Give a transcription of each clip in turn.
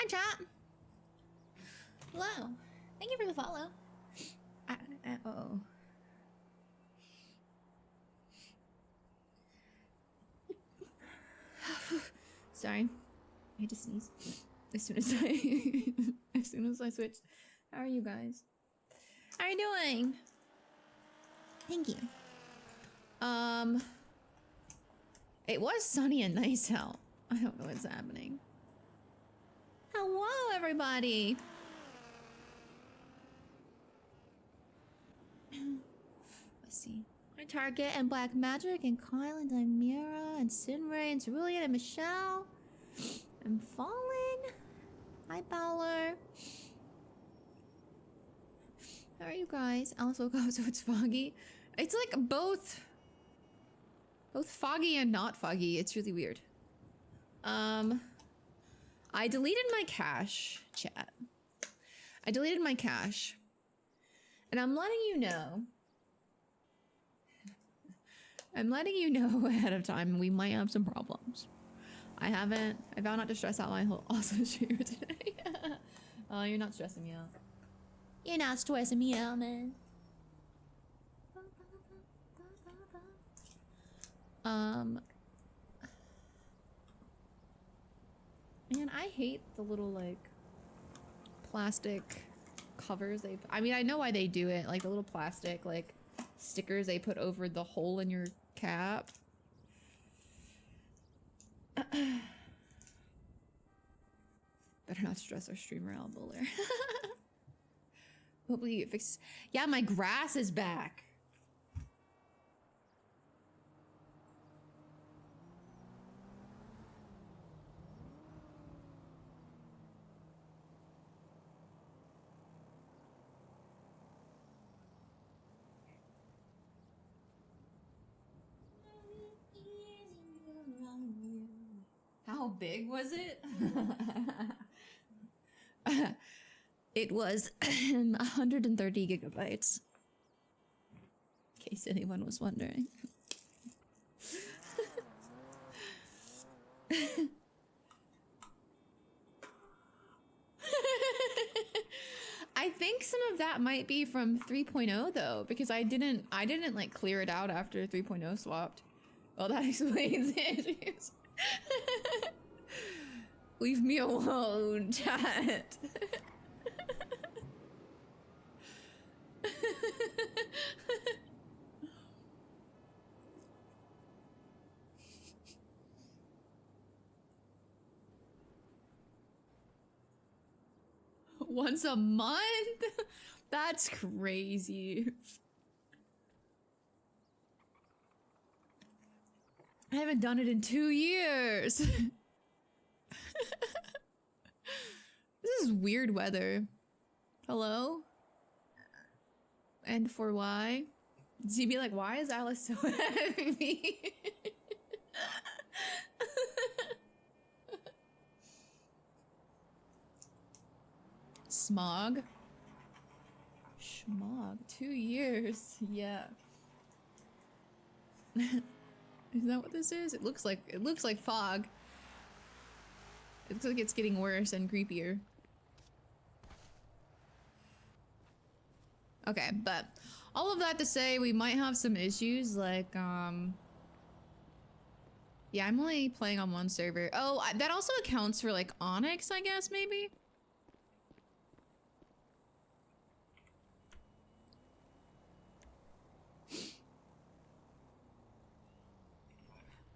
Hi, chat. Hello. Thank you for the follow. Uh-oh. Sorry. I had to sneeze as soon as I switched. How are you guys? How are you doing? Thank you. It was sunny and nice out. I don't know what's happening. Hello, everybody. Let's see. Hi, Target and Black Magic and Kyle and Dimira and Sinray and Cerulean and Michelle and Fallen. Hi, Bowler. How are you guys? Alice woke up, so it's foggy. It's like both foggy and not foggy. It's really weird. I deleted my cache, chat. I deleted my cache. And I'm letting you know. I'm letting you know ahead of time we might have some problems. I vowed not to stress out my whole awesome streamer today. Oh, you're not stressing me out. You're not stressing me out, man. Man, I hate the little, like, plastic covers I mean, I know why they do it. Like, the little plastic, like, stickers they put over the hole in your cap. Better not stress our streamer out, Bowler. Hopefully it fixes. Yeah, my grass is back. How big was it? It was 130 gigabytes. In case anyone was wondering. I think some of that might be from 3.0 though, because I didn't like clear it out after 3.0 swapped. Well, that explains it. Leave me alone, chat. Once a month? That's crazy. I haven't done it in 2 years. This is weird weather. Hello? And for why? Does he be like, why is Alice so heavy? Smog? Schmog. 2 years. Yeah. Is that what this is? It looks like fog. It looks like it's getting worse and creepier. Okay, but all of that to say we might have some issues like yeah, I'm only playing on one server. Oh, that also accounts for like Onyx, I guess, maybe?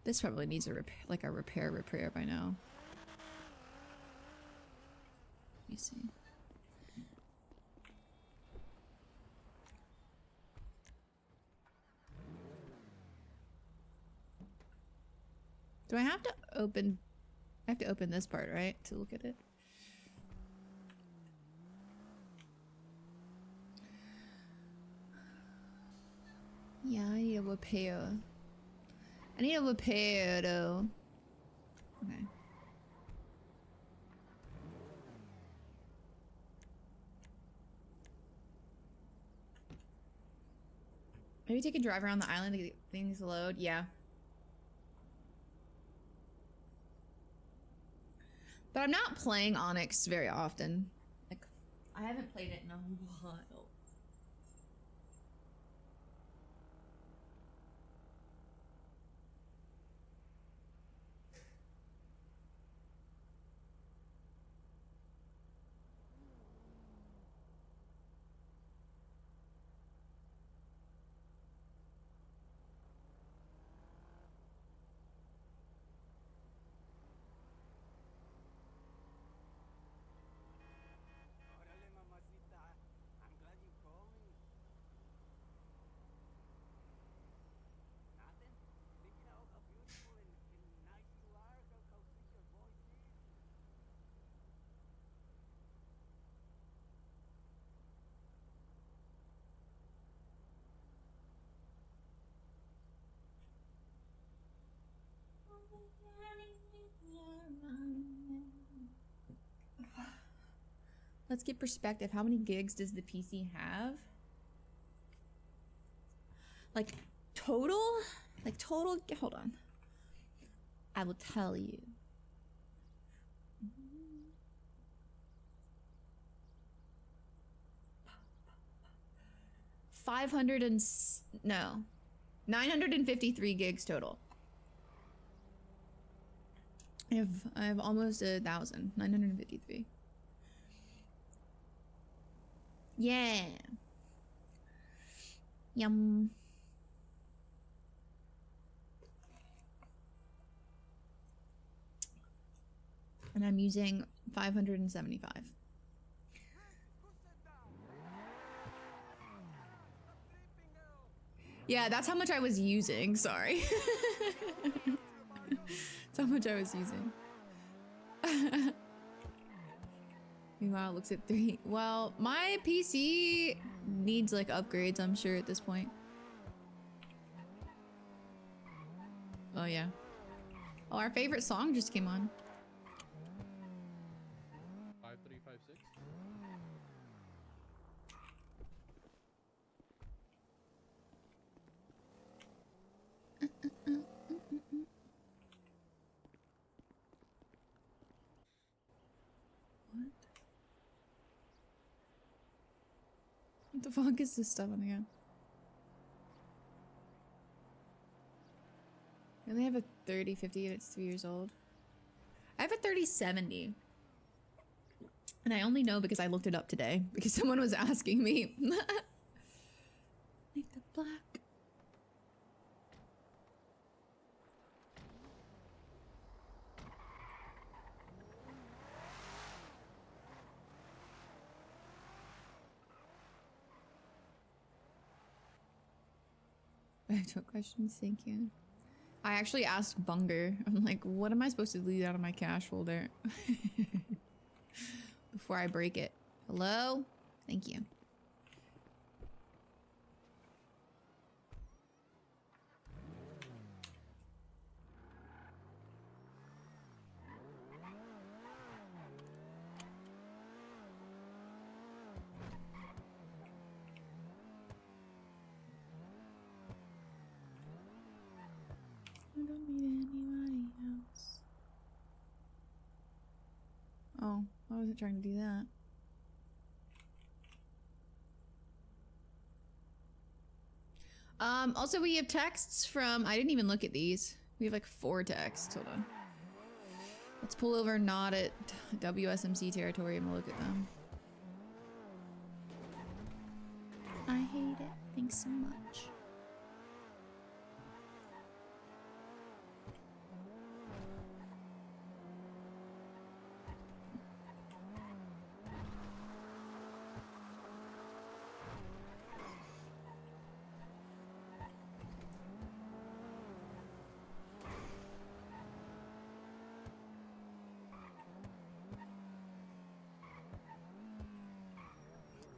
This probably needs a repair by now. Let me see. Do I have to open... I have to open this part, right? To look at it? Yeah, I need a repair. I need a repair, though. Okay. Maybe take a drive around the island to get things to load. Yeah. But I'm not playing Onyx very often. Like, I haven't played it in a while. Let's get perspective. How many gigs does the PC have? Like total? Like total? Hold on. I will tell you. No. 953 gigs total. I have almost 1,000. 953. Yeah. Yum. And I'm using 575. Yeah, that's how much I was using. Sorry. That's how much I was using. Meanwhile, it looks at 3. Well, my PC needs like upgrades, I'm sure, at this point. Oh, yeah. Oh, our favorite song just came on. 5356. What the fuck is this stuff on the end? I only have a 3050 and it's 3 years old. I have a 3070. And I only know because I looked it up today because someone was asking me. Make the black. I have no questions, thank you. I actually asked Bunger. I'm like, what am I supposed to delete out of my cache folder? Before I break it. Hello? Thank you. I don't need anybody else. Oh, I wasn't trying to do that. Also we have texts from, I didn't even look at these. We have like 4 texts, hold on. Let's pull over not at WSMC territory and we'll look at them. I hate it, thanks so much.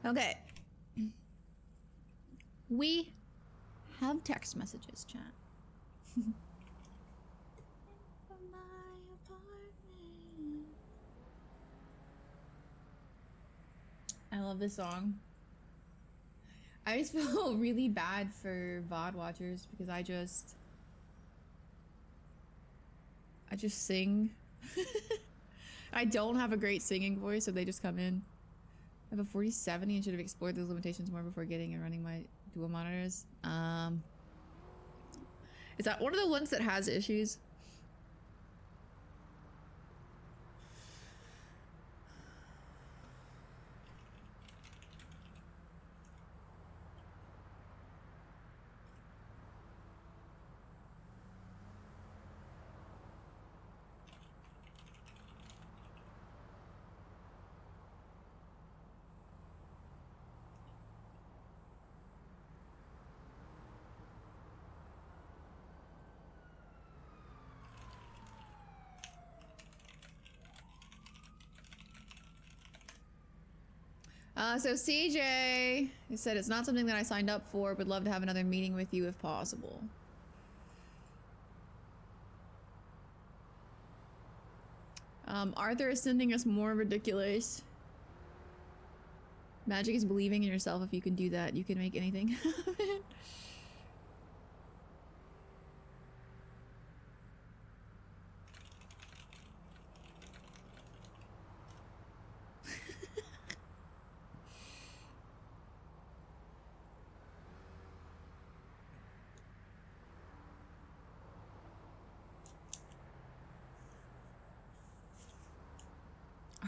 Okay. We have text messages, chat. I love this song. I just feel really bad for VOD watchers because I just sing. I don't have a great singing voice, so they just come in. I have a 4070 and should have explored those limitations more before getting and running my dual monitors. Is that one of the ones that has issues? So CJ said it's not something that I signed up for, would love to have another meeting with you if possible. Arthur is sending us more ridiculous. Magic is believing in yourself. If you can do that, you can make anything happen.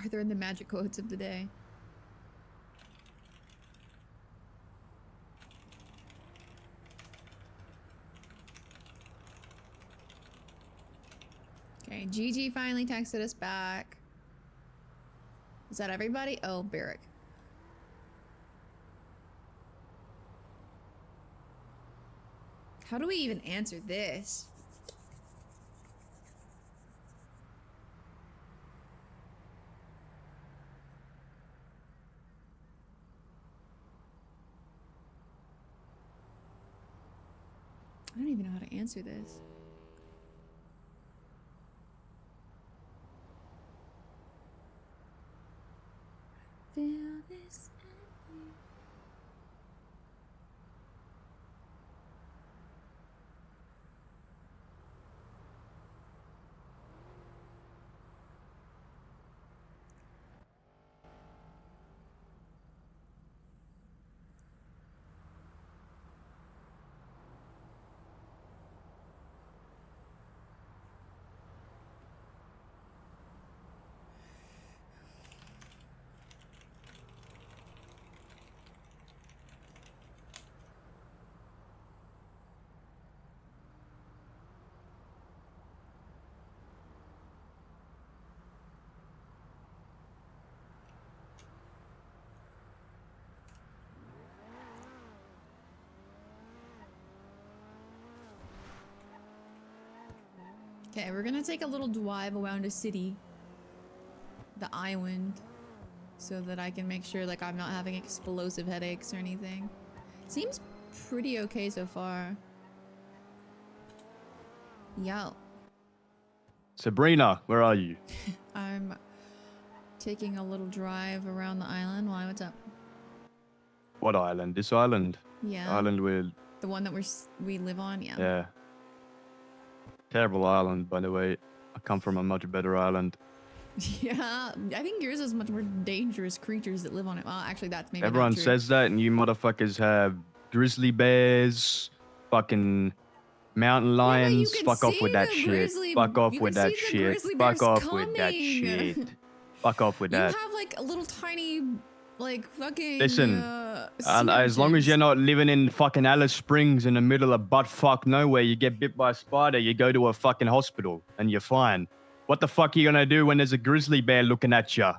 Arthur and the magic quotes of the day. Okay, Gigi finally texted us back. Is that everybody? Oh, Barrick. How do we even answer this? I don't even know how to answer this. Feel this empty. Okay, we're gonna take a little drive around the city, the island, so that I can make sure like I'm not having explosive headaches or anything. Seems pretty okay so far. Yo. Sabrina, where are you? I'm taking a little drive around the island. Why, what's up? What island? This island? Yeah. Island with... The one that we live on, yeah. Yeah. Terrible island, by the way. I come from a much better island. Yeah, I think yours is much more dangerous creatures that live on it. Well, actually, that's maybe Everyone not true. says that, and you motherfuckers have grizzly bears, fucking mountain lions. Fuck off with that shit. Fuck off with that shit. Fuck off with that shit. Fuck off with that. You have like a little tiny, like fucking. Listen, and as long as you're not living in fucking Alice Springs in the middle of butt-fuck nowhere, you get bit by a spider, you go to a fucking hospital, and you're fine. What the fuck are you gonna do when there's a grizzly bear looking at you? Yeah,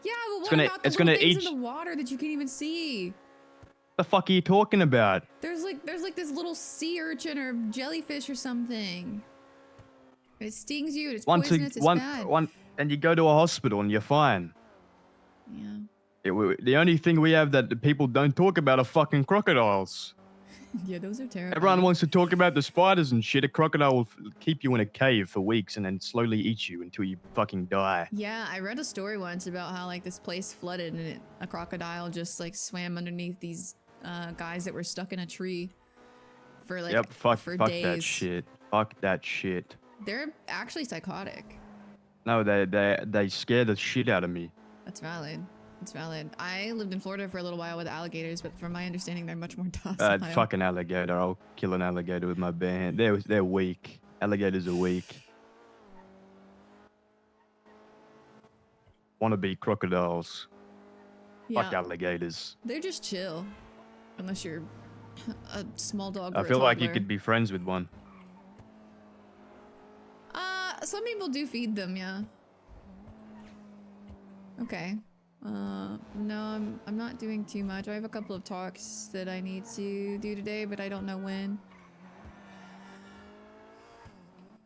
but what about the little things in the water that you can't even see? The fuck are you talking about? There's like this little sea urchin or jellyfish or something. It stings you. It's poisonous. It's bad. And you go to a hospital and you're fine. Yeah. The only thing we have that the people don't talk about are fucking crocodiles. Yeah, those are terrible. Everyone wants to talk about the spiders and shit. A crocodile will keep you in a cave for weeks and then slowly eat you until you fucking die. Yeah, I read a story once about how like this place flooded and a crocodile just like swam underneath these guys that were stuck in a tree for like fuck days. that shit. Fuck that shit. They're actually psychotic. No, they scare the shit out of me. That's valid. It's valid. I lived in Florida for a little while with alligators, but from my understanding, they're much more docile. Fucking alligator. I'll kill an alligator with my bare hand. They're weak. Alligators are weak. Want to be crocodiles. Fuck alligators. They're just chill. Unless you're a small dog or I a feel like you toddler. could be friends with one. Some people do feed them, yeah. Okay. No, I'm not doing too much. I have a couple of talks that I need to do today, but I don't know when.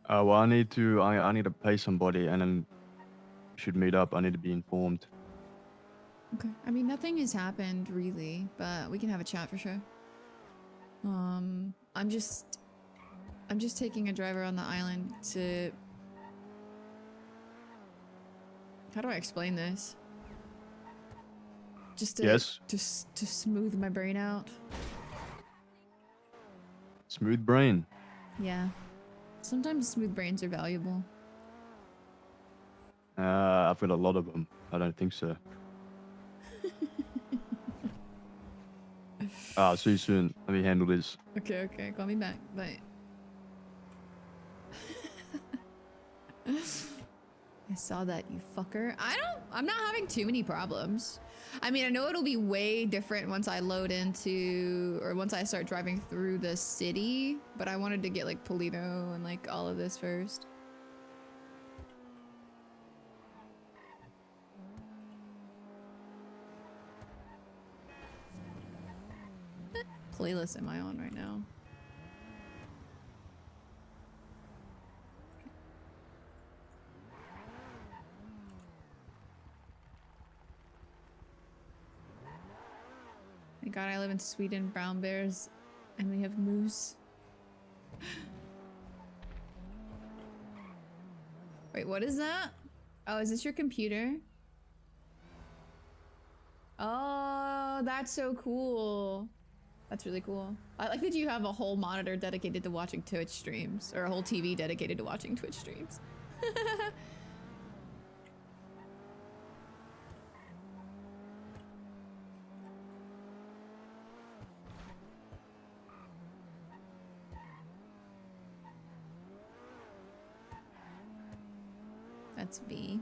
Well, I need to pay somebody and then should meet up. I need to be informed. Okay. I mean, nothing has happened really, but we can have a chat for sure. I'm just taking a drive around the island to... How do I explain this? Just to, to smooth my brain out. Smooth brain. Yeah. Sometimes smooth brains are valuable. I've got a lot of them. I don't think so. See you soon. Let me handle this. Okay, call me back. Bye. I saw that, you fucker. I'm not having too many problems. I mean, I know it'll be way different once I load into, or once I start driving through the city, but I wanted to get like Polito and like all of this first. What playlist am I on right now? Thank God I live in Sweden, brown bears, and we have moose. Wait, what is that? Oh, is this your computer? Oh, that's so cool. That's really cool. I like that you have a whole monitor dedicated to watching Twitch streams, or a whole TV dedicated to watching Twitch streams. That's V.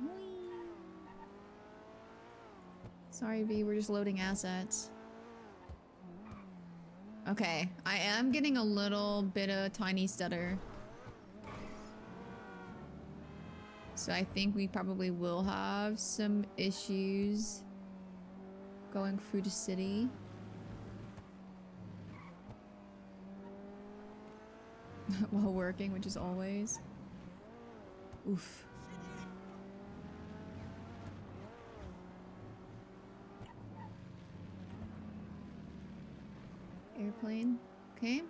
Sorry, V, we're just loading assets. Okay, I am getting a little bit of tiny stutter. So I think we probably will have some issues going through the city. While working, which is always. Oof. Airplane. Okay.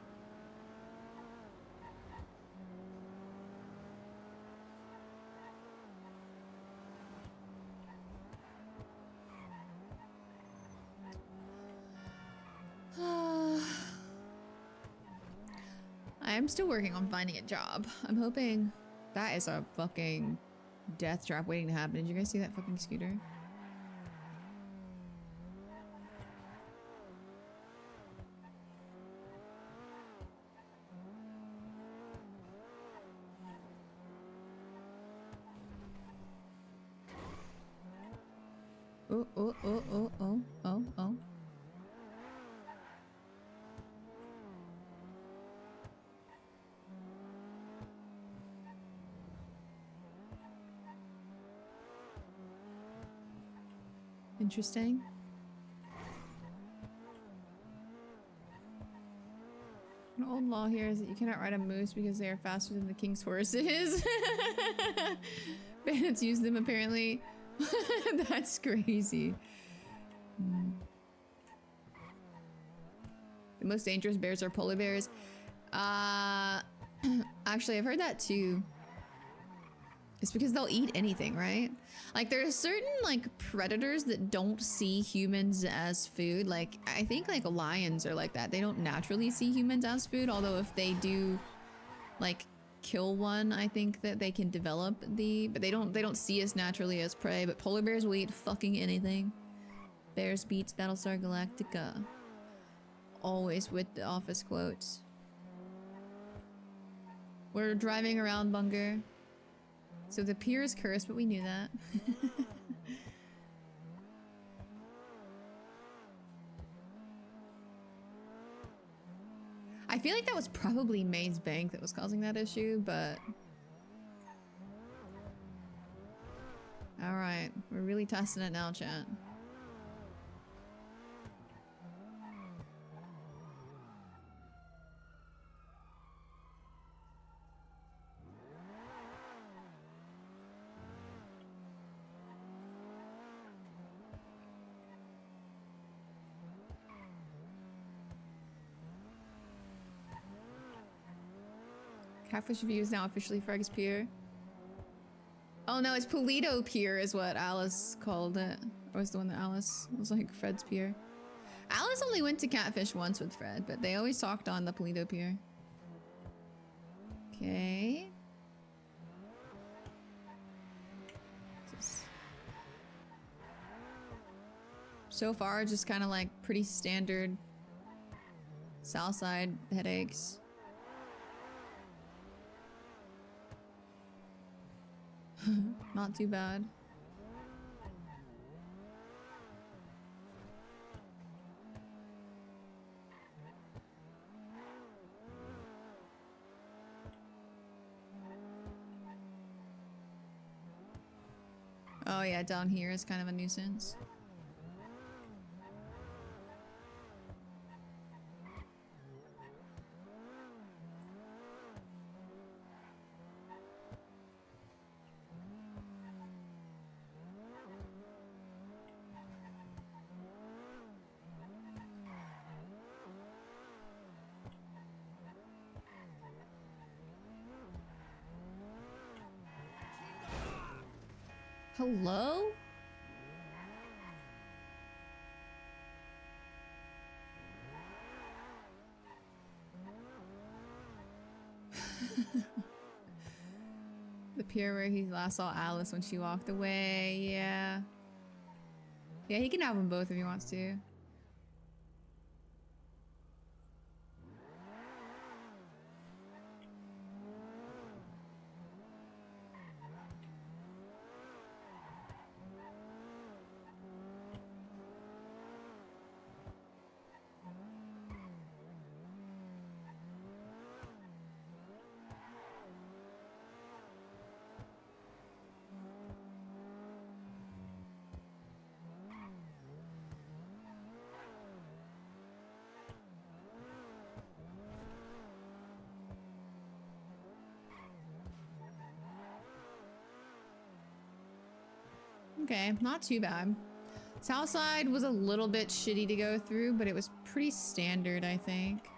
I am still working on finding a job. I'm hoping that is a fucking death trap waiting to happen. Did you guys see that fucking scooter? Oh, oh, oh, oh, oh, oh, oh. Interesting. An old law here is that you cannot ride a moose because they are faster than the king's horses. Bandits use them apparently. That's crazy. The most dangerous bears are polar bears. Actually, I've heard that too. It's because they'll eat anything, right? Like there are certain like predators that don't see humans as food. Like I think like lions are like that. They don't naturally see humans as food, although if they do like kill one, I think that they can develop but they don't see us naturally as prey, but polar bears will eat fucking anything. Bears beats Battlestar Galactica. Always with the office quotes. We're driving around Bunger. So the pier is cursed, but we knew that. I feel like that was probably May's bank that was causing that issue, but... Alright, we're really testing it now, chat. Catfish View is now officially Freg's Pier. Oh no, it's Polito Pier is what Alice called it. Or was the one that Alice was like Fred's Pier. Alice only went to Catfish once with Fred, but they always talked on the Polito Pier. Okay. So far, just kind of like pretty standard Southside headaches. Not too bad. Oh yeah, down here is kind of a nuisance. Hello? The pier where he last saw Alice when she walked away, yeah. Yeah, he can have them both if he wants to. Okay, not too bad. Southside was a little bit shitty to go through, but it was pretty standard, I think.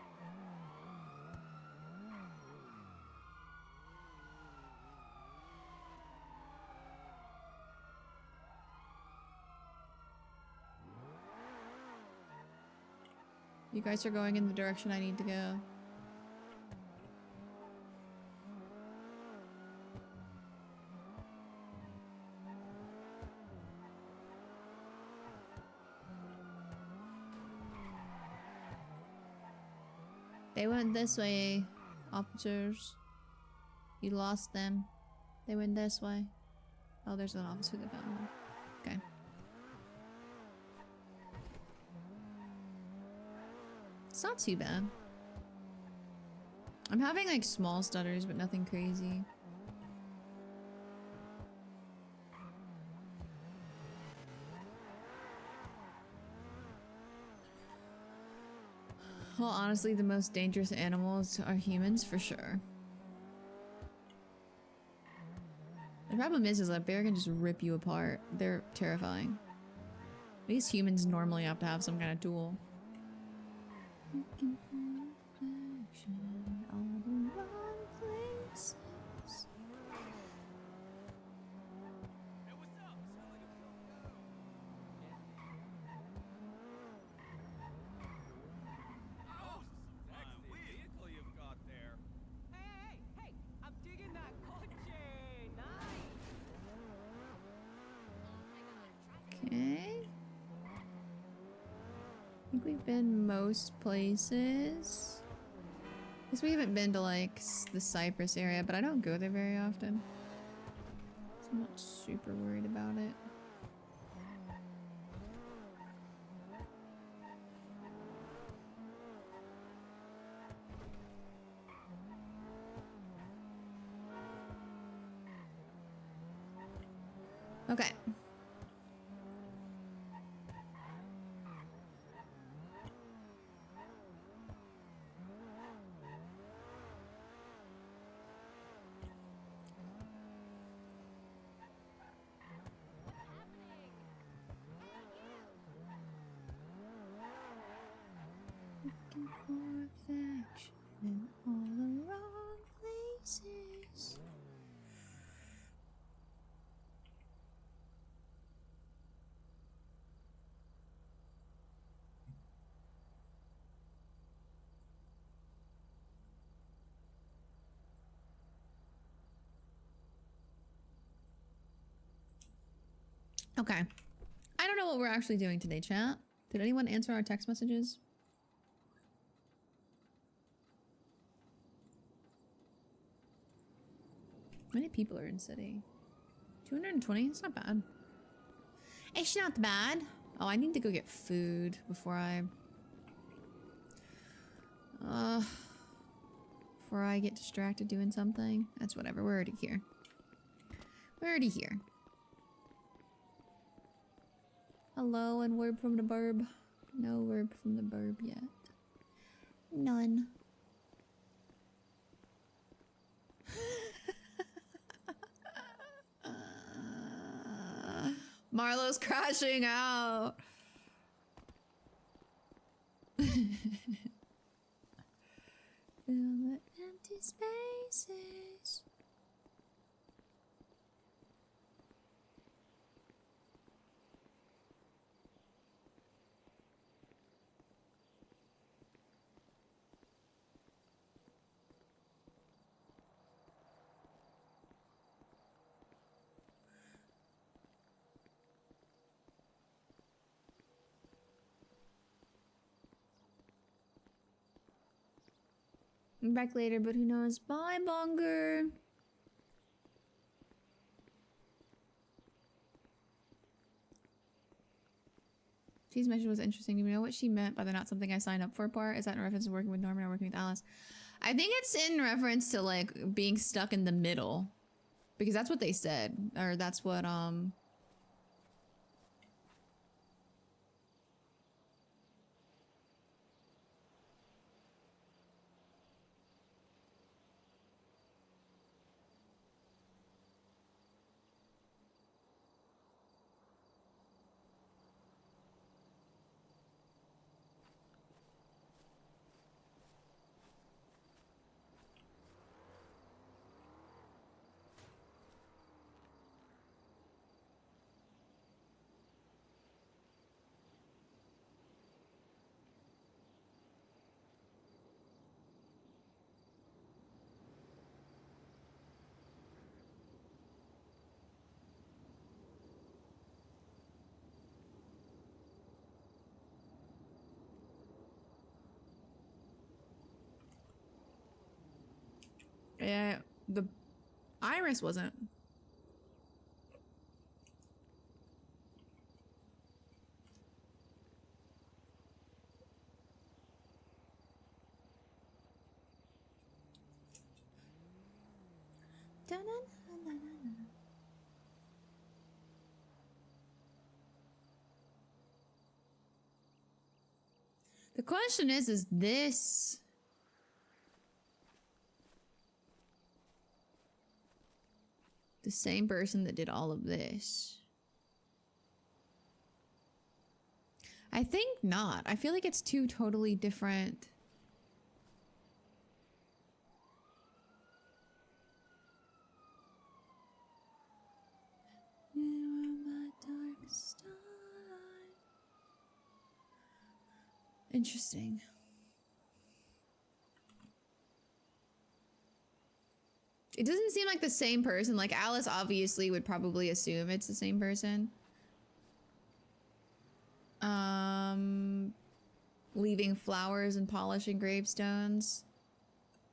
You guys are going in the direction I need to go. They went this way, officers. You lost them. They went this way. Oh, there's an officer that found them. Okay. It's not too bad. I'm having like small stutters, but nothing crazy. Well, honestly, the most dangerous animals are humans, for sure. The problem is that a bear can just rip you apart. They're terrifying. These humans normally have to have some kind of tool. Looking for reflection, all the wrong places. we've been most places. Guess we haven't been to like the Cypress area, but I don't go there very often. So I'm not super worried about it. Okay. Looking for affection in all the wrong places. Okay. I don't know what we're actually doing today, chat. Did anyone answer our text messages? How many people are in city? 220? It's not bad. It's not bad. Oh, I need to go get food before I get distracted doing something. That's whatever. We're already here. We're already here. Hello and word from the burb. No word from the burb yet. None. Marlo's crashing out. Fill the empty spaces. I'm back later, but who knows? Bye, Bonger. She's message was interesting. Do you know what she meant by the not something I signed up for part? Is that in reference to working with Norman or working with Alice? I think it's in reference to like being stuck in the middle. Because that's what they said. Or that's what yeah, the Iris wasn't. The question is this the same person that did all of this? I think not. I feel like it's two totally different. You are my dark star. Interesting. It doesn't seem like the same person. Like Alice obviously would probably assume it's the same person. leaving flowers and polishing gravestones.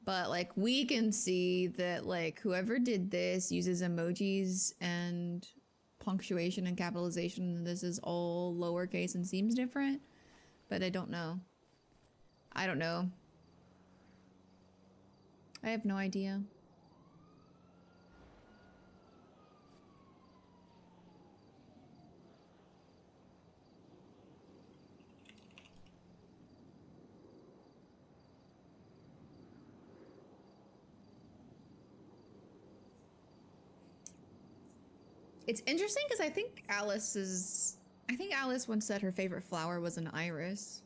But like we can see that like whoever did this uses emojis and punctuation and capitalization, and this is all lowercase and seems different. But I don't know. I don't know. I have no idea. It's interesting because I think Alice once said her favorite flower was an iris.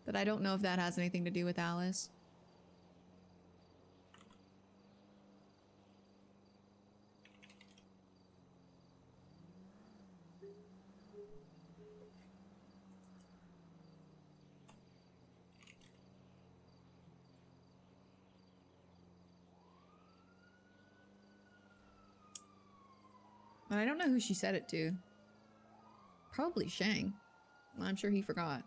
But I don't know if that has anything to do with Alice. But I don't know who she said it to. Probably Shang. I'm sure he forgot.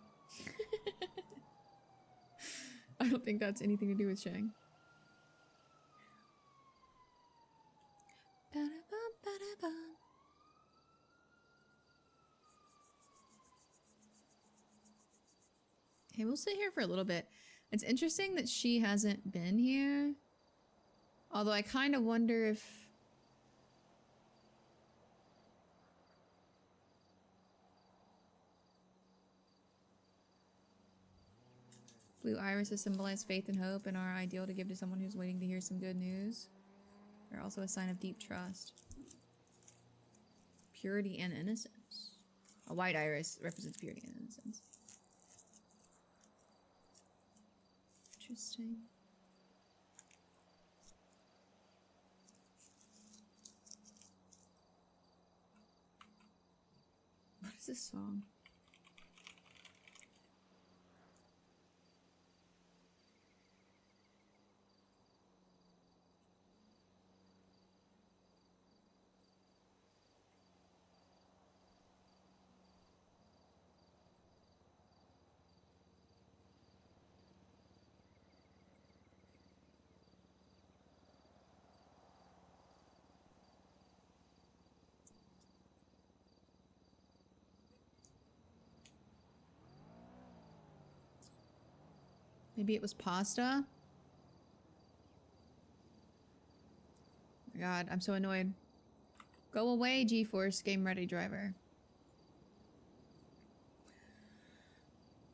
I don't think that's anything to do with Shang. Okay, we'll sit here for a little bit. It's interesting that she hasn't been here. Although I kind of wonder if... Blue irises symbolize faith and hope and are ideal to give to someone who's waiting to hear some good news. They're also a sign of deep trust. Purity and innocence. A white iris represents purity and innocence. Interesting. What is this song? Maybe it was pasta? Oh my God, I'm so annoyed. Go away, GeForce Game Ready driver.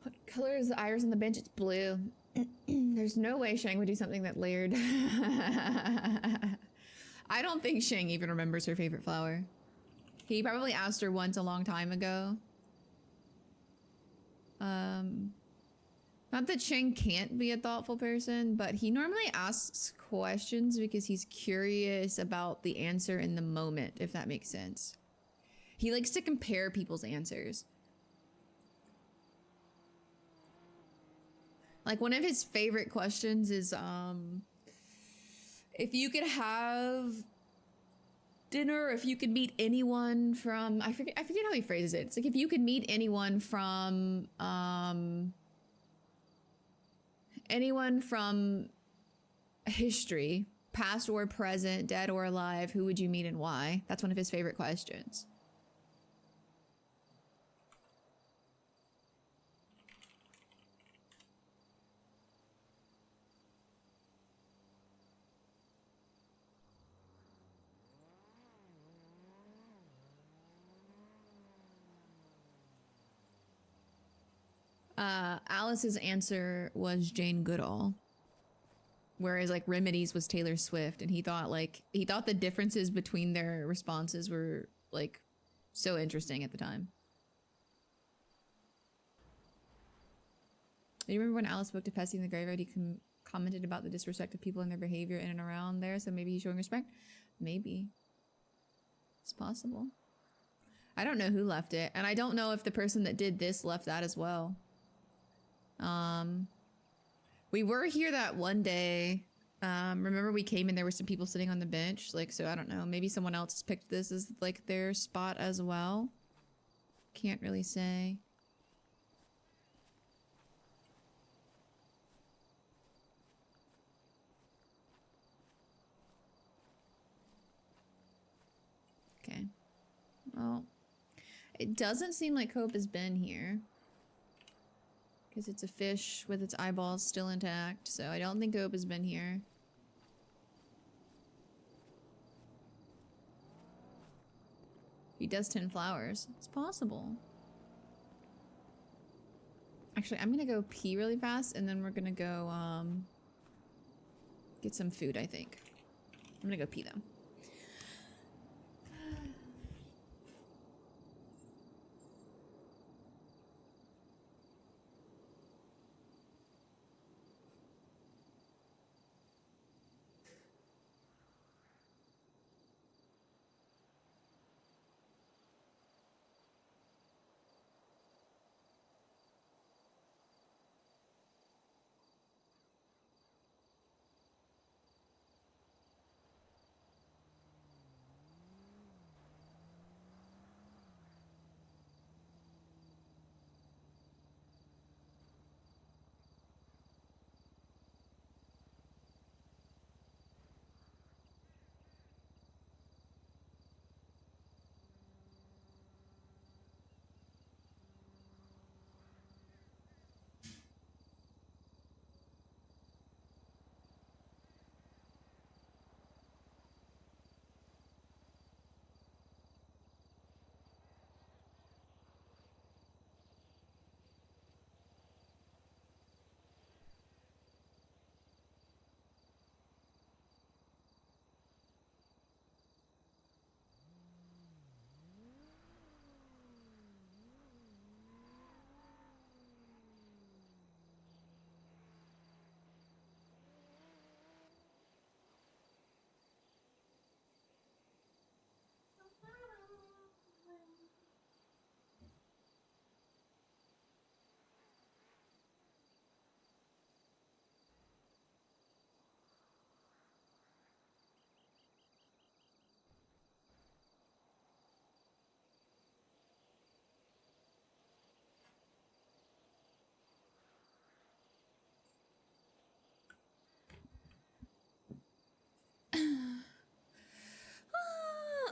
What color is the iris on the bench? It's blue. There's no way Shang would do something that layered. I don't think Shang even remembers her favorite flower. He probably asked her once a long time ago. Not that Shang can't be a thoughtful person, but he normally asks questions because he's curious about the answer in the moment, if that makes sense. He likes to compare people's answers. Like one of his favorite questions is, if you could have dinner, if you could meet anyone from, I forget how he phrases it. It's like, if you could meet anyone from history, past or present, dead or alive, who would you meet and why? That's one of his favorite questions. Alice's answer was Jane Goodall. Whereas like Remedy's was Taylor Swift, and he thought the differences between their responses were like so interesting at the time. Do you remember when Alice spoke to Pessy in the graveyard? He commented about the disrespect of people and their behavior in and around there, so maybe he's showing respect? Maybe. It's possible. I don't know who left it, and I don't know if the person that did this left that as well. We were here that one day. Remember we came and there were some people sitting on the bench, like, so I don't know, maybe someone else has picked this as like their spot as well. Can't really say. It doesn't seem like Cope has been here. Because it's a fish with its eyeballs still intact, so I don't think Cope has been here. He does 10 flowers. It's possible. Actually, I'm gonna go pee really fast, and then we're gonna go, get some food, I think. I'm gonna go pee, though.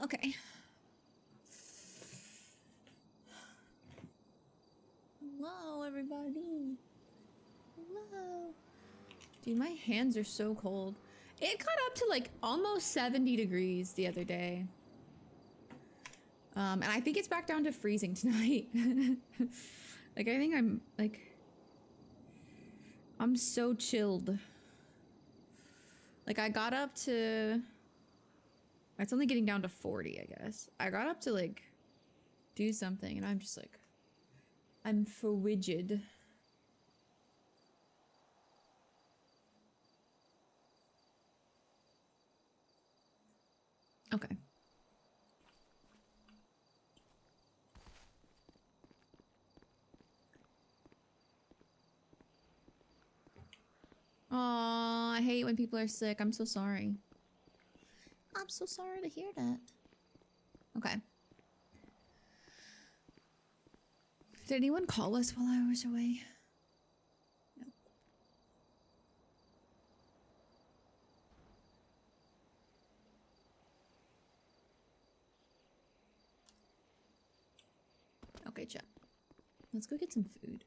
Okay. Hello, everybody. Hello. Dude, my hands are so cold. It got up to like almost 70 degrees the other day. And I think it's back down to freezing tonight. Like, I think I'm so chilled. Like, I got up to... It's only getting down to 40, I guess. I got up to, like, do something, and I'm just like... I'm frigid. Okay. Aw, I hate when people are sick. I'm so sorry. I'm so sorry to hear that. Okay. Did anyone call us while I was away? No. Okay, chat. Let's go get some food.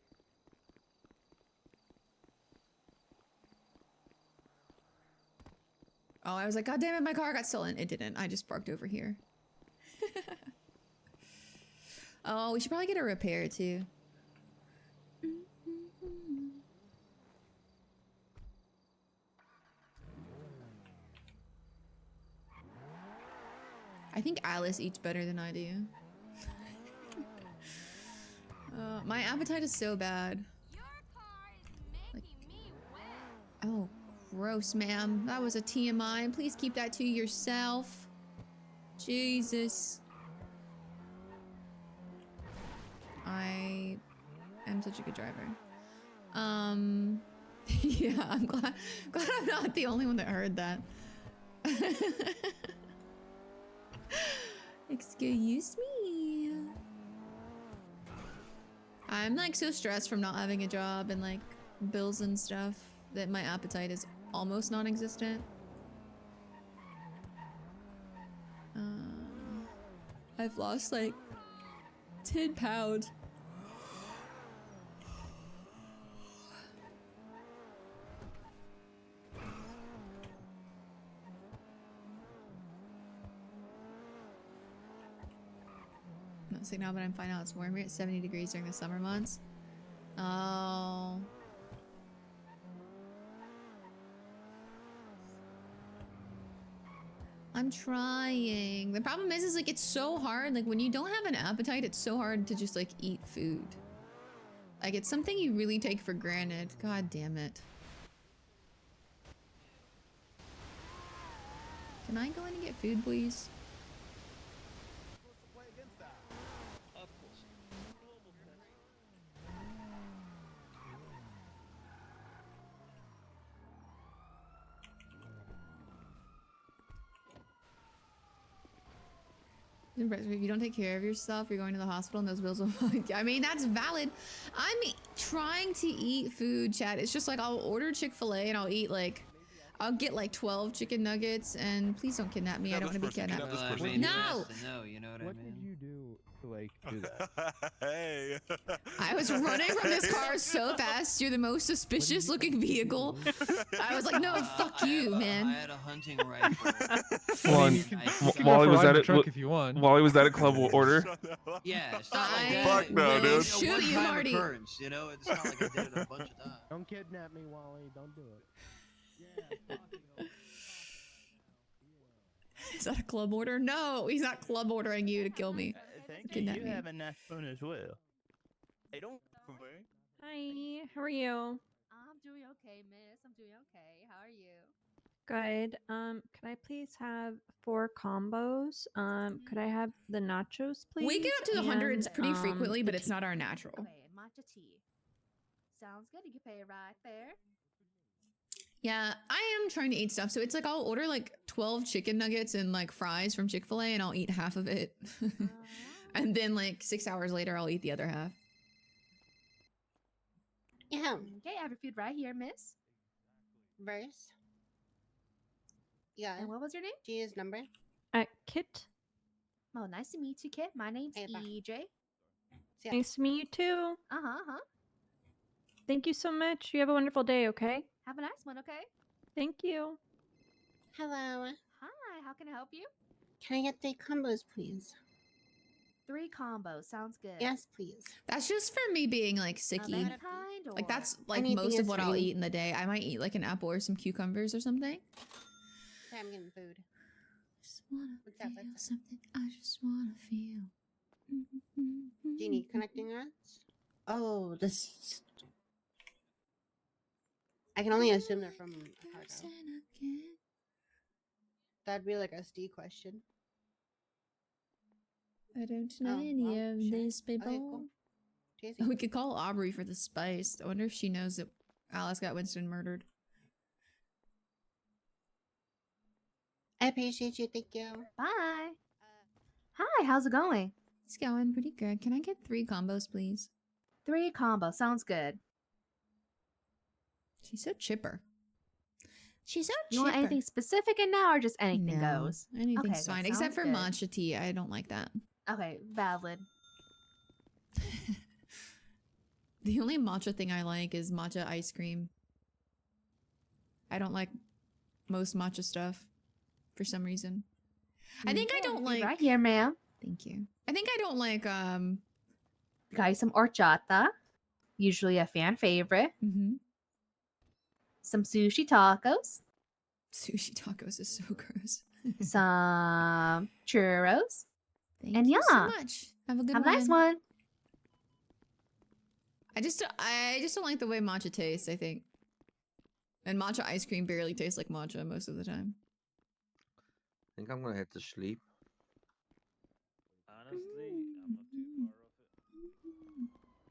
Oh, I was like, God damn it, my car got stolen. It didn't. I just parked over here. Oh, we should probably get a repair too. I think Alice eats better than I do. My appetite is so bad. Your car is making me wet. Oh, gross, ma'am. That was a TMI. Please keep that to yourself. Jesus. I am such a good driver. Yeah, I'm glad I'm not the only one that heard that. Excuse me. I'm like so stressed from not having a job and like bills and stuff that my appetite is almost non-existent. I've lost like 10 pounds. Not sick now, but I'm fine now. It's warm here at 70 degrees during the summer months. Oh. I'm trying. The problem is like it's so hard. Like when you don't have an appetite, it's so hard to just like eat food. Like it's something you really take for granted. God damn it. Can I go in and get food, please? If you don't take care of yourself, you're going to the hospital and those bills will... I mean, that's valid. I'm trying to eat food, chat. It's just like I'll order Chick-fil-A and I'll eat like... I'll get like 12 chicken nuggets and please don't kidnap me. I don't want to be kidnapped. No! No, you know what I mean? What did you do to like do that? Hey. I was running from this car so fast. You're the most suspicious looking vehicle. I was like, no, fuck you, man. I had a hunting rifle. While he was at it, truck if you want. while he was at a club order. Yeah, it's not like I that. Fuck no, will dude. shoot One you, time Marty. occurrence, you know? It's not like I did it a bunch of times. Don't kidnap me, Wally. Don't do it. Is that a club order? No, he's not club ordering you to kill me. Thank Kidnap you. me. You have a nice phone as well. Hey, don't. Hi, how are you? I'm doing okay, miss. I'm doing okay. How are you? Good. Could I please have 4 combos? Could I have the nachos, please? We get up to the hundreds And, pretty frequently, but the it's not our natural. Okay, matcha tea. Sounds good. You can pay right there. Yeah, I am trying to eat stuff. So it's like I'll order like 12 chicken nuggets and like fries from Chick-fil-A and I'll eat half of it. And then like 6 hours later, I'll eat the other half. Yeah. Okay, I have your food right here, miss. Verse. Yeah. And what was your name? Do you use number? Kit. Oh, nice to meet you, Kit. My name's Hey, bye. EJ. Yeah. Nice to meet you too. Uh-huh. Thank you so much. You have a wonderful day, okay? Have a nice one, okay? Thank you. Hello. Hi, how can I help you? Can I get 3 combos, please? 3 combos. Sounds good. Yes, please. That's just for me being like Of sicky. any kind, or... Like that's like Anything most of is what I'll fine. eat in the day. I might eat like an apple or some cucumbers or something. Okay, I'm getting food. Just wanna What's that? feel What's that? something. I just wanna feel. Do you need connecting rods? Oh, this. I can only assume they're from a cargo. That'd be like a SD question. I don't know Oh, any well, of sure. these people. Okay, cool. Tasty. We could call Aubrey for the spice. I wonder if she knows that Alice got Winston murdered. I appreciate you. Thank you. Bye. Hi, how's it going? It's going pretty good. Can I get 3 combos, please? 3 combos. Sounds good. She's so chipper. She's so You want anything specific in now, or just anything No, goes? Anything's Okay, that fine, except for sounds good. matcha tea. I don't like that. Okay, valid. The only matcha thing I like is matcha ice cream. I don't like most matcha stuff for some reason. I think I Okay, don't be like. Right here, ma'am. Thank you. I think I don't like Got you some horchata. Usually a fan favorite. Some sushi tacos. Sushi tacos is so gross. Some churros. Thank And you so yeah. much. Have a good Have a one. nice one. I just don't like the way matcha tastes, I think. And matcha ice cream barely tastes like matcha most of the time. I think I'm gonna head to sleep. Honestly, I'm not too far off it.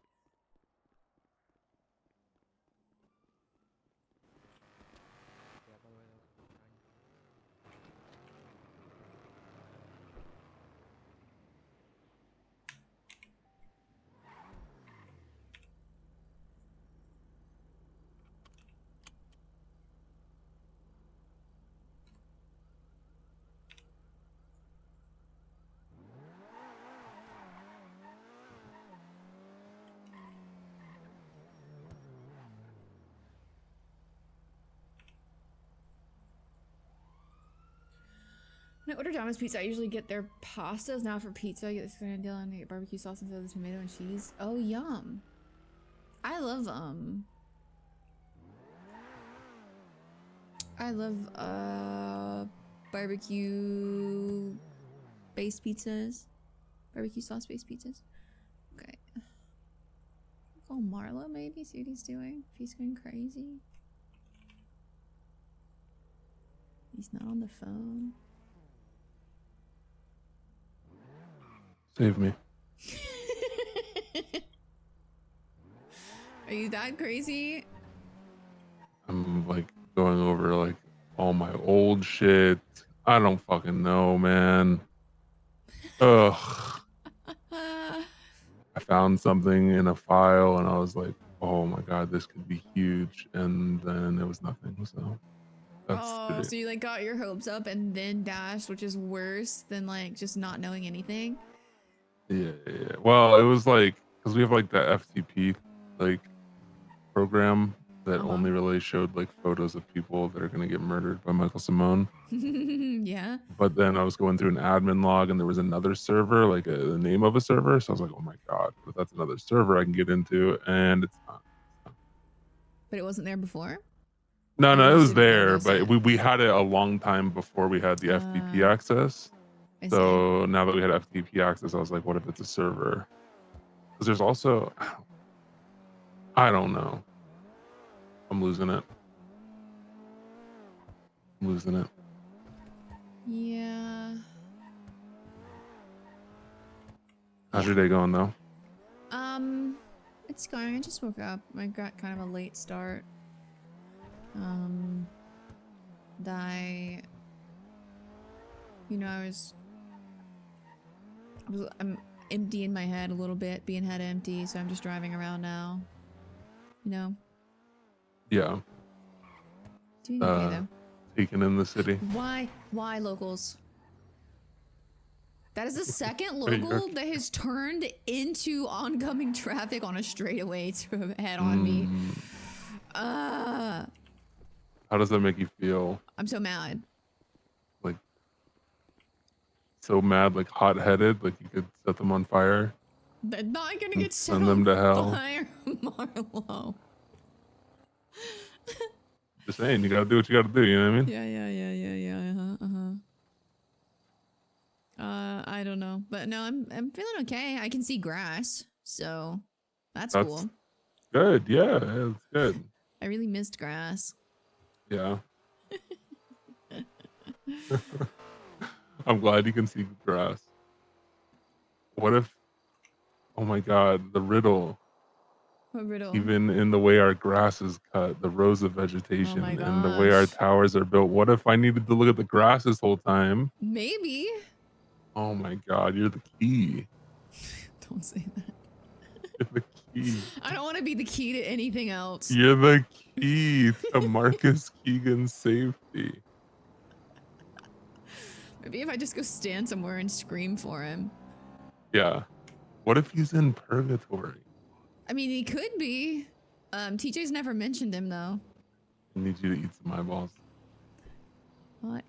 When I order Domino's pizza, I usually get their pastas. Now for pizza, I get this kind of deal and I get barbecue sauce instead of the tomato and cheese. Oh, yum. I love barbecue based pizzas. Barbecue sauce based pizzas. Okay. Call Marlo maybe, see what he's doing. If he's going crazy. He's not on the phone. Save me. Are you that crazy? I'm like going over like all my old shit. I don't fucking know, man. Ugh. I found something in a file and I was like, oh my god, this could be huge. And then it was nothing. So that's So you like got your hopes up and then dashed, which is worse than like just not knowing anything. yeah. Well, it was like because we have like the FTP like program that only really showed like photos of people that are gonna get murdered by Michael Simone. Yeah. But then I was going through an admin log and there was another server, like the name of a server. So I was like, oh my god, but that's another server I can get into, and it's not. But it wasn't there before? No, Or you it just was didn't there, notice but it? we had it a long time before we had the FTP access. I So now that we had FTP access, I was like, what if it's a server? Because there's also, I don't know. I'm losing it. Yeah. How's your day going though? It's going. I just woke up. I got kind of a late start. I'm empty in my head a little bit, being head empty, so I'm just driving around now. You know? Yeah. Doing okay though. Taking in the city. Why locals? That is the second Are you local okay? that has turned into oncoming traffic on a straightaway to head on me. How does that make you feel? I'm so mad. Like so mad, like hot-headed, like you could set them on fire? They're not gonna and get set send them on to hell. fire, Marlo. Just saying, you gotta do what you gotta do, you know what I mean? Yeah. I don't know, but no, I'm feeling okay. I can see grass, so that's cool. Good, yeah, it's good. I really missed grass. Yeah. I'm glad you can see grass. What if, oh my god, the riddle. What riddle? Even in the way our grass is cut, the rows of vegetation, my and the way our gosh. towers are built. What if I needed to look at the grass this whole time? Maybe. Oh my god, you're the key. Don't say that. You're the key. I don't want to be the key to anything else. You're the key to Marcus Keegan's safety. Maybe if I just go stand somewhere and scream for him. Yeah. What if he's in purgatory? I mean, he could be. TJ's never mentioned him though. I need you to eat some eyeballs. Not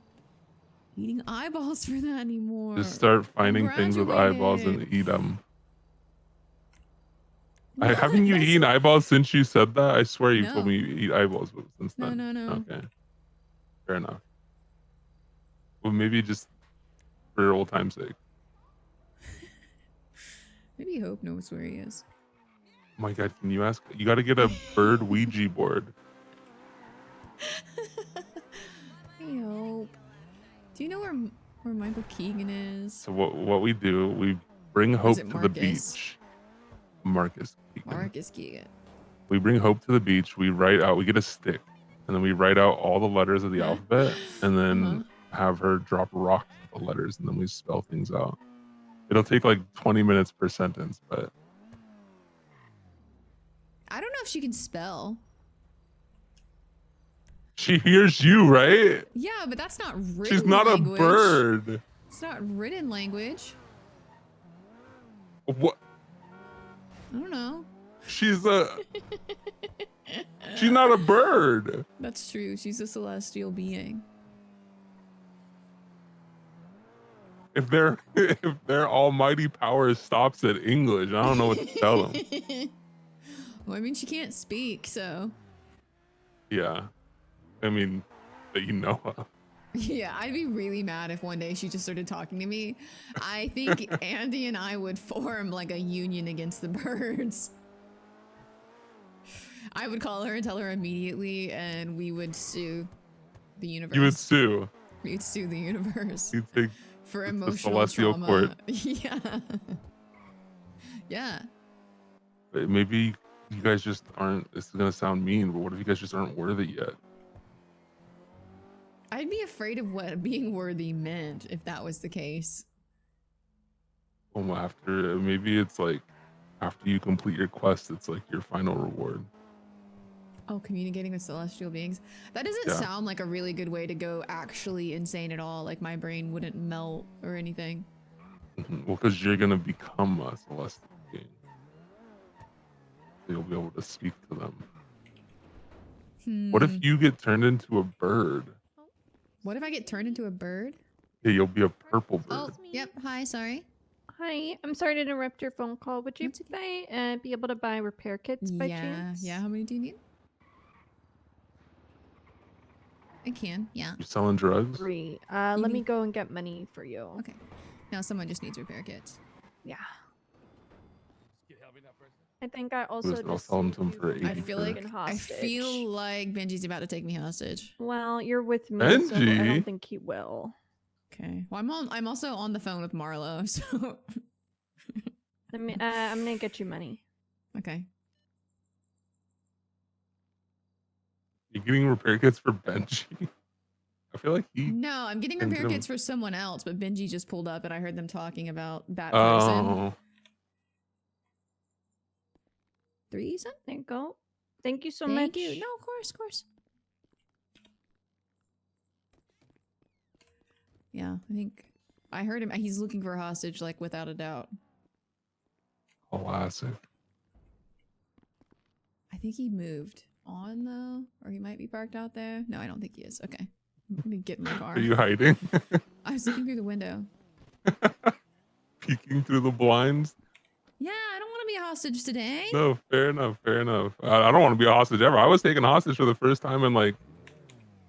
eating eyeballs for that anymore. Just start finding things with eyeballs and eat them. Haven't you eaten eyeballs since you said that? I swear you told me you eat eyeballs since then. No. Okay. Fair enough. Well, maybe just for old time's sake. Maybe Hope knows where he is. Oh my god, can you ask? You got to get a bird Ouija board. Hey Hope. Do you know where Michael Keegan is? So what we do, we bring Hope it to the Marcus? beach. Marcus Keegan. Marcus Keegan. We bring Hope to the beach. We get a stick, and then we write out all the letters of the alphabet, and then have her drop rocks with the letters, and then we spell things out. It'll take like 20 minutes per sentence, but I don't know if she can spell. she hears you, right? Yeah, but that's not written She's not language. a bird. It's not written language. What? I don't know. She's not a bird. That's true. She's a celestial being. if their almighty power stops at English, I don't know what to tell them. Well, I mean, she can't speak, so. Yeah, I mean, that you know of. Yeah, I'd be really mad if one day she just started talking to me. I think Andy and I would form like a union against the birds. I would call her and tell her immediately, and we would sue the universe. You would sue. We'd sue the universe You'd take for the emotional celestial trauma. court. Yeah. Yeah. But maybe you guys just aren't. This is gonna sound mean, but what if you guys just aren't worthy yet? I'd be afraid of what being worthy meant if that was the case. Well, after maybe it's like after you complete your quest, it's like your final reward. Oh, communicating with celestial beings. That doesn't Yeah. sound like a really good way to go actually insane at all. Like my brain wouldn't melt or anything. Well, because you're gonna become a celestial being, so you'll be able to speak to them. What if you get turned into a bird? What if I get turned into a bird? Yeah, you'll be a purple bird. Oh, yep. Hi, sorry. Hi, I'm sorry to interrupt your phone call. Would you be able to buy repair kits by chance? Yeah, how many do you need? I can, yeah. You're selling drugs? 3. Let me go and get money for you. Okay. Now someone just needs repair kits. Yeah. I think I also Listen, I'll just sell them saved to him you for from 80 I feel being like hostage. Benji's about to take me hostage. Well, you're with me, so I Benji? don't think he will. Okay. Well, I'm also on the phone with Marlo, so Let me. I'm gonna get you money. okay. You're getting repair kits for Benji. I feel like he. No, I'm getting can repair do- kits for someone else, but Benji just pulled up and I heard them talking about that person. Oh, 3, you said? There you go. Thank you so Thank much. you. No, of course, of course. Yeah, I think I heard him. He's looking for a hostage, like without a doubt. classic. I think he moved on though, or he might be parked out there. No, I don't think he is. Okay, I'm gonna get in my car. Are you hiding? I was looking through the window. Peeking through the blinds? Yeah, I don't want to be a hostage today. No, fair enough. Fair enough. I don't want to be a hostage ever. I was taken hostage for the first time in like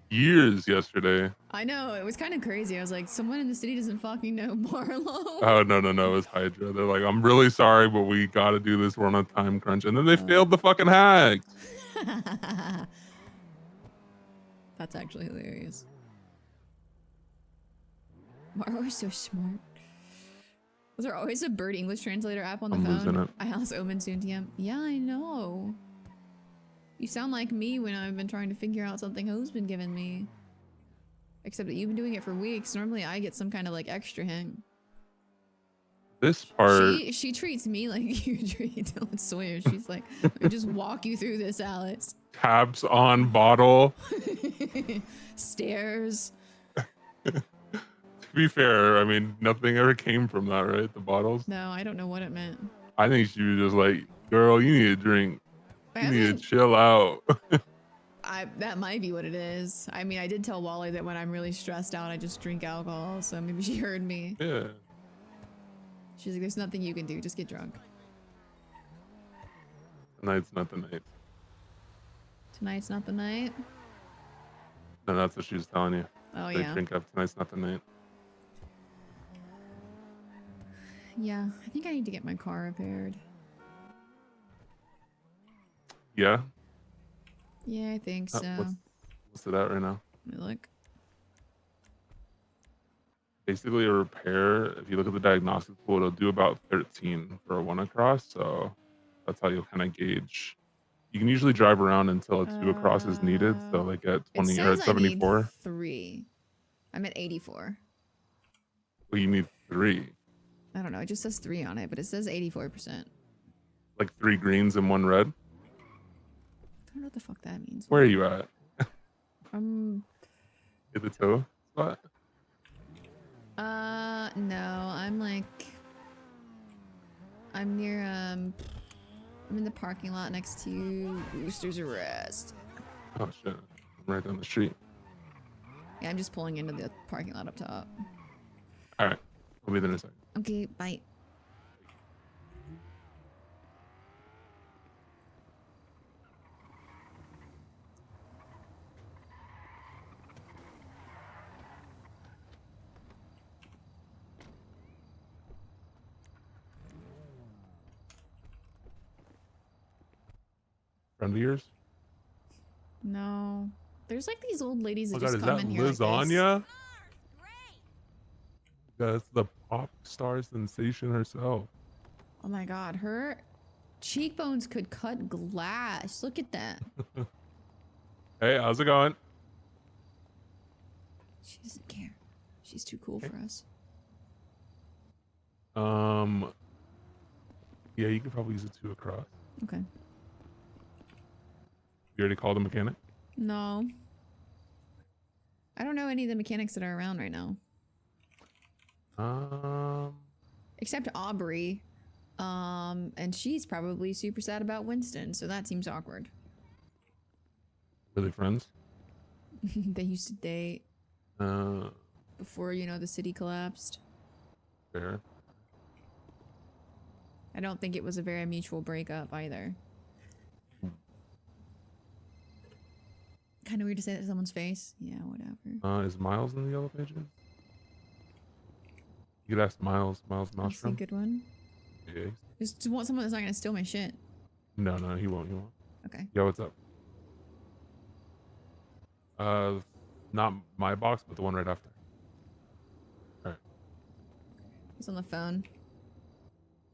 years yesterday. I know, it was kind of crazy. I was like, someone in the city doesn't fucking know Marlo. Oh no, it was Hydra. They're like, I'm really sorry, but we got to do this. We're on a time crunch, and then they failed the fucking hack. That's actually hilarious. Marlo is so smart. Was there always a bird English translator app on the I'm losing phone? it. I house Omen soon DM. Yeah, I know. You sound like me when I've been trying to figure out something Ho's been giving me. Except that you've been doing it for weeks. Normally I get some kind of like extra hint. This part. She treats me like you treat Dylan Sawyer. She's like, let me just walk you through this, Alex. Tabs on bottle. Stairs. To be fair, I mean, nothing ever came from that, right? The bottles. No, I don't know what it meant. I think she was just like, girl, you need a drink. I You need haven't- to chill out. That might be what it is. I mean, I did tell Wally that when I'm really stressed out, I just drink alcohol. So maybe she heard me. Yeah. She's like, there's nothing you can do. Just get drunk. Tonight's not the night. Tonight's not the night. No, that's what she was telling you. Oh, Say, yeah. drink up. Tonight's not the night. Yeah, I think I need to get my car repaired. Yeah. Yeah, I think so. What's it at right now? Let me look. Basically, a repair. If you look at the diagnostic pool, it'll do about 13 for a 1 across. So that's how you'll kind of gauge. You can usually drive around until a 2 across is needed. So like at 20 or at 74. I need 3. I'm at 84. Well, you need 3. I don't know. It just says 3 on it, but it says 84%. Like 3 greens and 1 red. I don't know what the fuck that means. Where are you at? At the toe spot? No, I'm near, I'm in the parking lot next to Rooster's Arrest. Oh shit. I'm right down the street. Yeah, I'm just pulling into the parking lot up top. Alright. I'll be there in a second. Okay, bye. Friend of yours? No. There's like these old ladies that Oh god, just is come that in here like this. lasagna? That's the pop star sensation herself. Oh my god, her cheekbones could cut glass. Look at that. Hey, how's it going? She doesn't care. She's too cool for us. Yeah, you could probably use it 2 across. Okay. You already called a mechanic? No. I don't know any of the mechanics that are around right now. Except Aubrey. And she's probably super sad about Winston, so that seems awkward. Are they friends? They used to date before, you know, the city collapsed. Fair. I don't think it was a very mutual breakup either. Kind of weird to say that to someone's face. Yeah, whatever. Is Miles in the yellow pages? You could ask Miles. Miles That's a Maelstrom. good one. Yeah. Just want someone that's not gonna steal my shit. No, he won't. He won't. Okay. Yo, what's up? Not my box, but the one right after. All right. He's on the phone.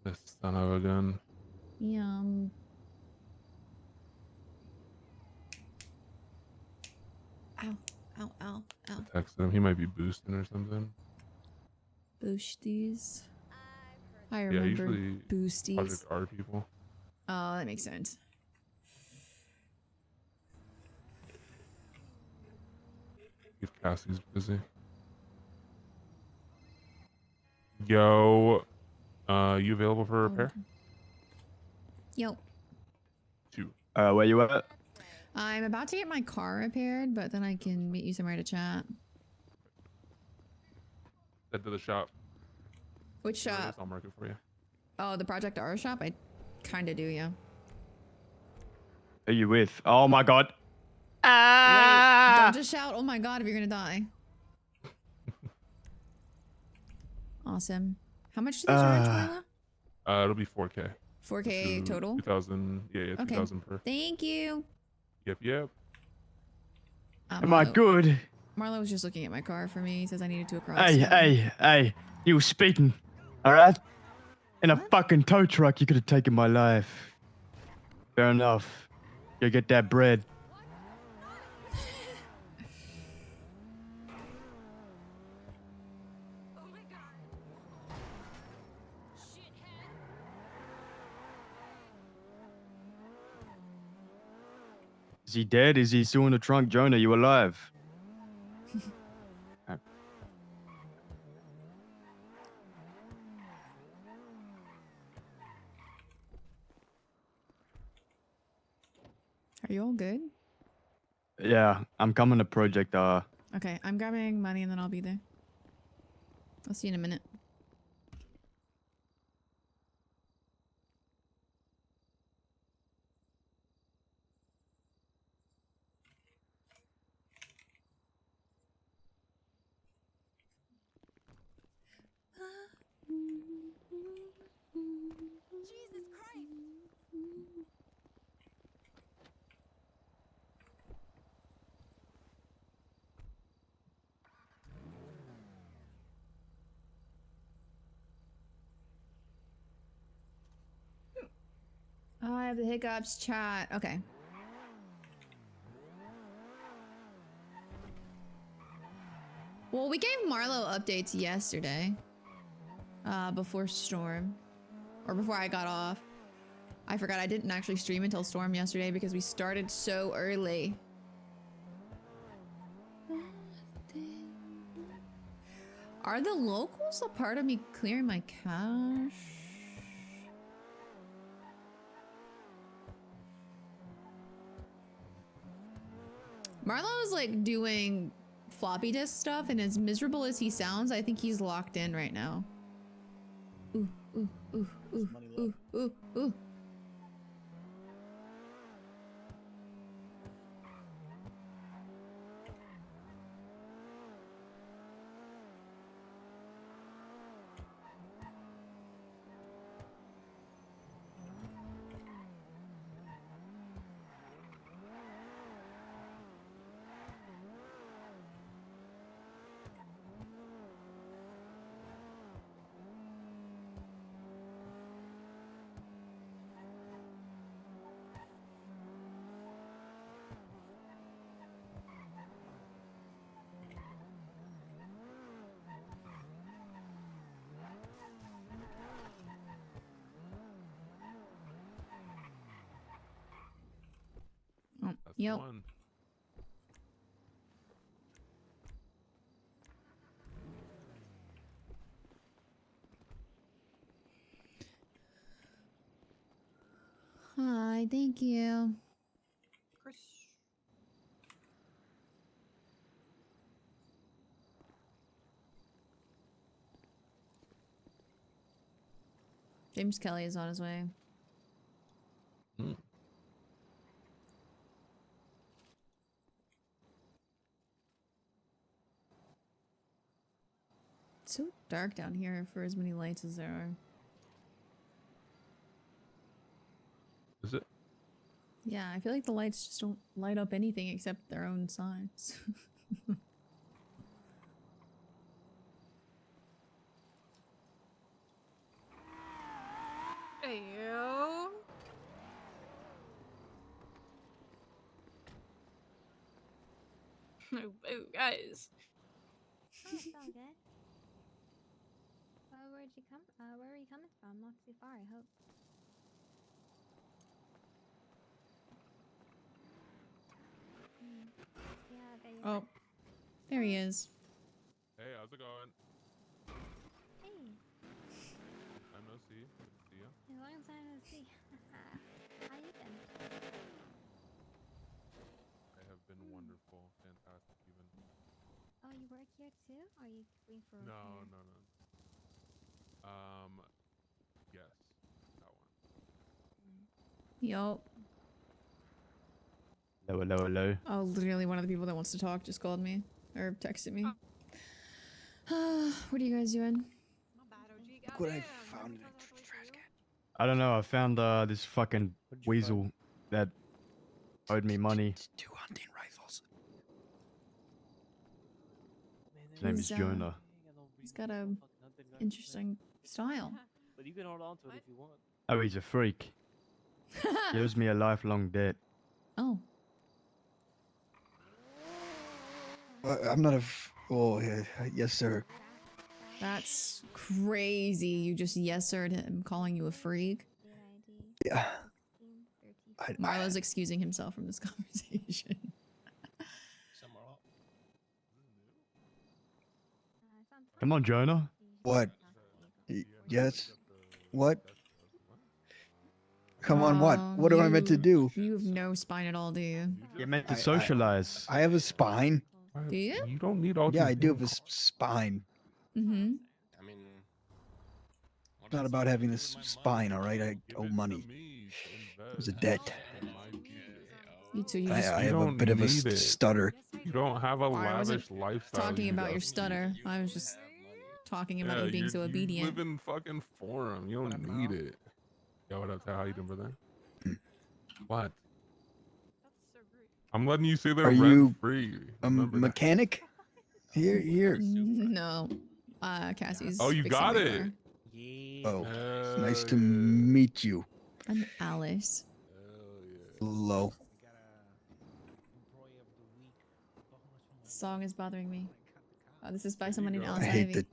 This son of a gun. Yum. Ow, ow, ow, ow. Texted him. He might be boosting or something. Boosties. I Yeah, remember usually boosties. Project R people. Oh, that makes sense. If Cassie's busy. Yo, you available for a repair? Yo. 2. Where you at? I'm about to get my car repaired, but then I can meet you somewhere to chat. Head to the shop. Which shop? I'll mark it for you. Oh, the Project R shop? I kind of do, yeah. Who you with? Oh my god. Wait, don't just shout, oh my god, if you're gonna die. Awesome. How much do they charge, Milo? It'll be 4K. 4K total? 2,000. Yeah, Okay. 2,000 per. Thank you. Yep. Am I good? Marlo was just looking at my car for me. He says I needed to across. Hey. You were speaking. Alright? In a fucking tow truck, you could have taken my life. Fair enough. Go get that bread. Is he dead? Is he still in the trunk? Joan, are you alive? Are you all good? Yeah, I'm coming to Project R. Okay, I'm grabbing money and then I'll be there. I'll see you in a minute. Jesus Christ! I have the hiccups, chat. Okay. Well, we gave Marlo updates yesterday. Before Storm. Or before I got off. I forgot I didn't actually stream until Storm yesterday because we started so early. Are the locals a part of me clearing my cache? Marlo is like doing floppy disk stuff, and as miserable as he sounds, I think he's locked in right now. ooh, ooh, ooh, ooh, ooh, ooh, ooh. Oh, That's yep. the one. Hi, thank you. Chris. James Kelly is on his way. Hmm. It's so dark down here for as many lights as there are. Is it? Yeah, I feel like the lights just don't light up anything except their own size. Ayo. Oh, guys. Oh, it's all good. Where'd you come? Where are you coming from? Not too far, I hope. See how I got your Oh, there he is. Hey, how's it going? Hey, I'm no see. Good to see you. long time no see. How you been? I have been wonderful, fantastic even. Oh, you work here too? Or are you going for No, repair? no, no. Yes, that one. Yup. Hello, hello, hello. Oh, literally one of the people that wants to talk just called me. Or texted me. What are you guys doing? Look what I found in the trash can. I don't know. I found this fucking weasel that owed me money. 2 hunting rifles. His name is Jonah. He's got a interesting style. But you can hold on to it if you want. Oh, he's a freak. He owes me a lifelong debt. Oh. I'm not a. Oh, yeah, yes, sir. That's crazy. You just yes sir'd him calling you a freak. Yeah. Marlo's excusing himself from this conversation. Come on, Jonah. What? Yes. What? Come on, what? What am I meant to do? You have no spine at all, do you? You're meant to socialize. I have a spine. Do you? You don't need all. Yeah, I do have a spine. Mm-hmm. I mean, It's not about having a spine, all right? I owe money. It was a debt. You two, you I just have a bit of a need it. stutter. You don't have a I wasn't lavish lifestyle. talking you about your got. stutter. I was just talking about Yeah, you being so You obedient. live in fucking forum. You don't need it. Yo, what up, Ty? How you doing, brother? What? I'm letting you say they're Are rent you free. a Remember that. mechanic? Here. No. Cassie's Oh, you fixing got my it. car. Oh, Hell nice to yeah. meet you. I'm Alice. Hello. The song is bothering me. Oh, this is by There someone you named go. I Alice hate Ivy. the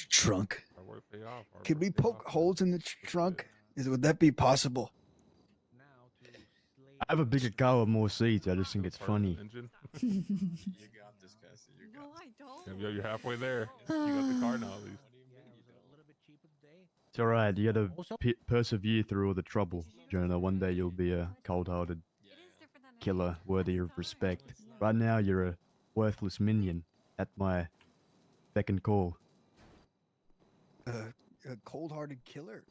trunk. Our work pay off. Our Can work we pay poke off, holes in the trunk? Would that be possible? I have a bigger car with more seats. I just think it's Part of the funny. engine. you got this, Cassie. You got I don't. Yo, you're halfway there. You got the car now, at least. It's alright. You gotta persevere through all the trouble, Jonah. One day you'll be a cold-hearted killer worthy of respect. Right now, you're a worthless minion at my beck and call. a cold-hearted killer.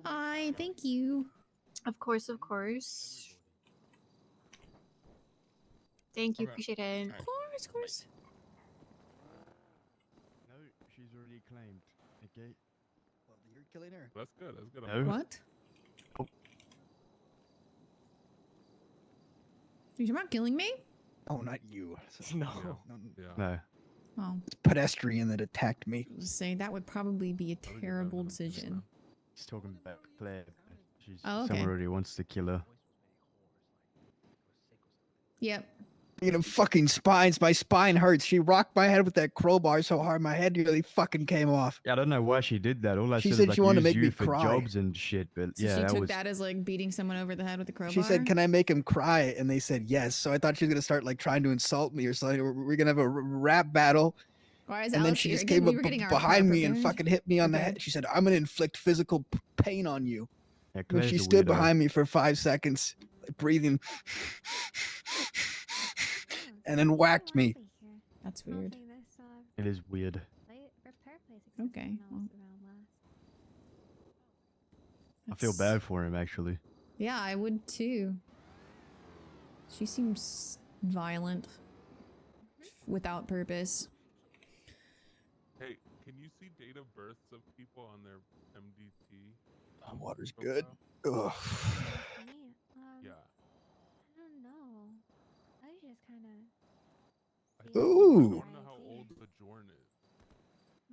I thank you. Of course, of course. Thank you, appreciate it. Of course, of course. No, she's already claimed. Okay. Well, you're killing her. That's good. That's good. No. What? Oh. You talking about killing me? Oh, not you. No. Yeah. No. Oh, It's a pedestrian that attacked me. say that would probably be a How would you terrible evidence this decision. now? He's talking about Claire. She's Oh, okay. someone already wants to kill her. Yep. You know, fucking spines. My spine hurts. She rocked my head with that crowbar so hard, my head nearly fucking came off. Yeah, I don't know why she did that. All I She said said is like she wanted to use make me you for cry. jobs and shit. But So yeah, she that took was that as like beating someone over the head with a crowbar. She said, "Can I make him cry?" And they said yes. So I thought she was gonna start like trying to insult me or something. We're gonna have a rap battle. Why is And then Alice she here just again? came We up were getting our behind car me and prepared. fucking hit me on the Okay. head. She said, "I'm gonna inflict physical pain on you." yeah, And Claire's she a stood weirdo. behind me for 5 seconds, breathing, and then whacked me. That's weird. It is weird. Okay, well. I feel That's- bad for him actually. Yeah, I would too. She seems violent without purpose. Hey, can you see date of births of people on their MDT? Water's profile? good. Ugh. Yeah. I don't know. I just kind of. I Ooh. want to know how old the Jorn is.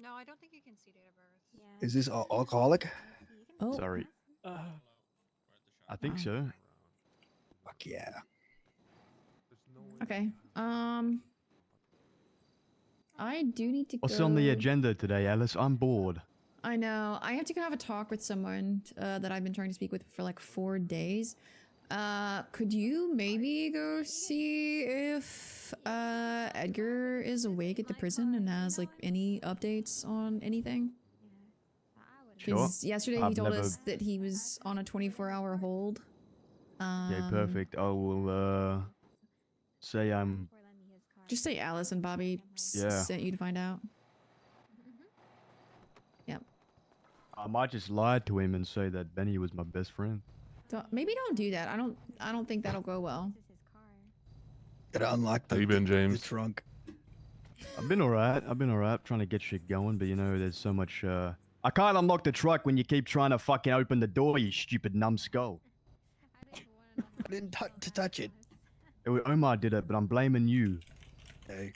No, I don't think you can see date of birth. Yeah. Is this alcoholic? Oh, Sorry. I think Wow. so. Fuck yeah. There's no way. okay. I do need to What's go. on the agenda today, Alice? I'm bored. I know. I have to go have a talk with someone that I've been trying to speak with for like 4 days. Could you maybe go see if Edgar is awake at the prison and has like any updates on anything? Sure. Because yesterday he I've told never- us that he was on a 24-hour hold. Yeah, perfect. I will say I'm Just say Alice and Bobby Yeah. sent you to find out. Yep. I might just lie to him and say that Benny was my best friend. Maybe don't do that. I don't think that'll go well. Gotta unlock How the, you been, the James? trunk. I've been alright. Trying to get shit going, but you know, there's so much. I can't unlock the truck when you keep trying to fucking open the door, you stupid numbskull. I didn't touch it. Omar did it, but I'm blaming you. Okay.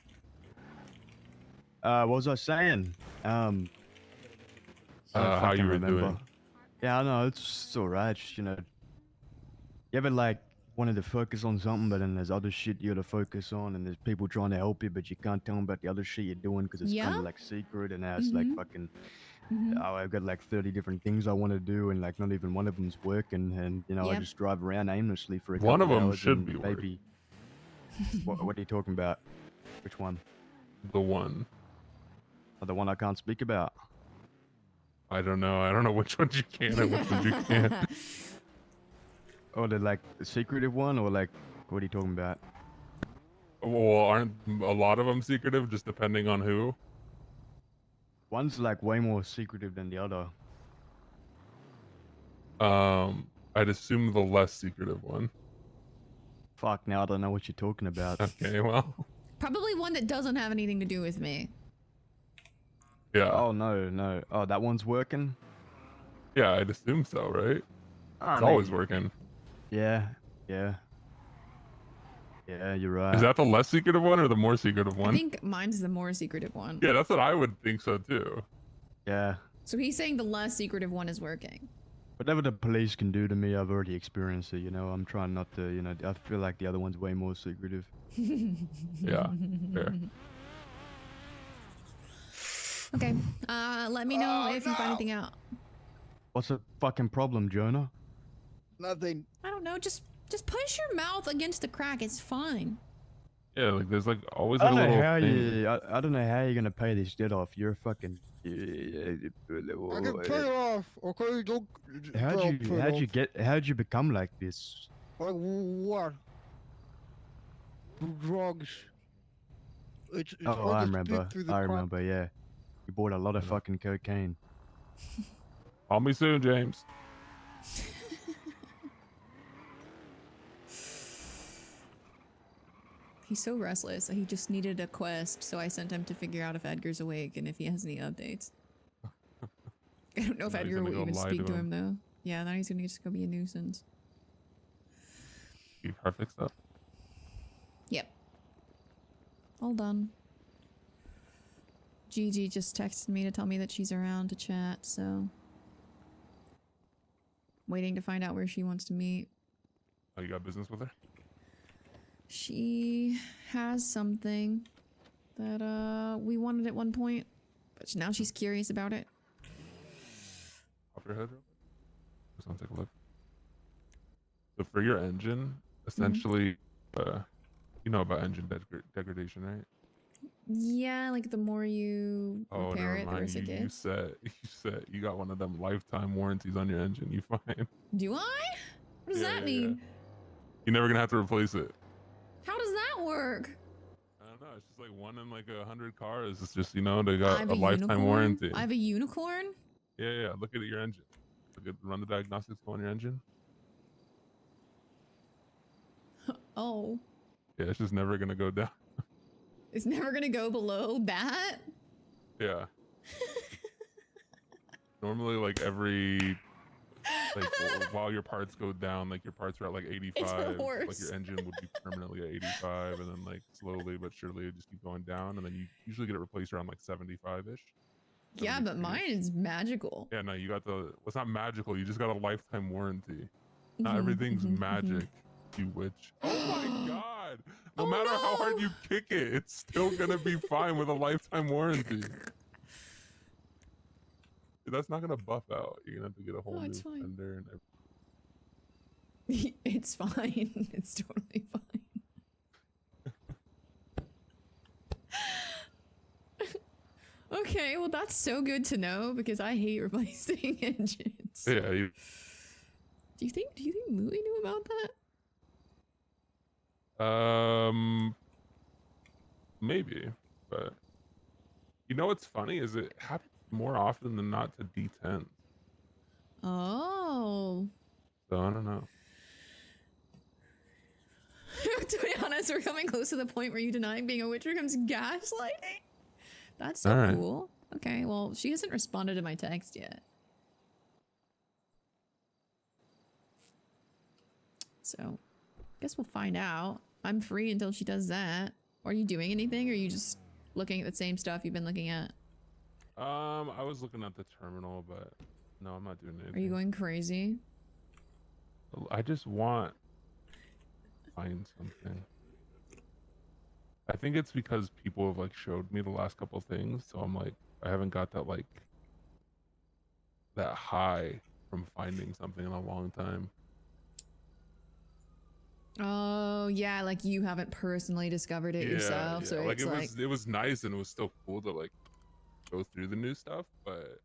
What was I saying? I don't How fucking you were remember. doing? Yeah, I know it's alright. You know, you ever like wanted to focus on something, but then there's other shit you gotta focus on, and there's people trying to help you, but you can't tell them about the other shit you're doing because it's kind Yeah. of like secret, and now it's like Mhm. fucking. Mhm. Oh, I've got like 30 different things I want to do, and like not even one of them's working, and you know I Yep. just drive around aimlessly for a One couple of 'em hours should and be maybe. What are you talking about? Which one? The one. Oh, the one I can't speak about. I don't know. I don't know which ones you can and which ones you can't. Oh, the secretive one, or like what are you talking about? Well, aren't a lot of them secretive, just depending on who? One's like way more secretive than the other. I'd assume the less secretive one. Fuck, now I don't know what you're talking about. Okay, well, Probably one that doesn't have anything to do with me. yeah. Oh no. Oh, that one's working. Yeah, I'd assume so, right? I It's mean, always working. Yeah. Yeah, you're right. Is that the less secretive one or the more secretive I one? think mine's the more secretive one. Yeah, that's what I would think so too. Yeah. So he's saying the less secretive one is working. Whatever the police can do to me, I've already experienced it, you know. I'm trying not to, you know, I feel like the other one's way more secretive. Yeah, fair. Okay. Let me know if you find anything out. What's the fucking problem, Jonah? Nothing. I don't know. Just push your mouth against the crack. It's fine. Yeah, like there's like always I like a don't know little how thing. I don't know how you're gonna pay this debt off. You're a fucking. I can pay it off. Okay, don't. How'd you become like this? Like what? Drugs. It's Oh, hard I to speak remember. through the I crack. remember. Yeah, you bought a lot of fucking cocaine. Call me soon, James. He's so restless. He just needed a quest, so I sent him to figure out if Edgar's awake and if he has any updates. I don't know if Now he's Edgar gonna will go even lie speak to to him him. though. Yeah, now he's gonna just go be a nuisance. Keep her fixed up. Yep. All done. Gigi just texted me to tell me that she's around to chat, so... Waiting to find out where she wants to meet. Oh, you got business with her? She has something that we wanted at one point, but now she's curious about it. Off your head real quick. Just want to take a look. So for your engine, essentially, you know about engine degradation, right? Yeah, like the more you Oh, repair never it, the mind. worse it You gets. said you got one of them lifetime warranties on your engine. You fine? Do I? What does Yeah, that yeah, mean? yeah. You're never gonna have to replace it. How does that work? I don't know. It's just like one in like 100 cars. It's just, you know, they I got have a a lifetime unicorn? warranty. I have a unicorn? Yeah, yeah. Look at your engine. Look at, run the diagnostics on your engine. Oh. Yeah, it's just never gonna go down. It's never gonna go below that? Yeah. Normally, like every, like while your parts go down, like your parts are at like 85. Like horse. your engine would be permanently at 85, and then like slowly but surely it just keep going down, and then you usually get it replaced around like 75-ish. Yeah, but mine is magical. Yeah, no, you got the. Well, it's not magical. You just got a lifetime warranty. Not Mhm, everything's mhm, mhm. magic, you witch. Oh my god! No matter how hard you kick it, it's still gonna be fine with a lifetime warranty. That's not gonna buff out. You're gonna have to get a whole Oh, new it's fine. fender and everything. It's fine. It's totally fine. Okay, well that's so good to know because I hate replacing engines. Yeah. You, Do you think Louie knew about that? maybe, but you know what's funny is it happens more often than not to D10. Oh. So I don't know. To be honest, we're coming close to the point where you denying being a witch becomes gaslighting. That's so Alright. cool. Okay, well, she hasn't responded to my text yet. So, guess we'll find out. I'm free until she does that. Are you doing anything, or are you just looking at the same stuff you've been looking at? I was looking at the terminal, but no, I'm not doing anything. Are you going crazy? I just want to find something. I think it's because people have like showed me the last couple of things, so I'm like, I haven't got that like that high from finding something in a long time. Oh, yeah, like you haven't personally discovered it yourself, so like it's it was nice and it was still cool to like go through the new stuff, but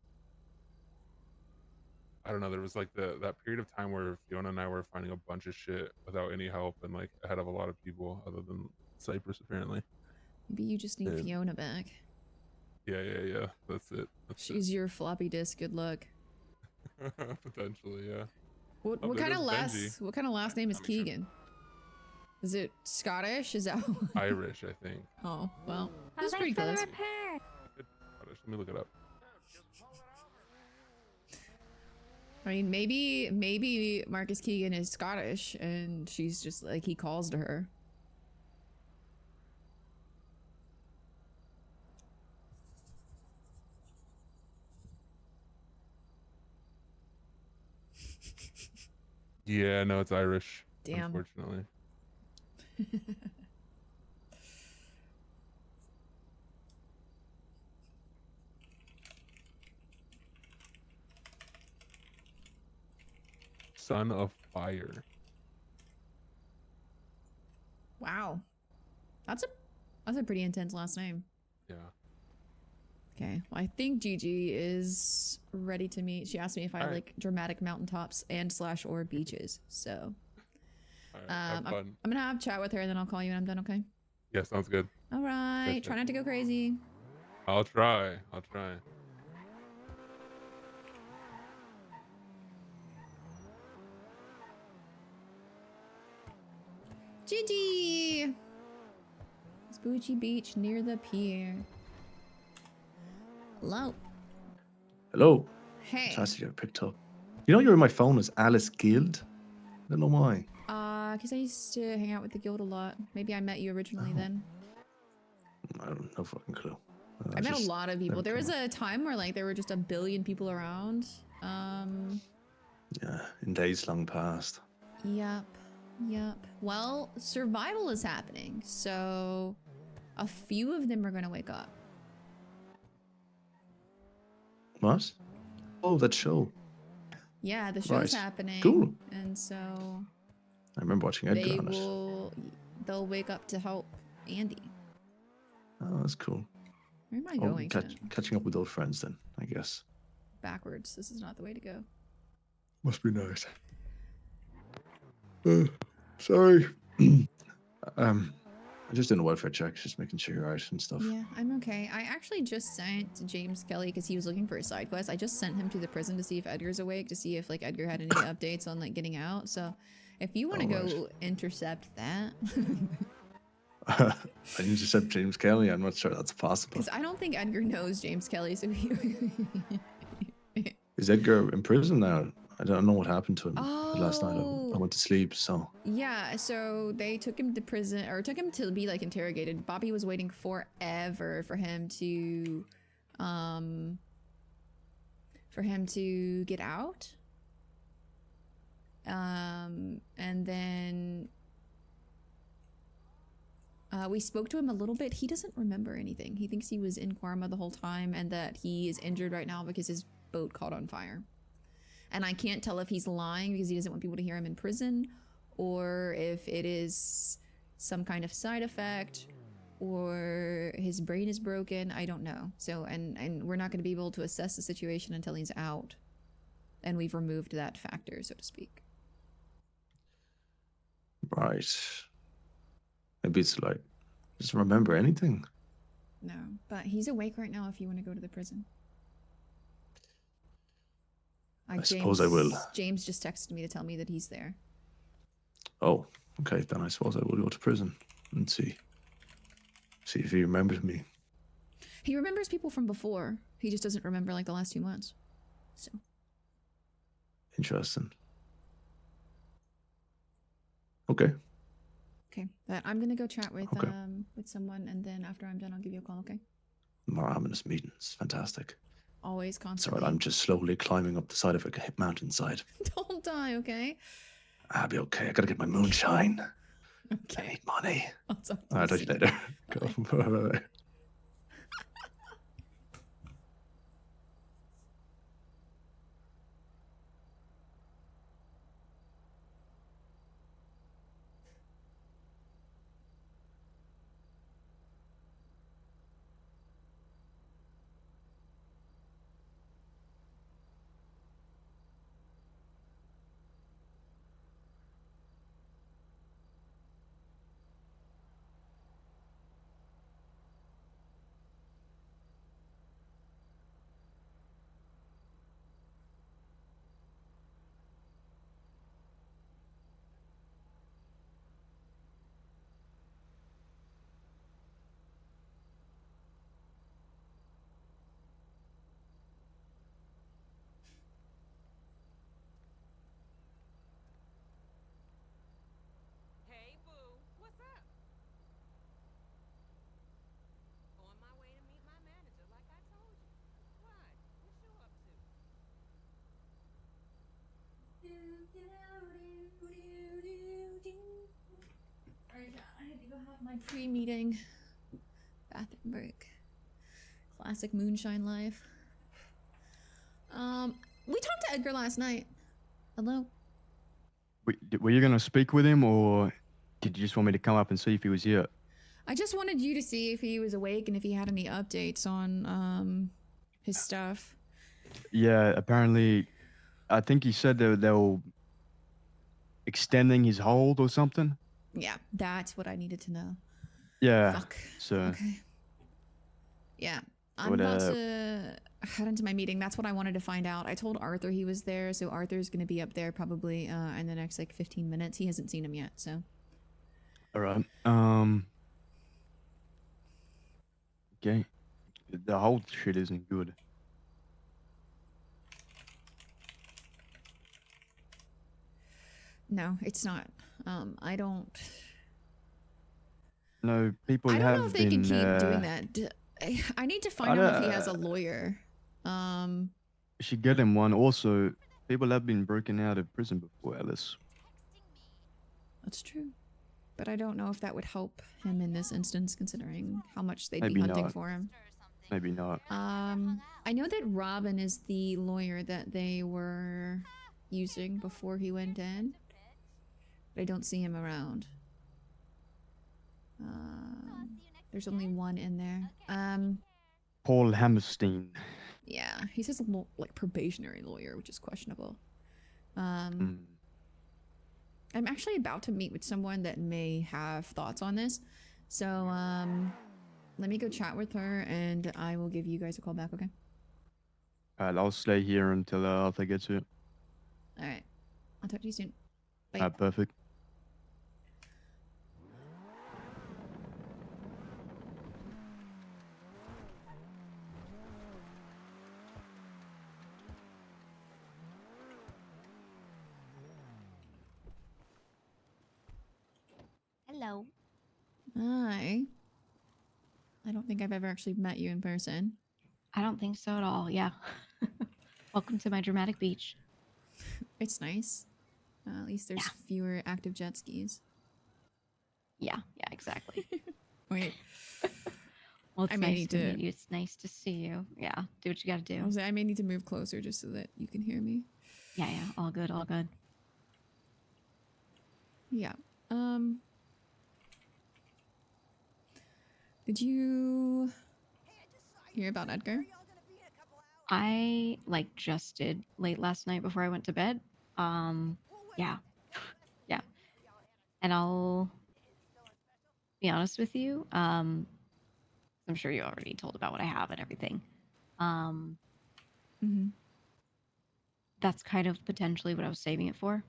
I don't know, there was like that period of time where Fiona and I were finding a bunch of shit without any help and like ahead of a lot of people other than Cypress apparently. maybe you just need Yeah. Fiona back. Yeah. That's it. She's your floppy disk. Good luck. Potentially, yeah. What Oh, there kind of goes Benji. what kind of last name is Keegan? Is it Scottish? Is that Irish, I think. Oh, well, Oh, that's pretty thanks for close. the repair. Scottish. Let me look it up. I mean, maybe Marcus Keegan is Scottish and she's just like he calls to her. Yeah, no, it's Irish. Damn. Unfortunately. Son of Fire. Wow. That's a pretty intense last name. Yeah. Okay. Well, I think Gigi is ready to meet. She asked me if I All right. like dramatic mountaintops and / or beaches. So All right, have fun. I'm gonna have a chat with her and then I'll call you when I'm done, okay? Yeah, sounds good. All right. Gotcha. Try not to go crazy. I'll try. Gigi! Spooky Beach near the pier. Hello. Hello. Hey. Fantastic you picked up. You know you're in my phone as Alice Guild? I don't know why. Because I used to hang out with the guild a lot. Maybe I met you originally then. I don't no fucking clue. I met a lot of people. never There was came a time where like there were just a billion people around. Yeah, in days long past. Yep. Yep. Well, survival is happening, so a few of them are gonna wake up. What? Oh, that show. Yeah, the show's Right. happening. Cool. And so I remember watching Edgar they on it. they'll wake up to help Andy. Oh, that's cool. Where am I going to? Catching up with old friends then, I guess. Backwards. This is not the way to go. Must be nice. Sorry. I just did a welfare check, just making sure you're out and stuff. Yeah, I'm okay. I actually just sent James Kelly because he was looking for a side quest. I just sent him to the prison to see if Edgar's awake, to see if like Edgar had any updates on like getting out. So if you want to go intercept that. I intercept James Kelly. I'm not sure that's possible. Because I don't think Edgar knows James Kelly, so he... Is Edgar in prison now? I don't know what happened to him last night. I went to sleep, so... Yeah, so they took him to prison, or took him to be like interrogated. Bobby was waiting forever for him to get out. And then we spoke to him a little bit. He doesn't remember anything. He thinks he was in Karma the whole time and that he is injured right now because his boat caught on fire. And I can't tell if he's lying because he doesn't want people to hear him in prison, or if it is some kind of side effect, or his brain is broken. I don't know. So, and we're not going to be able to assess the situation until he's out. And we've removed that factor, so to speak. Right. Maybe it's like, just remember anything. No, but he's awake right now if you want to go to the prison. I suppose I will. James just texted me to tell me that he's there. Oh, okay. Then I suppose I will go to prison and see if he remembers me. He remembers people from before. He just doesn't remember like the last 2 months. So. Interesting. Okay. Okay, but I'm gonna go chat with someone, and then after I'm done, I'll give you a call. Okay. More ominous meetings. Fantastic. Always It's constantly. alright. I'm just slowly climbing up the side of a mountainside. Don't die, okay? I'll be okay. I gotta get my moonshine. Okay. I need money. I'll talk to Alright, talk to you later. Go. Bye. Hey, boo, what's up? On my way to meet my manager, like I told you. Why? What you up to? Alright, I had to go have my pre-meeting bathroom break. Classic moonshine life. We talked to Edgar last night. Hello? Were you gonna speak with him, or did you just want me to come up and see if he was here? I just wanted you to see if he was awake and if he had any updates on his stuff. Yeah, apparently, I think he said they were extending his hold or something. Yeah, that's what I needed to know. Yeah. Fuck. So. Okay. Yeah, I'm about to head into my meeting. That's what I wanted to find out. I told Arthur he was there, so Arthur's gonna be up there probably in the next like 15 minutes. He hasn't seen him yet, so. All right. Okay. The whole shit isn't good. No, it's not. I don't. No, people I don't know have if they can been. keep doing that. I need to find out if he has a lawyer. Should get him one. Also, people have been broken out of prison before, Alice. That's true. But I don't know if that would help him in this instance, considering how much they'd Maybe be hunting not. for him. Maybe not. I know that Robin is the lawyer that they were using before he went in. But I don't see him around. There's only one in there. Paul Hammerstein. Yeah, he says like probationary lawyer, which is questionable. Mm. I'm actually about to meet with someone that may have thoughts on this. So, let me go chat with her and I will give you guys a call back, okay? Alright, I'll stay here until Arthur gets here. Alright. I'll talk to you soon. Bye. Alright, perfect. Hello. Hi. I don't think I've ever actually met you in person. I don't think so at all. Yeah. Welcome to my dramatic beach. It's nice. At least there's fewer active jet skis. Yeah, exactly. Wait. Well, it's I may nice need to to meet you. It's nice to see you. Yeah, do what you gotta do. I may need to move closer just so that you can hear me. Yeah, all good, all good. Yeah. Did you hear about Edgar? I just did late last night before I went to bed. Yeah. And I'll be honest with you. I'm sure you already told about what I have and everything. That's kind of potentially what I was saving it for.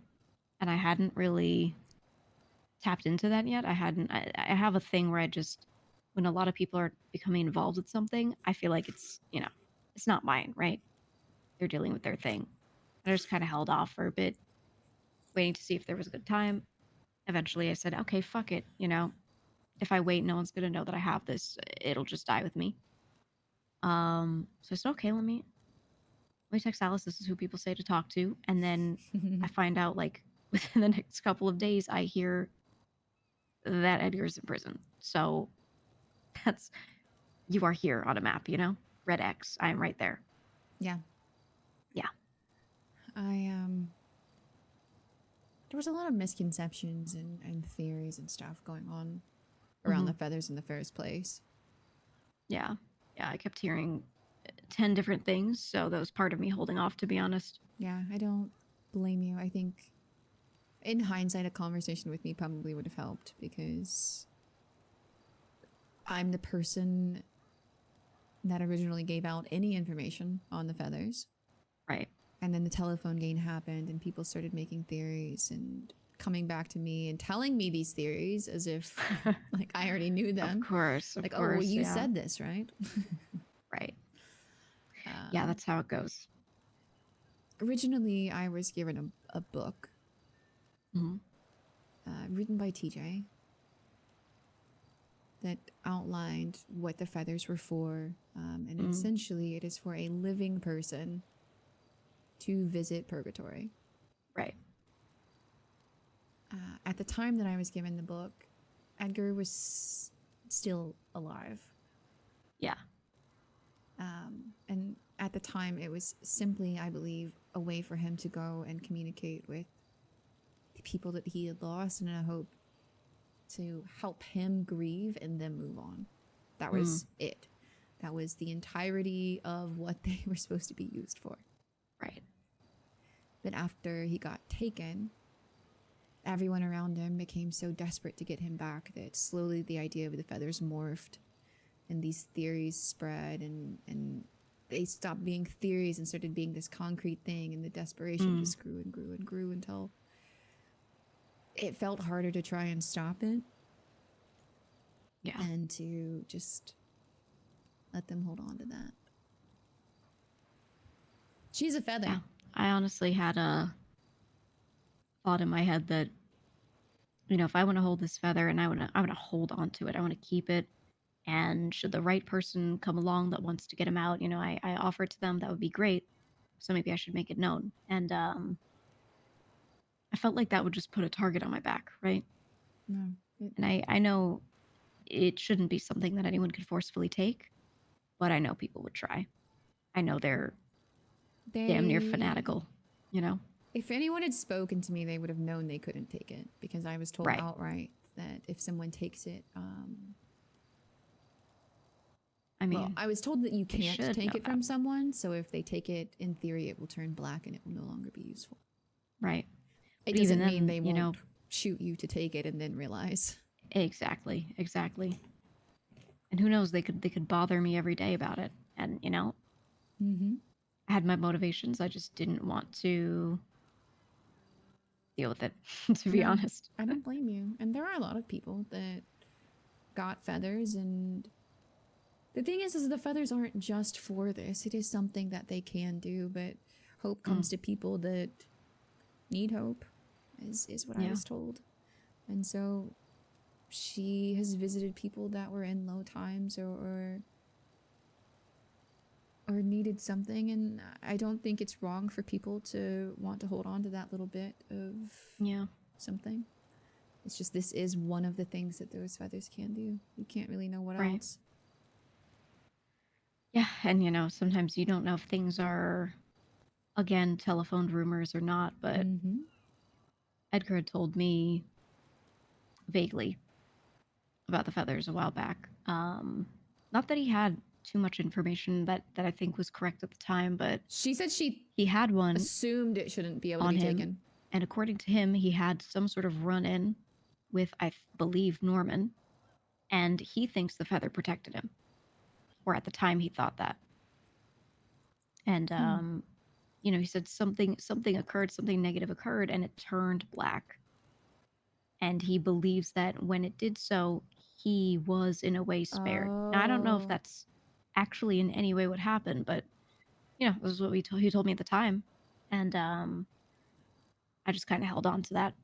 And I hadn't really tapped into that yet. I have a thing where when a lot of people are becoming involved with something, I feel like it's not mine, right? They're dealing with their thing. I just kind of held off for a bit, waiting to see if there was a good time. Eventually I said, okay, fuck it. If I wait, no one's going to know that I have this. It'll just die with me. So I said, okay, let me text Alice. This is who people say to talk to. And then I find out within the next couple of days, I hear that Edgar's in prison. So you are here on a map, red X. I am right there. Yeah. There was a lot of misconceptions and theories and stuff going on around the feathers in the first place. Yeah, I kept hearing 10 different things, so that was part of me holding off, to be honest. Yeah, I don't blame you. I think in hindsight, a conversation with me probably would have helped because I'm the person that originally gave out any information on the feathers. Right. And then the telephone game happened and people started making theories and coming back to me and telling me these theories as if I already knew them. Of course. Oh, well, you said this, right? Right. Yeah, that's how it goes. Originally, I was given a book written by TJ that outlined what the feathers were for. And essentially, it is for a living person to visit purgatory. Right. At the time that I was given the book, Edgar was still alive. Yeah. And at the time, it was simply, I believe, a way for him to go and communicate with the people that he had lost in a hope to help him grieve and then move on. That was it. That was the entirety of what they were supposed to be used for. Right. But after he got taken, everyone around him became so desperate to get him back that slowly the idea of the feathers morphed and these theories spread and they stopped being theories and started being this concrete thing, and the desperation just grew and grew and grew until it felt harder to try and stop it. Yeah. and to just let them hold on to that. She's a feather. Yeah. I honestly had a thought in my head that, you know, if I want to hold this feather and I want to hold on to it, I want to keep it. And should the right person come along that wants to get him out, you know, I offer it to them, that would be great. So maybe I should make it known. And I felt like that would just put a target on my back, right? No. And I know it shouldn't be something that anyone could forcefully take, but I know people would try. I know they're damn near fanatical, you know? If anyone had spoken to me, they would have known they couldn't take it because I was told Right. outright that if someone takes it, I mean, well, I was told that you they can't should take know it from someone. So if they take it, in theory, it will turn black and it will no longer be useful. Right. It But doesn't even mean then, they you won't know, shoot you to take it and then realize. exactly. And who knows, they could bother me every day about it. And, you know, Mm-hmm. I had my motivations. I just didn't want to deal with it, to be No, honest. I don't blame you. And there are a lot of people that got feathers, and the thing is the feathers aren't just for this. It is something that they can do, but hope comes to people that need hope, is what I Yeah. was told. And so she has visited people that were in low times or needed something, and I don't think it's wrong for people to want to hold on to that little bit of something. It's just this is one of the things that those feathers can do. You can't really know what Right. else. Yeah, and you know, sometimes you don't know if things are, again, telephoned rumors or not, but Edgar had told me vaguely about the feathers a while back. Not that he had too much information that I think was correct at the time, but she said he had one assumed it shouldn't be able to on be him, taken. and according to him, he had some sort of run-in with, I believe, Norman, and he thinks the feather protected him, or at the time he thought that. And you know, he said something occurred, something negative occurred, and it turned black. And he believes that when it did so, he was in a way spared. Now, I don't know if Oh. that's actually in any way what happened, but you know, this is what he told me at the time, and I just kind of held on to that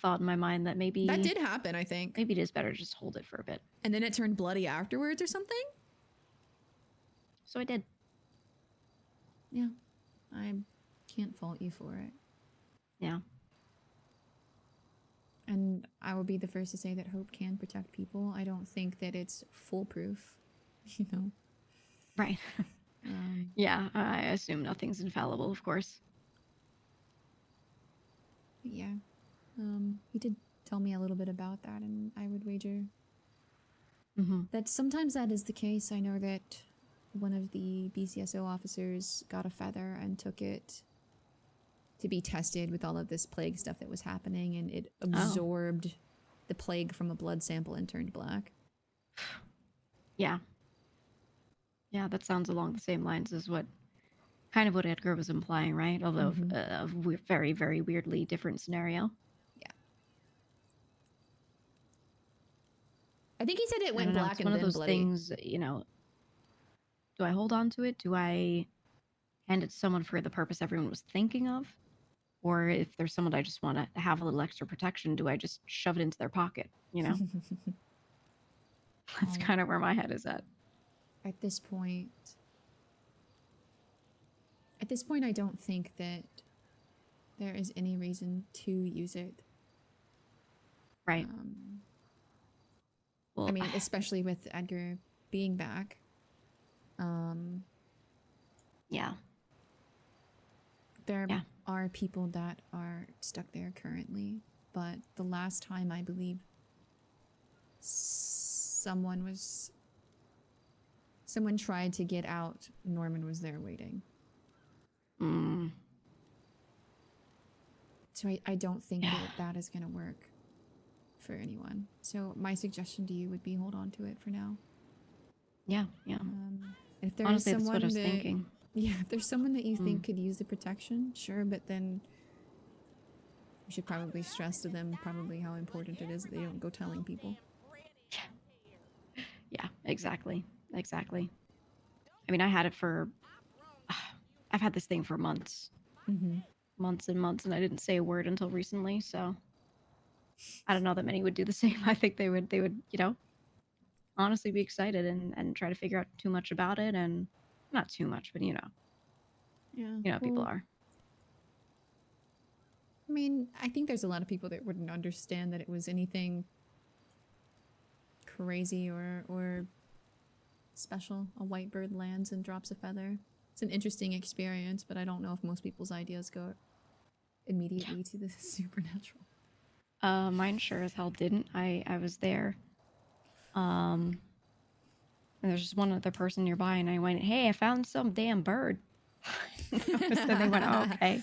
thought in my mind that maybe That did happen, I think. maybe it is better to just hold it for a bit. And then it turned bloody afterwards or something? So I did. Yeah. I can't fault you for it. Yeah. And I will be the first to say that hope can protect people. I don't think that it's foolproof, you know? Right. Yeah, I assume nothing's infallible, of course. But yeah. He did tell me a little bit about that, and I would wager that sometimes that is the case. I know that one of the BCSO officers got a feather and took it to be tested with all of this plague stuff that was happening, and it absorbed the plague from a blood sample and turned black. Yeah. Yeah, that sounds along the same lines as what Edgar was implying, right? Although a very, very weirdly different scenario. Yeah. I think he said it I went don't know, black it's and one of then those bloody. things, you know, do I hold on to it? Do I hand it to someone for the purpose everyone was thinking of? Or if there's someone I just want to have a little extra protection, do I just shove it into their pocket, you know? That's kind of where my head is at. At this point, I don't think that there is any reason to use it. Right. I mean, especially with Edgar being back. Yeah. There are people that are stuck there currently, but the last time I believe someone tried to get out, Norman was there waiting. So I don't think that is going to work for anyone. So my suggestion to you would be hold on to it for now. Yeah. If there Honestly, is that's someone what I was thinking. Yeah, if there's someone that you think could use the protection, sure, but then you should probably stress to them probably how important it is that they don't go telling people. Exactly. Exactly. I mean, I had it for. I've had this thing for months. Mm-hmm. Months and months, and I didn't say a word until recently, so I don't know that many would do the same. I think they would, honestly be excited and try to figure out too much about it, and not too much, but Yeah. people well, are. I mean, I think there's a lot of people that wouldn't understand that it was anything crazy or special. A white bird lands and drops a feather. It's an interesting experience, but I don't know if most people's ideas go immediately to the supernatural. Mine sure as hell didn't. I was there. And there's just one other person nearby, and I went, "Hey, I found some damn bird." And they went, "Oh, okay,"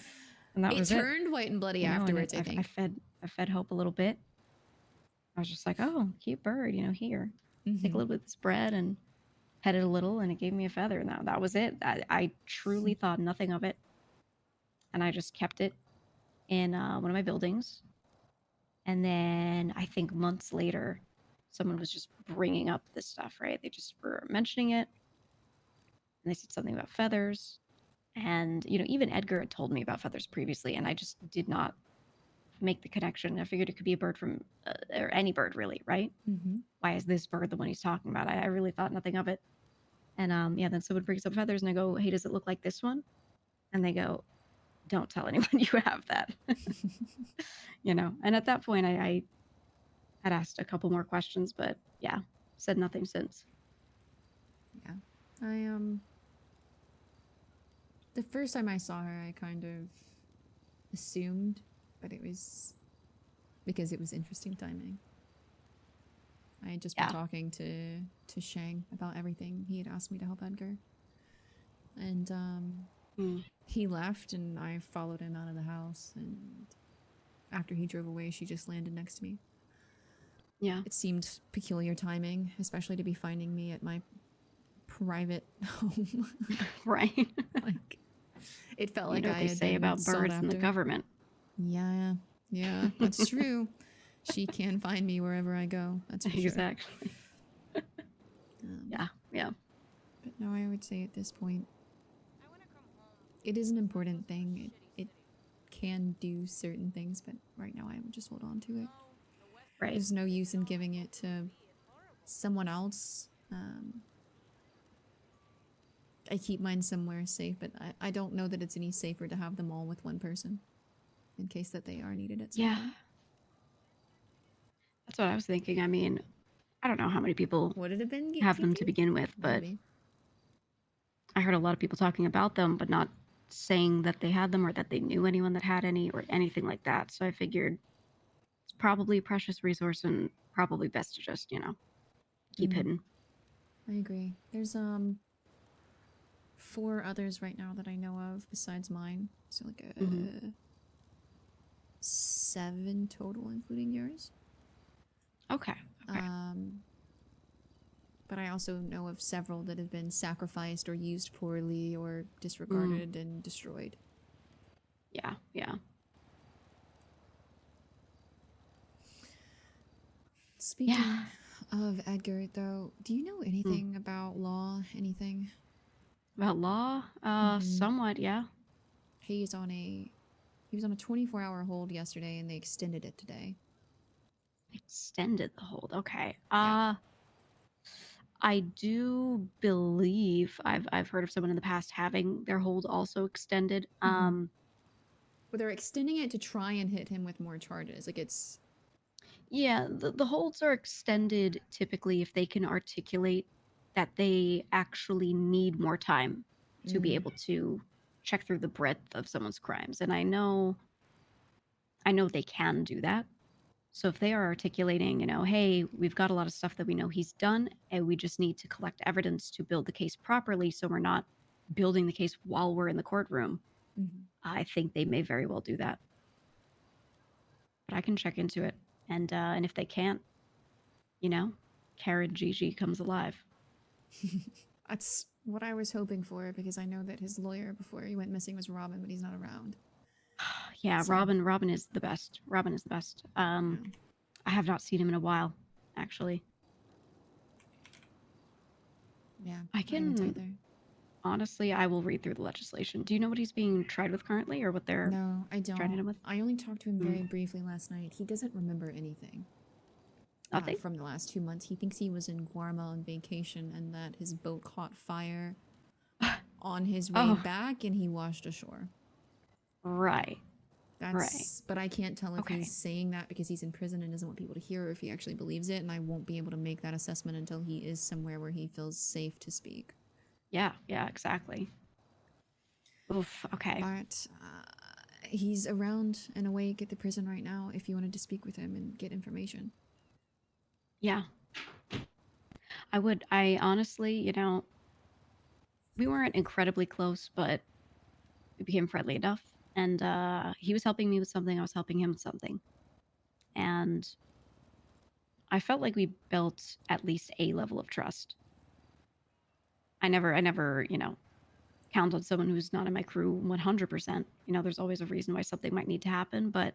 and that It was turned white and bloody and afterwards, I think. I fed Hope a little bit. I was just like, "Oh, cute bird, here, take a little bit of this bread," and pet it a little, and it gave me a feather. And that was it. I truly thought nothing of it, and I just kept it in one of my buildings. And then I think months later, someone was just bringing up this stuff, right? They just were mentioning it, and they said something about feathers. And even Edgar had told me about feathers previously, and I just did not make the connection. I figured it could be a bird from, or any bird really, right? Mm-hmm. Why is this bird the one he's talking about? I really thought nothing of it. And then someone brings up feathers, and I go, "Hey, does it look like this one?" And they go, "Don't tell anyone you have that." And at that point, I had asked a couple more questions, but yeah, said nothing since. Yeah. The first time I saw her, I kind of assumed, but it was because it was interesting timing. I had just been talking to Shang about everything. He had asked me to help Edgar. And he left, and I followed him out of the house, and after he drove away, she just landed next to me. Yeah. It seemed peculiar timing, especially to be finding me at my private home. Right. Like, it felt You like know I what they had say been about sought birds and the after. government. Yeah, that's true. She can find me wherever I go. That's for sure. Exactly. Yeah. But no, I would say at this point, it is an important thing. It can do certain things, but right now I would just hold on to it. Right. There's no use in giving it to someone else. I keep mine somewhere safe, but I don't know that it's any safer to have them all with one person in case that they are needed at some point. That's what I was thinking. I mean, I don't know how many people Would it have been have them gatekeeping? to begin with, but Maybe. I heard a lot of people talking about them, but not saying that they had them or that they knew anyone that had any or anything like that. So I figured it's probably a precious resource and probably best to just, keep hidden. I agree. There's 4 others right now that I know of besides mine. So like 7 total, including yours. Okay. But I also know of several that have been sacrificed or used poorly or disregarded and destroyed. Yeah. Speaking of Edgar, though, do you know anything about law? Anything? About law? Somewhat, yeah. He was on a 24-hour hold yesterday, and they extended it today. Extended the hold. Okay. I do believe I've heard of someone in the past having their hold also extended. Well, they're extending it to try and hit him with more charges. Like it's Yeah, the holds are extended typically if they can articulate that they actually need more time to be able to check through the breadth of someone's crimes. And I know they can do that. So if they are articulating, hey, we've got a lot of stuff that we know he's done, and we just need to collect evidence to build the case properly so we're not building the case while we're in the courtroom, I think they may very well do that. But I can check into it. And if they can't, Karen Gigi comes alive. That's what I was hoping for, because I know that his lawyer before he went missing was Robin, but he's not around. Yeah, So- Robin is the best. Robin is the best. I have not seen him in a while, actually. Yeah. I haven't can either. honestly, I will read through the legislation. Do you know what he's being tried with currently, or what they're No, I trying him don't. with? I only talked to him Mm. very briefly last night. He doesn't remember anything. Nothing? From the last 2 months. He thinks he was in Guarma on vacation and that his boat caught fire on his way Oh. back and he washed ashore. Right. That's but I can't tell if Okay. he's saying that because he's in prison and doesn't want people to hear or if he actually believes it, and I won't be able to make that assessment until he is somewhere where he feels safe to speak. Yeah, exactly. Oof, okay. But he's around and awake at the prison right now if you wanted to speak with him and get information. Yeah. I would. I honestly, we weren't incredibly close, but we became friendly enough. And he was helping me with something, I was helping him with something. And I felt like we built at least a level of trust. I never, count on someone who's not in my crew 100%. There's always a reason why something might need to happen, but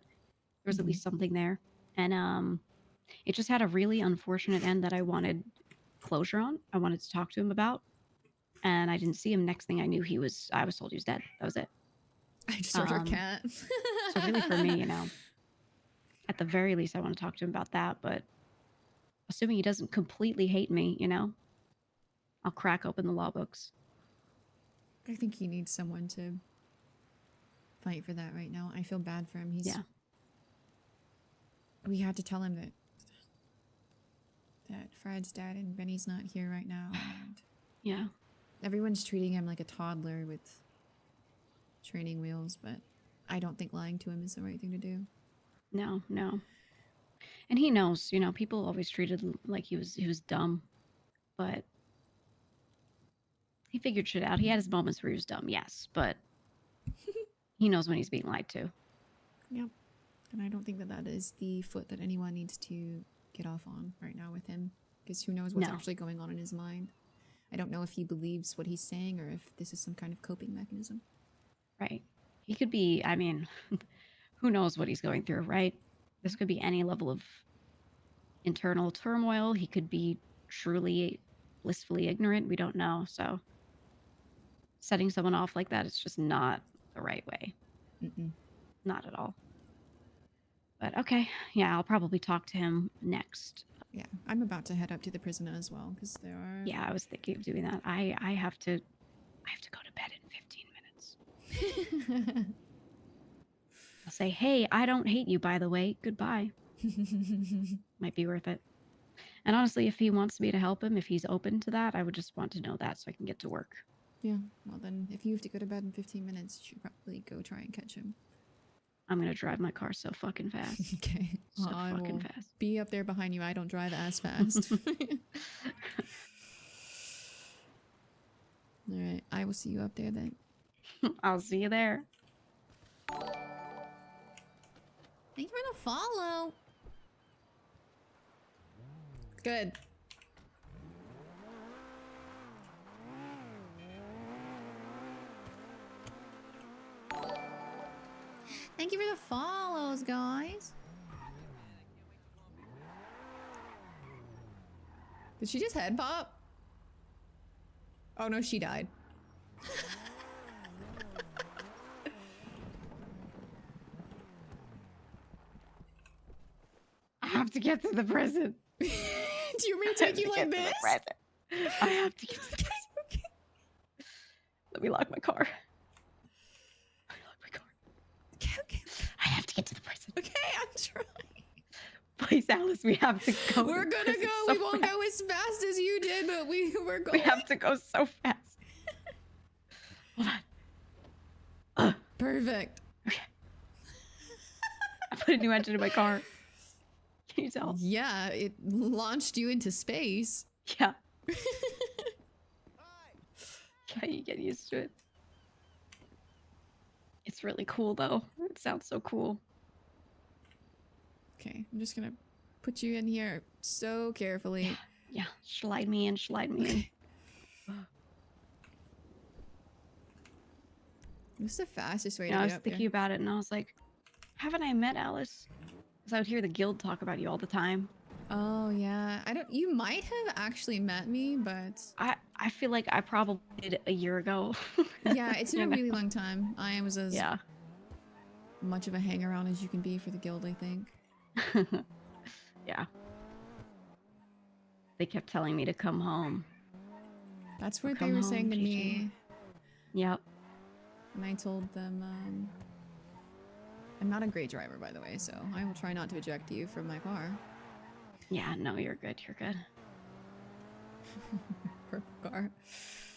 there's at least something there. And it just had a really unfortunate end that I wanted closure on. I wanted to talk to him about. And I didn't see him. Next thing I knew, I was told he was dead. That was it. I just ordered a cat. So really for me, at the very least, I want to talk to him about that. But assuming he doesn't completely hate me, I'll crack open the law books. I think he needs someone to fight for that right now. I feel bad for him. We had to tell him that Fred's dead and Benny's not here right now. And yeah. Everyone's treating him like a toddler with training wheels, but I don't think lying to him is the right thing to do. No. And he knows, people always treated like he was dumb, but he figured shit out. He had his moments where he was dumb, yes, but he knows when he's being lied to. Yep. And I don't think that is the foot that anyone needs to get off on right now with him, because who knows what's actually going on in his mind. I don't know if he believes what he's saying or if this is some kind of coping mechanism. Right. He could be, who knows what he's going through, right? This could be any level of internal turmoil. He could be truly blissfully ignorant. We don't know. So setting someone off like that is just not the right way. Not at all. But okay. Yeah, I'll probably talk to him next. Yeah, I'm about to head up to the prison as well because there are... Yeah, I was thinking of doing that. I have to go to bed in 15 minutes. I'll say, hey, I don't hate you, by the way. Goodbye. Might be worth it. And honestly, if he wants me to help him, if he's open to that, I would just want to know that so I can get to work. Yeah, well then, if you have to go to bed in 15 minutes, you should probably go try and catch him. I'm gonna drive my car so fucking fast. Okay. So I fucking will fast. be up there behind you. I don't drive as fast. Alright, I will see you up there then. I'll see you there. Thank you for the follow. Good. Thank you for the follows, guys. Did she just head pop? Oh no, she died. I have to get to the prison. Do you want me to take you like this? I have to get to the prison. Okay. Let me lock my car. Okay. I have to get to the prison. Okay, I'm trying. Please, Alice, we have to go. We're to gonna prison go. so We won't fast. go as fast as you did, but we're going. We have to go so fast. Hold on. Perfect. I put a new engine in my car. Can you tell? Yeah, it launched you into space. Yeah. Yeah, you get used to it. It's really cool, though. It sounds so cool. Okay, I'm just gonna put you in here so carefully. Yeah, slide me in, slide me in. This is the fastest way You to know, I get was up there. thinking about it, and I was like, haven't I met Alice? Because I would hear the guild talk about you all the time. Oh yeah, I don't. You might have actually met me, but I feel like I probably did a year ago. yeah, it's been You a know? really long time. I was as Yeah. much of a hangaround as you can be for the guild, I think. Yeah. They kept telling me to come home. That's Or what they come were home, saying to GG. me, Yep. and I told them, I'm not a great driver, by the way, so I will try not to eject you from my car. Yeah, no, you're good. You're good. Purple car.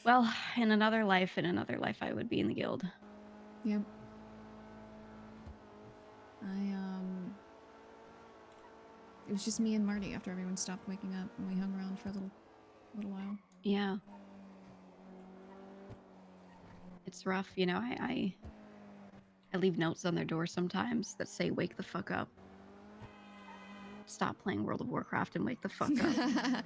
Well, in another life, I would be in the guild. Yep. It was just me and Marty after everyone stopped waking up, and we hung around for a little while. Yeah. It's rough, you know. I leave notes on their door sometimes that say "Wake the fuck up." Stop playing World of Warcraft and wake the fuck up.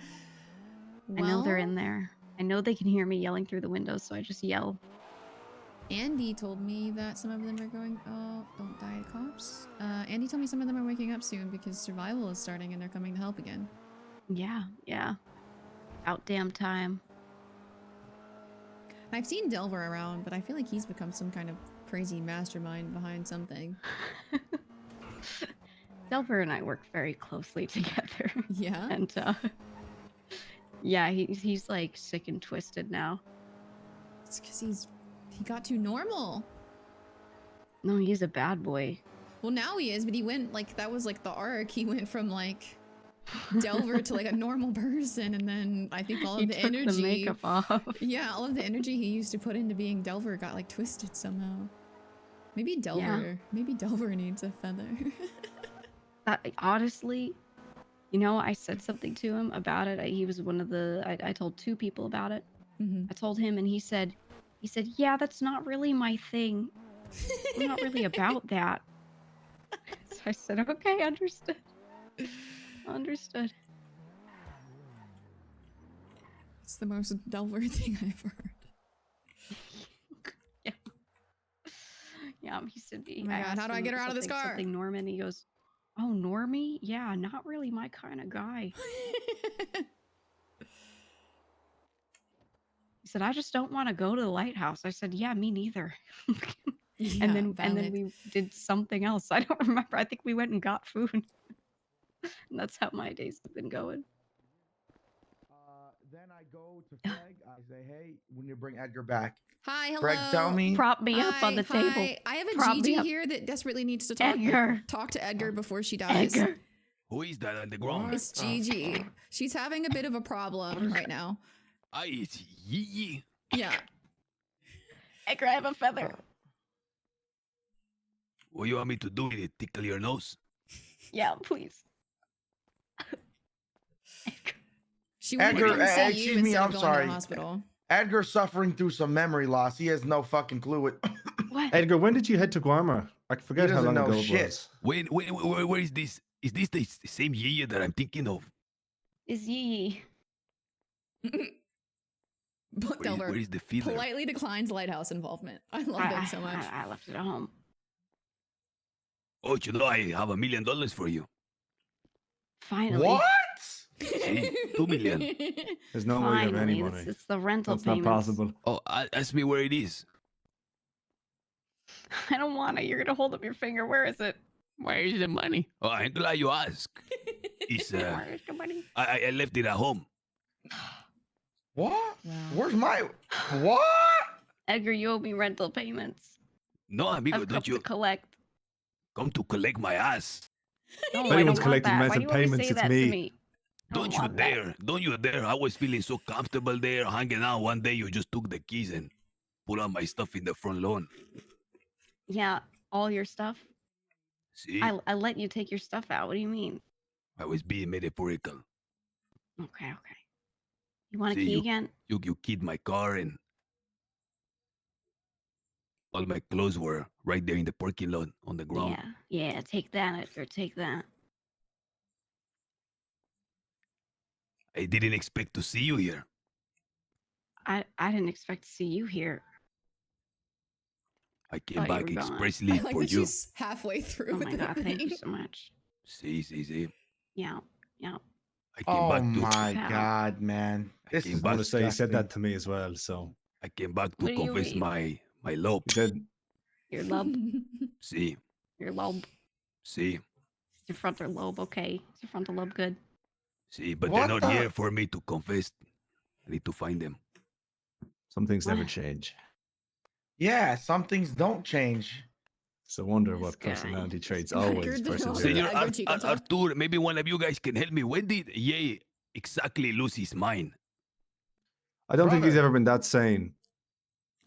I know they're in there. I know they can hear me yelling through the windows, so I just yell. Andy told me that some of them are going, oh, don't die at cops. Andy told me some of them are waking up soon because survival is starting and they're coming to help again. Yeah, yeah. Out damn time. I've seen Delver around, but I feel like he's become some kind of crazy mastermind behind something. Delver and I work very closely together. Yeah? And, yeah, he's like sick and twisted now. It's because he got too normal. No, he's a bad boy. Well, now he is, but he went, like, that was like the arc. He went from, like, Delver to, like, a normal person, and then I think all of He the took energy... the makeup off. Yeah, all of the energy he used to put into being Delver got, like, twisted somehow. Maybe Delver needs a feather. Honestly, you know, I said something to him about it. He was one of the... I told 2 people about it. Mm-hmm. I told him, and he said, yeah, that's not really my thing. I'm not really about that. So I said, okay, understood. Understood. It's the most Delver thing I've heard. Yeah. Yeah, he said, Oh my God, how do I get her out of this car? Something Norman. He goes, oh, Normie? Yeah, not really my kind of guy. He said, I just don't want to go to the lighthouse. I said, yeah, me neither. Yeah, and then valid. we did something else. I don't remember. I think we went and got food. And that's how my days have been going. Then I go to Fleg. I say, hey, when you bring Edgar back. Hi, hello. Greg, tell me. Prop me up on the table. I have a Prop me Gigi up. here that desperately needs to talk to Edgar before she dies. Edgar. Who is that on the ground? It's Gigi. She's having a bit of a problem right now. It's Yee. Yeah. Edgar, I have a feather. What you want me to do? Tickle your nose? Yeah, please. She wanted Edgar, to come see you excuse me, instead of I'm going sorry. to the hospital. Edgar's suffering through some memory loss. He has no fucking clue what. Edgar, when did you head to Guarma? I forget how doesn't long know ago shit. it was. Where is this? Is this the same Yee that I'm thinking of? Is Yee. Delver where is the feeder? politely declines lighthouse involvement. I love it so much. I left it at home. Oh, you know, I have $1 million for you. Finally. What? See, 2 million. There's no way you have any Finally, money. it's the rental That's not payments. possible. Oh, ask me where it is. I don't want it. You're gonna hold up your finger. Where is it? Where is the money? Oh, I'm glad you ask. It's Where's the money? I left it at home. What? Wow. Where's my what? Edgar, you owe me rental payments. No, amigo, I've come don't you to collect. come to collect my ass? No, If I anyone's don't want collecting that. Why rental do you always payments, say it's that me. to me? Don't you want that. dare. Don't you dare. I was feeling so comfortable there, hanging out. One day you just took the keys and put all my stuff in the front lawn. Yeah, all your stuff. See? I let you take your stuff out. What do you mean? I was being metaphorical. Okay. You want a See, key again? You keyed my car and all my clothes were right there in the parking lot on the ground. Yeah. Take that, Edgar. Take that. I didn't expect to see you here. I didn't expect to see you here. I came Thought you back were gone. expressly I like for that you. she's halfway through Oh with my god, the thank you thing. so much. See. Yeah. I came back to. my God, man. This came is back- I want to say he said disgusting. that to me as well. So I came back to What do you confess mean? my love. he said, Your lobe. See, Your lobe. see, Your frontal lobe. Okay. Is your frontal lobe good? see. But What they're not the- here for me to confess. I need to find them. some things never change. Yeah, some things don't change. It's a wonder This what guy. personality traits Record always the persevere. Senor Agro Chico talk. Artur, maybe one of you guys can help me. When did Ye exactly lose his mind? I don't think he's Brother. ever been that sane.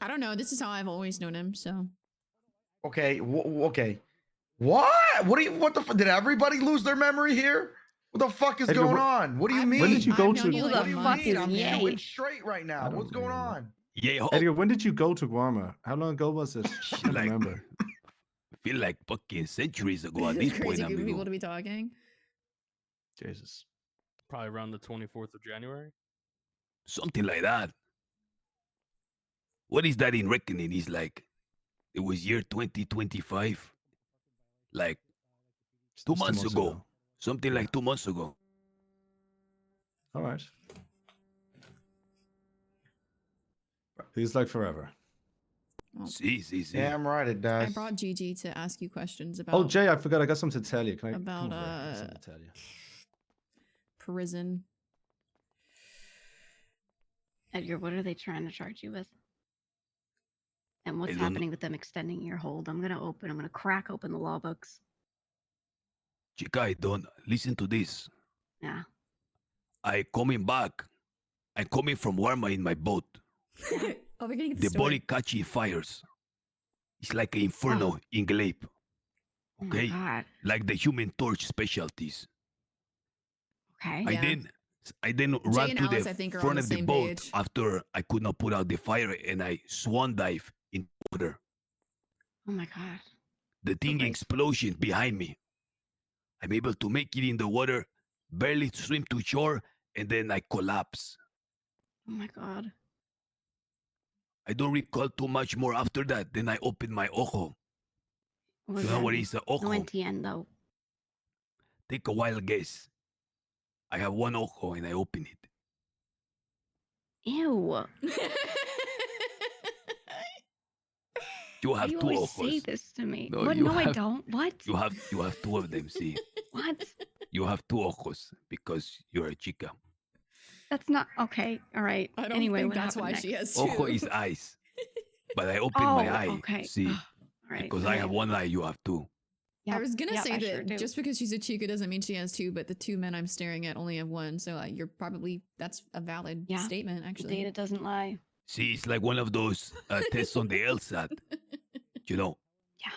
I don't know. This is how I've always known him. So Okay, okay. What? What the fuck? Did everybody lose their memory here? What the fuck is Edgar, going what- on? What do you I've mean? When did you go I've known to? you Who like the a fuck month. is I'm Yay? doing straight right now. I don't What's going remember. on? Ye, Edgar, when did you go to Guarma? How long ago was it? I can't like, remember. feel like fucking centuries ago at This this crazy point, group of people amigo. to be talking. Jesus. Probably around the 24th of January. Something like that. What is that in reckoning? It's like, it was year 2025. Like, two It's 2 months ago. Something Yeah. like 2 months ago. All right. Feels like forever. See. Damn right it I does. brought Gigi to ask you questions about Oh, Jay, I forgot. I got something to tell you. Can I About, come over here? I got something to tell you. prison. Edgar, what are they trying to charge you with? And what's I don't- happening with them extending your hold? I'm gonna crack open the law books. Chica, I don't listen to this. Yeah. I coming back. I'm coming from Warma in my boat. Oh, we're gonna get The the story. body catching fires. It's like an inferno in Glape. Oh my Okay? God. Like the Human Torch specialties. Okay. Yeah. I then ran and to Alice, the I think, are on front the of the same boat page. after I could not put out the fire, and I swan dive in water. Oh my God. The thing Great. explosion behind me. I'm able to make it in the water, barely swim to shore, and then I collapse. Oh my God. I don't recall too much more after that. Then I opened my ojo. What was You know that what mean? is a No ojo? entiendo. Take a wild guess. I have one ojo and I open it. Ew. You Why have do you two always ojos. say this to me? No, what? you No, I have- don't. What? You have two of them, see. What? You have two ojos because you're a chica. That's not okay. All right. I don't anyway, think what that's happened why she next? has two. Ojo is eyes. But I open my Oh, eye. okay. See. Ugh, all right. Because I have one eye, you have two. I was gonna say I that sure do. just because she's a chica doesn't mean she has two, but the two men I'm staring at only have one. So you're probably that's a valid Yeah, statement, actually. Data doesn't lie. See, it's like one of those tests on the LSAT. You know? Yeah.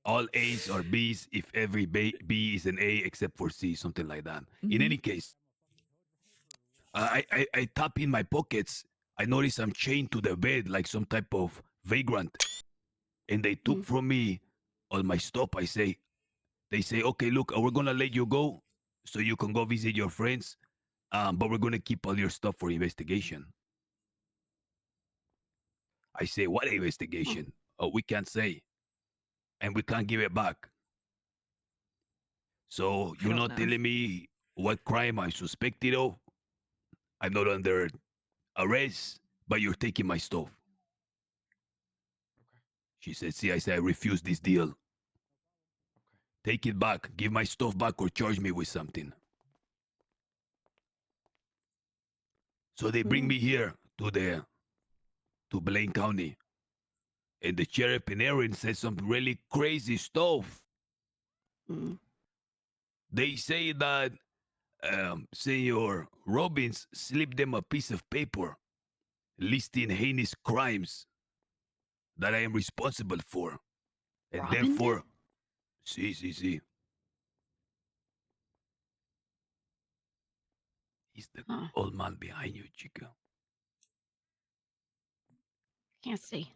All A's are B's if every B is an A except for C, something like that. In Mhm. any case, I tap in my pockets. I notice I'm chained to the bed like some type of vagrant. And they took from me all my stuff. They say, okay, look, we're going to let you go so you can go visit your friends. But we're going to keep all your stuff for investigation. I say, what investigation? Oh, we can't say. And we can't give it back. So you're don't not know. telling me what crime I'm suspected of? I'm not under arrest, but you're taking my stuff. She said, see, I said, I refuse this deal. Take it back, give my stuff back, or charge me with something. So they bring me here to Blaine County. And the sheriff and Aaron said some really crazy stuff. They say that Senor Robbins slipped them a piece of paper listing heinous crimes that I am responsible for. And Robin therefore, see. He's the old man behind you, chica. Can't see.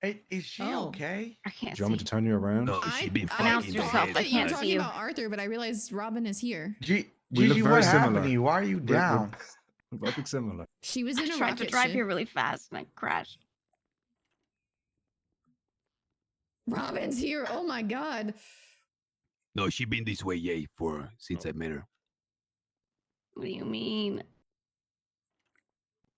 Hey, is she Oh. okay? I can't Do you want me see. to turn you around? No, she been fucking Announce in the yourself. head. I But you were can't see talking you. about Arthur, but I realized Robin is here. We Gigi, look very what similar. happened to you? Why are you down? We both look similar. She was I in a tried rocket to drive ship. here really fast and I crashed. Robin's here. Oh my god. No, she been this way, yay, since I met her. What do you mean?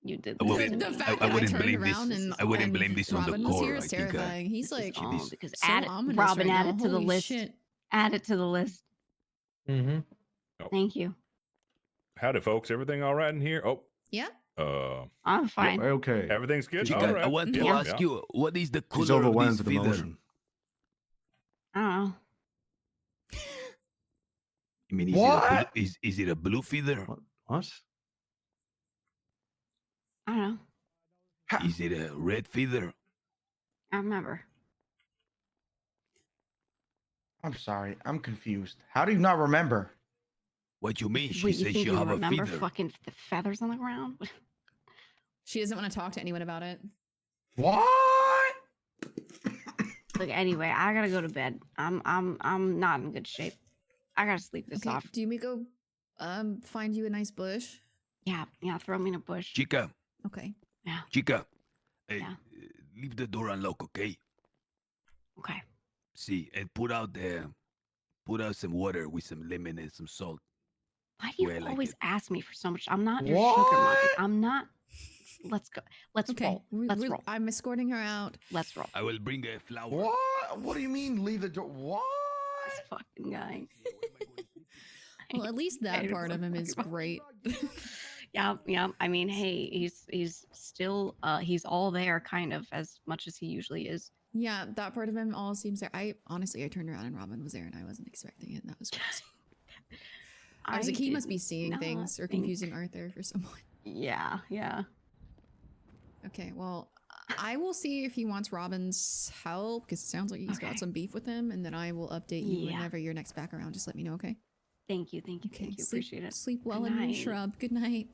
You did I this wouldn't- to The me. fact I that I wouldn't turned blame around this. and I wouldn't and blame this on the Robin was core. here I is think, terrifying. He's this- like Oh, because so add it, ominous Robin, right add now. it to the Holy list. shit. Add it to the list. Mm-hmm. Thank you. Howdy, folks. Everything all right in here? Oh, Yeah. I'm fine. Okay. everything's good. Chica, All right. I want to Yeah, ask yeah. you, what is the She's color of overwhelmed this with feather? emotion. I don't know. I mean, What? Is it a blue feather? What? I don't know. Is it a red feather? I remember. I'm sorry. I'm confused. How do you not remember? What you mean? She Wait, you says think she you have a remember feather. fucking the feathers on the ground? She doesn't want to talk to anyone about it. What? Look, anyway, I gotta go to bed. I'm not in good shape. I gotta sleep this Okay, off. do you want me to go find you a nice bush? Yeah, throw me in a bush. Chica, Okay. Yeah. chica, Yeah. leave the door unlocked, okay? Okay. See, and put out some water with some lemon and some salt. Why do you Way I like always it. ask me for so much? I'm not your sugar monkey. What? I'm not. Let's go. Let's Okay. roll. Let's roll. I'm escorting her out. Let's roll. I will bring a flower. What? What do you mean leave the door? What? This fucking guy. Well, at least that hate him part so of him is fucking much. great. Yeah. I mean, hey, he's still he's all there, kind of, as much as he usually is. Yeah, that part of him all seems there. I turned around and Robin was there, and I wasn't expecting it. And that was crazy. I was like, he must be did seeing not things or think- confusing Arthur for someone. Yeah. Okay, well, I will see if he wants Robin's help because it sounds like he's got Okay. some beef with him, and then I will update you Yeah. whenever you're next back around. Just let me know, okay? Thank you. Thank you. Okay, Thank you. sleep, Appreciate it. Sleep well Good in your night. shrub. Good night.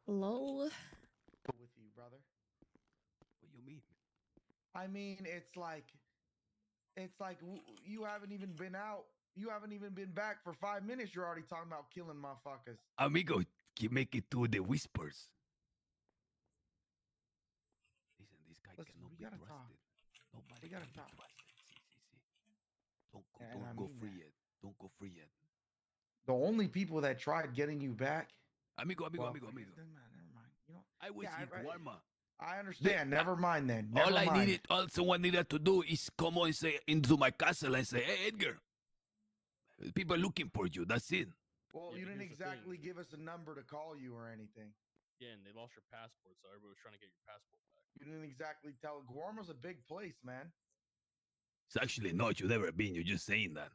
Lol. With you, brother. What you mean? I mean, it's like you haven't even been out. You haven't even been back for 5 minutes. You're already talking about killing motherfuckers. Amigo, keep making to the whispers. Listen, this guy Listen, cannot we be gotta trusted. talk. Nobody We gotta can be talk. trusted. See. Don't go, And I don't go mean free that. yet. Don't go free yet. The only people that tried getting you back. Amigo. Well, I guess Never mind. You know, I was Yeah, in Guarma. I understand. Never mind then. Never All I mind. needed, all someone needed to do is come on and say into my castle and say, "Hey, Edgar, people are looking for you." That's it. Well, Yeah, you but didn't here's the thing. exactly give us a number to call you or anything. Yeah, and they lost your passport, so everybody was trying to get your passport back. You didn't exactly tell. Guarma's a big place, man. It's actually not. You've never been. You're just saying that.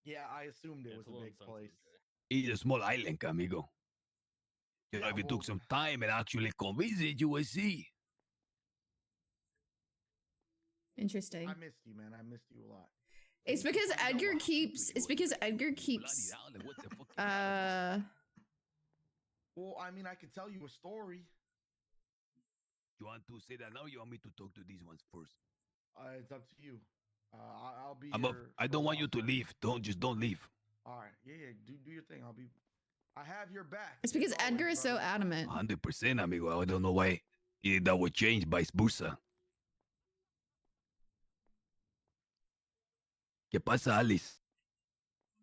Yeah, I assumed it Yeah, was it's a a little big place. insensitive, Jay. It's a small island, amigo. You know, Yeah, if you well- took some time and actually convinced it, you will see. Interesting. I missed you, man. I missed you a lot. It's because Edgar keeps. It's because Edgar Bloody keeps. island. What the fuck? Well, I mean, I could tell you a story. You want to say that now? Or you want me to talk to these ones first? It's up to you. I'll be. I'm up. here I for a don't want while, you to so- leave. Don't leave. All right. Yeah. Do your thing. I have your back. It's because as always, Edgar is so brother. adamant. 100%, amigo. I don't know why that would change vice versa. ¿Qué pasa, Alice?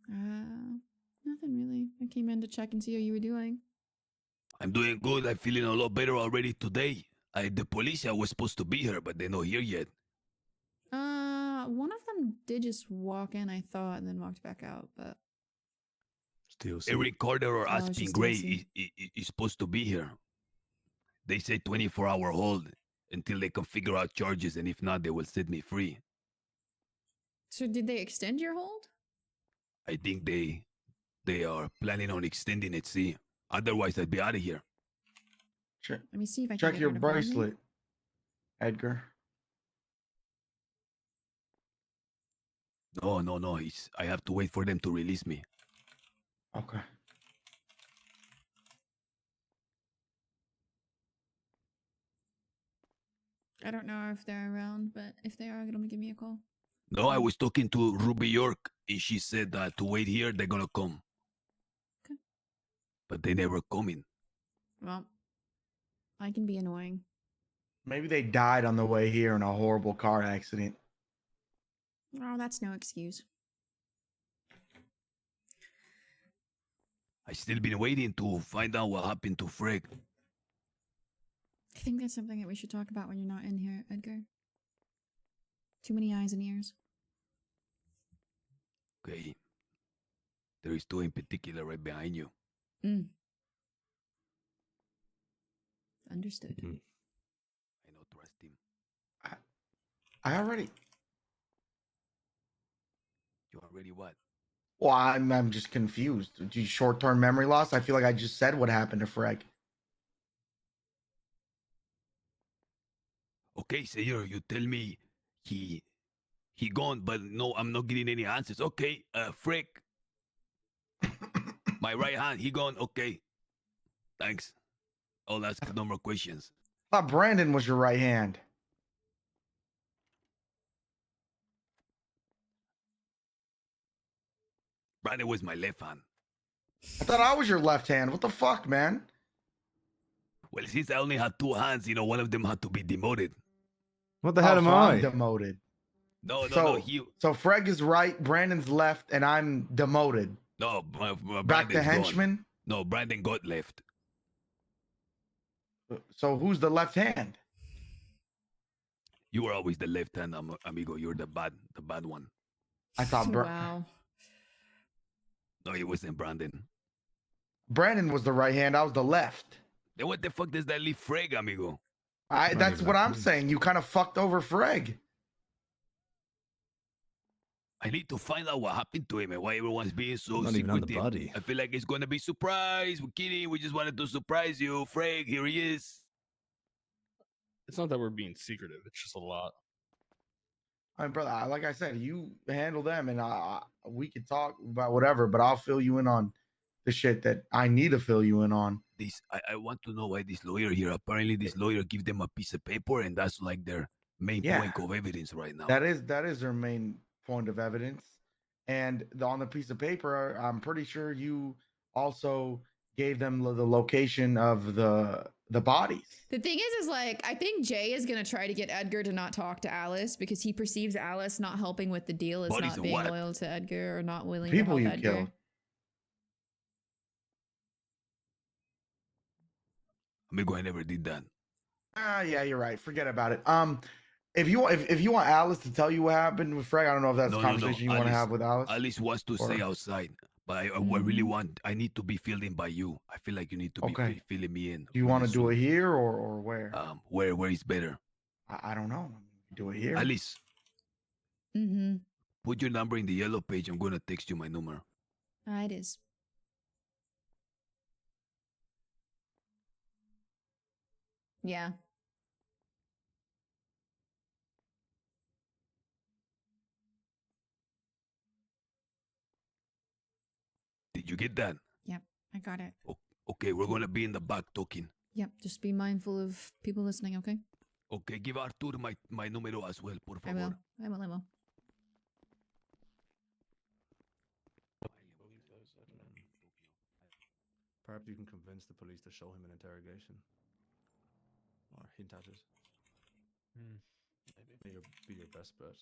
Nothing really. I came in to check and see how you were doing. I'm doing good. I'm feeling a lot better already today. The police was supposed to be here, but they're not here yet. One of them did just walk in, I thought, and then walked back out, but Still. Eric Carter or Oh, it's Aspen just Gray DLC. is supposed to be here. They say 24-hour hold until they can figure out charges, and if not, they will set me free. so did they extend your hold? I think they are planning on extending it. See, otherwise I'd be out of here. Check, Let me see if I can check get your her to call me. bracelet, Edgar. No. I have to wait for them to release me. Okay. I don't know if they're around, but if they are, get them to give me a call. No, I was talking to Ruby York, and she said that to wait here, they're gonna come. Okay. But they never coming. Well, I can be annoying. Maybe they died on the way here in a horrible car accident. Oh, that's no excuse. I still been waiting to find out what happened to Frank. I think that's something that we should talk about when you're not in here, Edgar. Too many eyes and ears. Okay. There is two in particular right behind you. Mm. Understood. I don't trust him. I already. You already what? Well, I'm just confused. Do you short-term memory loss? I feel like I just said what happened to Freg. Okay, Sayer, you tell me he gone, but no, I'm not getting any answers. Okay, Frank. My right hand, he gone. Okay. Thanks. I'll ask no more questions. I thought Brandon was your right hand. Brandon was my left hand. I thought I was your left hand. What the fuck, man? Well, since I only had two hands, one of them had to be demoted. What the hell am so I? I'm demoted. No, So he. So Freg is right, Brandon's left, and I'm demoted. No, Back to Brandon's henchman. gone. No, Brandon got left. So who's the left hand? You were always the left hand, amigo. You're the bad one. I thought Wow. No, it wasn't Brandon. Brandon was the right hand. I was the left. Then what the fuck does that leave Freg, amigo? That's what I'm saying. You kind of fucked over Freg. I need to find out what happened to him and why everyone's being so Not even on the secretive. body. I feel like it's gonna be surprise. We're kidding. We just wanted to surprise you, Freg. Here he is. It's not that we're being secretive. It's just a lot. I mean, brother, like I said, you handle them, and we can talk about whatever. But I'll fill you in on the shit that I need to fill you in on. I want to know why this lawyer here. Apparently, this lawyer give them a piece of paper, and that's like their main point of evidence right now. That is their main point of evidence. And on the piece of paper, I'm pretty sure you also gave them the location of the bodies. The thing is like, I think Jay is going to try to get Edgar to not talk to Alice because he perceives Alice not helping with the deal as Bodies not of being what? loyal to Edgar or not willing People to you help Edgar. killed. Amigo, I never did that. Yeah, you're right. Forget about it. If you want Alice to tell you what happened with Freg, I don't know if that's a conversation you want to have with Alice. Alice wants to stay outside, but I really want. I need to be filled in by you. I feel like you need to be filling me in. Do you want to do it here or where? Where is better? I don't know. Do it here. Alice, Mm-hmm. put your number in the yellow page. I'm gonna text you my number. It is. Yeah. Did you get that? Yep, I got it. Okay, we're gonna be in the back talking. Yep, just be mindful of people listening, okay? Okay, give Artur my número as well, por I favor. will. Perhaps you can convince the police to show him an interrogation. Or hint at it. Maybe. Be your best bet.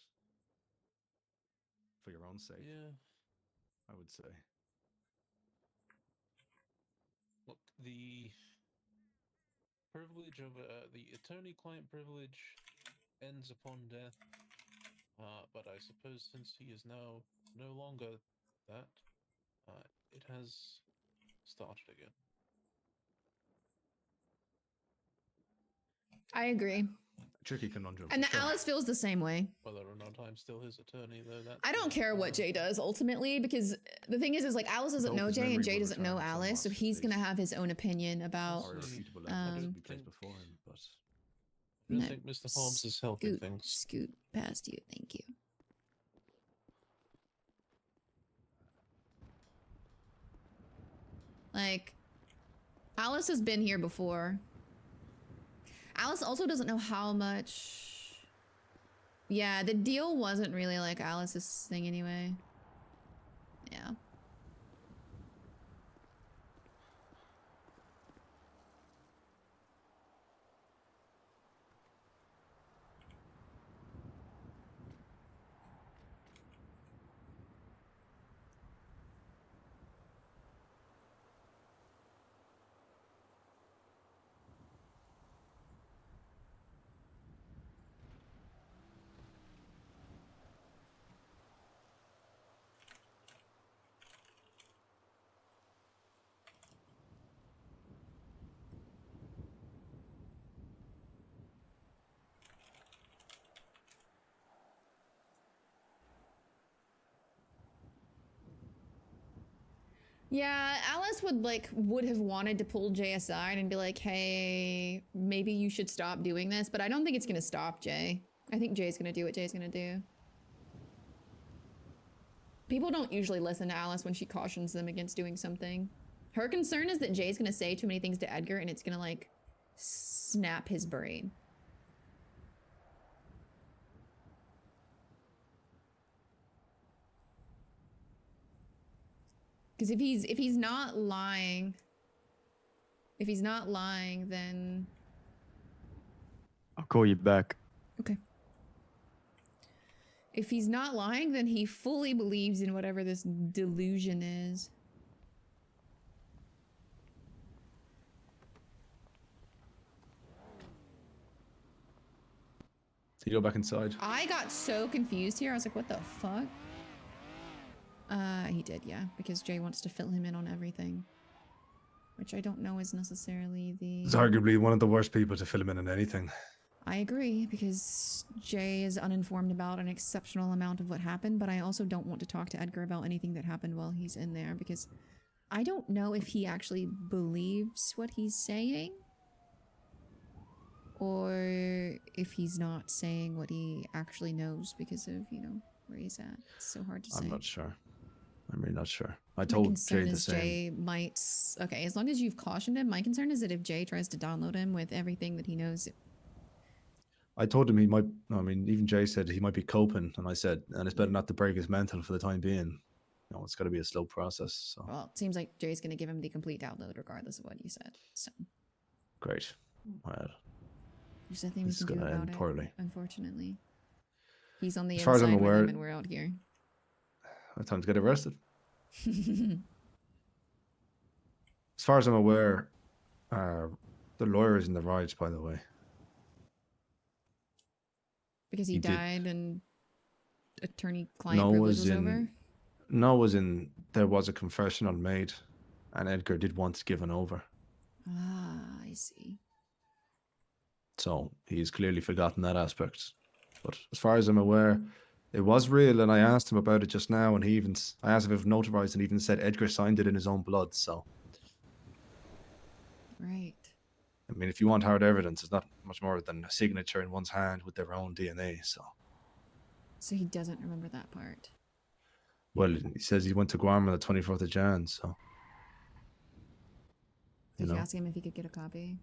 For your own sake. Yeah. I would say. Look, the privilege of the attorney-client privilege ends upon death. But I suppose since he is now no longer that, it has started again. I agree. Tricky conundrum. And Alice feels the same way. Whether or not I'm still his attorney, though, that's I don't care what Jay does ultimately, because the thing is like Alice doesn't know Jay and Jay doesn't know Alice, so he's gonna have his own opinion about. I don't think Mr. Holmes is helping things. Scoot past you, thank you. Like, Alice has been here before. Alice also doesn't know how much. Yeah, the deal wasn't really like Alice's thing anyway. Yeah. Yeah, Alice would have wanted to pull Jay aside and be like, hey, maybe you should stop doing this, but I don't think it's gonna stop Jay. I think Jay's gonna do what Jay's gonna do. People don't usually listen to Alice when she cautions them against doing something. Her concern is that Jay's gonna say too many things to Edgar and it's gonna like snap his brain. Because if he's not lying, then I'll call you back. okay. If he's not lying, then he fully believes in whatever this delusion is. So you go back inside. I got so confused here. I was like, what the fuck? He did, yeah, because Jay wants to fill him in on everything. Which I don't know is necessarily the... He's arguably one of the worst people to fill him in on anything. I agree, because Jay is uninformed about an exceptional amount of what happened, but I also don't want to talk to Edgar about anything that happened while he's in there, because I don't know if he actually believes what he's saying, or if he's not saying what he actually knows because of, you know, where he's at. It's so hard to say. I'm not sure. I'm really not sure. I My told concern Jay the is same. Jay might... Okay, as long as you've cautioned him, my concern is that if Jay tries to download him with everything that he knows... I told him he might. I mean, even Jay said he might be coping, and I said, and it's better not to break his mental for the time being. You know, it's got to be a slow process. So Well, it seems like Jay's going to give him the complete download regardless of what you said. So, great. Well, there's nothing we this is can do gonna end about it, poorly. unfortunately. He's on the As far as I'm inside with him aware- and we're out here. Time to get arrested. As far as I'm aware, the lawyer is in the right, by the way. Because he He did. died and attorney-client No, privilege was was in. over? No, was in. There was a confessional made, and Edgar did want it given over. Ah, I see. So he's clearly forgotten that aspect. But as far as I'm aware, it was real, and I asked him about it just now, and I asked if it was notarized, and he even said Edgar signed it in his own blood. So, Right. I mean, if you want hard evidence, it's not much more than a signature in one's hand with their own DNA. So, So he doesn't remember that part. well, he says he went to Guam on the 24th of Jan. So, Did you know, ask him if he could get a copy?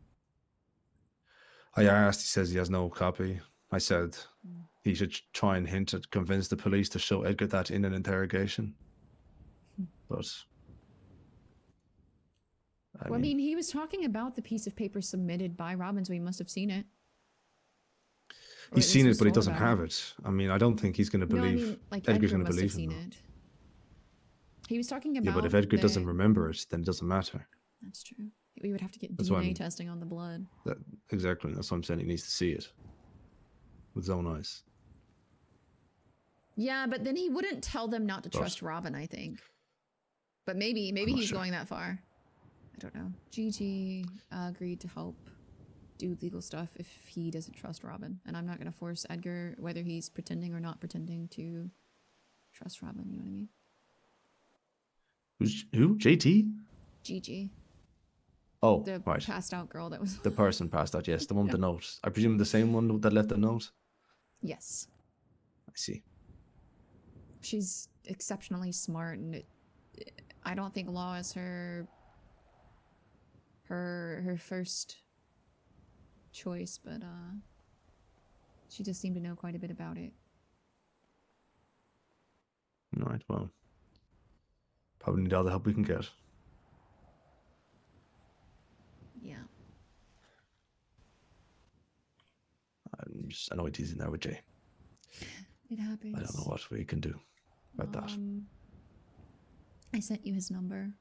I asked. He says he has no copy. I said he should try and hint at convince the police to show Edgar that in an interrogation. But I mean, he was talking about the piece of paper submitted by Robin, so he must have seen it. Or he's at seen least it, but he was told doesn't about have it. I mean, I don't think he's going to No, I believe mean, like Edgar's Edgar going to must have believe seen him. it. He was talking about Yeah, but if Edgar doesn't the- remember it, then it doesn't matter. That's true. We would have to get That's why DNA I'm- testing on the blood. Exactly. That's what I'm saying. He needs to see it with his own eyes. Yeah, but then he wouldn't tell them not to But- trust Robin, I think. But maybe not he's sure. going that far. I don't know. Gigi agreed to help do legal stuff if he doesn't trust Robin. And I'm not going to force Edgar, whether he's pretending or not pretending, to trust Robin. You know what I mean? Who? JT? Gigi. Oh, The right. passed out girl that was... The person passed out. Yes, the one with Yeah. the note. I presume the same one that left the note. Yes. I see. She's exceptionally smart, and I don't think law is her first choice, but she just seemed to know quite a bit about it. Right. Well, probably need all the help we can get. Yeah. I'm just annoyed he's in there with Jay. It happens. I don't know what we can do about that. I sent you his number.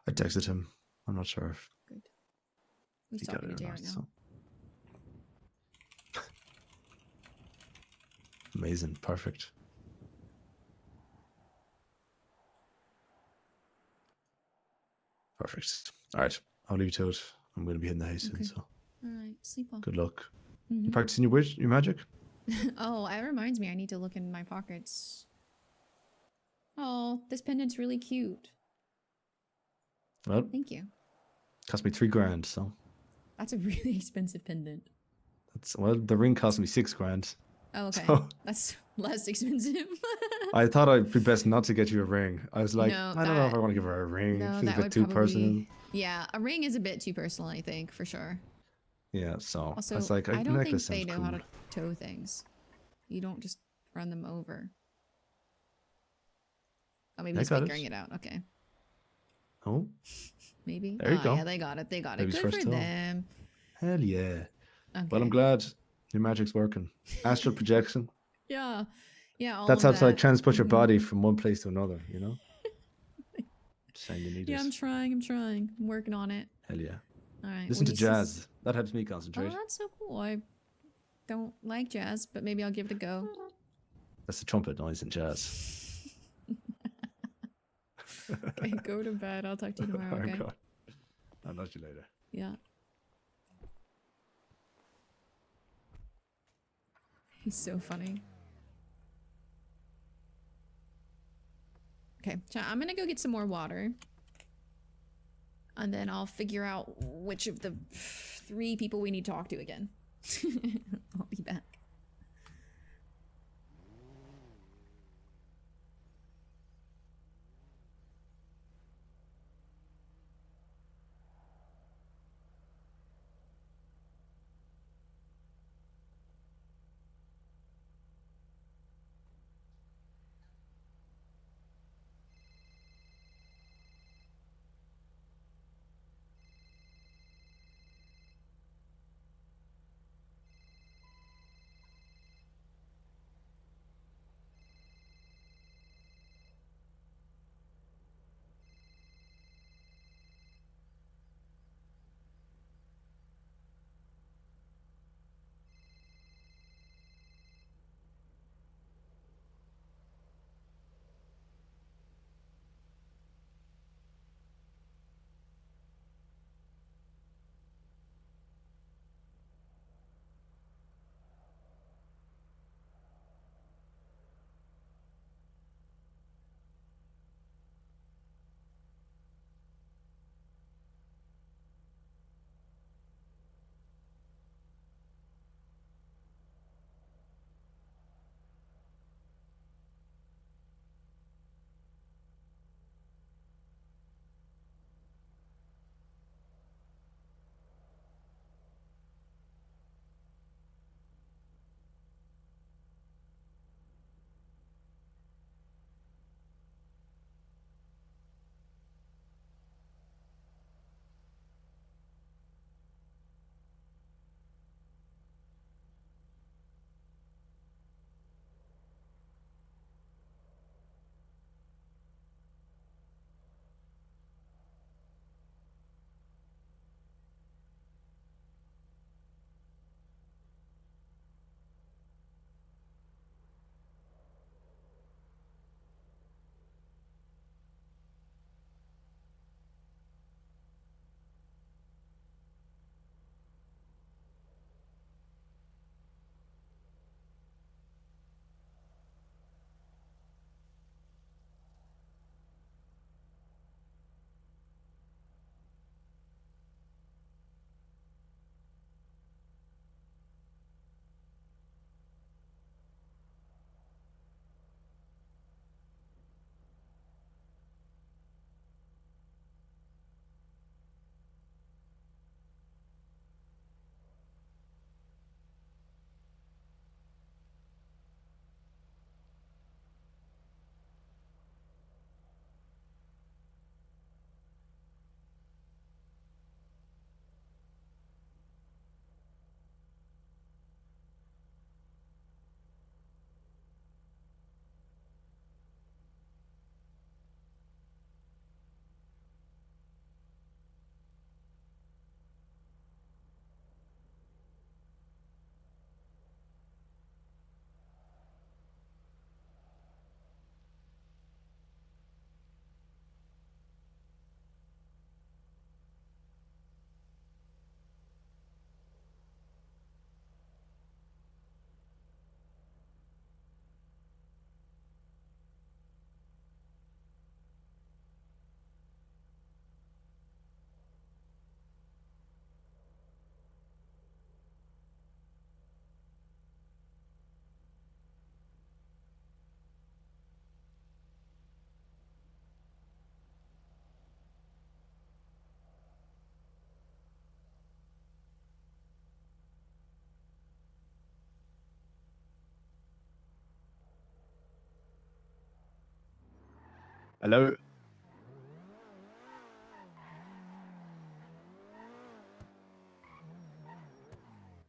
I texted him. I'm not sure if He's he got talking it to or Jay not. right now. So. Amazing. Perfect. Perfect. All right. I'll leave you to it. I'm going to be hitting the house soon. Okay. So All right, sleep well. good luck. You Mhm. practicing your magic? Oh, that reminds me. I need to look in my pockets. Oh, this pendant's really cute. Well, Thank you. cost me $3,000. So That's a really expensive pendant. the ring cost me $6,000. Oh, okay. So That's less expensive. I thought I'd be best not to get you a ring. I was like, No, I don't know if that- I want to give her a ring. No, Feels a that bit would too probably. personal. Yeah, a ring is a bit too personal, I think, for sure. Yeah, so Also, I was like, a I don't think necklace they sounds know cool. how to tow things. You don't just run them over. Oh, maybe I he's got figuring it. it out. Okay. Oh, Maybe. there you Oh, go. yeah, they got it. They got it. Baby's Good first for toe. them. Hell yeah. Well, I'm Okay. glad your magic's working. Astral projection. Yeah. Yeah, all That's of how to like that. transport your Mhm. body from one place to another, you know? Just saying you need Yeah, it. I'm trying. I'm working on it. Hell yeah. All right. Listen well, to he says- jazz. That helps me Oh, concentrate. that's so cool. I don't like jazz, but maybe I'll give it a go. That's the trumpet noise in jazz. Okay, go to bed. I'll talk to you tomorrow, Oh, okay? God. I'll talk to you later. Yeah. He's so funny. Okay, so I'm gonna go get some more water. And then I'll figure out which of the 3 people we need to talk to again. I'll be back. Hello?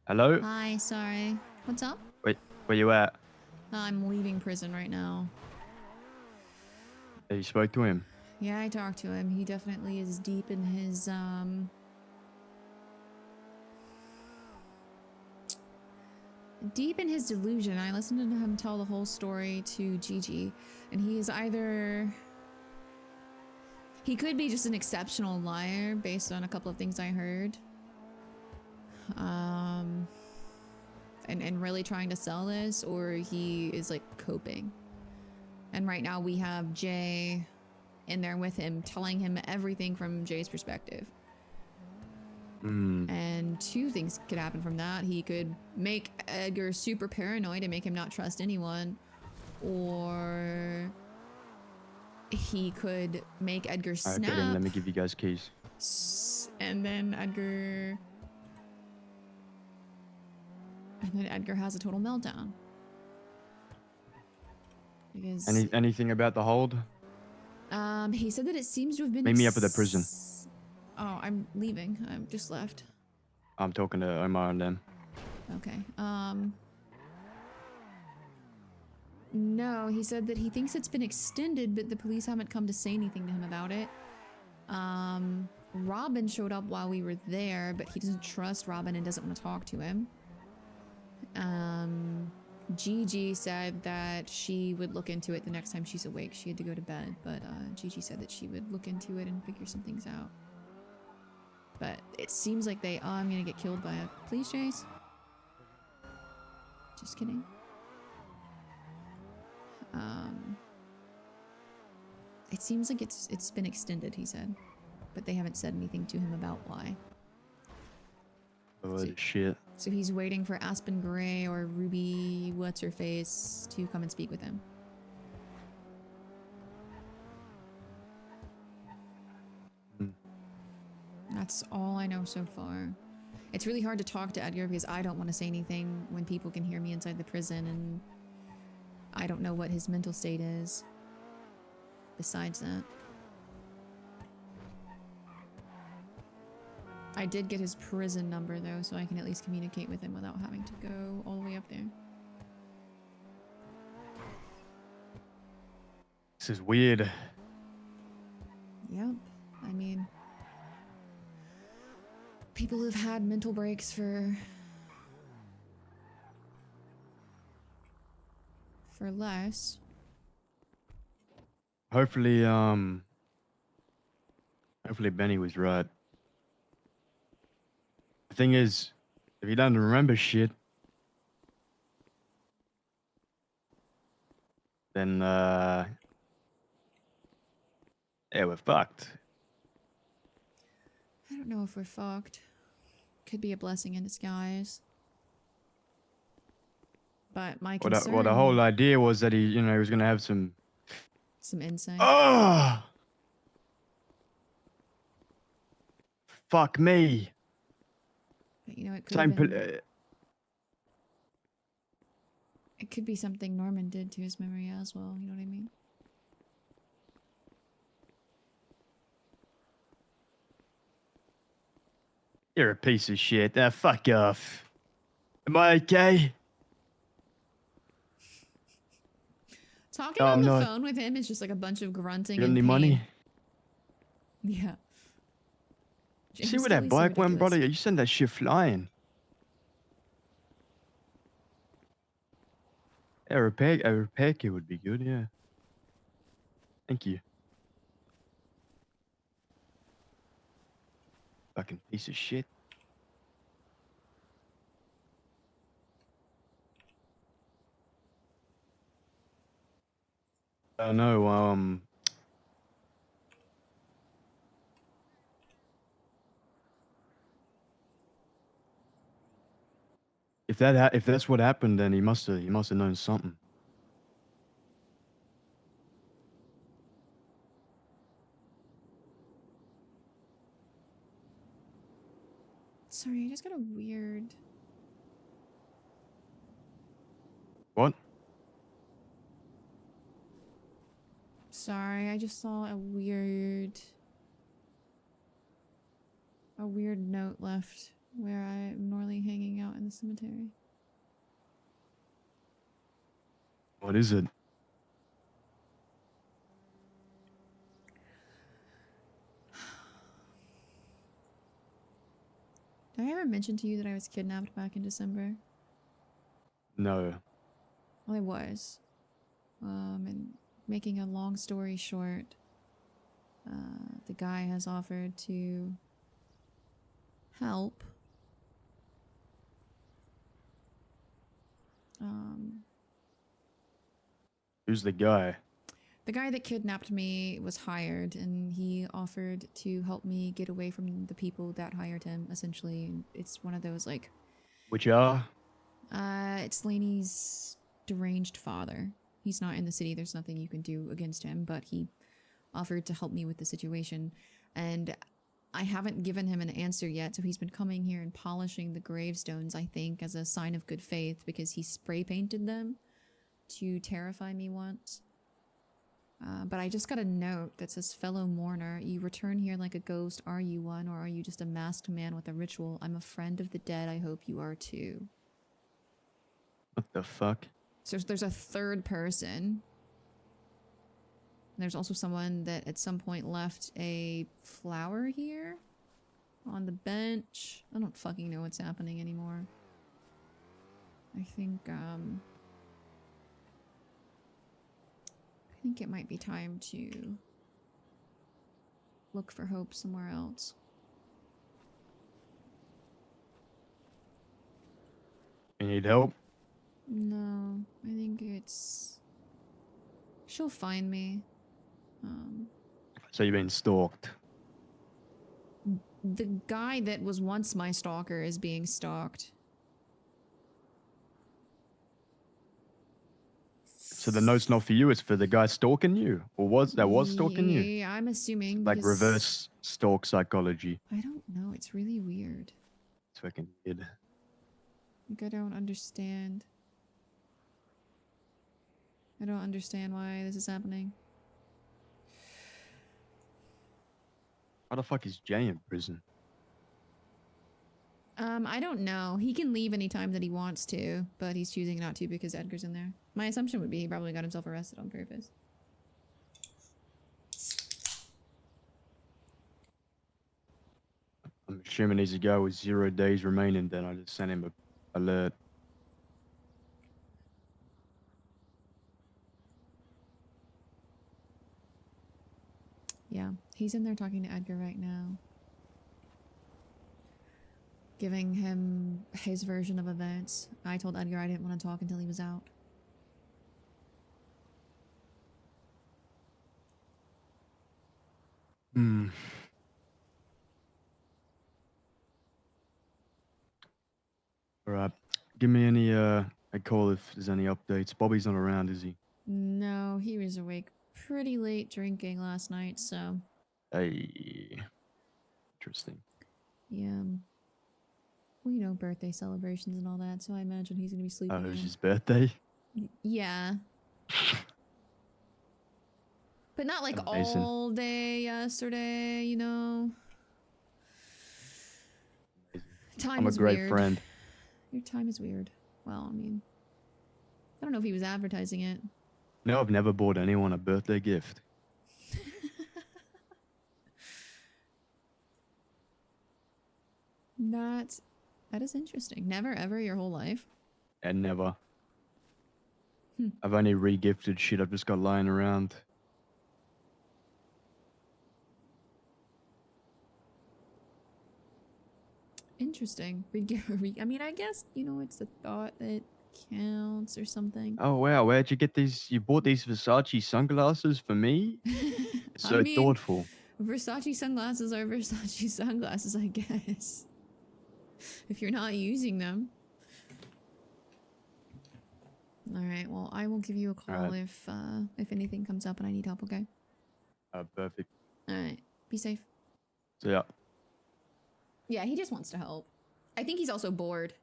Hello? Hi, sorry. What's up? Wait, where you at? I'm leaving prison right now. You spoke to him? Yeah, I talked to him. He definitely is deep in his, deep in his delusion. I listened to him tell the whole story to Gigi, and he is either... He could be just an exceptional liar based on a couple of things I heard. And really trying to sell this, or he is like coping. And right now we have Jay in there with him, telling him everything from Jay's perspective. And two things could happen from that. He could make Edgar super paranoid and make him not trust anyone, or he could make Edgar Okay, then snap, let me give you guys keys. and then Edgar has a total meltdown. Because Anything about the hold? he said that it seems to have been Meet me up at the prison. Oh, I'm leaving. I'm just left. I'm talking to Omar and them. Okay. No, he said that he thinks it's been extended, but the police haven't come to say anything to him about it. Robin showed up while we were there, but he doesn't trust Robin and doesn't want to talk to him. Gigi said that she would look into it the next time she's awake. She had to go to bed, but Gigi said that she would look into it and figure some things out. But it seems like they... Oh, I'm gonna get killed by a police chase. Just kidding. It seems like it's been extended, he said. But they haven't said anything to him about why. Oh, shit. So he's waiting for Aspen Gray or Ruby What's-Her-Face to come and speak with him. That's all I know so far. It's really hard to talk to Edgar because I don't want to say anything when people can hear me inside the prison, and I don't know what his mental state is. Besides that. I did get his prison number though, so I can at least communicate with him without having to go all the way up there. This is weird. Yep. I mean, people who've had mental breaks for less. Hopefully Benny was right. The thing is, if he doesn't remember shit, then yeah, we're fucked. I don't know if we're fucked. Could be a blessing in disguise. But my concern... Well, the whole idea was that he was gonna have some insight. Oh! Fuck me. But you know, it could have Same. been... It could be something Norman did to his memory as well, you know what I mean? You're a piece of shit. Fuck off. Am I okay? Talking on the phone with him is just like a bunch of grunting You got and any pain. money? Yeah. See where that bike went, brother? You send that shit flying. A repair kit would be good, yeah. Thank you. Fucking piece of shit. No, if that's what happened, then he must have known something. Sorry, I just got a weird... What? Sorry, I just saw a weird note left where I'm normally hanging out in the cemetery. What is it? Did I ever mention to you that I was kidnapped back in December? No. Well, I was. And making a long story short, the guy has offered to help. Who's the guy? The guy that kidnapped me was hired, and he offered to help me get away from the people that hired him, essentially. And it's one of those, like... Which are? It's Lainey's deranged father. He's not in the city, there's nothing you can do against him, but he offered to help me with the situation. And I haven't given him an answer yet, so he's been coming here and polishing the gravestones, I think, as a sign of good faith, because he spray painted them to terrify me once. But I just got a note that says, "Fellow mourner, you return here like a ghost. Are you one, or are you just a masked man with a ritual? I'm a friend of the dead. I hope you are too." What the fuck? So there's a third person. There's also someone that at some point left a flower here on the bench. I don't fucking know what's happening anymore. I think it might be time to look for hope somewhere else. You need help? No, I think it's... She'll find me. So you've been stalked. The guy that was once my stalker is being stalked. So the note's not for you, it's for the guy stalking you? Or was stalking you? Yeah, I'm assuming Like because- reverse stalk psychology. I don't know, it's really weird. It's fucking weird. Like, I don't understand. I don't understand why this is happening. How the fuck is Jay in prison? I don't know. He can leave anytime that he wants to, but he's choosing not to because Edgar's in there. My assumption would be he probably got himself arrested on purpose. I'm assuming he's a guy with 0 days remaining, then I just sent him a alert. Yeah, he's in there talking to Edgar right now. Giving him his version of events. I told Edgar I didn't want to talk until he was out. Hmm. Alright. Give me any a call if there's any updates. Bobby's not around, is he? No, he was awake pretty late drinking last night, so... Hey. Interesting. Yeah. Well, you know, birthday celebrations and all that, so I imagine he's gonna be sleeping Oh, it was in. his birthday? Yeah. But not like Amazing. all day yesterday, you know? Time I'm a is great weird. friend. Your time is weird. Well, I mean... I don't know if he was advertising it. No, I've never bought anyone a birthday gift. That is interesting. Never ever your whole life? And never. Hmm. I've only re-gifted shit I've just got lying around. Interesting. I mean, I guess, you know, it's the thought that counts or something. Oh wow, where'd you get these? You bought these Versace sunglasses for me? It's so I mean, thoughtful. Versace sunglasses are Versace sunglasses, I guess. If you're not using them. Alright, well, I will give you a call Alright. if anything comes up and I need help, okay? Perfect. Alright, be safe. So yeah. Yeah, he just wants to help. I think he's also bored.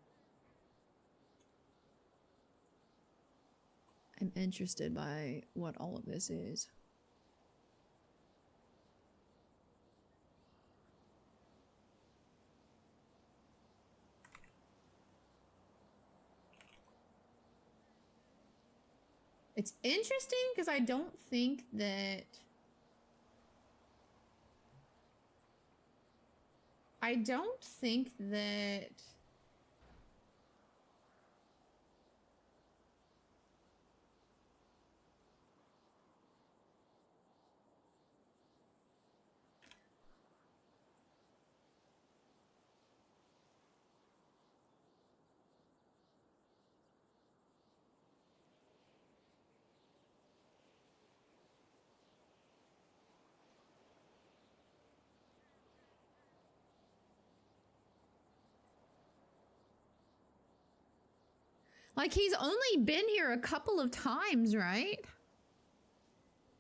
I'm interested by what all of this is. It's interesting because I don't think that... Like, he's only been here a couple of times, right?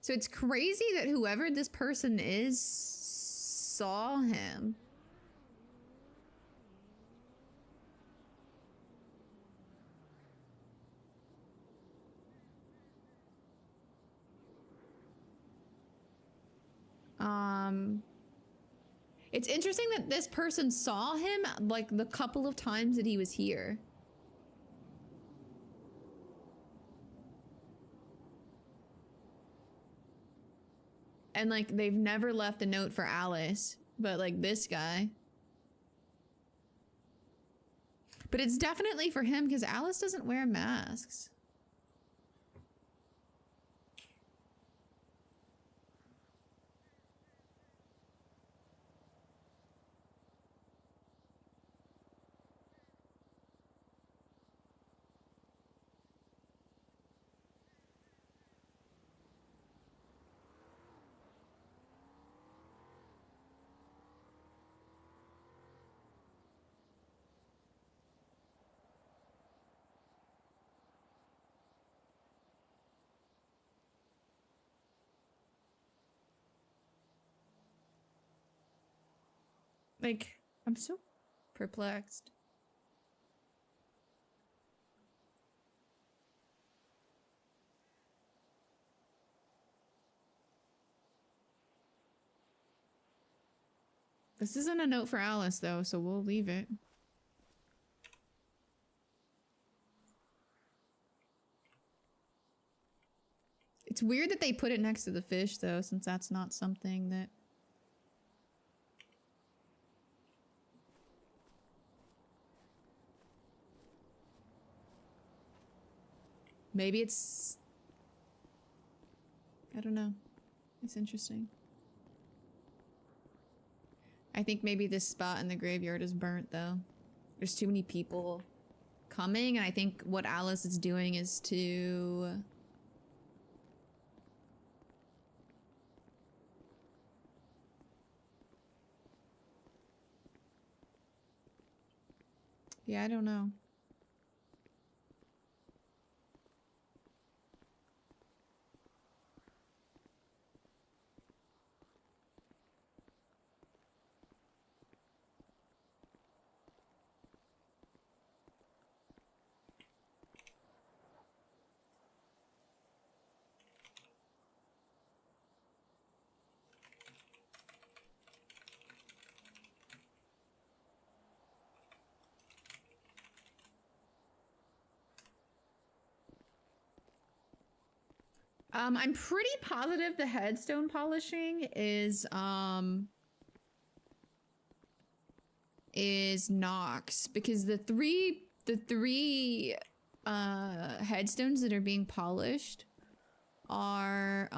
So it's crazy that whoever this person is saw him. It's interesting that this person saw him, like, the couple of times that he was here. And, like, they've never left a note for Alice, but, like, this guy. But it's definitely for him because Alice doesn't wear masks. Like, I'm so perplexed. This isn't a note for Alice, though, so we'll leave it. It's weird that they put it next to the fish, though, since that's not something that... Maybe it's... I don't know. It's interesting. I think maybe this spot in the graveyard is burnt, though. There's too many people coming, and I think what Alice is doing is to... Yeah, I don't know. I'm pretty positive the headstone polishing is Nox, because the three headstones that are being polished are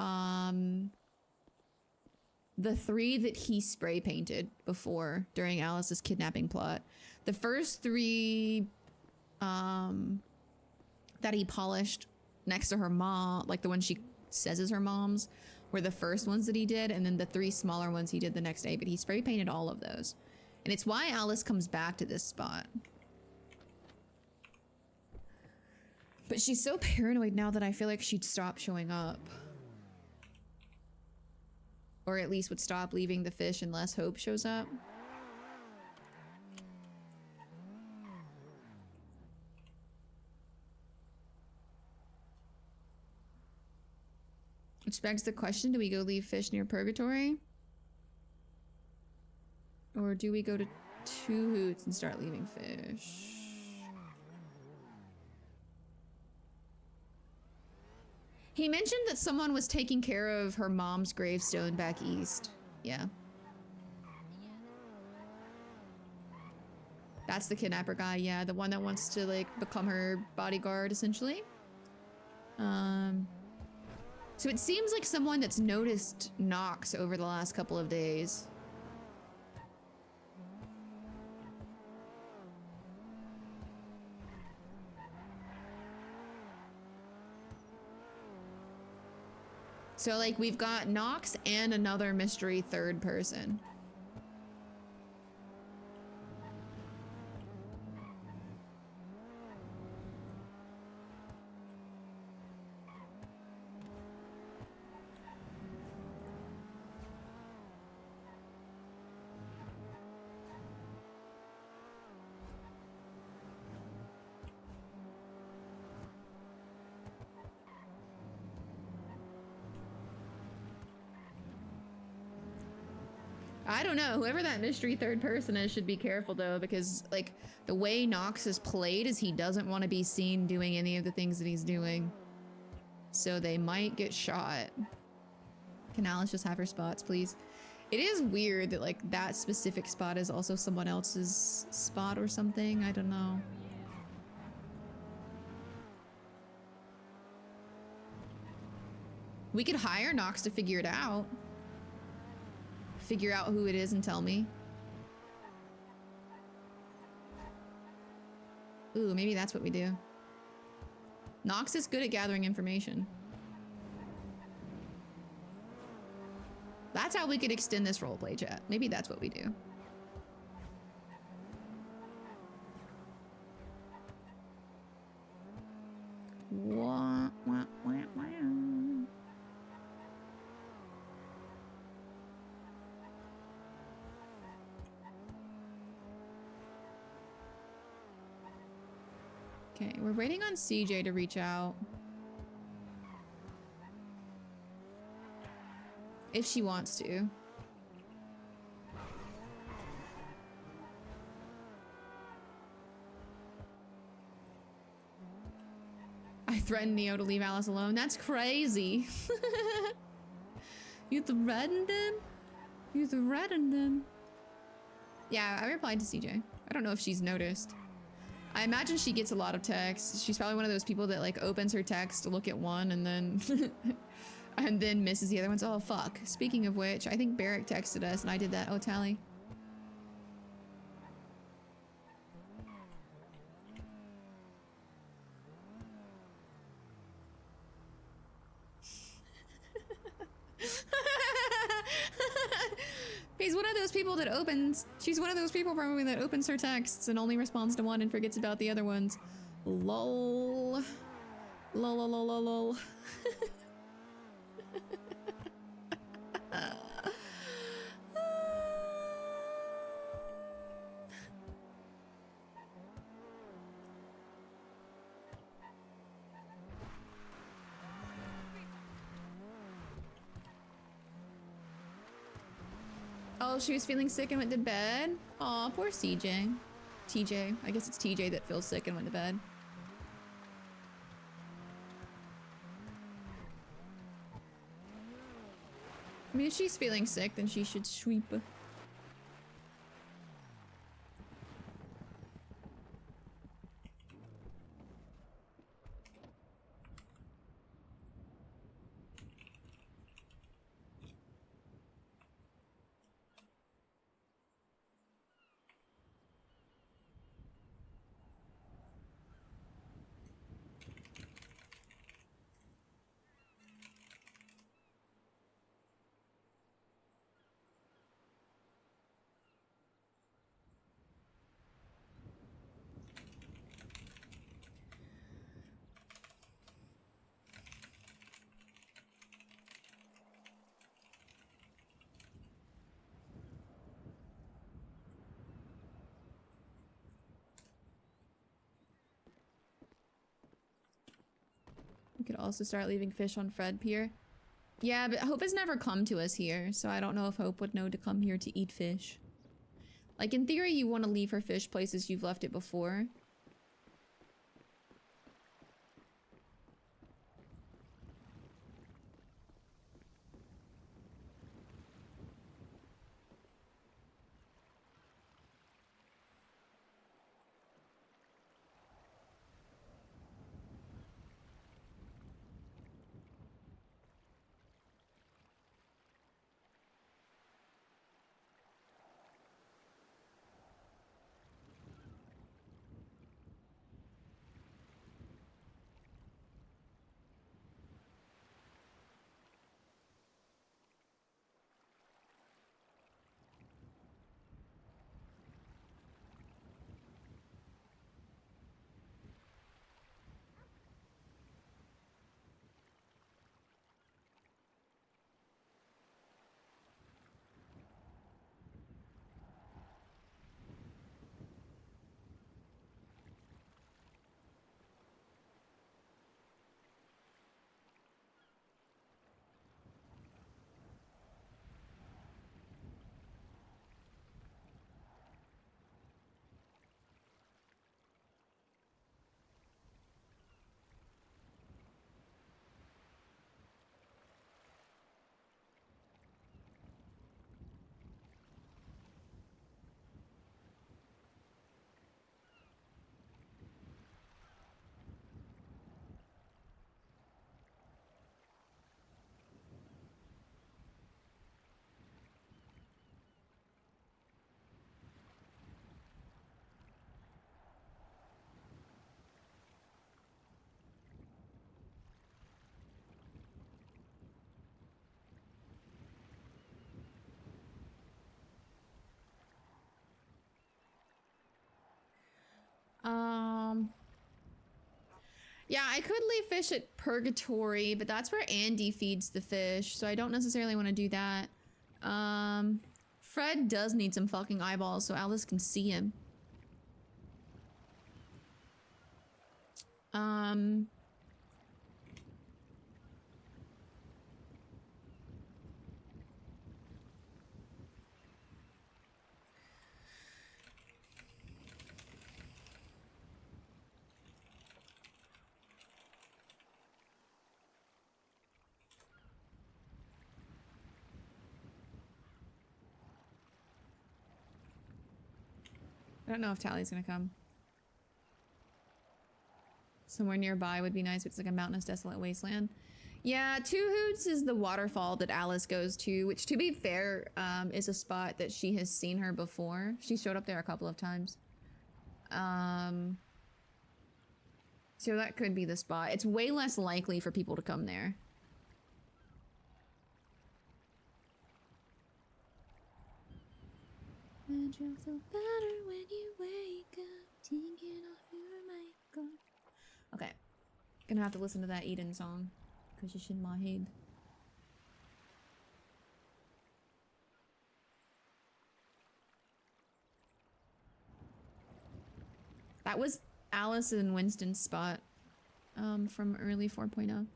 the 3 that he spray painted before during Alice's kidnapping plot. The first 3 that he polished next to her mom, like the one she says is her mom's, were the first ones that he did, and then the 3 smaller ones he did the next day, but he spray painted all of those. And it's why Alice comes back to this spot. But she's so paranoid now that I feel like she'd stop showing up. Or at least would stop leaving the fish unless Hope shows up. Which begs the question, do we go leave fish near Purgatory? Or do we go to 2 Hoots and start leaving fish? He mentioned that someone was taking care of her mom's gravestone back east. Yeah. That's the kidnapper guy, yeah. The one that wants to, like, become her bodyguard, essentially. So it seems like someone that's noticed Nox over the last couple of days. So, like, we've got Nox and another mystery third person. I don't know. Whoever that mystery third person is should be careful, though, because, like, the way Nox is played is he doesn't want to be seen doing any of the things that he's doing. So they might get shot. Can Alice just have her spots, please? It is weird that, like, that specific spot is also someone else's spot or something. I don't know. We could hire Nox to figure it out. Figure out who it is and tell me. Ooh, maybe that's what we do. Nox is good at gathering information. That's how we could extend this roleplay, chat. Maybe that's what we do. Wah, wah, wah, wah. Okay, we're waiting on CJ to reach out. If she wants to. I threatened Neo to leave Alice alone. That's crazy. You threatened him? You threatened him? Yeah, I replied to CJ. I don't know if she's noticed. I imagine she gets a lot of texts. She's probably one of those people that, like, opens her text to look at one and then and then misses the other ones. Oh, fuck. Speaking of which, I think Barrick texted us and I did that. Oh, tally. He's one of those people that opens. She's one of those people probably that opens her texts and only responds to one and forgets about the other ones. Lol. Lol, lol, lol, lol, lol. Oh, she was feeling sick and went to bed? Aw, poor CJ. TJ. I guess it's TJ that feels sick and went to bed. I mean, if she's feeling sick, then she should sweep. We could also start leaving fish on Fred Pier. Yeah, but Hope has never come to us here, so I don't know if Hope would know to come here to eat fish. Like, in theory, you want to leave her fish places you've left it before. Yeah, I could leave fish at Purgatory, but that's where Andy feeds the fish, so I don't necessarily want to do that. Fred does need some fucking eyeballs so Alice can see him. I don't know if Tally's gonna come. Somewhere nearby would be nice, but it's like a mountainous, desolate wasteland. Yeah, Two Hoots is the waterfall that Alice goes to, which, to be fair, is a spot that she has seen her before. She showed up there a couple of times. So that could be the spot. It's way less likely for people to come there. And you'll feel better when you wake up, taking off your makeup. Okay. Gonna have to listen to that Eden song, because it's in my head. That was Alice and Winston's spot, from early 4.0.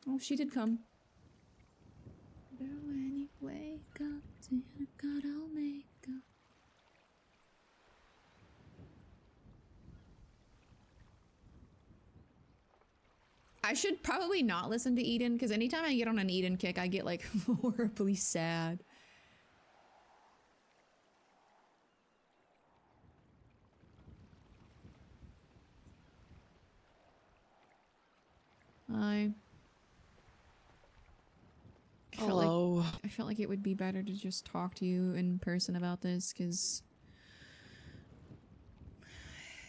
Oh, she did come. When you wake up, God, I'll make up. I should probably not listen to Eden, because anytime I get on an Eden kick, I get like horribly sad. I felt like it would be better to just talk to you in person about this, because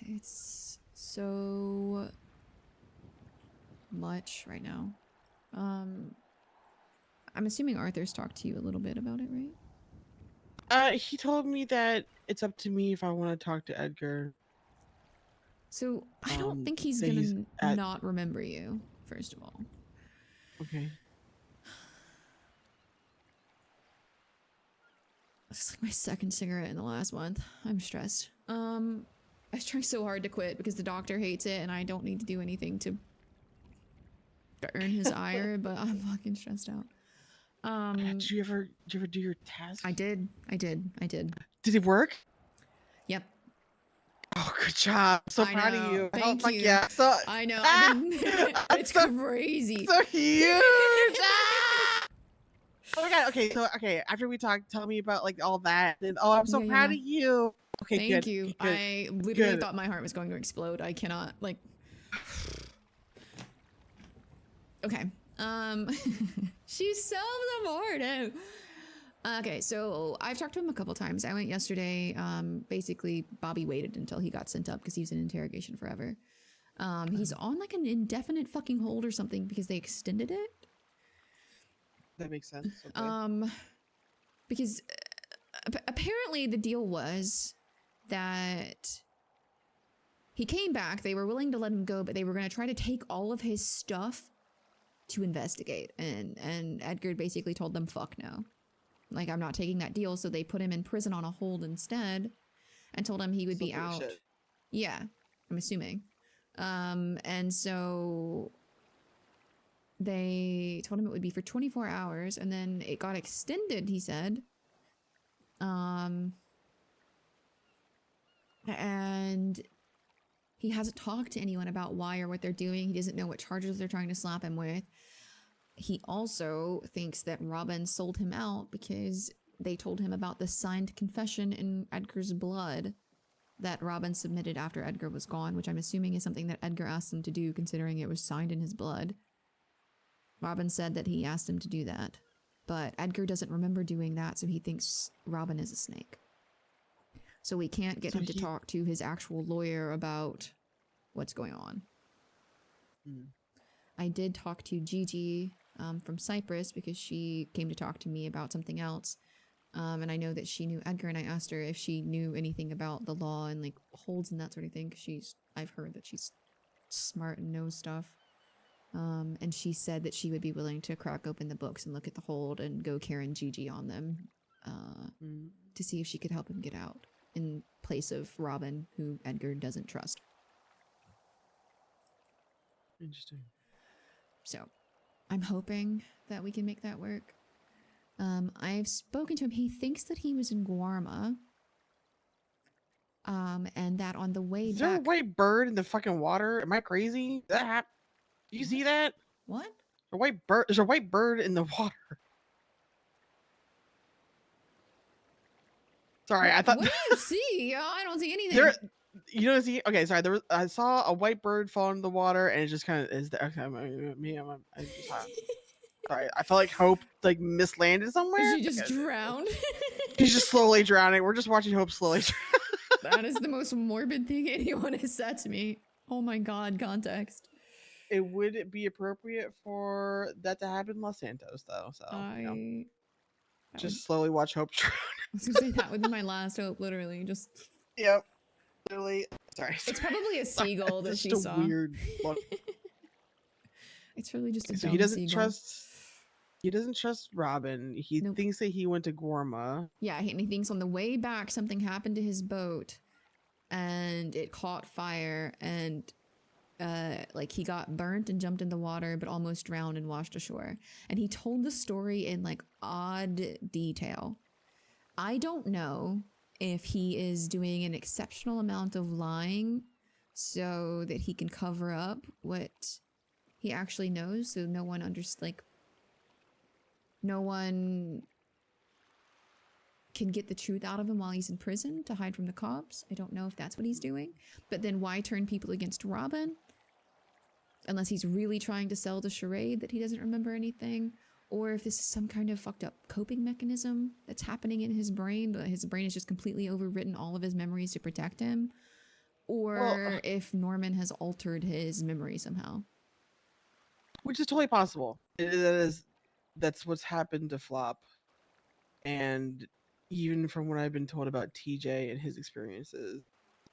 it's so much right now. I'm assuming Arthur's talked to you a little bit about it, right? He told me that it's up to me if I want to talk to Edgar. So I don't think he's that gonna not remember you, first of all. Okay. It's like my second cigarette in the last month. I'm stressed. I was trying so hard to quit because the doctor hates it and I don't need to do anything to earn his ire, but I'm fucking stressed out. Did you ever do your test? I did. Did it work? Yep. Oh, good job. I'm so proud of you. Thank oh, you. Yeah. So, I know. It's so, crazy. So huge. Oh my god. Okay. So after we talk, tell me about like all that. And I'm so proud of you. Okay. Thank good. you. Good. I literally Good. thought my heart was going to explode. I cannot like. Okay. She's so supportive. Okay, so I've talked to him a couple times. I went yesterday. Basically, Bobby waited until he got sent up because he was in interrogation forever. He's on like an indefinite fucking hold or something because they extended it. That makes sense. Okay. Because apparently the deal was that he came back. They were willing to let him go, but they were going to try to take all of his stuff to investigate. And Edgar basically told them, fuck no. Like, I'm not taking that deal. So they put him in prison on a hold instead and told him he would be out. Shit. Yeah, I'm assuming. And so they told him it would be for 24 hours and then it got extended, he said. And he hasn't talked to anyone about why or what they're doing. He doesn't know what charges they're trying to slap him with. He also thinks that Robin sold him out because they told him about the signed confession in Edgar's blood that Robin submitted after Edgar was gone, which I'm assuming is something that Edgar asked him to do considering it was signed in his blood. Robin said that he asked him to do that. But Edgar doesn't remember doing that, so he thinks Robin is a snake. So we can't get So him to he- talk to his actual lawyer about what's going on. I did talk to Gigi from Cyprus because she came to talk to me about something else. And I know that she knew Edgar, and I asked her if she knew anything about the law and like holds and that sort of thing. Cause I've heard that she's smart and knows stuff. And she said that she would be willing to crack open the books and look at the hold and go Karen Gigi on them, to see if she could help him get out in place of Robin, who Edgar doesn't trust. Interesting. So, I'm hoping that we can make that work. I've spoken to him. He thinks that he was in Guarma. And that on the way Is there a back. white bird in the fucking water? Am I crazy? You see that? What? A white bird. There's a white bird in the water. Sorry, I thought. What do you see? I don't see anything. There, you know, see. Okay, sorry. I saw a white bird fall into the water, and it just kind of is there. Okay, sorry. I felt like Hope like mislanded somewhere. She just drowned. She's just slowly drowning. We're just watching Hope slowly drown. That is the most morbid thing anyone has said to me. Oh my god, context. It would be appropriate for that to happen in Los Santos, though. So just slowly watch Hope drown. I was gonna say that would be my last hope, literally. Just Yep. Literally. Sorry. It's probably a seagull that she just saw. a weird look. It's really just a So dumb he doesn't seagull. trust. He doesn't trust Robin. He thinks that he went to Gorma. Yeah, and he thinks on the way back something happened to his boat, and it caught fire, and like he got burnt and jumped in the water, but almost drowned and washed ashore. And he told the story in like odd detail. I don't know if he is doing an exceptional amount of lying so that he can cover up what he actually knows, so no one no one can get the truth out of him while he's in prison to hide from the cops. I don't know if that's what he's doing. But then why turn people against Robin? Unless he's really trying to sell the charade that he doesn't remember anything. Or if this is some kind of fucked up coping mechanism that's happening in his brain, but his brain has just completely overwritten all of his memories to protect him. Or if Norman has altered his memory somehow. Which is totally possible. That's what's happened to Flop. And even from what I've been told about TJ and his experiences,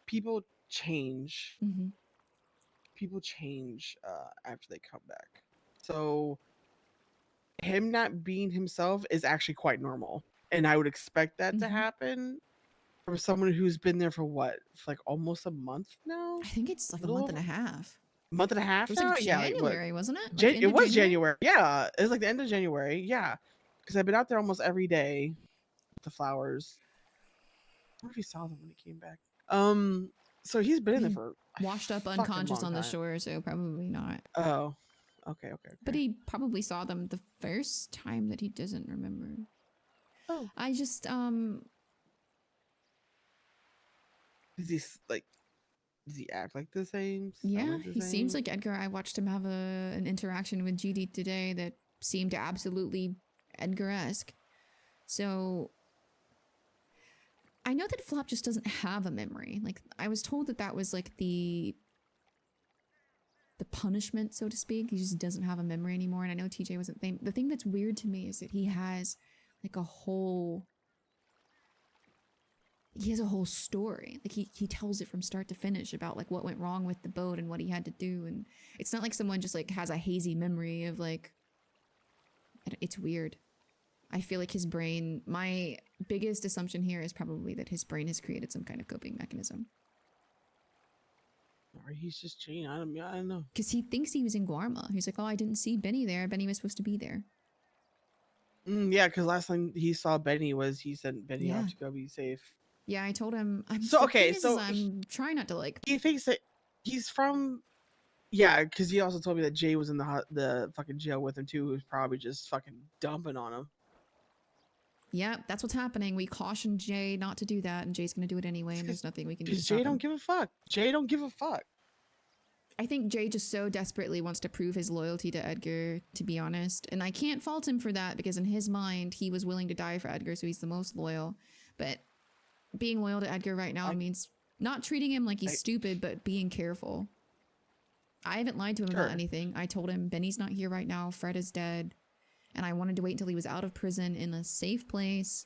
people change. People change after they come back. So him not being himself is actually quite normal. And I would expect that to happen from someone who's been there for what? For like almost a month now? I think it's like a month and a half. Month and a half It was now? like Yeah, January, wasn't it? Like Jan- end it of was January. Yeah, it was like the end of January. Yeah, because I've been out there almost every day with the flowers. I wonder if he saw them when he came back. So he's been in there for a Washed up fucking unconscious long on the time. shore, so probably not. Oh, okay. But he probably saw them the first time that he doesn't remember. Oh. I just, Is he like? Does he act like the same? yeah, Sound the he seems same? like Edgar. I watched him have an interaction with GD today that seemed absolutely Edgar-esque. So I know that Flop just doesn't have a memory. Like, I was told that that was like the punishment, so to speak. He just doesn't have a memory anymore. And I know TJ wasn't the thing that's weird to me is that he has like a whole story. Like he tells it from start to finish about like what went wrong with the boat and what he had to do. And it's not like someone just like has a hazy memory of like, it's weird. I feel like his brain, my biggest assumption here is probably that his brain has created some kind of coping mechanism. Or he's just changing. I don't know. Because he thinks he was in Guarma. He's like, oh, I didn't see Benny there. Benny was supposed to be there. Yeah, because last time he saw Benny was he sent Benny Yeah. out to go be safe. Yeah, I told him. I'm trying not to like. He thinks that he's from. Yeah, because he also told me that Jay was in the fucking jail with him too, who's probably just fucking dumping on him. Yeah, that's what's happening. We cautioned Jay not to do that, and Jay's gonna do it anyway, and there's nothing we can do to Because stop Jay him. don't give a fuck. Jay don't give a fuck. I think Jay just so desperately wants to prove his loyalty to Edgar, to be honest. And I can't fault him for that because in his mind, he was willing to die for Edgar, so he's the most loyal. But being loyal to Edgar right now means not treating him like he's stupid, but being careful. I haven't lied to him about anything. I told him Benny's not here right now, Fred is dead, and I wanted to wait until he was out of prison in a safe place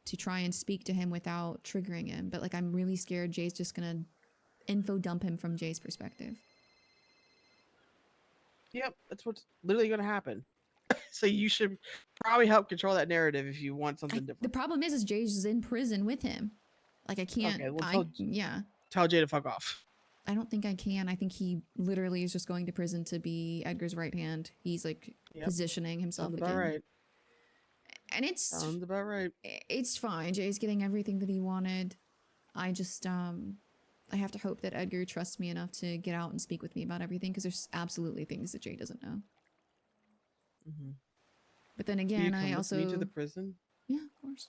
to try and speak to him without triggering him. But like, I'm really scared Jay's just gonna info dump him from Jay's perspective. Yep, that's what's literally going to happen. So you should probably help control that narrative if you want something different. The problem is Jay's in prison with him. Like, I can't. Okay, well, yeah. Tell Jay to fuck off. I don't think I can. I think he literally is just going to prison to be Edgar's right hand. He's like positioning himself Sounds again. about right. And it's Sounds about right. It's fine. Jay's getting everything that he wanted. I just I have to hope that Edgar trusts me enough to get out and speak with me about everything, because there's absolutely things that Jay doesn't know. But then again, I also me to the prison. Yeah, of course.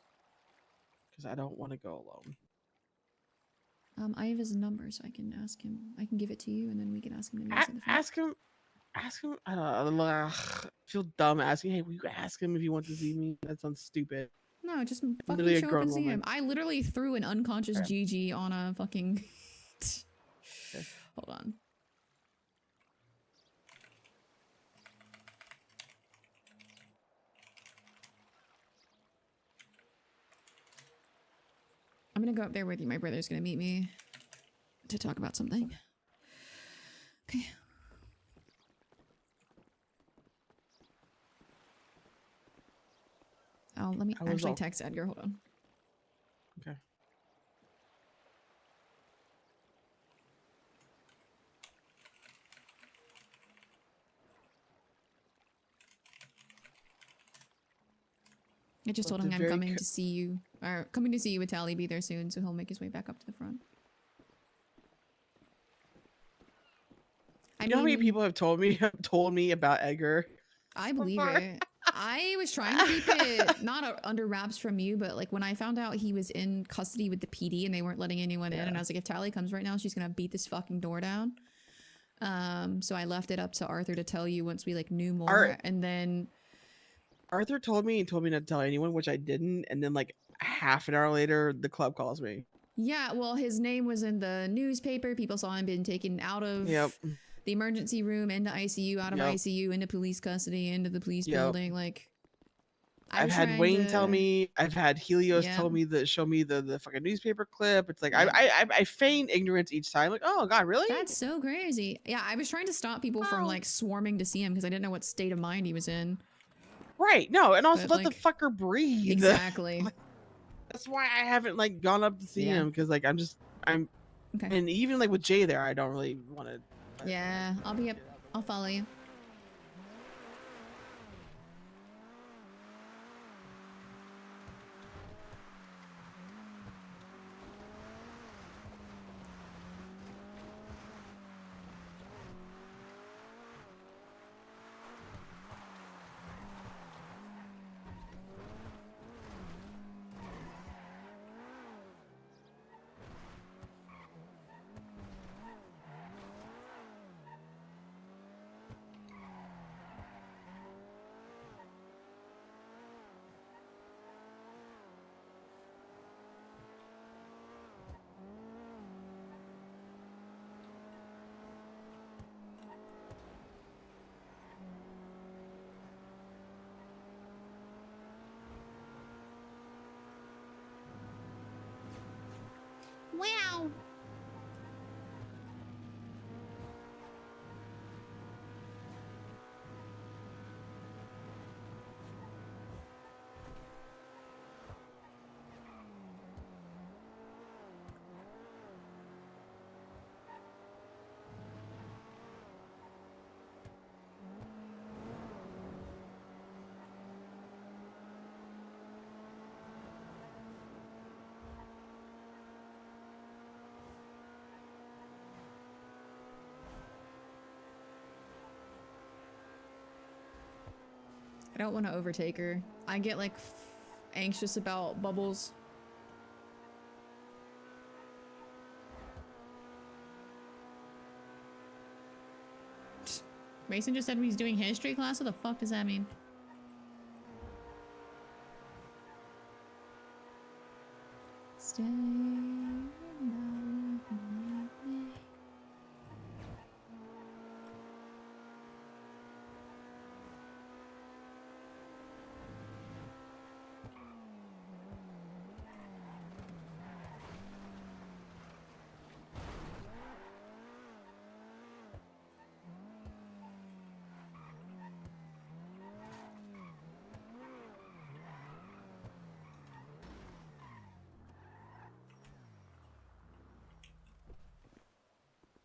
Because I don't want to go alone. I have his number, so I can ask him. I can give it to you, and then we can ask him to meet us at the front. Ask him. I don't know. I feel dumb asking. Hey, will you ask him if he wants to see me? That sounds stupid. No, just literally a fucking show up grown and see him. woman. I literally threw an unconscious Gigi on a fucking. Hold on. I'm gonna go up there with you. My brother's gonna meet me to talk about something. Okay. Oh, let me actually text Edgar. Hold on. Okay. I just told him I'm coming to see you, or coming to see you with Tally. Be there soon, so he'll make his way back up to the front. You know how many people have told me about Edgar? I believe it. I was trying to keep it not under wraps from you, but like when I found out he was in custody with the PD and they weren't letting anyone in, and I was like, if Tally comes right now, she's gonna beat this fucking door down. So I left it up to Arthur to tell you once we like knew more, and then Arthur told me not to tell anyone, which I didn't, and then like half an hour later, the club calls me. yeah, well, his name was in the newspaper. People saw him being taken out of the emergency room into ICU, out of ICU, into police custody, into the police building. Like, I've had Wayne tell me. I've had Helios tell me show me the fucking newspaper clip. It's like I feign ignorance each time. Like, oh god, really? That's so crazy. Yeah, I was trying to stop people from like swarming to see him because I didn't know what state of mind he was in. Right. No, and also But, let the fucker breathe. Exactly. That's why I haven't like gone up to see him, because like I'm and even like with Jay there, I don't really want to. Yeah, I'll be up. I'll follow you. Wow. I don't want to overtake her. I get like anxious about bubbles. Mason just said he's doing history class. What the fuck does that mean? Stay and me.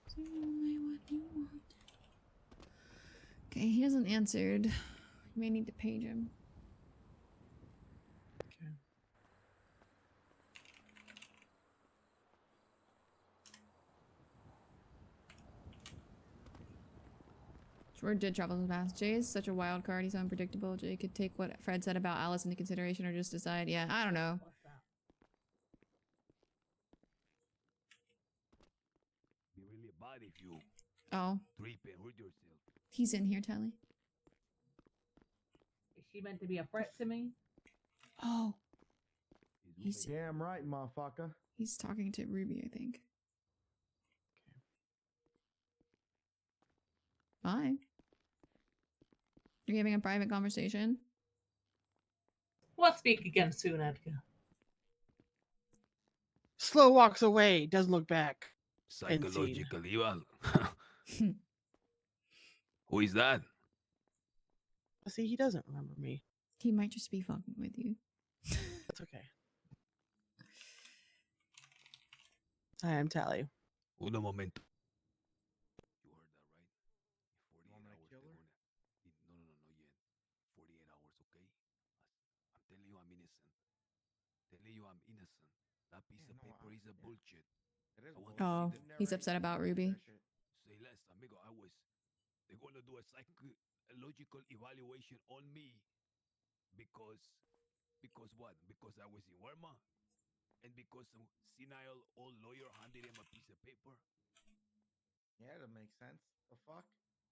Say only what you want. Okay, he hasn't answered. You may need to page him. Word did travel so fast. Jay is such a wild card. He's unpredictable. Jay could take what Fred said about Alice into consideration or just decide. Yeah, I don't know. Be really bad if you Oh, trip and hurt yourself. he's in here, Telly. Is she meant to be a threat to me? Oh, he's Damn right, motherfucker. he's talking to Ruby, I think. Bye. Are you having a private conversation? We'll speak again soon, Edgar. Slow walks away, doesn't look back. End scene. Psychological evil. Who is that? See, he doesn't remember me. He might just be fucking with you. That's okay. Hi, I'm Tally. Uno momento. You heard that right? 48 hours. No, not yet. 48 hours, okay? I'm telling you I'm innocent. Telling you I'm innocent. That piece of paper is a bullshit. Oh, he's upset about Ruby. Say less, amigo. They're gonna do a psychological evaluation on me because what? Because I was in Warma, and because some senile old lawyer handed him a piece of paper. Yeah, that makes sense. The fuck?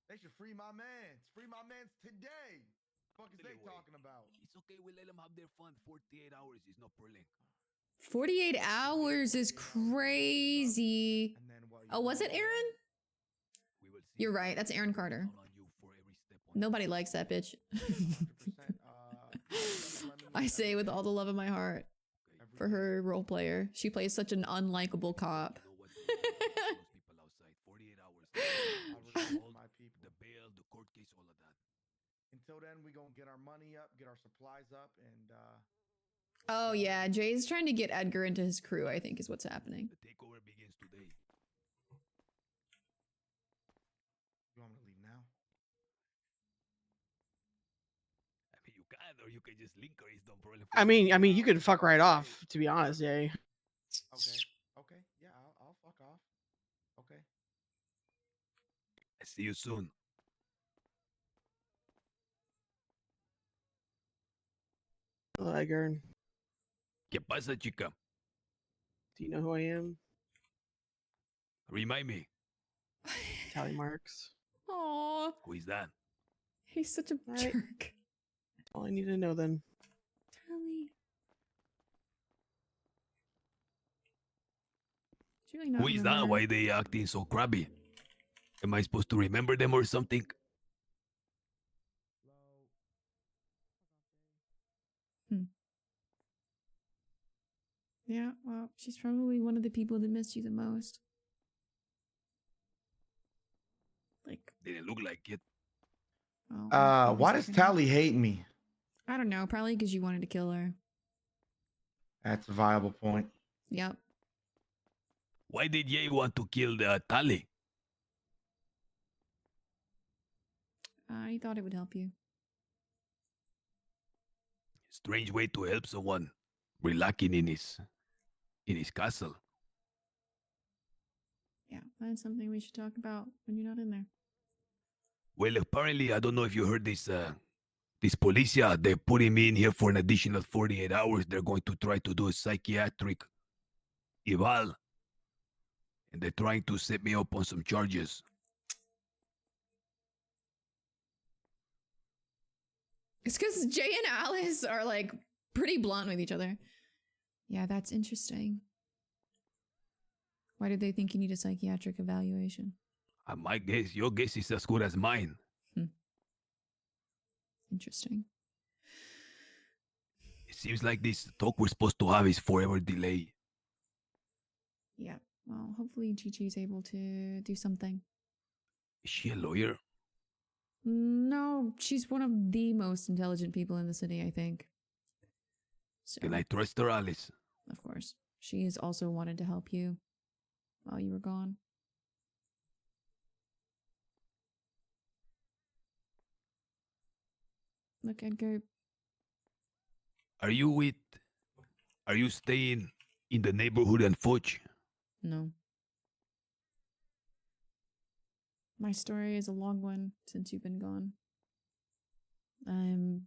They should free my mans. Free my mans today. The fuck is they talking about? It's okay. We let them have their fun. 48 hours is no problem. 48 hours is crazy. Oh, was it Aaron? You're right. That's Aaron Carter. Nobody likes that bitch. I say with all the love of my heart for her role player. She plays such an unlikable cop. The bail, the court case, all of that. Until then, we gonna get our money up, get our supplies up, and Oh yeah, Jay's trying to get Edgar into his crew, I think is what's happening. The takeover begins today. you want me to leave now? I mean, you can, or you can just link her. It's no problem. I mean, you could fuck right off, to be honest, Jay. Okay, yeah, I'll fuck off. Okay. I see you soon. Hello, Edgar. ¿Qué pasa, chica? Do you know who I am? Remind me. Tally Marks. Aww. Who is that? He's such a Right. jerk. That's all I need to know then. Tally. It's really not Who is that? remember. Why they acting so crabby? Am I supposed to remember them or something? Yeah, well, she's probably one of the people that missed you the most. Like, Didn't look like it. oh, Why does Tally hate me? I don't know, probably because you wanted to kill her. That's a viable point. Yep. Why did Ye want to kill the Tali? I thought it would help you. Strange way to help someone relaxing in his castle. Yeah, that's something we should talk about when you're not in there. Well, apparently, I don't know if you heard this. This policia, they're putting me in here for an additional 48 hours. They're going to try to do a psychiatric eval. And they're trying to set me up on some charges. It's because Jay and Alice are like pretty blunt with each other. Yeah, that's interesting. Why did they think you need a psychiatric evaluation? My guess, your guess is as good as mine. Interesting. It seems like this talk we're supposed to have is forever delayed. Yeah. Well, hopefully Chi-Chi's able to do something. Is she a lawyer? No, she's one of the most intelligent people in the city, I think. So, Can I trust her, Alice? of course. She has also wanted to help you while you were gone. Look, Edgar, Are you staying in the neighborhood and Fudge? no. My story is a long one since you've been gone. I'm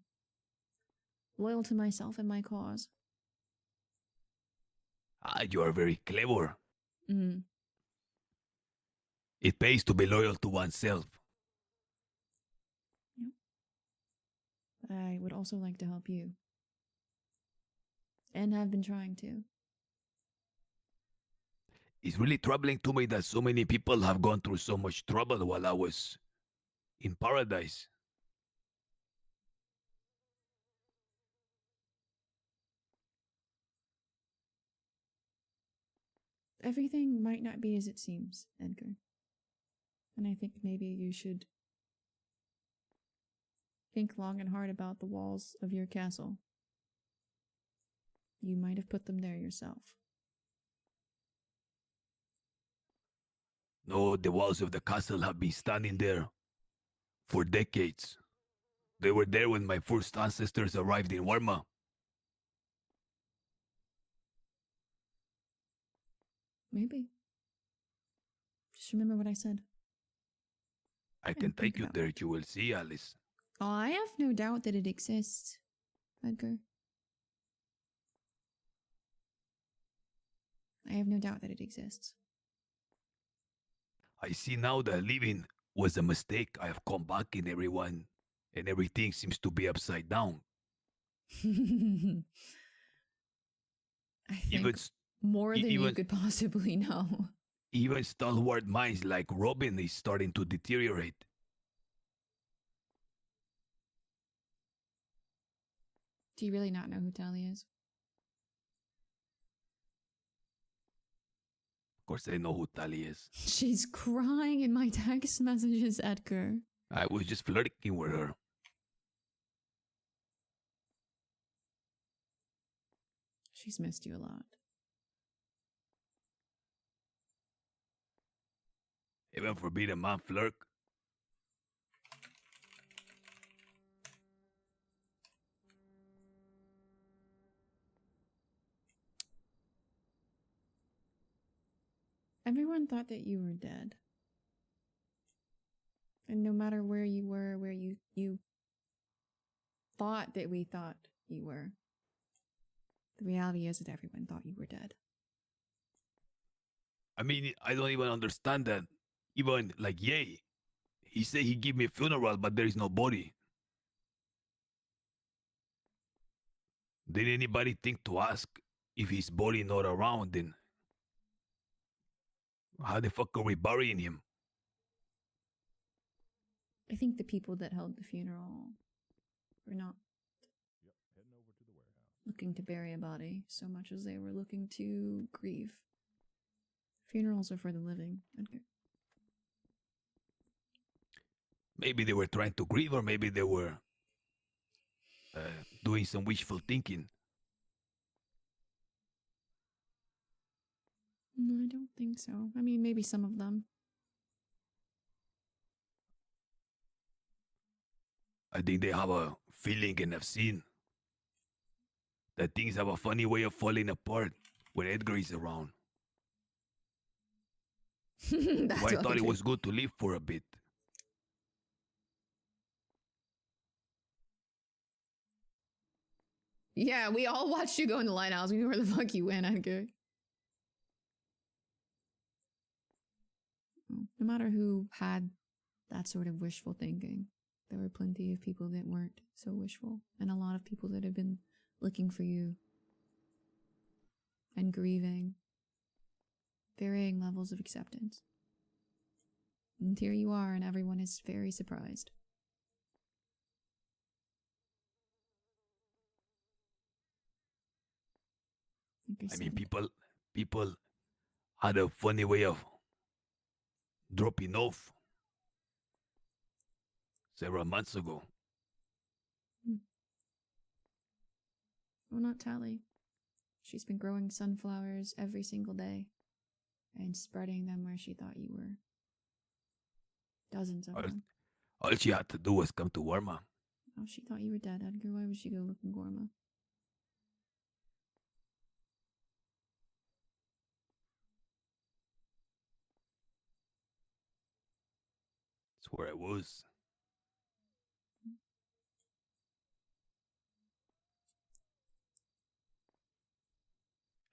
loyal to myself and my cause. You are very clever. Mm. It pays to be loyal to oneself. I would also like to help you. And have been trying to. It's really troubling to me that so many people have gone through so much trouble while I was in paradise. Everything might not be as it seems, Edgar. And I think maybe you should think long and hard about the walls of your castle. You might have put them there yourself. No, the walls of the castle have been standing there for decades. They were there when my first ancestors arrived in Warma. Maybe. Just remember what I said. I can take you there, you will see, Alice. Oh, I have no doubt that it exists, Edgar. I have no doubt that it exists. I see now that leaving was a mistake. I have come back and everything seems to be upside down. I think more than you could possibly know. Even stalwart minds like Robin is starting to deteriorate. Do you really not know who Tally is? Of course, I know who Tali is. She's crying in my text messages, Edgar. I was just flirting with her. She's missed you a lot. Heaven forbid a man flirt. Everyone thought that you were dead. And no matter where you were, where you thought that we thought you were, the reality is that everyone thought you were dead. I mean, I don't even understand that. Even like Ye, he said he give me a funeral, but there is no body. Did anybody think to ask if his body not around? Then how the fuck are we burying him? I think the people that held the funeral were not looking to bury a body so much as they were looking to grieve. Funerals are for the living, Edgar. Maybe they were trying to grieve, or maybe they were doing some wishful thinking. No, I don't think so. I mean, maybe some of them. I think they have a feeling and have seen that things have a funny way of falling apart when Edgar is around. So I thought it was good to live for a bit. Yeah, we all watched you go in the lighthouse. We knew where the fuck you went, Edgar. No matter who had that sort of wishful thinking, there were plenty of people that weren't so wishful, and a lot of people that have been looking for you and grieving varying levels of acceptance. And here you are, and everyone is very surprised. I mean, people had a funny way of dropping off several months ago. Well, not Tally. She's been growing sunflowers every single day and spreading them where she thought you were. Dozens of them. All she had to do was come to Warma. Oh, she thought you were dead, Edgar. Why would she go looking Gorma? That's where I was.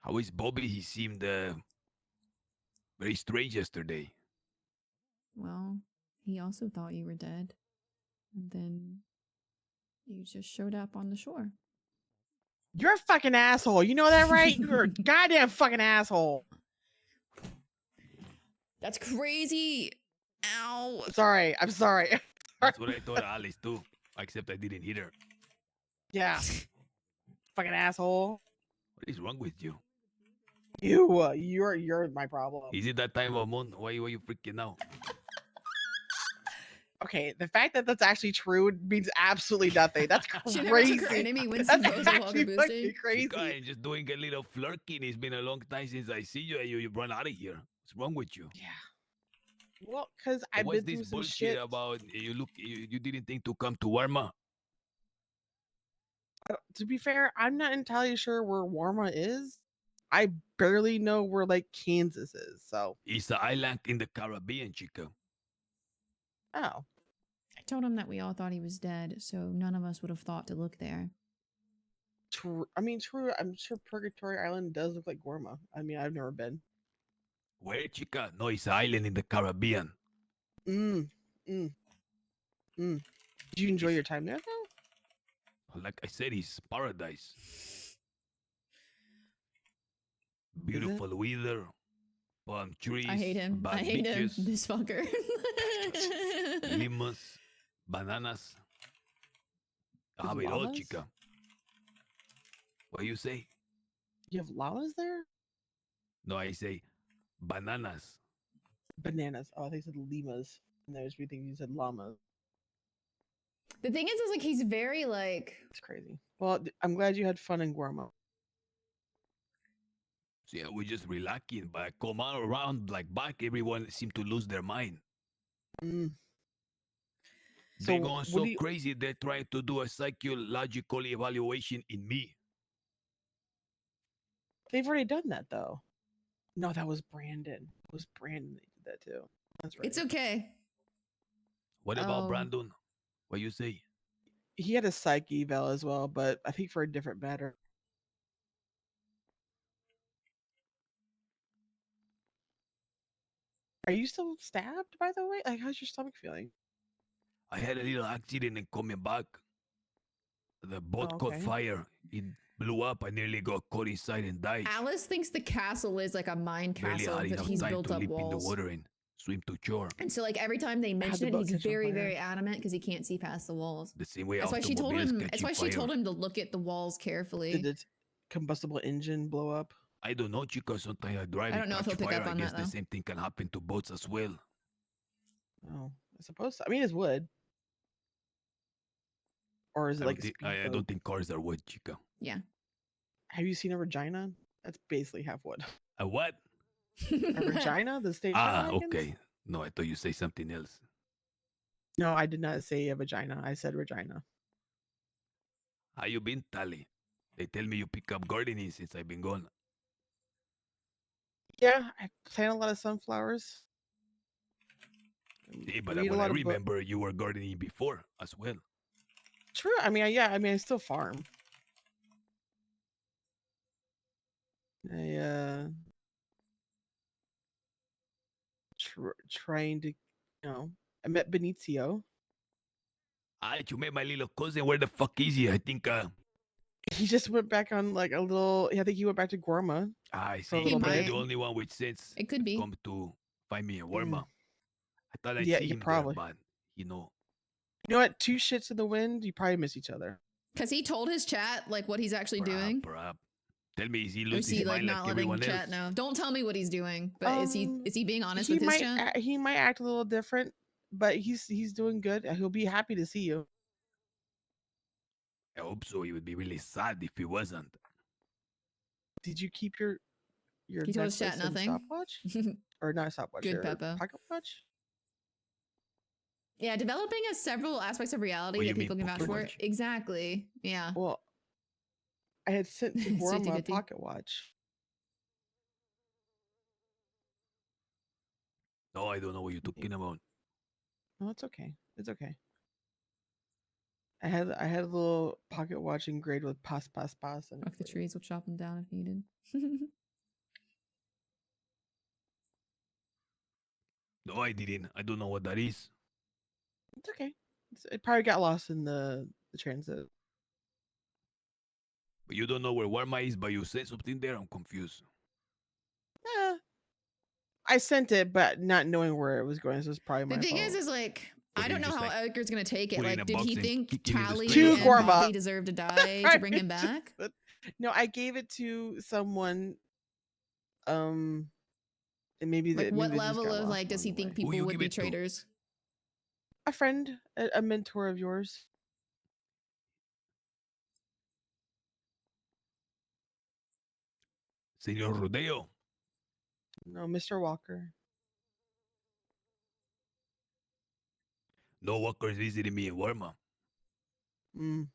How is Bobby? He seemed very strange yesterday. Well, he also thought you were dead. And then you just showed up on the shore. You're a fucking asshole. You know that, right? You're a goddamn fucking asshole. That's crazy. Ow. Sorry. I'm sorry. That's what I thought Alice too, except I didn't hit her. Yeah. Fucking asshole. What is wrong with you? You're my problem. Is it that time of month? Why are you freaking out? Okay, the fact that that's actually true means absolutely nothing. That's crazy. She never took her enemy when That's Simbo's a actually Walker fucking boosting. crazy. Chica, I'm just doing a little flirting. It's been a long time since I see you and you run out of here. What's wrong with you? Yeah. Well, because I've What's been this through some bullshit shit. about you didn't think to come to Warma? To be fair, I'm not entirely sure where Warma is. I barely know where like Kansas is. So It's an island in the Caribbean, chica. oh, I told him that we all thought he was dead, so none of us would have thought to look there. true. I mean, true. I'm sure Purgatory Island does look like Gorma. I mean, I've never been. Where, chica? No, it's an island in the Caribbean. Mm. Did you enjoy your time there though? Like I said, it's paradise. Beautiful weather, palm trees. I hate him. Bad I hate beaches, him. This fucker. lemons, bananas. I have it all, Llamas? chica. What you say? You have llamas there? No, I say bananas. Bananas. Oh, I think you said llamas. And there's we think you said llamas. The thing is like he's very like. It's crazy. Well, I'm glad you had fun in Gorma. So yeah, we're just relaxing, but come on around like back, everyone seemed to lose their mind. Mm. They're So, going what so do you- crazy, they're trying to do a psychological evaluation in me. They've already done that though. No, that was Brandon. It was Brandon that did that too. That's right. It's okay. What about Oh. Brandon? What you say? He had a psych eval as well, but I think for a different matter. Are you still stabbed, by the way? Like, how's your stomach feeling? I had a little accident and coming back. The boat Oh, caught okay. fire. It blew up. I nearly got caught inside and died. Alice thinks the castle is like a mine Barely castle, had but enough he's time built to up leap in the walls. water and swim to shore. And so, like every time they mention the it, boat he's catch on very, fire? very adamant because he can't see past the walls. The same way That's why she told automobiles him. That's catching why she fire. told him to look at the walls carefully. Did its combustible engine blow up? I don't know, chica. Sometimes I drive I don't and know if catch he'll pick fire. up I on guess that, the though. same thing can happen to boats as well. Oh, I suppose so. I mean, it's wood. Or is it like a I speedboat? don't think cars are wood, chica. Yeah. Have you seen a Regina? That's basically half wood. A what? A Regina? The state wagons? Okay. No, I thought you say something else. No, I did not say a vagina. I said Regina. How you been, Tally? They tell me you pick up gardening since I've been gone. Yeah, I plant a lot of sunflowers. See, but Read a what I lot of book- remember, you were gardening before as well. True. I mean, yeah. I mean, I still farm. I trying to, I met Benicio. You met my little cousin. Where the fuck is he? I think He just went back on like a little. I think he went back to Gorma. I for a see. little Probably bit. the only one with sense It could be. come to find me in Warma. I thought I'd Yeah, see you him probably. there, but you know. You know what? Two shits in the wind. You probably miss each other. Because he told his chat like what he's actually doing. Tell me, is he Or is losing he his like mind not like letting everyone chat else? know? Don't tell me what he's doing. But is he being honest he with his might chat? he might act a little different, but he's doing good. He'll be happy to see you. I hope so. He would be really sad if he wasn't. Did you keep your He told his chat necklace and nothing. stopwatch? Or not stopwatch? Good, Your Peppa. pocket watch? Yeah, developing has several aspects of reality What do that you people mean, can vouch for. pocket watch? Exactly. Yeah. Well, I had sent to Gorma a 50-50. pocket watch. No, I don't know what you're talking about. No, it's okay. It's okay. I had a little pocket watch engraved with pas and Fuck the trees, we'll chop them down if needed. No, I didn't. I don't know what that is. It's okay. It probably got lost in the transit. But you don't know where Warma is, but you said something there. I'm confused. I sent it, but not knowing where it was going, so it's probably my The thing fault. is like, So I did don't you know just, how like, Edgar's gonna take it. put it in Like, a did box he and think kick it in the Tally street? and Gorma. Poppy deserve to die to bring him Just- back? no, I gave it to someone. And maybe Like, that. what maybe they just level got of lost like does he along the think way. people you would give be it to? traitors? A friend, a mentor of yours. Senor Rodeo. No, Mr. Walker. No walkers visiting me in Warma. Okay.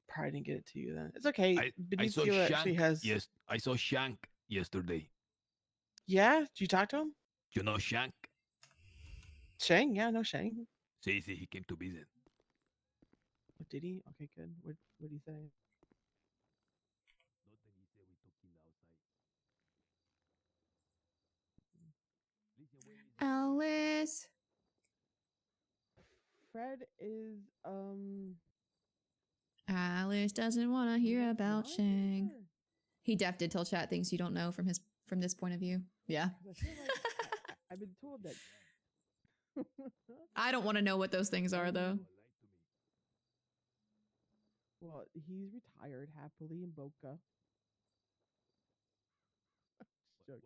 Probably didn't get it to you then. It's okay. I saw Benicio Shank. actually has. Yes, I saw Shank yesterday. Yeah, did you talk to him? You know Shank? Shang? Yeah, no Shang. See, he came to visit. What did he? Okay, good. What did he say? Alice. Fred is Alice doesn't want to hear about Shang. He def did tell chat things you don't know from this point of view. Yeah. I feel like I've been told that. I don't want to know what those things are though. Well, he's retired happily in Boca. Joking.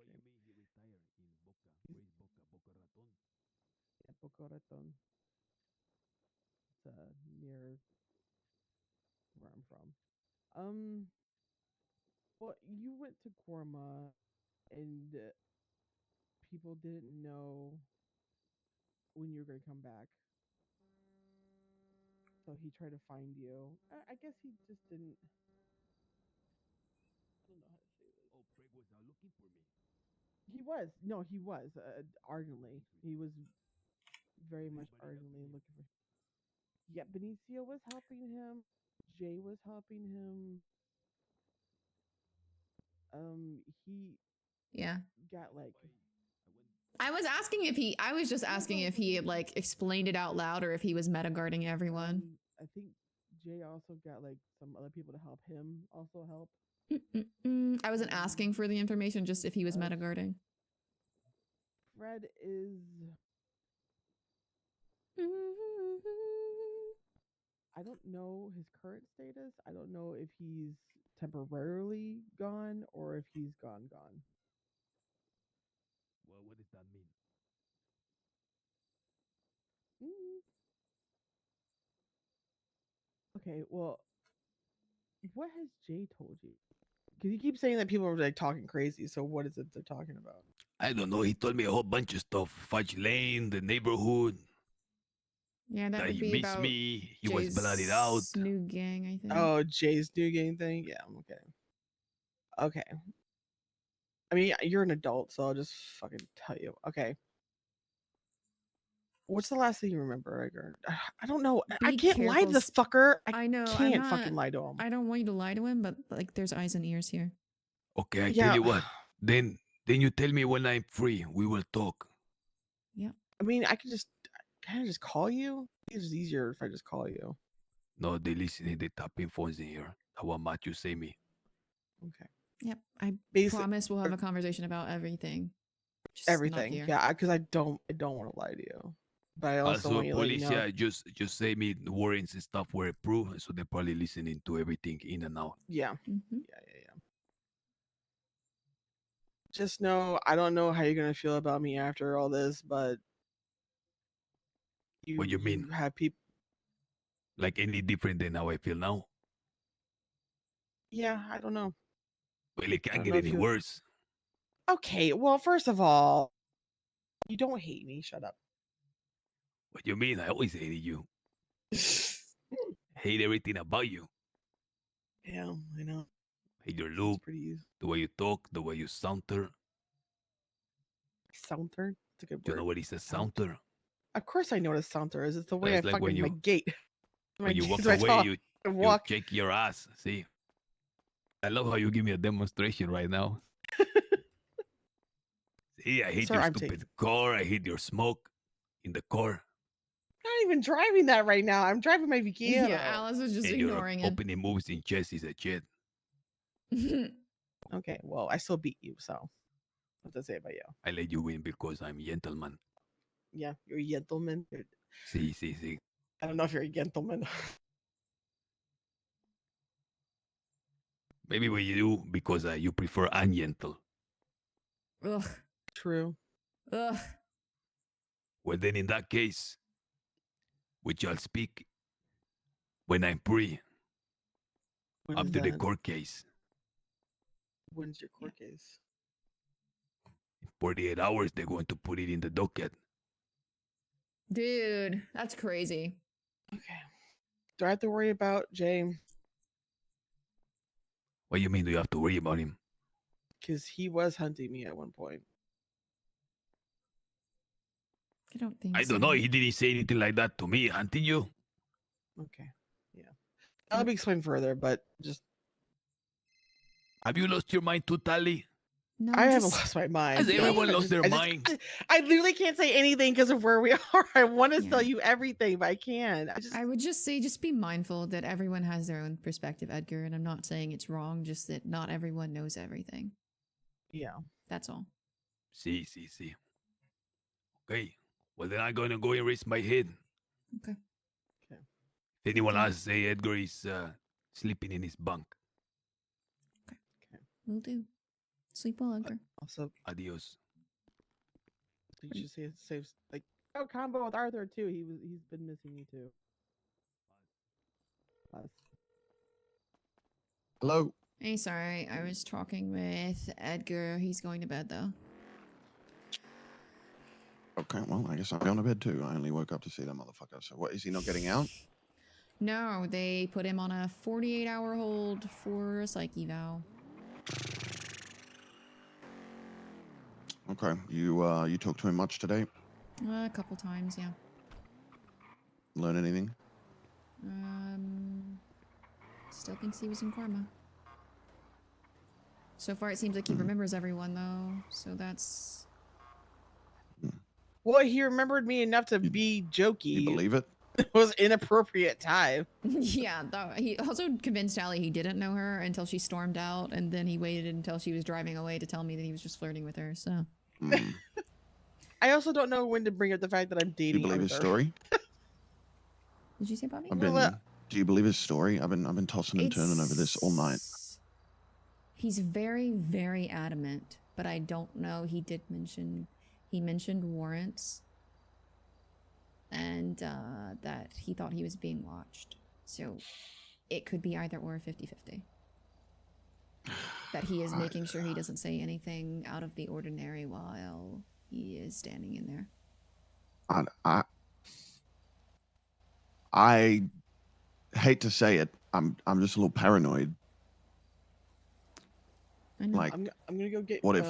Yeah, Boca Raton. It's near where I'm from. Well, you went to Gorma, and people didn't know when you were gonna come back. So he tried to find you. I guess he just didn't. I don't know how to say this. Oh, Craig was not looking for me. He was. No, he was ardently. He was very much ardently looking for. Yeah, Benicio was helping him. Jay was helping him. He Yeah. got like. I was just asking if he had like explained it out loud or if he was metaguarding everyone. I think Jay also got like some other people to help him also help. I wasn't asking for the information, just if he was metaguarding. Fred is. I don't know his current status. I don't know if he's temporarily gone or if he's gone. Well, what does that mean? Okay, well, what has Jay told you? Because you keep saying that people are like talking crazy. So what is it they're talking about? I don't know. He told me a whole bunch of stuff. Fudge Lane, the neighborhood. Yeah, that would he be missed about me. He Jay's was blooded out. new gang, I think. Oh, Jay's new gang thing? Yeah, okay. Okay. I mean, you're an adult, so I'll just fucking tell you. Okay. What's the last thing you remember, Edgar? I don't know. I Be can't lie to careful, this fucker. I know. I'm can't not, fucking lie to him. I don't want you to lie to him, but like, there's eyes and ears here. Okay, I Yeah. tell you what. Then you tell me when I'm free. We will talk. Yeah. I mean, I can just. Can I just call you? It's just easier if I just call you. No, they listening. They tapping phones in here. How about you say me? Okay. Yep. I Basic- promise we'll have a conversation about everything. Just not Everything. here. Yeah, because I don't want to lie to you. But I also Also, want you to let you police, know. yeah, just say me the warrants and stuff were approved, so they're probably listening to everything in and out. Yeah. Mm-hmm. Yeah. Just know I don't know how you're gonna feel about me after all this, but What you mean? have people. Like any different than how I feel now? Yeah, I don't know. Well, it I can't don't get know if any you- worse. Okay, well, first of all, you don't hate me. Shut up. What you mean? I always hated you. Hate everything about you. Yeah, I know. Hate your look, Pretty easy. the way you talk, the way you saunter. Saunter? It's a good Do you word. know what is a saunter? Of course I know what a saunter is. It's the So way it's I like when fucking my you- gait. When you walk it's my away, talk, you I walk. shake your ass. See? I love how you give me a demonstration right now. See, I hate Sir, your I'm stupid car. I hate your smoke in the car. I'm not even driving that right now. I'm driving my Vigiano. Yeah, Alice is just And your ignoring it. opening moves in chess is a shit. Okay, well, I still beat you, so what to say about you? I let you win because I'm gentleman. Yeah, you're a gentleman. See. I don't know if you're a gentleman. Maybe what you do because you prefer ungentle. Ugh. True. Ugh. Well, then in that case, we shall speak when I'm free When is after the that? court case. When's your court case? 48 hours, they're going to put it in the docket. Dude, that's crazy. Okay. Do I have to worry about Jay? What do you mean? Do you have to worry about him? Because he was hunting me at one point. I don't think I so. don't know. He didn't say anything like that to me. Hunting you? Okay. Yeah. I'll be explained further, but just Have you lost your mind totally? No, I haven't just- lost my mind. Has everyone lost their I just- mind? I literally can't say anything because of where we are. I want to tell you everything, but I can't. I would just say, just be mindful that everyone has their own perspective, Edgar. And I'm not saying it's wrong, just that not everyone knows everything. Yeah. That's all. See. Okay. Well, then I'm going to go and raise my head. Okay. Okay. If anyone Okay. else say Edgar is sleeping in his bunk. Will do. Sleep well, Edgar. Also, Adios. you should say save like combo with Arthur too. He's been missing you too. Hello. Hey, sorry. I was talking with Edgar. He's going to bed, though. Okay, well, I guess I'm going to bed too. I only woke up to see that motherfucker. So what, is he not getting out? No, they put him on a 48-hour hold for a psych eval. Okay, you talked to him much today? A couple times, yeah. Learn anything? Still thinks he was in karma. So far, it seems like he remembers everyone, though. So that's... Well, he remembered me enough to be jokey. You believe it? It was inappropriate time. Yeah, he also convinced Allie he didn't know her until she stormed out, and then he waited until she was driving away to tell me that he was just flirting with her, so... I also don't know when to bring up the fact that I'm Do dating you believe his Arthur. story? Did you say Bobby? Do you believe his story? I've been tossing and turning over this all night. He's very, very adamant, but I don't know. He mentioned warrants and that he thought he was being watched. So it could be either or 50-50. That he is making sure he doesn't say anything out of the ordinary while he is standing in there. I hate to say it. I'm just a little paranoid. I know. Like, I'm gonna go get what if,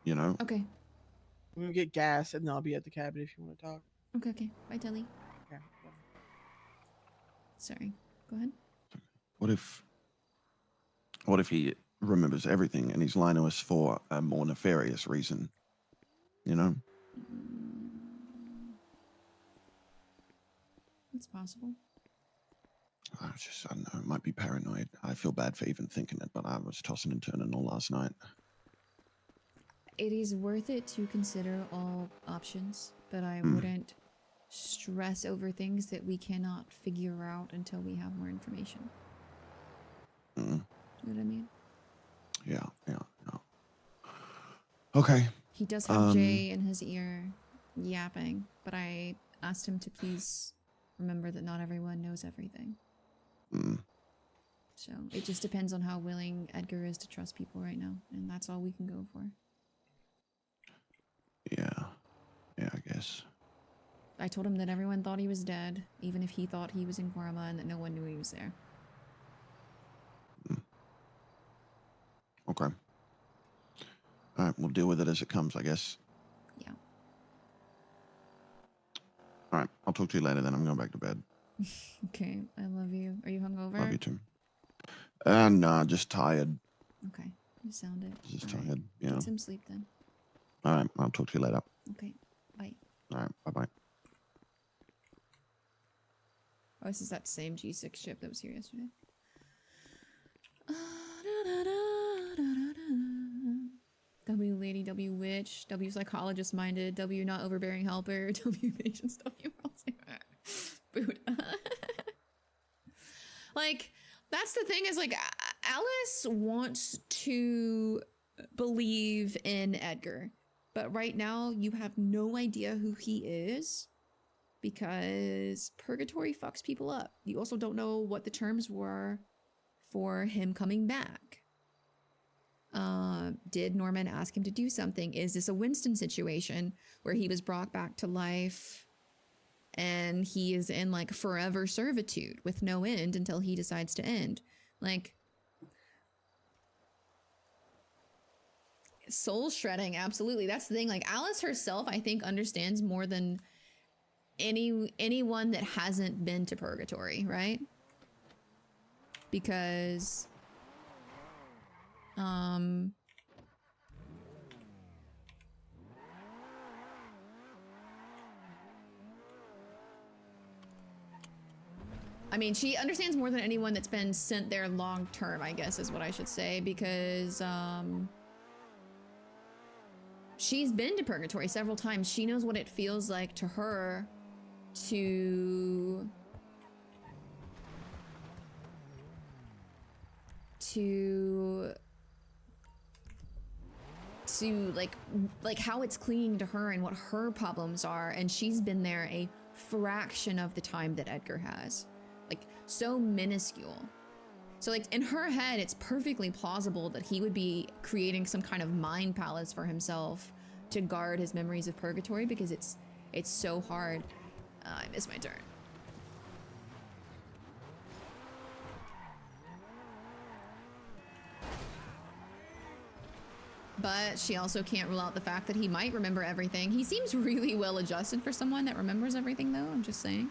you know? Okay. I'm gonna get gas and then I'll be at the cabin if you want to talk. Okay. Bye, Telly. Okay. Sorry. Go ahead. What if he remembers everything and he's lying to us for a more nefarious reason? You know? It's possible. I don't know. It might be paranoid. I feel bad for even thinking it, but I was tossing and turning all last night. It is worth it to consider all options, but I Hmm. wouldn't stress over things that we cannot figure out until we have more information. Mm. You know what I mean? Yeah. Okay. He does have Jay in his ear yapping, but I asked him to please remember that not everyone knows everything. Mm. So it just depends on how willing Edgar is to trust people right now, and that's all we can go for. Yeah, I guess. I told him that everyone thought he was dead, even if he thought he was in coma, and that no one knew he was there. Okay. All right, we'll deal with it as it comes, I guess. Yeah. All right, I'll talk to you later then. I'm going back to bed. Okay, I love you. Are you hungover? Love you too. Nah, just tired. Okay, you sound it. Just All right. tired, yeah. Get some sleep then. All right, I'll talk to you later. Okay, bye. All right, bye-bye. Oh, this is that same G6 ship that was here yesterday. W lady, W witch, W psychologist minded, W not overbearing helper, W patience, W Buddha. Like, that's the thing is like Alice wants to believe in Edgar, but right now you have no idea who he is because purgatory fucks people up. You also don't know what the terms were for him coming back. Did Norman ask him to do something? Is this a Winston situation where he was brought back to life and he is in like forever servitude with no end until he decides to end? Like, soul shredding, absolutely. That's the thing. Like, Alice herself, I think, understands more than anyone that hasn't been to purgatory, right? Because I mean, she understands more than anyone that's been sent there long term, I guess is what I should say, because she's been to purgatory several times. She knows what it feels like to her to like how it's clinging to her and what her problems are, and she's been there a fraction of the time that Edgar has. Like, so minuscule. So like in her head, it's perfectly plausible that he would be creating some kind of mind palace for himself to guard his memories of purgatory, because it's so hard. I missed my turn. But she also can't rule out the fact that he might remember everything. He seems really well adjusted for someone that remembers everything, though. I'm just saying.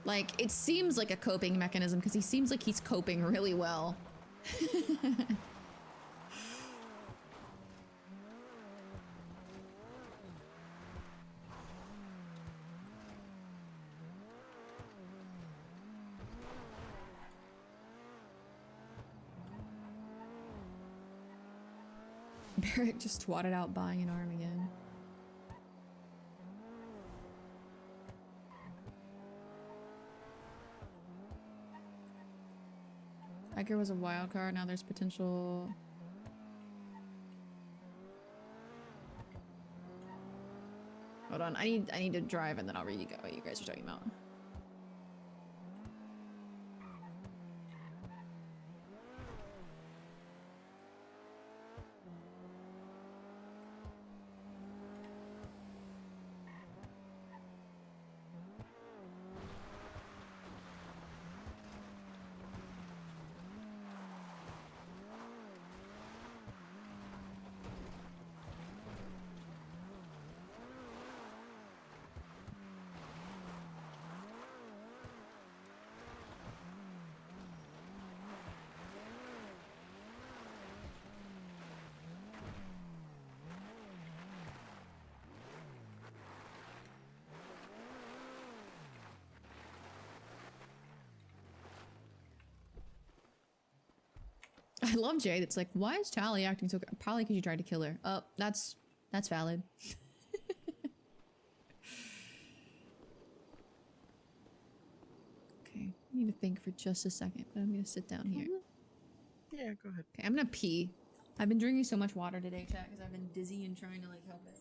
Like, it seems like a coping mechanism because he seems like he's coping really well. Barrett just twatted out buying an arm again. Edgar was a wild card, now there's potential. Hold on, I need to drive and then I'll read you what you guys are talking about. love Jade. It's like, why is Tally acting so? Probably because you tried to kill her. Oh, that's valid. Okay, I need to think for just a second, but I'm gonna sit down here. Yeah, go ahead. Okay, I'm gonna pee. I've been drinking so much water today, chat, because I've been dizzy and trying to like help it.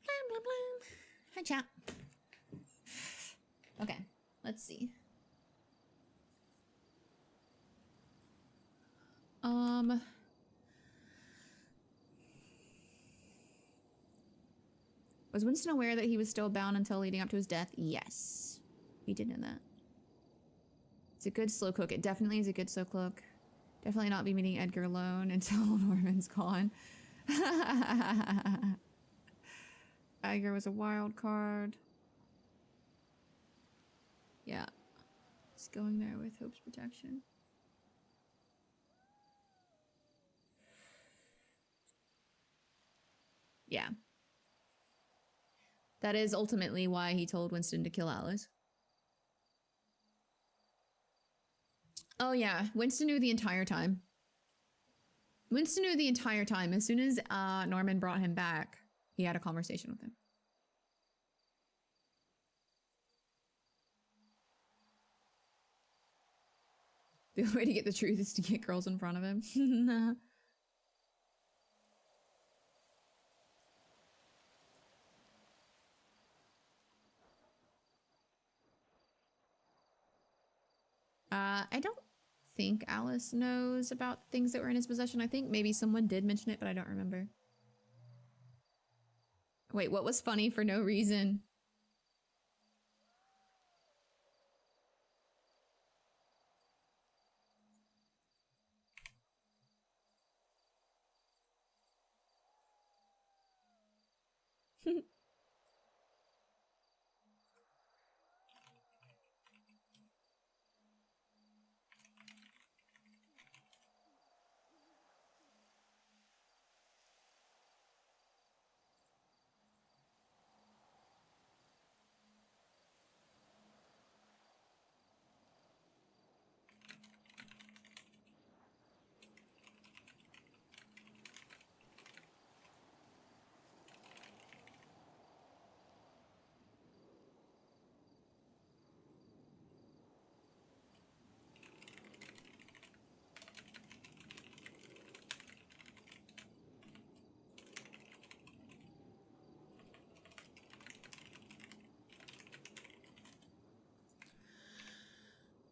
Blah, blah, blah. Hi, chat. Okay, let's see. Was Winston aware that he was still bound until leading up to his death? Yes. He did know that. It's a good slow cook. It definitely is a good slow cook. Definitely not be meeting Edgar alone until Norman's gone. Edgar was a wild card. Yeah. Just going there with Hope's protection. Yeah. That is ultimately why he told Winston to kill Alice. Oh yeah, Winston knew the entire time. Winston knew the entire time. As soon as Norman brought him back, he had a conversation with him. The only way to get the truth is to get girls in front of him. I don't think Alice knows about things that were in his possession. I think maybe someone did mention it, but I don't remember. Wait, what was funny for no reason?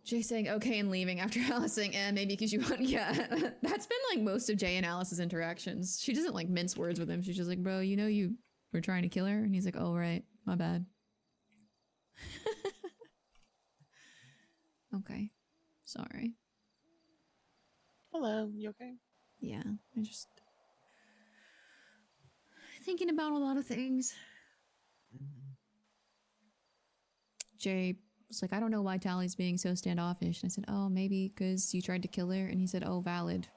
Jay saying okay and leaving after Alice saying maybe because you want. Yeah, that's been like most of Jay and Alice's interactions. She doesn't like mince words with him. She's just like, bro, you know you were trying to kill her, and he's like, oh right, my bad. Okay, sorry. Hello, you okay? Yeah, I just thinking about a lot of things. Jay was like, I don't know why Tally's being so standoffish. And I said, oh, maybe because you tried to kill her. And he said, oh, valid.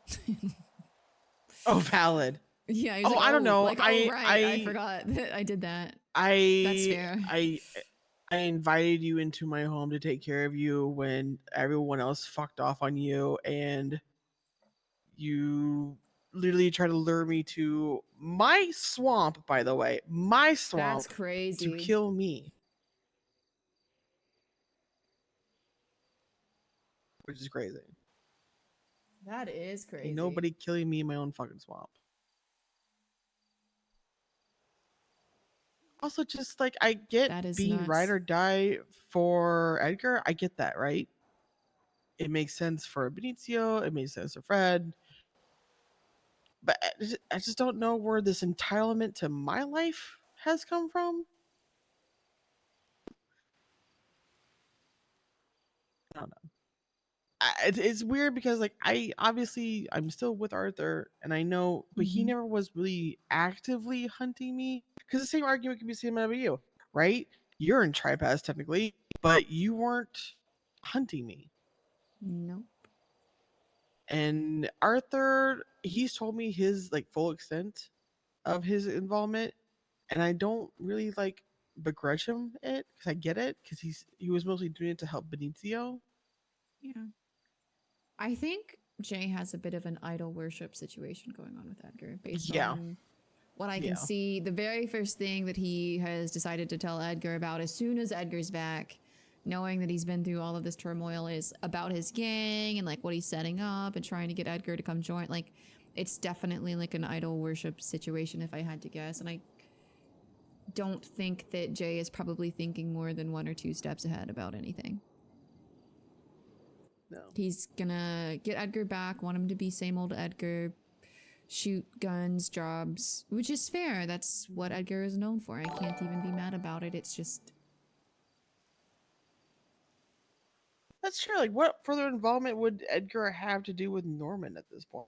Oh, valid. Yeah, he's Oh, like, I don't know. Like, oh, right, I forgot that I did that. That's fair. I invited you into my home to take care of you when everyone else fucked off on you, and you literally tried to lure me to my swamp. By the way, my swamp. That's crazy. To kill me, which is crazy. That is crazy. Ain't nobody killing me in my own fucking swamp. Also, just like I get That is being nuts. ride or die for Edgar, I get that, right? It makes sense for Benicio, it makes sense for Fred. But I just don't know where this entitlement to my life has come from. I don't know. It's weird because like I'm still with Arthur and I know, but he never was really actively hunting me. Because the same argument can be seen about you, right? You're in Tri-Pass technically, but you weren't hunting me. Nope. And Arthur, he's told me his like full extent of his involvement, and I don't really like begrudge him it because I get it because he was mostly doing it to help Benicio. Yeah. I think Jay has a bit of an idol worship situation going on with Edgar based on what I can see. The very first thing that he has decided to tell Edgar about as soon as Edgar's back, knowing that he's been through all of this turmoil, is about his gang and like what he's setting up and trying to get Edgar to come join. Like, it's definitely like an idol worship situation if I had to guess. And I don't think that Jay is probably thinking more than 1 or 2 steps ahead about anything. No. He's gonna get Edgar back, want him to be same old Edgar, shoot guns, jobs, which is fair. That's what Edgar is known for. I can't even be mad about it. It's just... That's true. Like, what further involvement would Edgar have to do with Norman at this point?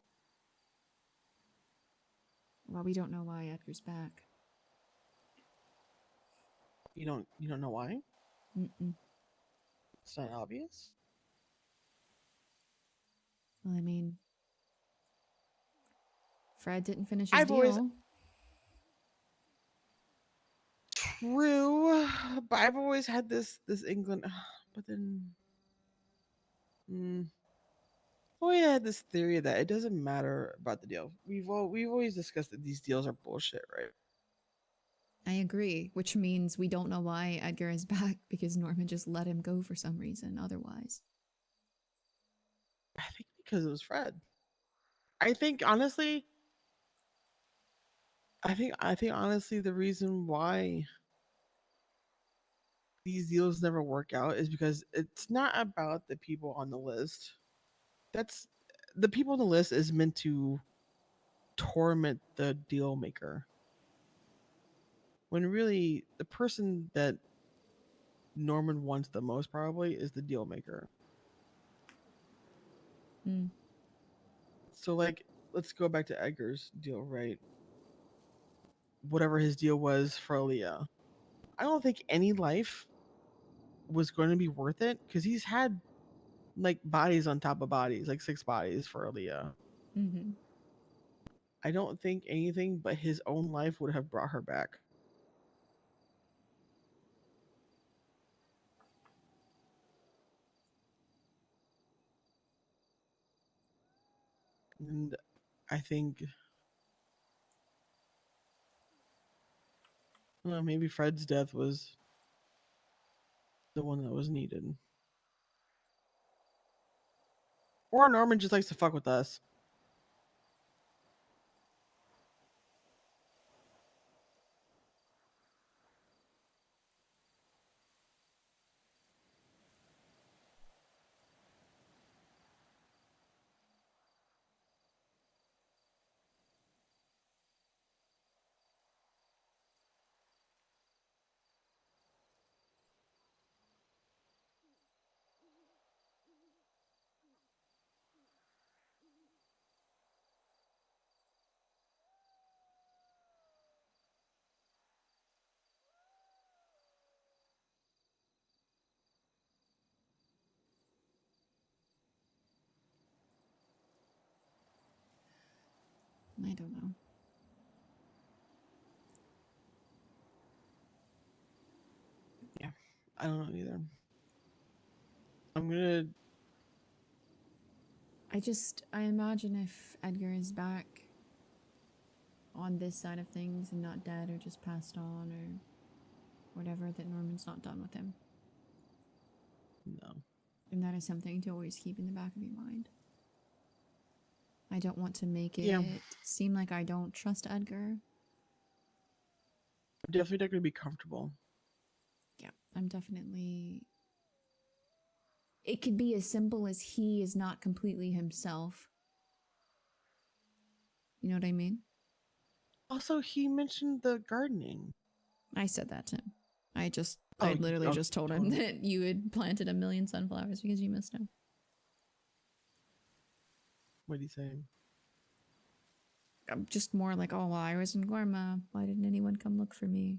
Well, we don't know why Edgar's back. You don't know why? Mm-mm. It's not obvious. Well, I mean, Fred didn't finish his I've deal. always true, but I've always had this England, but then I had this theory that it doesn't matter about the deal. We've always discussed that these deals are bullshit, right? I agree, which means we don't know why Edgar is back because Norman just let him go for some reason otherwise. I think because it was Fred. I think honestly the reason why these deals never work out is because it's not about the people on the list. That's the people on the list is meant to torment the deal maker. When really the person that Norman wants the most probably is the deal maker. Mm. So like let's go back to Edgar's deal, right? Whatever his deal was for Aaliyah. I don't think any life was going to be worth it because he's had like bodies on top of bodies, like 6 bodies for Aaliyah. Mm-hmm. I don't think anything but his own life would have brought her back. And I think well, maybe Fred's death was the one that was needed. Or Norman just likes to fuck with us. I don't know. Yeah, I don't know either. I'm gonna. I imagine if Edgar is back on this side of things and not dead or just passed on or whatever, that Norman's not done with him. No. And that is something to always keep in the back of your mind. I don't want to make it Yeah. seem like I don't trust Edgar. I'm definitely not gonna be comfortable. Yeah, I'm definitely... It could be as simple as he is not completely himself. You know what I mean? Also, he mentioned the gardening. I said that to him. I Oh, literally okay, just told him that you had planted 1 million sunflowers because you missed him. What did he say? I'm just more like, oh, well, I was in Gorma. Why didn't anyone come look for me?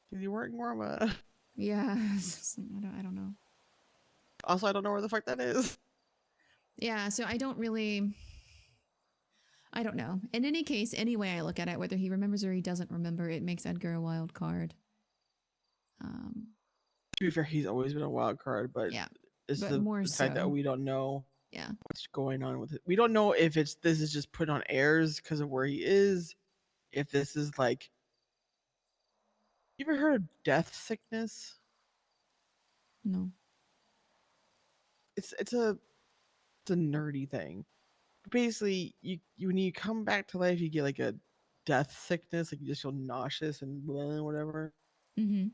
Because you weren't in Gorma. Yeah, it's just like, I don't know. Also, I don't know where the fuck that is. Yeah, so I don't know. In any case, any way I look at it, whether he remembers or he doesn't remember, it makes Edgar a wild card. To be fair, he's always been a wild card, but yeah, it's but the more fact that so. we don't know Yeah. what's going on with it. We don't know if this is just put on airs because of where he is. If this is like, you ever heard of death sickness? No. It's a nerdy thing. Basically, you when you come back to life, you get like a death sickness, like you just feel nauseous and blah, whatever. Mm-hmm.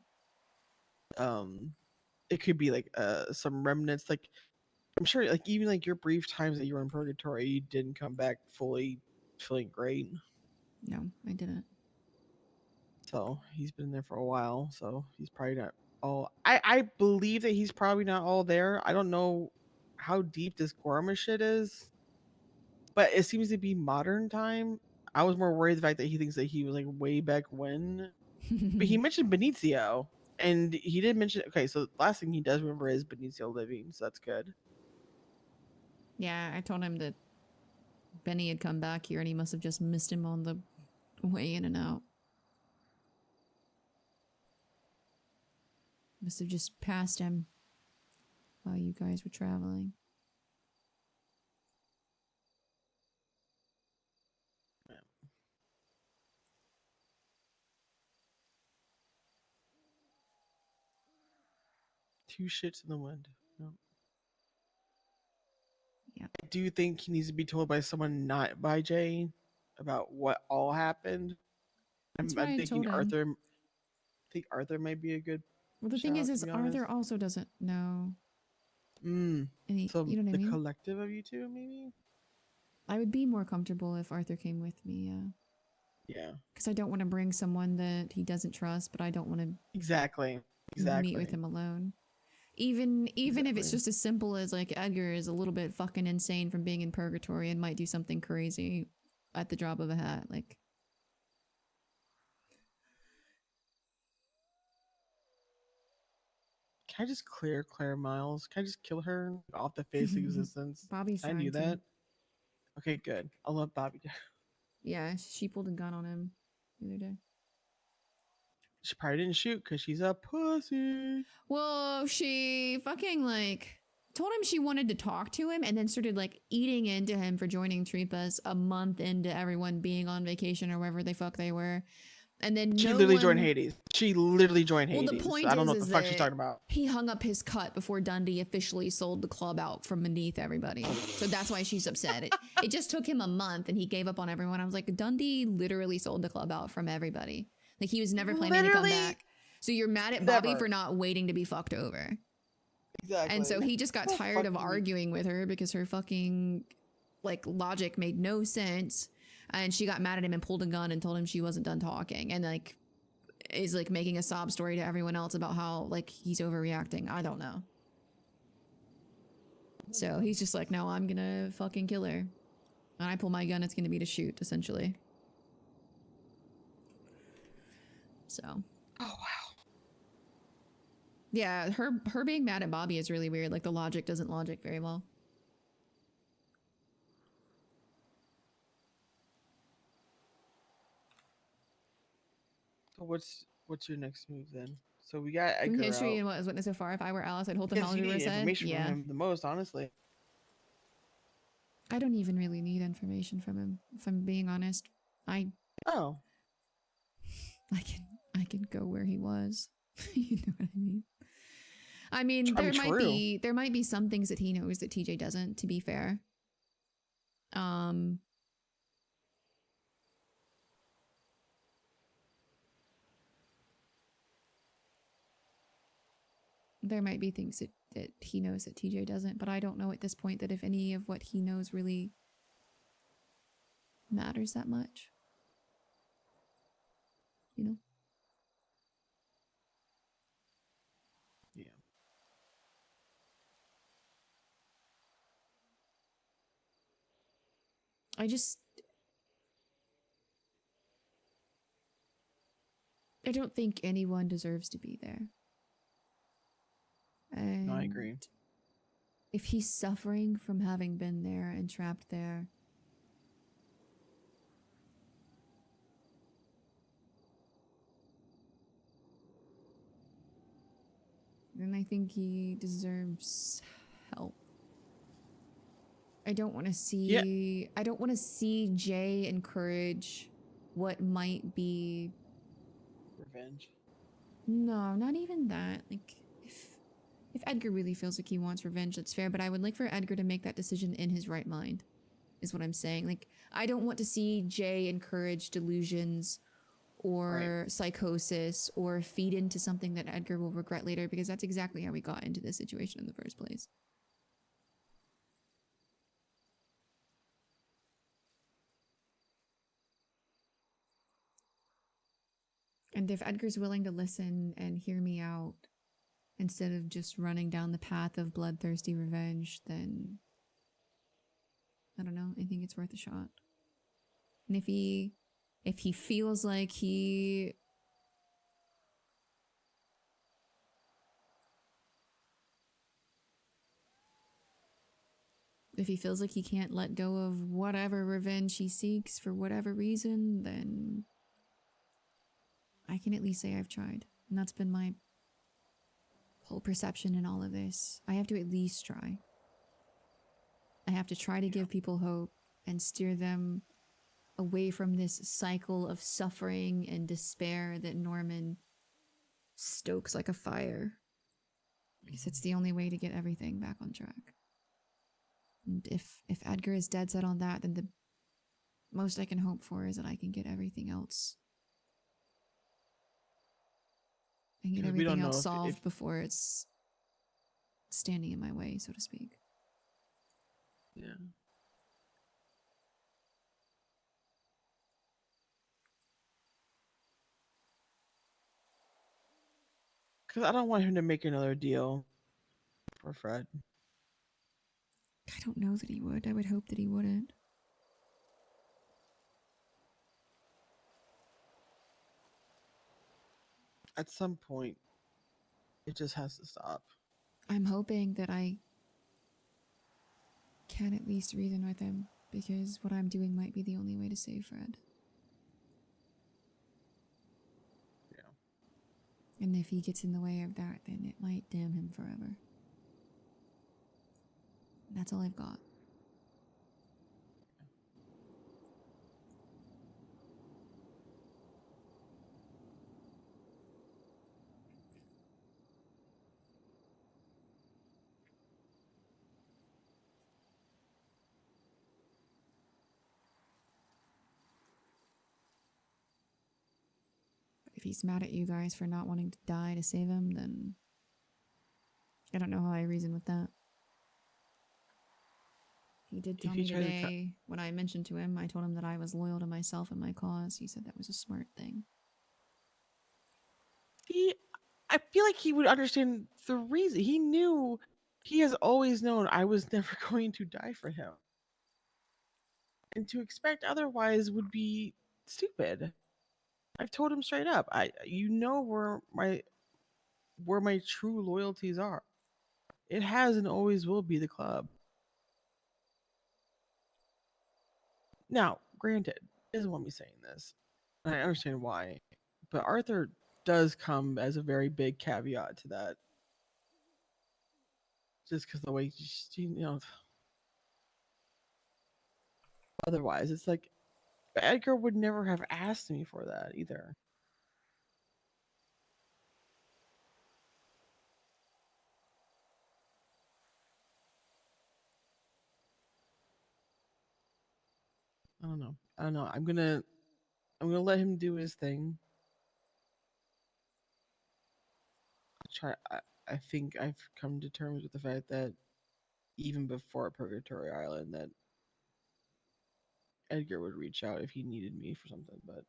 It could be like some remnants, like I'm sure, like even like your brief times that you were in purgatory, you didn't come back fully feeling great. No, I didn't. So he's been there for a while, so he's probably not all. I believe that he's probably not all there. I don't know how deep this Gorma shit is, but it seems to be modern time. I was more worried the fact that he thinks that he was like way back when. But he mentioned Benicio, and he did mention. Okay, so the last thing he does remember is Benicio living, so that's good. Yeah, I told him that Benny had come back here and he must have just missed him on the way in and out. Must have just passed him while you guys were traveling. Two shits in the wind. No. Yeah. Do you think he needs to be told by someone not by Jay about what all happened? That's I'm what I thinking told him. Arthur. I think Arthur might be a good. Well, the thing shout, is to be Arthur honest. also doesn't know. Mm. Any, So you know what the I mean? collective of you two, maybe. I would be more comfortable if Arthur came with me, yeah. Yeah. Because I don't want to bring someone that he doesn't trust, but I don't want to Exactly. meet with him alone. Even if it's Exactly. just as simple as like Edgar is a little bit fucking insane from being in purgatory and might do something crazy at the drop of a hat, like. Can I just clear Claire Miles? Can I just kill her off the face of existence? Bobby's Can I do trying to. that? Okay, good. I love Bobby. Yeah, she pulled a gun on him the other day. She probably didn't shoot because she's a pussy. Well, she fucking like told him she wanted to talk to him and then started like eating into him for joining Tripas a month into everyone being on vacation or wherever the fuck they were. And then She no literally one... joined Hades. She literally joined Well, Hades. the point I don't know is what the fuck she's that talking about. he hung up his cut before Dundee officially sold the club out from beneath everybody. So that's why she's upset. It just took him a month and he gave up on everyone. I was like, Dundee literally sold the club out from everybody. Like he was never planning to come back. So you're mad at Bobby Never. for not waiting to be fucked over. Exactly. And so he just got Well, tired of fucking- arguing with her because her fucking like logic made no sense. And she got mad at him and pulled a gun and told him she wasn't done talking. And like is like making a sob story to everyone else about how like he's overreacting. I don't know. So he's just like, no, I'm gonna fucking kill her. And I pull my gun, it's gonna be to shoot, essentially. So. Oh wow. Yeah, her being mad at Bobby is really weird. Like the logic doesn't logic very well. What's your next move then? So we got From Edgar history out. and what was witnessed so far, if I were Alice, I'd hold the Because knowledge you over need his head. information from Yeah. him the most, honestly. I don't even really need information from him, if I'm being honest. Oh. I can go where he was. You know what I mean? I mean, I mean, true. there might be some things that he knows that TJ doesn't, to be fair. There might be things that he knows that TJ doesn't, but I don't know at this point that if any of what he knows really matters that much. You know? Yeah. I don't think anyone deserves to be there. And No, I agree. if he's suffering from having been there and trapped there, then I think he deserves help. I don't want to see I don't want to see Jay encourage what might be Revenge. No, not even that. Like if Edgar really feels like he wants revenge, that's fair, but I would like for Edgar to make that decision in his right mind. Is what I'm saying. Like I don't want to see Jay encourage delusions or psychosis or feed into something that Edgar will regret later, because that's exactly how we got into this situation in the first place. And if Edgar's willing to listen and hear me out instead of just running down the path of bloodthirsty revenge, then I don't know, I think it's worth a shot. And if he feels like if he feels like he can't let go of whatever revenge he seeks for whatever reason, then I can at least say I've tried. And that's been my whole perception in all of this. I have to at least try. I have to try to give people hope and steer them away from this cycle of suffering and despair that Norman stokes like a fire. Because it's the only way to get everything back on track. And if Edgar is dead set on that, then the most I can hope for is that I can get everything else. I can get 'Cause we don't everything know else if- solved if- before it's standing in my way, so to speak. Yeah. Because I don't want him to make another deal for Fred. I don't know that he would. I would hope that he wouldn't. At some point, it just has to stop. I'm hoping that I can at least reason with him, because what I'm doing might be the only way to save Fred. Yeah. And if he gets in the way of that, then it might damn him forever. That's all I've got. If he's mad at you guys for not wanting to die to save him, then I don't know how I reason with that. He did tell If he me tries to today, when I mentioned to him, I told him that I was loyal to myself and my cause. He said that was a smart thing. I feel like he would understand the reason. He has always known I was never going to die for him. And to expect otherwise would be stupid. I've told him straight up. You know where my true loyalties are. It has and always will be the club. Now, granted, he doesn't want me saying this. And I understand why. But Arthur does come as a very big caveat to that. Just because the way otherwise, it's like Edgar would never have asked me for that either. I don't know. I'm gonna let him do his thing. I think I've come to terms with the fact that even before Purgatory Island, that Edgar would reach out if he needed me for something, but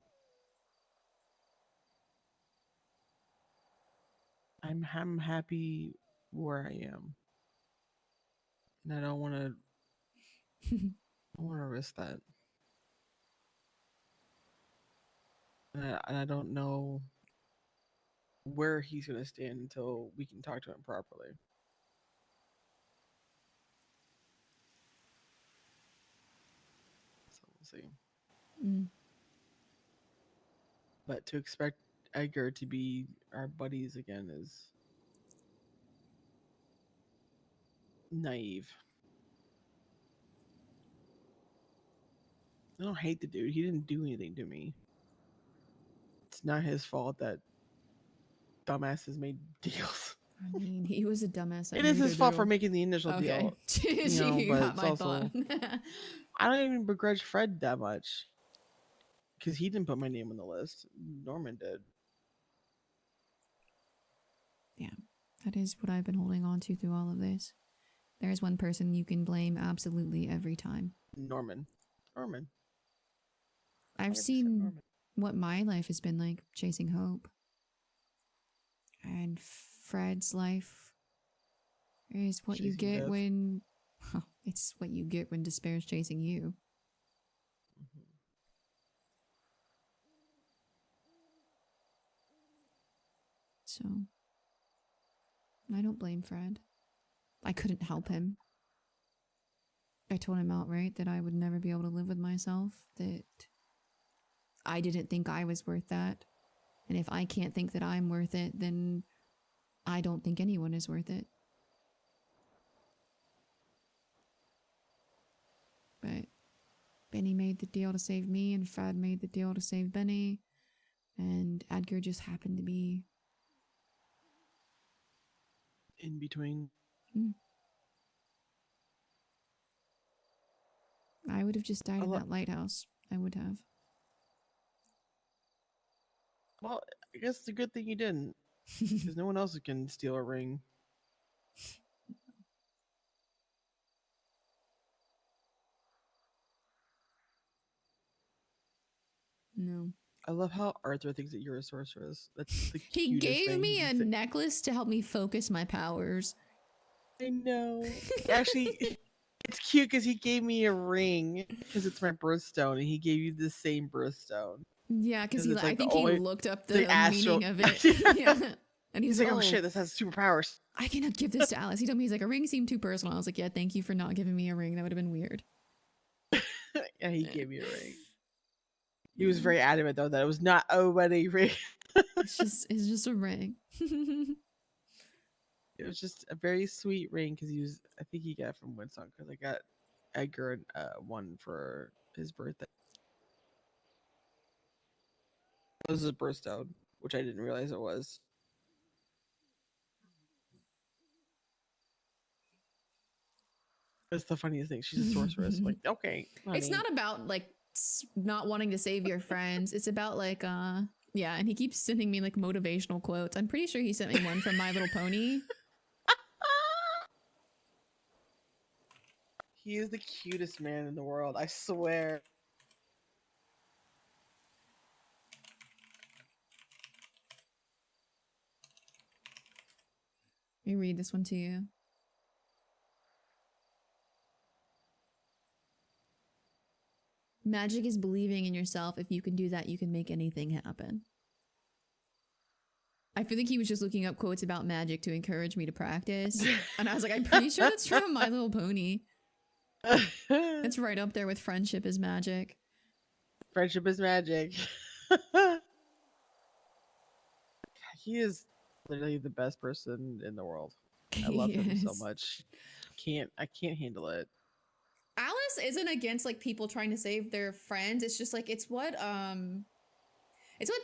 I'm happy where I am, and I don't want to. I want to risk that, and I don't know where he's gonna stand until we can talk to him properly. So we'll see. Mm. But to expect Edgar to be our buddies again is naive. I don't hate the dude. He didn't do anything to me. It's not his fault that dumbasses made deals. I mean, he was a dumbass. It is his fault for making the initial Okay. deal. You But got it's my also, thought. I don't even begrudge Fred that much because he didn't put my name on the list. Norman did. Yeah, that is what I've been holding on to through all of this. There's one person you can blame absolutely every time. Norman. I've 100% seen Norman. what my life has been like chasing hope. And Fred's life is what you Chasing get death. when... it's what you get when despair is chasing you. So, I don't blame Fred. I couldn't help him. I told him outright that I would never be able to live with myself, that I didn't think I was worth that. And if I can't think that I'm worth it, then I don't think anyone is worth it. But Benny made the deal to save me, and Fred made the deal to save Benny, and Edgar just happened to be In between. I would have just died in that lighthouse. I would have. Well, I guess it's a good thing you didn't, because no one else can steal a ring. No. I love how Arthur thinks that you're a sorceress. That's the He cutest gave thing me you a can say. necklace to help me focus my powers. I know. Actually, it's cute because he gave me a ring because it's my birthstone, and he gave you the same birthstone. Yeah, because it's I like think the he only- looked up it's like the astral- meaning of it. Yeah. And He's like, oh shit, this has superpowers. I cannot give this to Alice. He told me, he's like, a ring seemed too personal. I was like, yeah, thank you for not giving me a ring. That would have been weird. Yeah, he gave me a ring. He was very adamant though that it was not a wedding ring. It's just a ring. It was just a very sweet ring because I think he got it from Winsong because I got Edgar one for his birthday. It was his birthstone, which I didn't realize it was. It's the funniest thing. She's a sorceress. Like, okay, honey. It's not about like not wanting to save your friends. It's about like yeah, and he keeps sending me like motivational quotes. I'm pretty sure he sent me one from My Little Pony. He is the cutest man in the world. I swear. Let me read this one to you. Magic is believing in yourself. If you can do that, you can make anything happen. I feel like he was just looking up quotes about magic to encourage me to practice. And I was like, I'm pretty sure that's from My Little Pony. It's right up there with friendship is magic. Friendship is magic. he is literally the best person in the world. I love him so Yes. much. I can't handle it. Alice isn't against like people trying to save their friends. It's just like it's what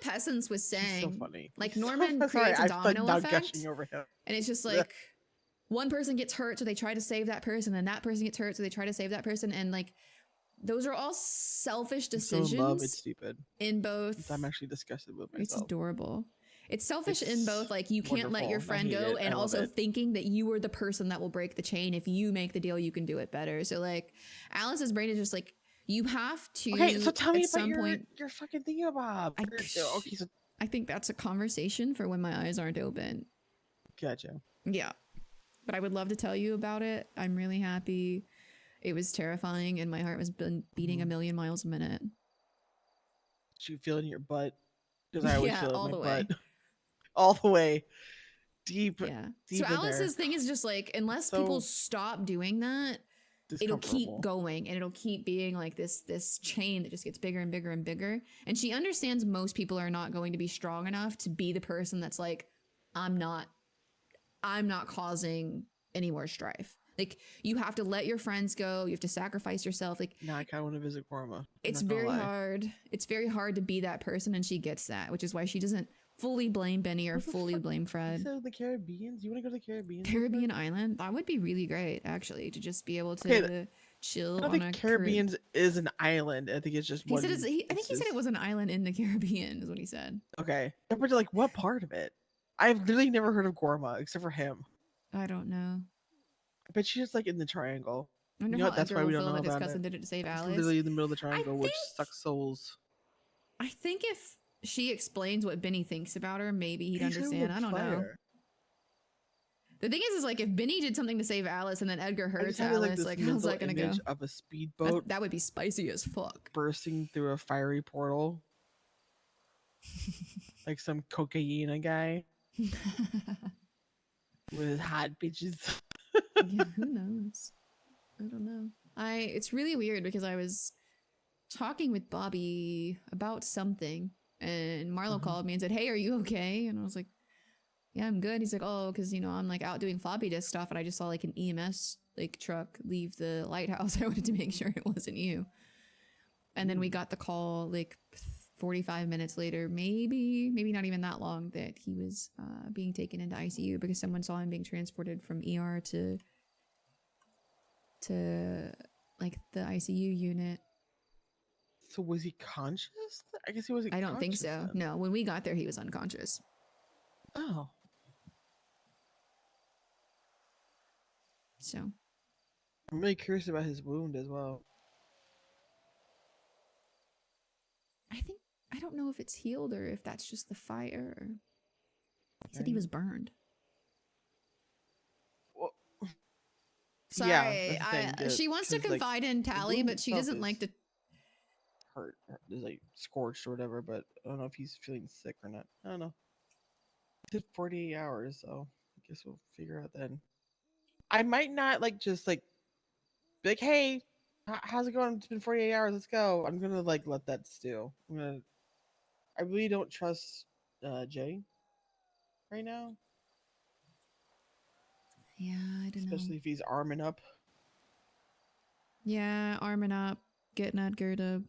Pessence was He's saying. so funny. Like He's so Norman funny. creates a I'm, like, domino not effect, gushing over him. and it's just Yeah. like one person gets hurt, so they try to save that person, and that person gets hurt, so they try to save that person, and like those are all selfish I'm so decisions. in love. It's stupid. In both, I'm actually disgusted with it's myself. adorable. It's selfish in It's both, like you can't let your wonderful. I friend hate go, it. and I love also it. thinking that you are the person that will break the chain. If you make the deal, you can do it better. So like Alice's brain is just like you have to. Okay, so tell me at about some point. your fucking thingamabob. Okay, so I think that's a conversation for when my eyes aren't open. gotcha. Yeah. But I would love to tell you about it. I'm really happy. It was terrifying and my heart was beating a million miles a minute. Did you feel it in your butt? Because I always Yeah, feel it all in my the way. butt. All the way. Deep. Yeah. Deep So in Alice's there. thing is just like, unless So people stop doing that, it'll keep discomfortable. going and it'll keep being like this chain that just gets bigger and bigger and bigger. And she understands most people are not going to be strong enough to be the person that's like, I'm not causing any more strife. Like you have to let your friends go. You have to sacrifice yourself. Like now I kind of want to visit Korma. it's very hard. It's very hard to be that person, and she gets that, which is why she doesn't fully blame Benny or What the fully fuck? blame Fred. So the Caribbean? You want to go to the Caribbean? Caribbean island, that would be really great, actually, to just be able to Okay, chill I don't on think a Caribbean is an island. I think it's just He one. said I think he said it was an island in the Caribbean, is what he said. Okay, but like, what part of it? I've literally never heard of Gorma except for him. I don't know. I bet she's just like in the triangle. I wonder You know how what? That's Edgar why will we don't feel know that his about cousin it. did it to save It's Alice. literally in the middle of the triangle, which sucks souls. I think if she explains what Benny thinks about her, maybe he'd He's a understand. I don't know. player. The thing is like if Benny did something to save Alice and then Edgar I hurts just have Alice, this like how's mental that gonna go? image of a speedboat That would be spicy as fuck. bursting through a fiery portal, like some cocaine guy with his hot bitches. Yeah, who knows? I don't know. It's really weird because I was talking with Bobby about something and Marlo called me and said, "Hey, are you okay?" And I was like, "Yeah, I'm good." He's like, "Oh, because you know I'm like out doing floppy disk stuff and I just saw like an EMS like truck leave the lighthouse. I wanted to make sure it wasn't you." And then we got the call like 45 minutes later, maybe not even that long, that he was being taken into ICU because someone saw him being transported from ER to like the ICU unit. So was he conscious? I guess he wasn't. I don't think so. conscious then. No, when we got there, he was unconscious. Oh. So I'm really curious about his wound as well. I don't know if it's healed or if that's just the fire. He said he was burned. Sorry, Yeah, that's the thing, she wants to 'cause, like, confide in the Tally, wound but she itself doesn't is like to. hurt, is like scorched or whatever, but I don't know if he's feeling sick or not. I don't know. It did 48 hours, so I guess we'll figure out then. I might not like just like be like, hey, how's it going? It's been 48 hours. Let's go. I'm gonna like let that stew. I really don't trust Jay right now, Yeah, I don't know. especially if he's arming up. Yeah, arming up, getting Edgar to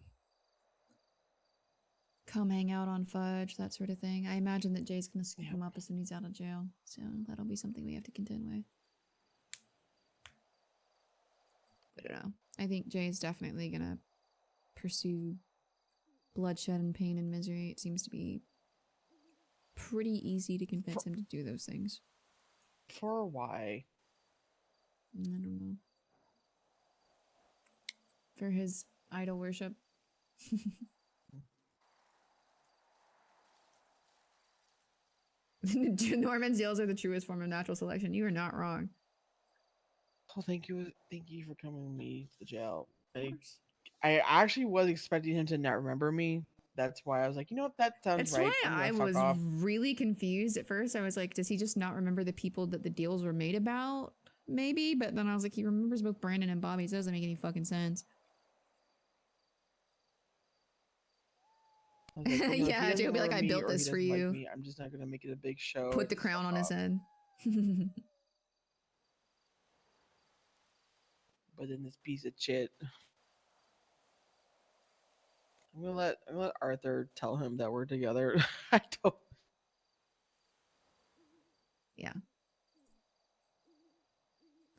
come hang out on Fudge, that sort of thing. I imagine that Jay's gonna scoop him up as soon as he's out of jail, so that'll be something we have to contend with. I don't know. I think Jay's definitely gonna pursue bloodshed and pain and misery. It seems to be pretty easy to convince him to do those things. For why? I don't know. For his idol worship. Norman's yells are the truest form of natural selection. You are not wrong. Oh, thank you for coming with me to the jail. I actually was expecting him to not remember me. That's why I was like, you know what, that sounds That's right. why I'm I gonna fuck was off. really confused at first. I was like, does he just not remember the people that the deals were made about? Maybe, but then I was like, he remembers both Brandon and Bobby. So it doesn't make any fucking sense. I was like, you know, if he Yeah, doesn't Jay will be like, remember I me built or he this for doesn't like you. me, I'm just not gonna make it a big show. Put the and crown fuck on his off. head. But then this piece of shit. I'm gonna let Arthur tell him that we're together. I don't. Yeah.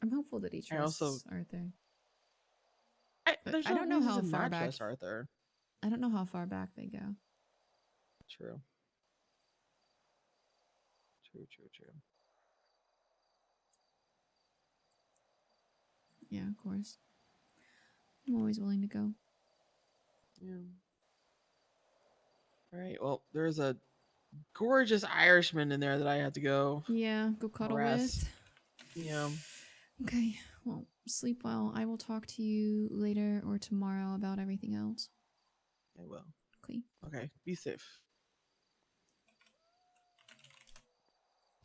I'm hopeful that he I trusts also- Arthur. But There's I no don't know reason how to far not back. trust Arthur. I don't know how far back they go. True. True. Yeah, of course. I'm always willing to go. Yeah. All right. Well, there's a gorgeous Irishman in there that I have to go. Yeah, go cuddle harass. with. Yeah. Okay, well, sleep well. I will talk to you later or tomorrow about everything else. I will. Okay. Okay. Be safe.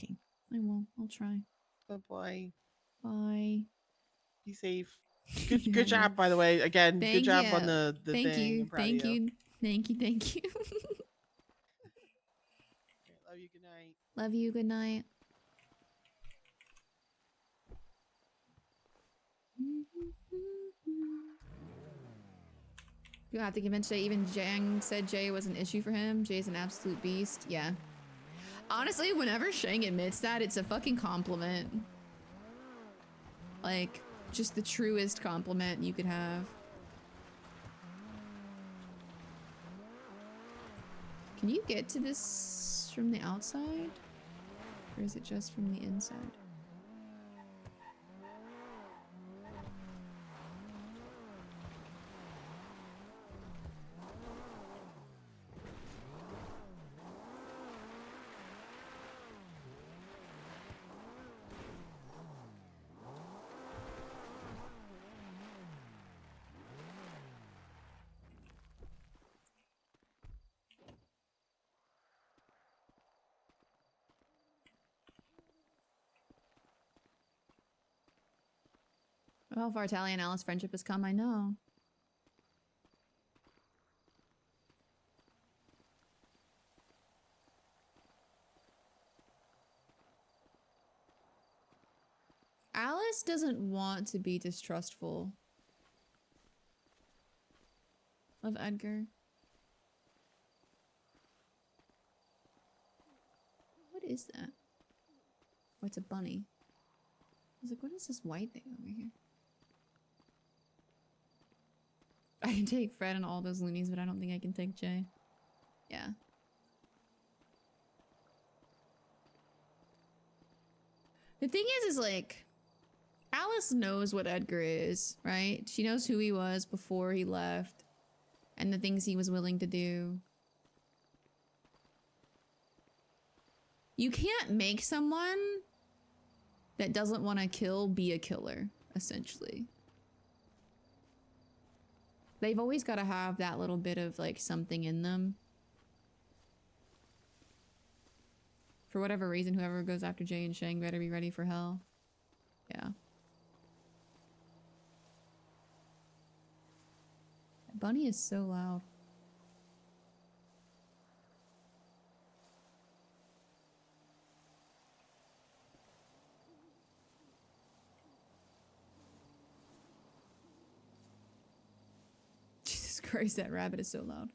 Okay, I will. I'll try. Bye. Bye. Be safe. Good Yeah, good yeah. job, by the way. Again, good job on the Thank thing. you. I'm proud Thank of you. you. Thank you. Thank you. Love you. Good night. Love you. Good night. You have to convince Jay. Even Jang said Jay was an issue for him. Jay's an absolute beast. Yeah. Honestly, whenever Shang admits that, it's a fucking compliment. Like, just the truest compliment you could have. Can you get to this from the outside? Or is it just from the inside? How far Tally and Alice friendship has come, I know. Alice doesn't want to be distrustful of Edgar. What is that? Oh, it's a bunny. I was like, what is this white thing over here? I can take Fred and all those loonies, but I don't think I can take Jay. Yeah. The thing is like, Alice knows what Edgar is, right? She knows who he was before he left and the things he was willing to do. You can't make someone that doesn't want to kill be a killer, essentially. They've always got to have that little bit of like something in them. For whatever reason, whoever goes after Jay and Shang better be ready for hell. Yeah. Bunny is so loud. Jesus Christ, that rabbit is so loud.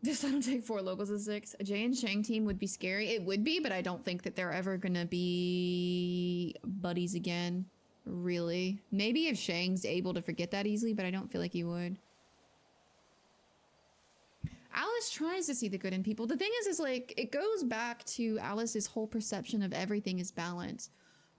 Just I don't take 4 locals as 6. A Jay and Shang team would be scary. It would be, but I don't think that they're ever gonna be buddies again. Really. Maybe if Shang's able to forget that easily, but I don't feel like he would. Alice tries to see the good in people. The thing is like, it goes back to Alice's whole perception of everything is balance.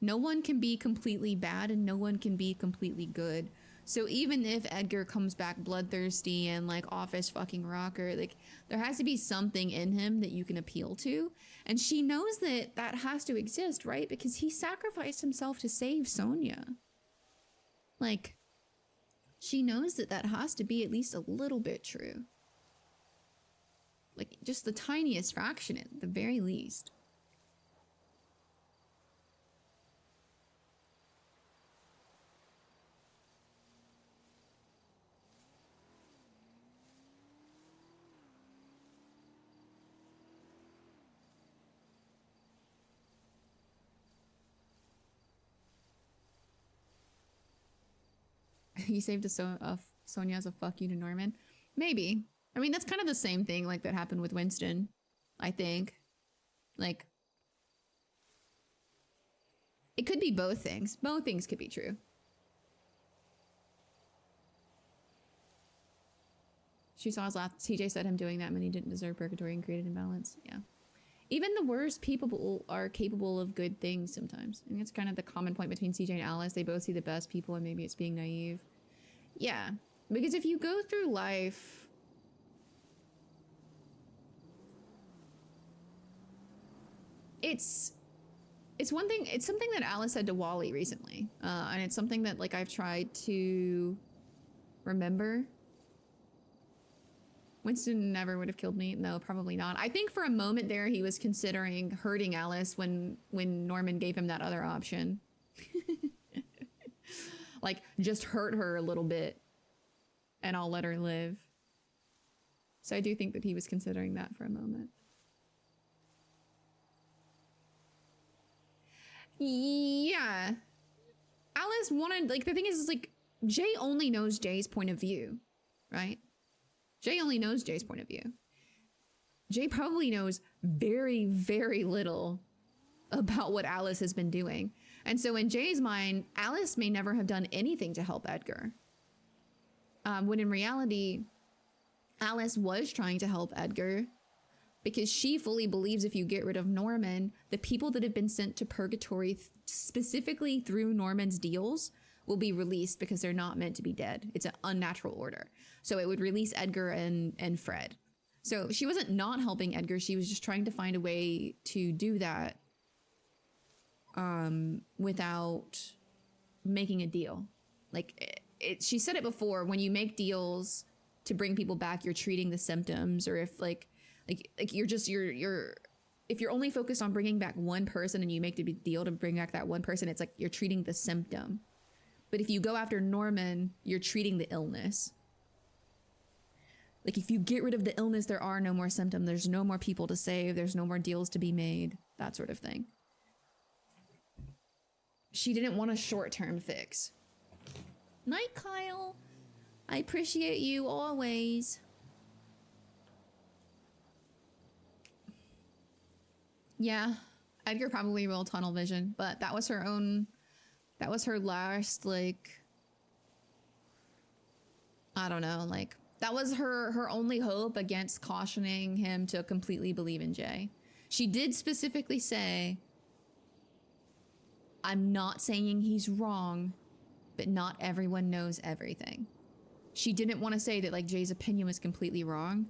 No one can be completely bad and no one can be completely good. So even if Edgar comes back bloodthirsty and like office fucking rocker, like there has to be something in him that you can appeal to. And she knows that that has to exist, right? Because he sacrificed himself to save Sonia. Like, she knows that that has to be at least a little bit true. Like, just the tiniest fraction at the very least. He saved Sonia as a fuck you to Norman. Maybe. I mean, that's kind of the same thing like that happened with Winston, I think. Like, it could be both things. Both things could be true. She saw his last. TJ said him doing that meant he didn't deserve purgatory and created imbalance. Yeah. Even the worst people are capable of good things sometimes. I think it's kind of the common point between CJ and Alice. They both see the best people and maybe it's being naive. Yeah. Because if you go through life... It's one thing, it's something that Alice said to Wally recently. And it's something that like I've tried to remember. Winston never would have killed me. No, probably not. I think for a moment there, he was considering hurting Alice when Norman gave him that other option. Like, just hurt her a little bit and I'll let her live. So I do think that he was considering that for a moment. Yeah. Alice wanted, like, the thing is like, Jay only knows Jay's point of view, right? Jay only knows Jay's point of view. Jay probably knows very, very little about what Alice has been doing. And so in Jay's mind, Alice may never have done anything to help Edgar. When in reality, Alice was trying to help Edgar because she fully believes if you get rid of Norman, the people that have been sent to purgatory specifically through Norman's deals will be released because they're not meant to be dead. It's an unnatural order. So it would release Edgar and Fred. So she wasn't not helping Edgar. She was just trying to find a way to do that without making a deal. Like she said it before, when you make deals to bring people back, you're treating the symptoms, or if like you're if you're only focused on bringing back one person and you make the deal to bring back that one person, it's like you're treating the symptom. But if you go after Norman, you're treating the illness. Like if you get rid of the illness, there are no more symptoms. There's no more people to save. There's no more deals to be made. That sort of thing. She didn't want a short-term fix. Night, Kyle. I appreciate you always. Yeah, Edgar probably will tunnel vision, but that was her own... That was her last, like... I don't know, like... That was her only hope against cautioning him to completely believe in Jay. She did specifically say, I'm not saying he's wrong, but not everyone knows everything. She didn't want to say that, like, Jay's opinion was completely wrong.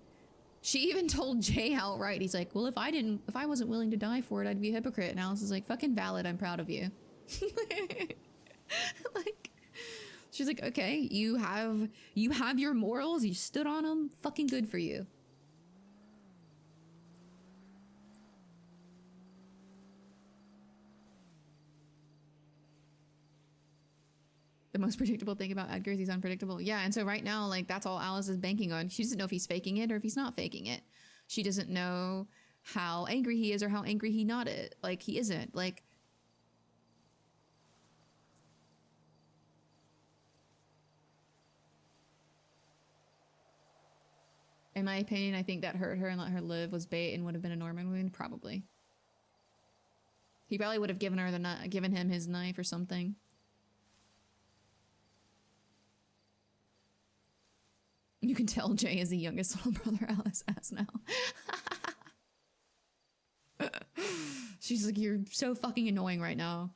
She even told Jay outright, he's like, well, if I wasn't willing to die for it, I'd be a hypocrite. And Alice is like, fucking valid, I'm proud of you. Like, she's like, okay, you have your morals, you stood on them, fucking good for you. The most predictable thing about Edgar is he's unpredictable. Yeah, and so right now, like, that's all Alice is banking on. She doesn't know if he's faking it or if he's not faking it. She doesn't know how angry he is or how angry he not it. Like, he isn't. Like, in my opinion, I think that hurt her and let her live was bait and would have been a Norman wound, probably. He probably would have given her given him his knife or something. You can tell Jay is the youngest little brother Alice has now. She's like, you're so fucking annoying right now.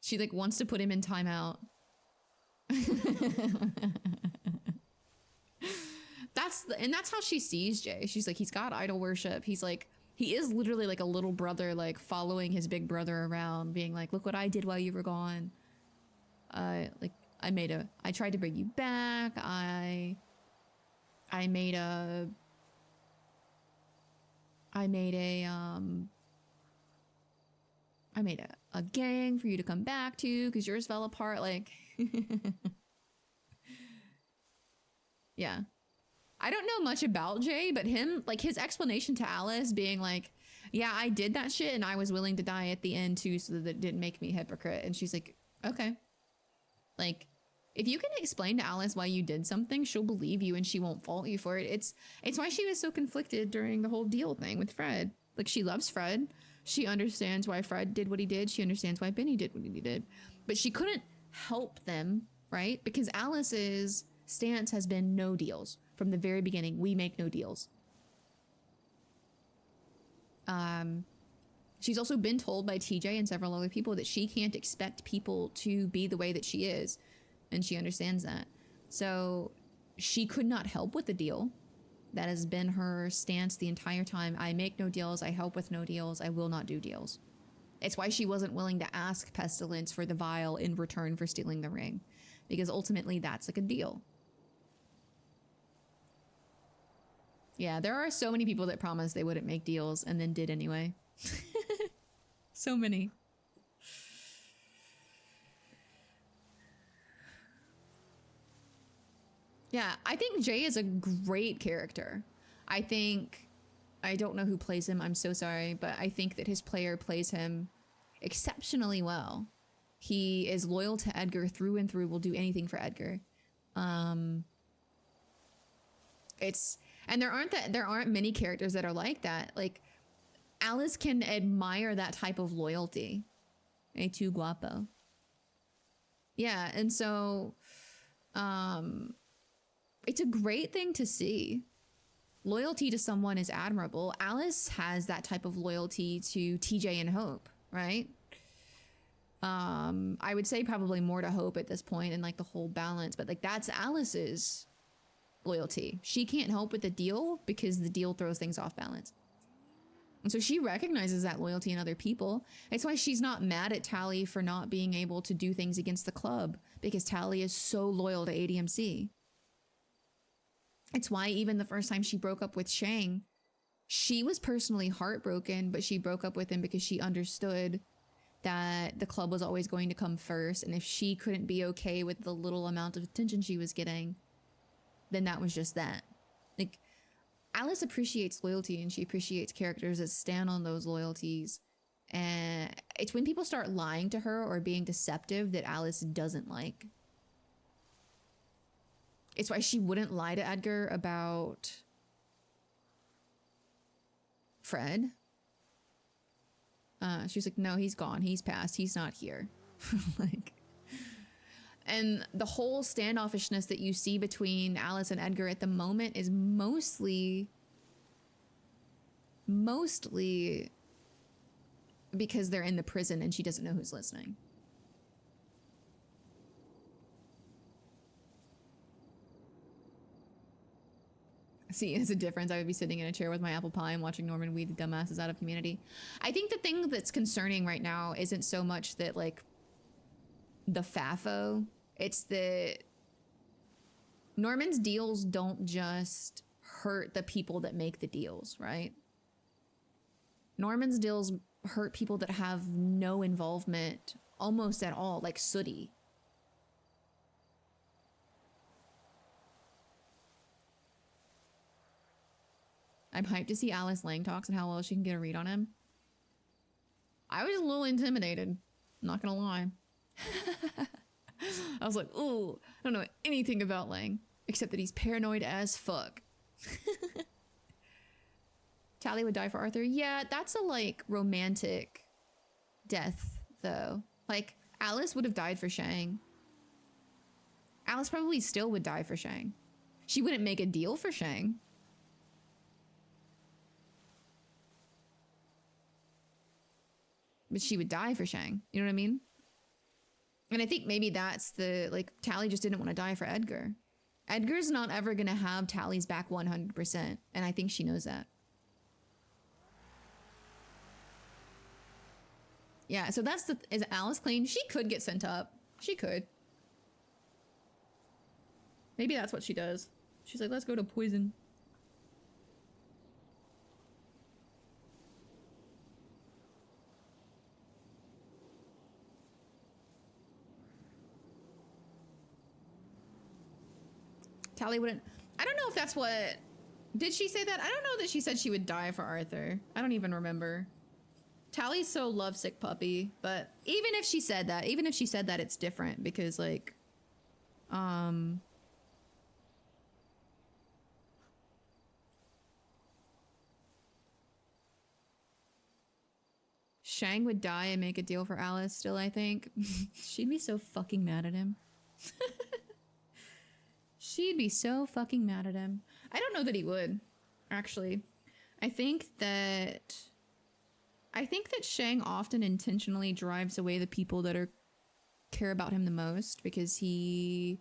She like wants to put him in timeout. That's how she sees Jay. She's like, he's got idol worship. He's like, he is literally like a little brother, like following his big brother around, being like, look what I did while you were gone. Like I tried to bring you back. I made a gang for you to come back to because yours fell apart. Like, yeah. I don't know much about Jay, but him, like his explanation to Alice being like, yeah, I did that shit and I was willing to die at the end too so that it didn't make me a hypocrite. And she's like, okay. Like, if you can explain to Alice why you did something, she'll believe you and she won't fault you for it. It's why she was so conflicted during the whole deal thing with Fred. Like, she loves Fred. She understands why Fred did what he did. She understands why Benny did what he did. But she couldn't help them, right? Because Alice's stance has been no deals. From the very beginning, we make no deals. She's also been told by TJ and several other people that she can't expect people to be the way that she is. And she understands that. So she could not help with the deal. That has been her stance the entire time. I make no deals. I help with no deals. I will not do deals. It's why she wasn't willing to ask Pestilence for the vial in return for stealing the ring. Because ultimately that's like a deal. Yeah, there are so many people that promised they wouldn't make deals and then did anyway. So many. Yeah, I think Jay is a great character. I don't know who plays him, I'm so sorry, but I think that his player plays him exceptionally well. He is loyal to Edgar through and through, will do anything for Edgar. And there aren't many characters that are like that. Like, Alice can admire that type of loyalty. Tu guapo. Yeah, and so it's a great thing to see. Loyalty to someone is admirable. Alice has that type of loyalty to TJ and Hope, right? I would say probably more to Hope at this point and like the whole balance, but like that's Alice's loyalty. She can't help with the deal because the deal throws things off balance. And so she recognizes that loyalty in other people. It's why she's not mad at Tally for not being able to do things against the club, because Tally is so loyal to ADMC. It's why even the first time she broke up with Shang, she was personally heartbroken, but she broke up with him because she understood that the club was always going to come first. And if she couldn't be okay with the little amount of attention she was getting, then that was just that. Like, Alice appreciates loyalty and she appreciates characters that stand on those loyalties. And it's when people start lying to her or being deceptive that Alice doesn't like. It's why she wouldn't lie to Edgar about Fred. She's like, no, he's gone. He's passed. He's not here. Like, and the whole standoffishness that you see between Alice and Edgar at the moment is mostly because they're in the prison and she doesn't know who's listening. See, it's a difference. I would be sitting in a chair with my apple pie and watching Norman weed the dumbasses out of Community. I think the thing that's concerning right now isn't so much that, like, the FAFO. It's that Norman's deals don't just hurt the people that make the deals, right? Norman's deals hurt people that have no involvement almost at all, like Sooty. I'm hyped to see Alice Lang talks and how well she can get a read on him. I was a little intimidated, not gonna lie. I was like, ooh, I don't know anything about Lang, except that he's paranoid as fuck. Tally would die for Arthur. Yeah, that's a, like, romantic death, though. Like, Alice would have died for Shang. Alice probably still would die for Shang. She wouldn't make a deal for Shang. But she would die for Shang. You know what I mean? And I think maybe that's the, like, Tally just didn't want to die for Edgar. Edgar's not ever going to have Tally's back 100%. And I think she knows that. Yeah, so that's the, is Alice clean? She could get sent up. She could. Maybe that's what she does. She's like, let's go to poison. Tally wouldn't, I don't know if that's what, did she say that? I don't know that she said she would die for Arthur. I don't even remember. Tally's so lovesick puppy, but even if she said that, it's different because like, Shang would die and make a deal for Alice still, I think. She'd be so fucking mad at him. She'd be so fucking mad at him. I don't know that he would, actually. I think that Shang often intentionally drives away the people that care about him the most because it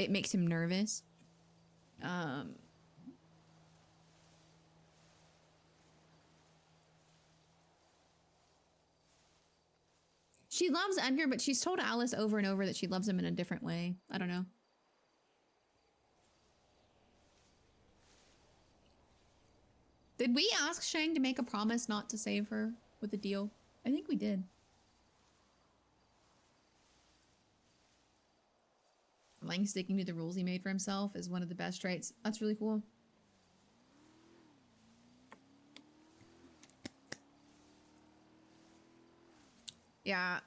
makes him nervous. She loves Edgar, but she's told Alice over and over that she loves him in a different way. I don't know. Did we ask Shang to make a promise not to save her with the deal? I think we did. Lang sticking to the rules he made for himself is one of the best traits. That's really cool. Yeah,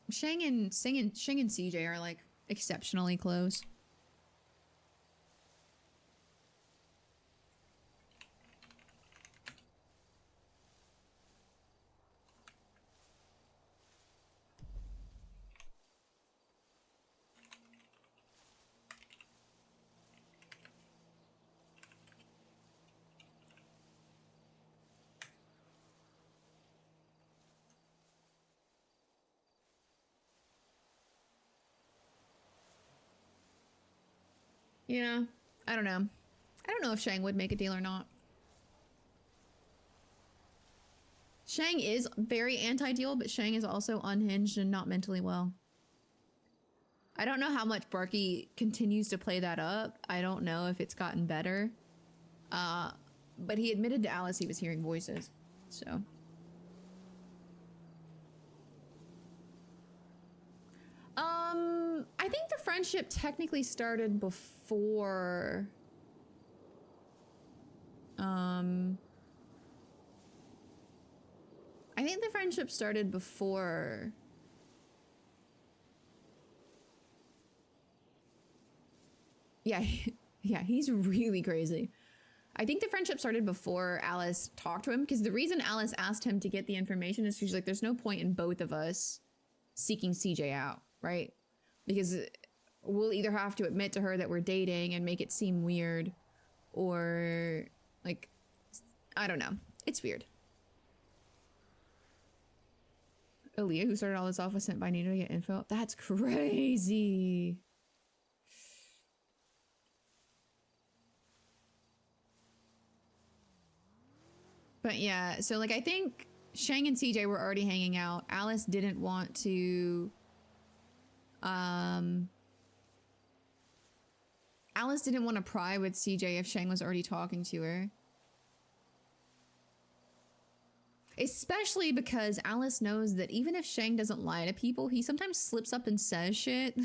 Shang and CJ are like exceptionally close. Yeah, I don't know. I don't know if Shang would make a deal or not. Shang is very anti-deal, but Shang is also unhinged and not mentally well. I don't know how much Barky continues to play that up. I don't know if it's gotten better. But he admitted to Alice he was hearing voices, so. I think the friendship technically started before. I think the friendship started before. Yeah, yeah, he's really crazy. I think the friendship started before Alice talked to him, because the reason Alice asked him to get the information is she's like, there's no point in both of us seeking CJ out, right? Because we'll either have to admit to her that we're dating and make it seem weird, or like, I don't know. It's weird. Aaliyah, who started all this off, was sent by Nino to get info. That's crazy. But yeah, so like I think Shang and CJ were already hanging out. Alice didn't want to Alice didn't want to pry with CJ if Shang was already talking to her. Especially because Alice knows that even if Shang doesn't lie to people, he sometimes slips up and says shit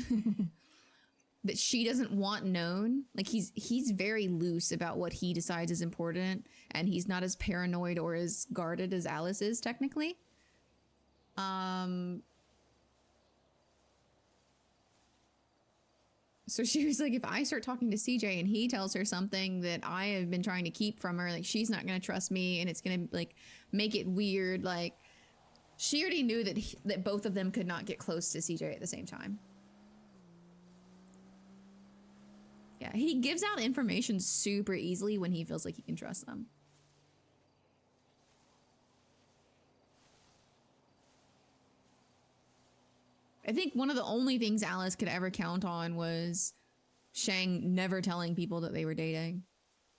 that she doesn't want known. Like he's very loose about what he decides is important, and he's not as paranoid or as guarded as Alice is technically. So she was like, if I start talking to CJ and he tells her something that I have been trying to keep from her, like she's not going to trust me and it's going to like make it weird. Like she already knew that that both of them could not get close to CJ at the same time. Yeah, he gives out information super easily when he feels like he can trust them. I think one of the only things Alice could ever count on was Shang never telling people that they were dating.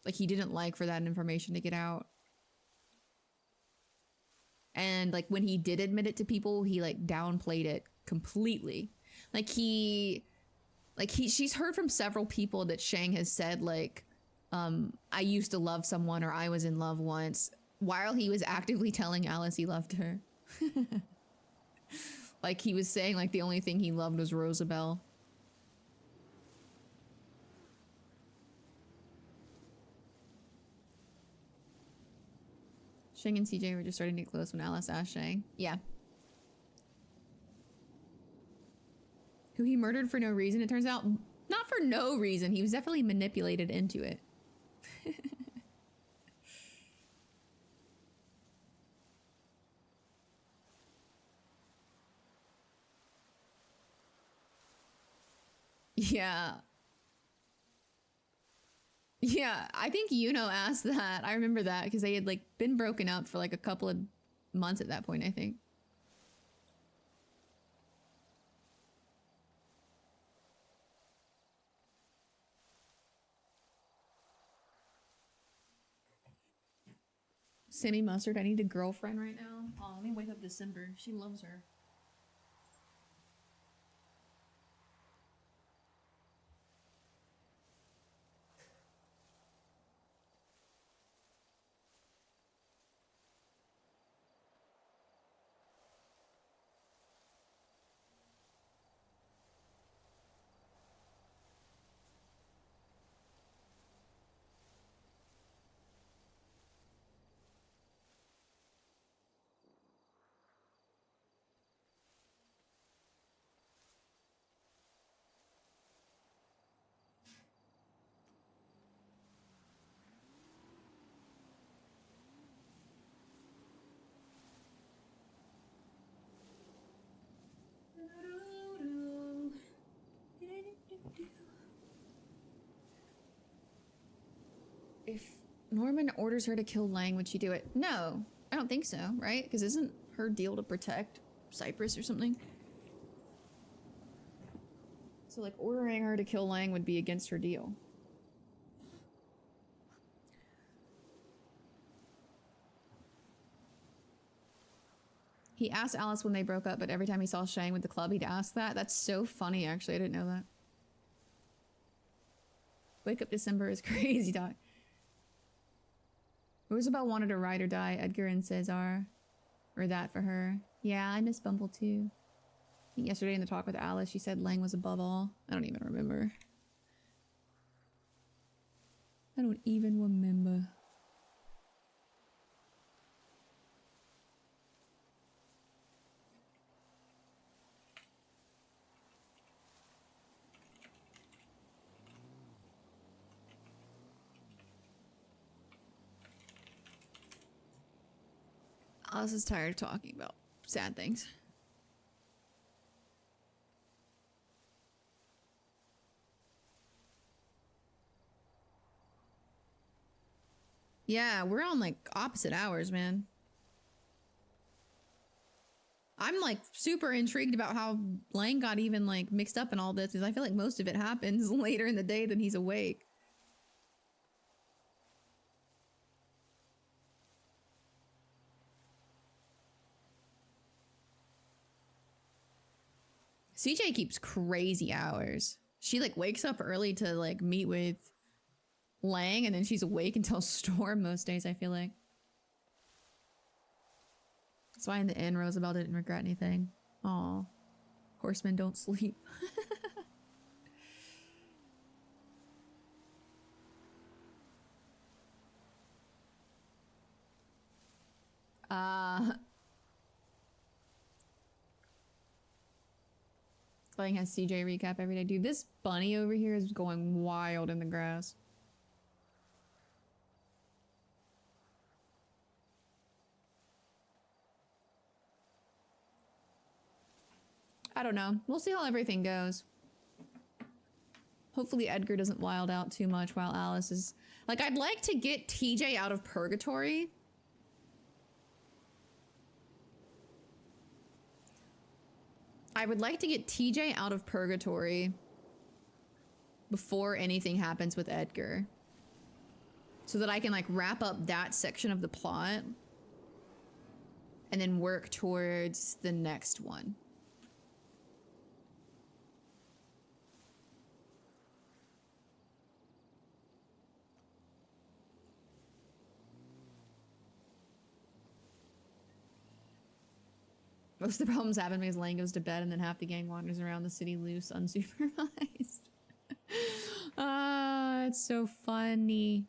Like, he didn't like for that information to get out. And like when he did admit it to people, he like downplayed it completely. She's heard from several people that Shang has said like, I used to love someone or I was in love once, while he was actively telling Alice he loved her. Like he was saying like the only thing he loved was Rosabelle. Shang and CJ were just starting to get close when Alice asked Shang. Yeah. Who he murdered for no reason, it turns out. Not for no reason. He was definitely manipulated into it. Yeah. Yeah, I think Yuno asked that. I remember that because they had like been broken up for like a couple of months at that point, I think. Sammy Mustard, I need a girlfriend right now. Oh, let me wake up December. She loves her. If Norman orders her to kill Lang, would she do it? No, I don't think so, right? Because isn't her deal to protect Cyprus or something? So like ordering her to kill Lang would be against her deal. He asked Alice when they broke up, but every time he saw Shang with the club, he'd ask that. That's so funny, actually. I didn't know that. Wake up December is crazy, dog. Rosabelle wanted a ride or die, Edgar and Cesar. Or that for her. Yeah, I miss Bumble too. I think yesterday in the talk with Alice, she said Lang was above all. I don't even remember. I don't even remember. Alice is tired of talking about sad things. Yeah, we're on like opposite hours, man. I'm like super intrigued about how Lang got even like mixed up in all this because I feel like most of it happens later in the day than he's awake. CJ keeps crazy hours. She like wakes up early to like meet with Lang and then she's awake until Storm most days, I feel like. That's why in the end, Rosabelle didn't regret anything. Aw. Horsemen don't sleep. Playing has CJ recap every day. Dude, this bunny over here is going wild in the grass. I don't know. We'll see how everything goes. Hopefully Edgar doesn't wild out too much while Alice is... Like, I'd like to get TJ out of purgatory. I would like to get TJ out of purgatory before anything happens with Edgar. So that I can like wrap up that section of the plot and then work towards the next one. Most of the problems happen because Lane goes to bed and then half the gang wanders around the city loose, unsupervised. Ah, it's so funny.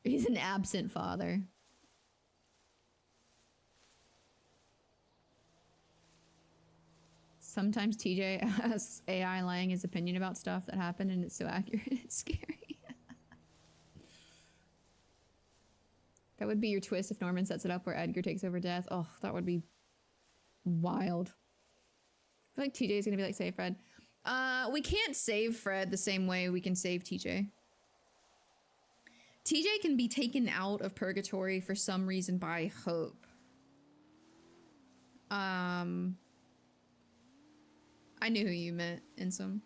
He's an absent father. Sometimes TJ asks AI lying his opinion about stuff that happened and it's so accurate, it's scary. That would be your twist if Norman sets it up where Edgar takes over death. Oh, that would be wild. I feel like TJ is gonna be like, save Fred. We can't save Fred the same way we can save TJ. TJ can be taken out of purgatory for some reason by hope. I knew who you meant, Insum.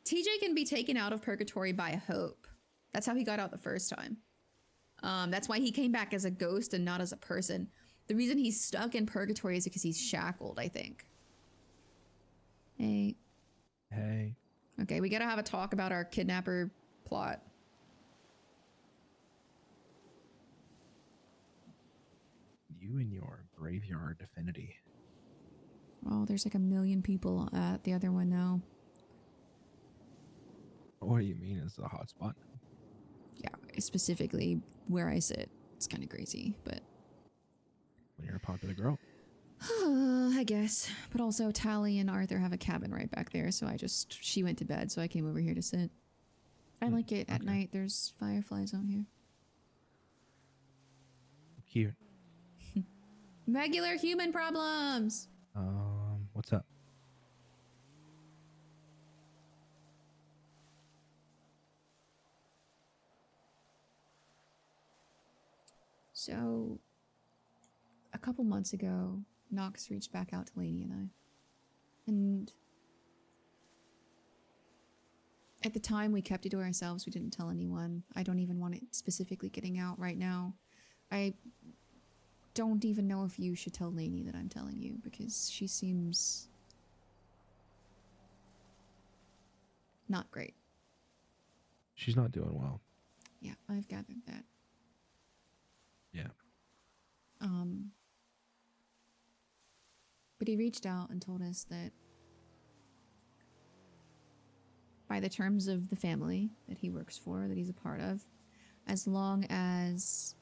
TJ can be taken out of purgatory by hope. That's how he got out the first time. That's why he came back as a ghost and not as a person. The reason he's stuck in purgatory is because he's shackled, I think. Hey. Hey. Okay, we gotta have a talk about our kidnapper plot. You and your graveyard affinity. Oh, there's like 1 million people at the other one now. What do you mean is the hotspot? Yeah, specifically where I sit. It's kind of crazy, but... When you're a popular girl. I guess. But also, Tally and Arthur have a cabin right back there, so she went to bed, so I came over here to sit. I like it at night. There's fireflies out here. Cute. Regular human problems! What's up? So, a couple months ago, Nox reached back out to Lainey and I. And at the time, we kept it to ourselves. We didn't tell anyone. I don't even want it specifically getting out right now. I don't even know if you should tell Lainey that I'm telling you, because she seems not great. She's not doing well. Yeah, I've gathered that. Yeah. But he reached out and told us that by the terms of the family that he works for, that he's a part of, as long as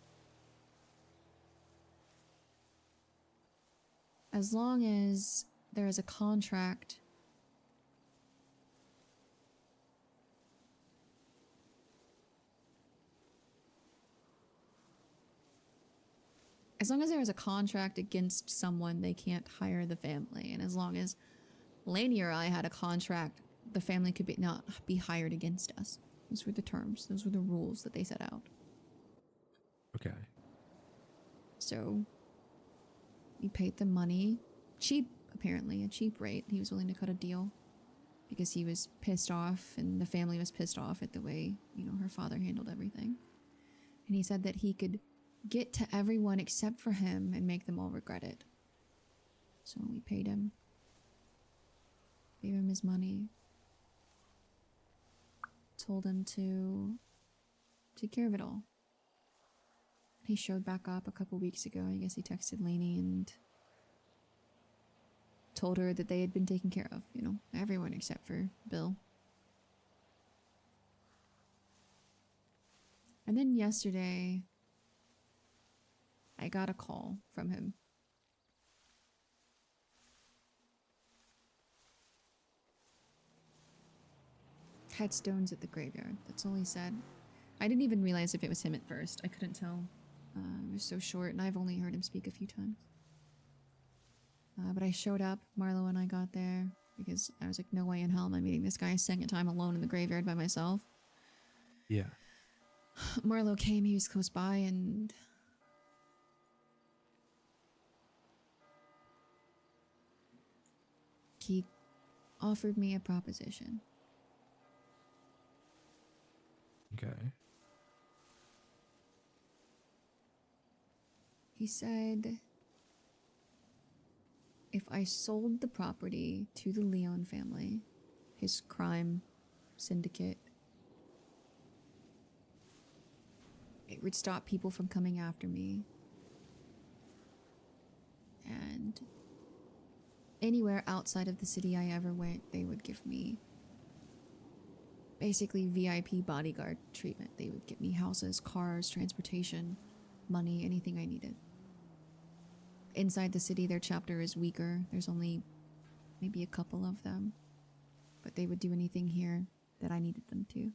there is a contract against someone, they can't hire the family. And as long as Lainey or I had a contract, the family could not be hired against us. Those were the terms. Those were the rules that they set out. Okay. So we paid them money. Cheap, apparently. A cheap rate. He was willing to cut a deal because he was pissed off and the family was pissed off at the way, her father handled everything. And he said that he could get to everyone except for him and make them all regret it. So we paid him. Gave him his money. Told him to take care of it all. He showed back up a couple weeks ago. I guess he texted Lainey and told her that they had been taken care of. Everyone except for Bill. And then yesterday, I got a call from him. Headstones at the graveyard. That's all he said. I didn't even realize if it was him at first. I couldn't tell. It was so short, and I've only heard him speak a few times. But I showed up. Marlo and I got there because I was like, no way in hell am I meeting this guy a second time alone in the graveyard by myself. Yeah. Marlo came. He was close by, and he offered me a proposition. Okay. He said if I sold the property to the Leon family, his crime syndicate, it would stop people from coming after me. And anywhere outside of the city I ever went, they would give me basically VIP bodyguard treatment. They would get me houses, cars, transportation, money, anything I needed. Inside the city, their chapter is weaker. There's only maybe a couple of them. But they would do anything here that I needed them to.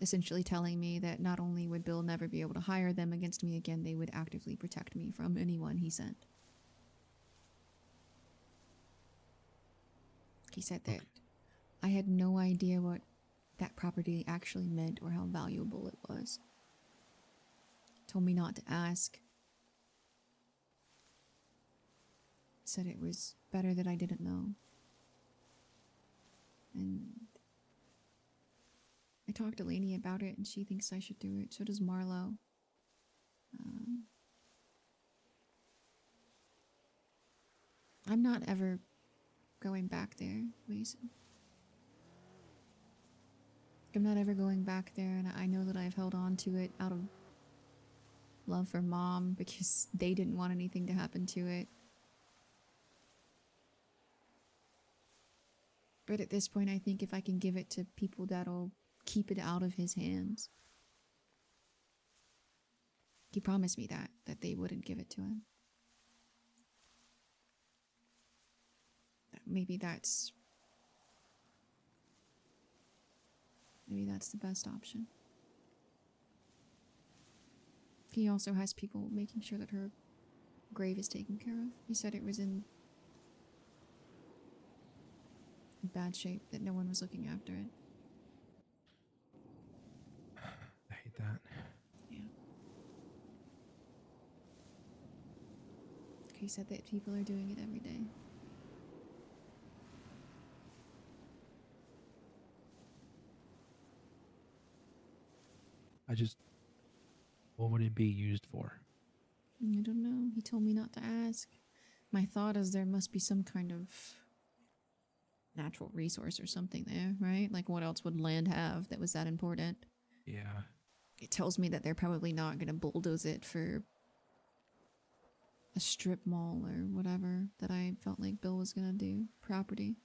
Essentially telling me that not only would Bill never be able to hire them against me again, they would actively protect me from anyone he sent. He said that I had no idea what that property actually meant or how valuable it was. Told me not to ask. Said it was better that I didn't know. And I talked to Lainey about it and she thinks I should do it. So does Marlo. I'm not ever going back there, Mason. I'm not ever going back there, and I know that I've held on to it out of love for Mom because they didn't want anything to happen to it. But at this point, I think if I can give it to people that'll keep it out of his hands. He promised me that they wouldn't give it to him. Maybe that's the best option. He also has people making sure that her grave is taken care of. He said it was in bad shape, that no one was looking after it. I hate that. Yeah. He said that people are doing it every day. What would it be used for? I don't know. He told me not to ask. My thought is there must be some kind of natural resource or something there, right? Like what else would land have that was that important? Yeah. It tells me that they're probably not going to bulldoze it for a strip mall or whatever that I felt like Bill was going to do. Property.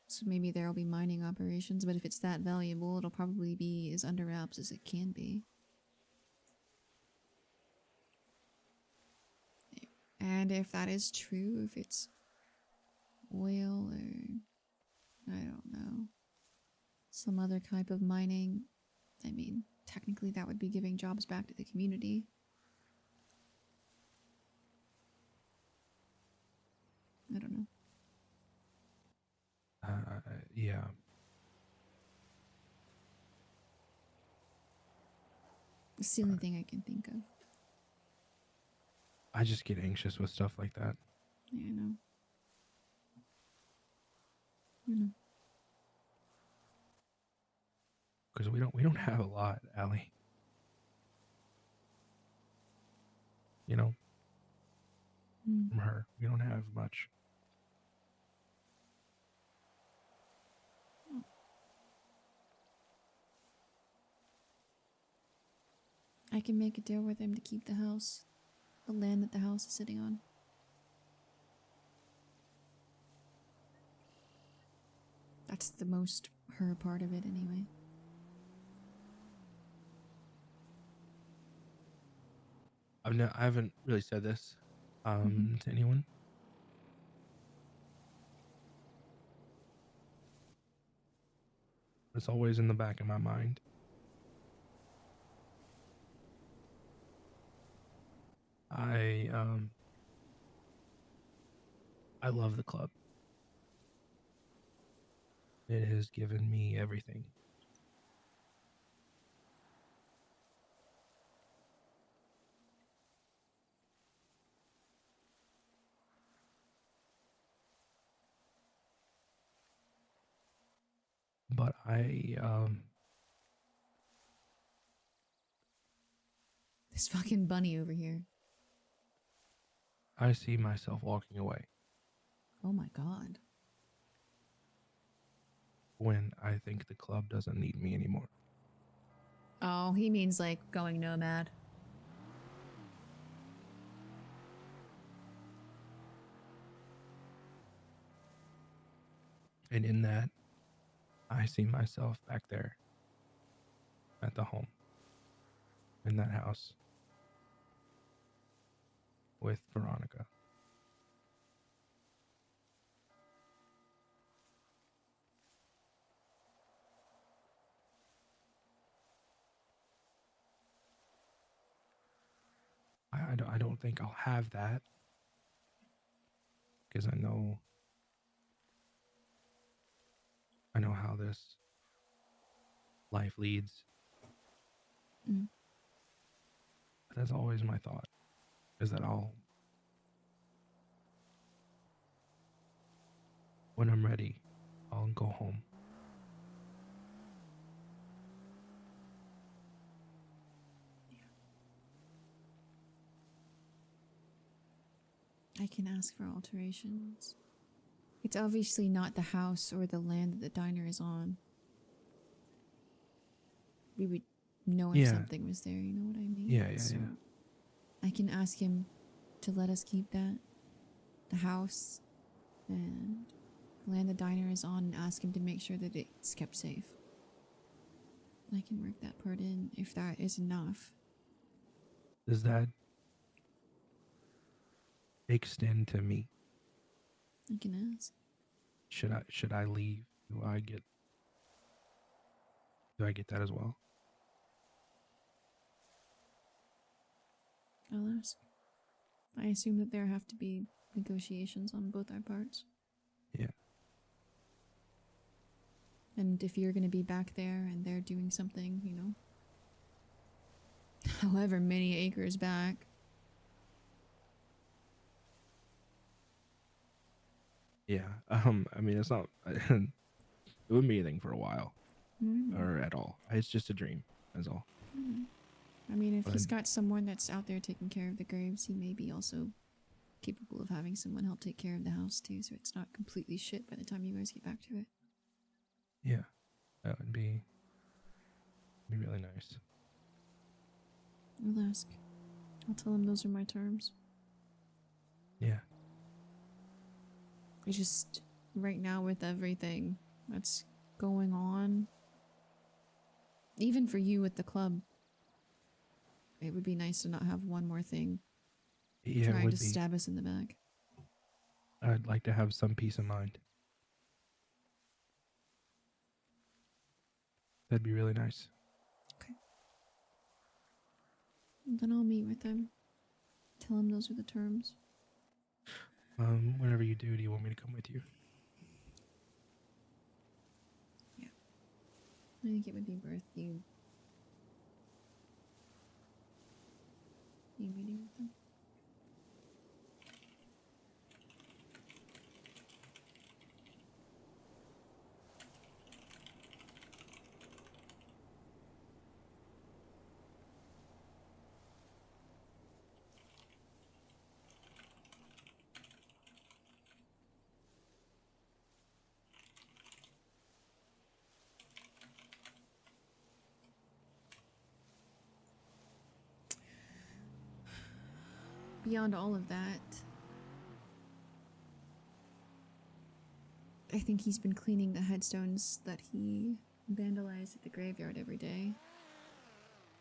So maybe there'll be mining operations, but if it's that valuable, it'll probably be as under wraps as it can be. And if that is true, if it's oil or, I don't know, some other type of mining, I mean, technically that would be giving jobs back to the community. I don't know. Yeah. It's the only thing I can think of. I just get anxious with stuff like that. Yeah, I know. I know. Because we don't have a lot, Allie. You know? From her. We don't have much. I can make a deal with him to keep the house. The land that the house is sitting on. That's the most her part of it anyway. I haven't really said this to anyone. It's always in the back of my mind. I love the club. It has given me everything. But This fucking bunny over here. I see myself walking away Oh my god. when I think the club doesn't need me anymore. Oh, he means like going nomad. And in that, I see myself back there at the home, in that house, with Veronica. I don't think I'll have that because I know how this life leads. Mm. But that's always my thought, is that when I'm ready, I'll go home. I can ask for alterations. It's obviously not the house or the land that the diner is on. We would know if Yeah. something was there, you know what I mean? Yeah. I can ask him to let us keep that, the house, and the land the diner is on, and ask him to make sure that it's kept safe. I can work that part in if that is enough. Does that extend to me? I can ask. Should I leave? Do I get that as well? I'll ask. I assume that there have to be negotiations on both our parts. Yeah. And if you're going to be back there and they're doing something, you know, however many acres back. Yeah. I mean, it's not. It wouldn't be anything for a while, or at all. It's just a dream. That's all. I mean, if But he's got someone that's out there taking care of the graves, he may be also capable of having someone help take care of the house too, so it's not completely shit by the time you guys get back to it. Yeah, that would be really nice. I'll ask. I'll tell him those are my terms. Yeah. It's just right now with everything that's going on, even for you with the club, it would be nice to not have one more thing Yeah, it trying would to be. stab us in the back. I'd like to have some peace of mind. That'd be really nice. Then I'll meet with him. Tell him those are the terms. Whenever you do you want me to come with you? I think it would be worth you meeting with them. Beyond all of that, I think he's been cleaning the headstones that he vandalized at the graveyard every day.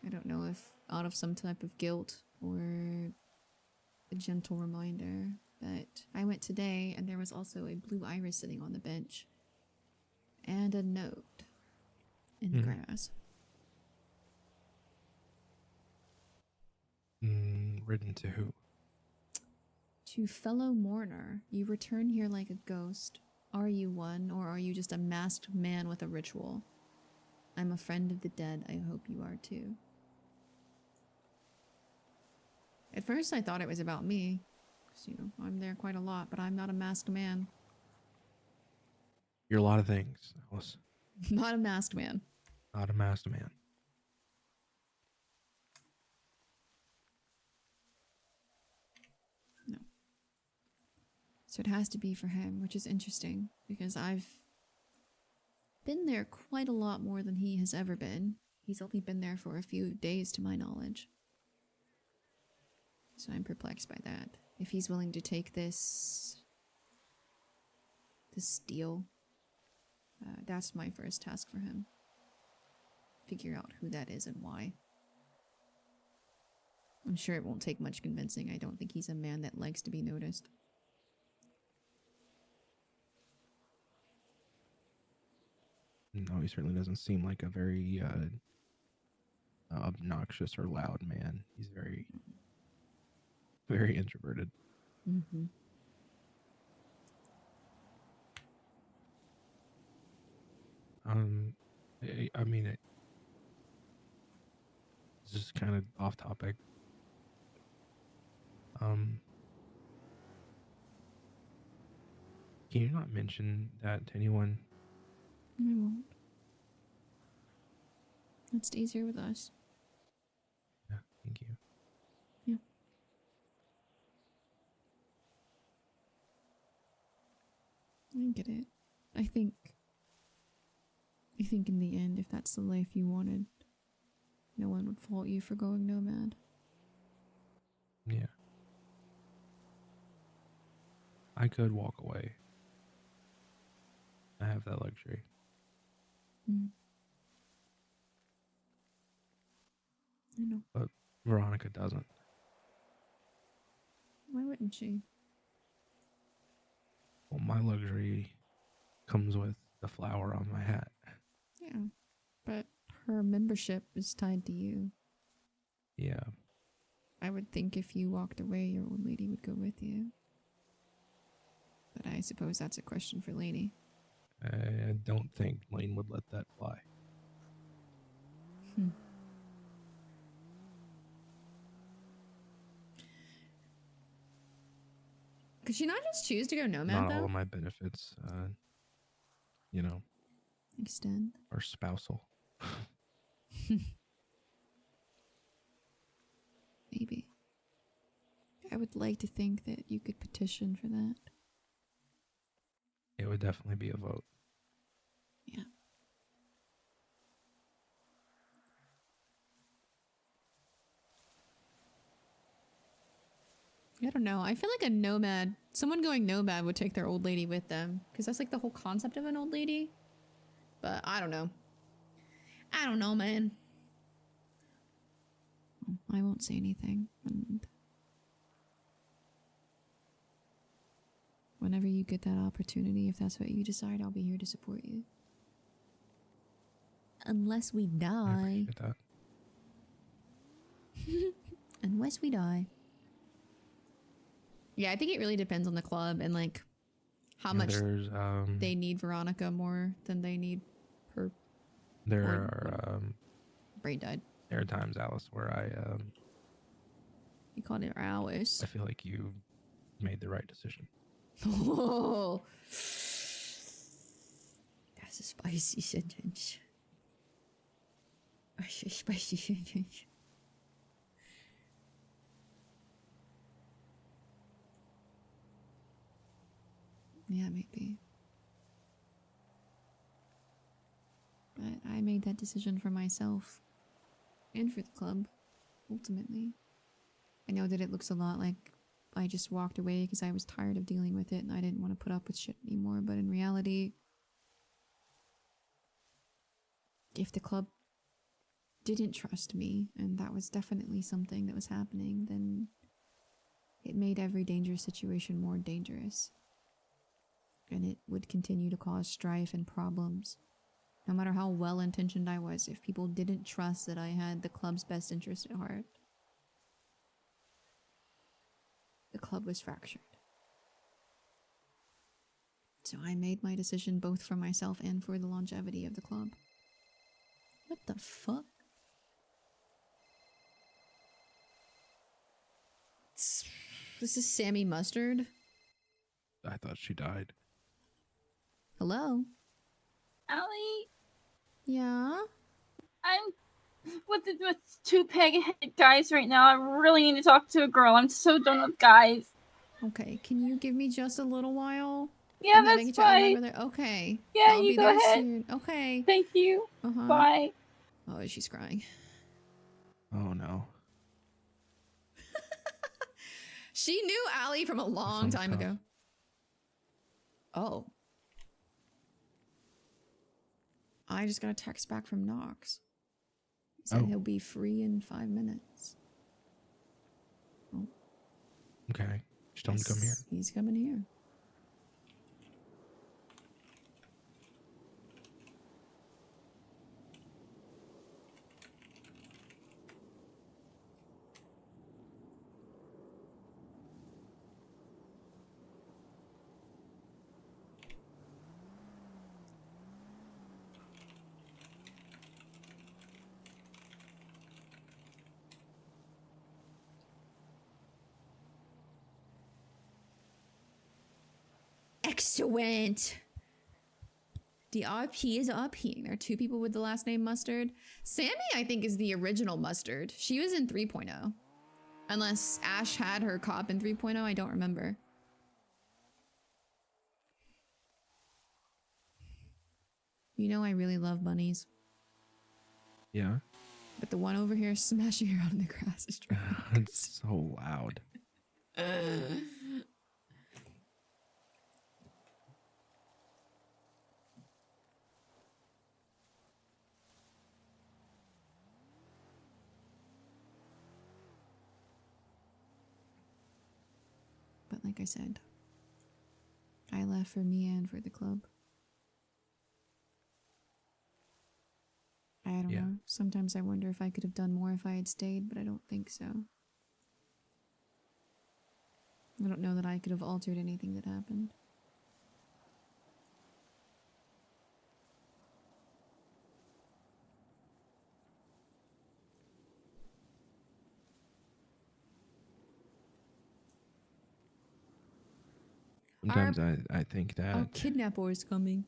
I don't know if out of some type of guilt or a gentle reminder, but I went today and there was also a blue iris sitting on the bench and a note in the grass. Written to who? To fellow mourner, you return here like a ghost. Are you one, or are you just a masked man with a ritual? I'm a friend of the dead. I hope you are too. At first I thought it was about me. 'Cause, you know, I'm there quite a lot, but I'm not a masked man. You're a lot of things, Alice. Not a masked man. Not a masked man. No. So it has to be for him, which is interesting because I've been there quite a lot more than he has ever been. He's only been there for a few days to my knowledge. So I'm perplexed by that. If he's willing to take this deal, that's my first task for him. Figure out who that is and why. I'm sure it won't take much convincing. I don't think he's a man that likes to be noticed. No, he certainly doesn't seem like a very obnoxious or loud man. He's very, very introverted. Mm-hmm. I mean, it's just kind of off topic. Can you not mention that to anyone? I won't. It's easier with us. Yeah, thank you. Yeah. I get it. I think in the end, if that's the life you wanted, no one would fault you for going nomad. Yeah. I could walk away. I have that luxury. Mm. I know. But Veronica doesn't. Why wouldn't she? Well, my luxury comes with the flower on my hat. Yeah. But her membership is tied to you. Yeah. I would think if you walked away, your old lady would go with you. But I suppose that's a question for Lady. I don't think Lane would let that fly. Could she not just choose to go nomad, Not though? all of my benefits, Extend. are spousal. Maybe. I would like to think that you could petition for that. It would definitely be a vote. Yeah. I don't know. I feel like a nomad, someone going nomad would take their old lady with them. Because that's like the whole concept of an old lady. But I don't know. I don't know, man. I won't say anything. And whenever you get that opportunity, if that's what you decide, I'll be here to support you. Unless we die. Unless we die. Yeah, I think it really depends on the club and like how much they need Veronica more than they need her. There are Brain died. There are times, Alice, where You called it hours. I feel like you made the right decision. Oh, that's a spicy sentence. That's a spicy sentence. Yeah, maybe. But I made that decision for myself and for the club, ultimately. I know that it looks a lot like I just walked away because I was tired of dealing with it and I didn't want to put up with shit anymore, but in reality, if the club didn't trust me, and that was definitely something that was happening, then it made every dangerous situation more dangerous. And it would continue to cause strife and problems. No matter how well-intentioned I was, if people didn't trust that I had the club's best interest at heart, the club was fractured. So I made my decision both for myself and for the longevity of the club. What the fuck? This is Sammy Mustard? I thought she died. Hello? Allie, Yeah. I'm with two peg-headed guys right now. I really need to talk to a girl. I'm so done with guys. Okay, can you give me just a little while? Yeah, I'm having that's a chat with my fine. brother. Okay. Yeah, I'll you be go there ahead. soon. Okay. Thank you. Uh-huh. Bye. Oh, she's crying. Oh no. She knew Allie from a long sounds time tough. ago. Oh. I just got a text back from Knox. He said Oh. he'll be free in 5 minutes. Oh, Okay. Just don't come here. yes, he's coming here. Excellent. The RP is RPing. There are 2 people with the last name Mustard. Sammy, I think, is the original Mustard. She was in 3.0. Unless Ash had her cop in 3.0, I don't remember. You know I really love bunnies. Yeah. But the one over here smashing around in the grass is driving me It's so loud. crazy. But like I said, I left for Mia and for the club. I don't know. Sometimes I wonder if I could have done more if I had stayed, but I don't think so. I don't know that I could have altered anything that happened. Sometimes I think Our that kidnapper is coming.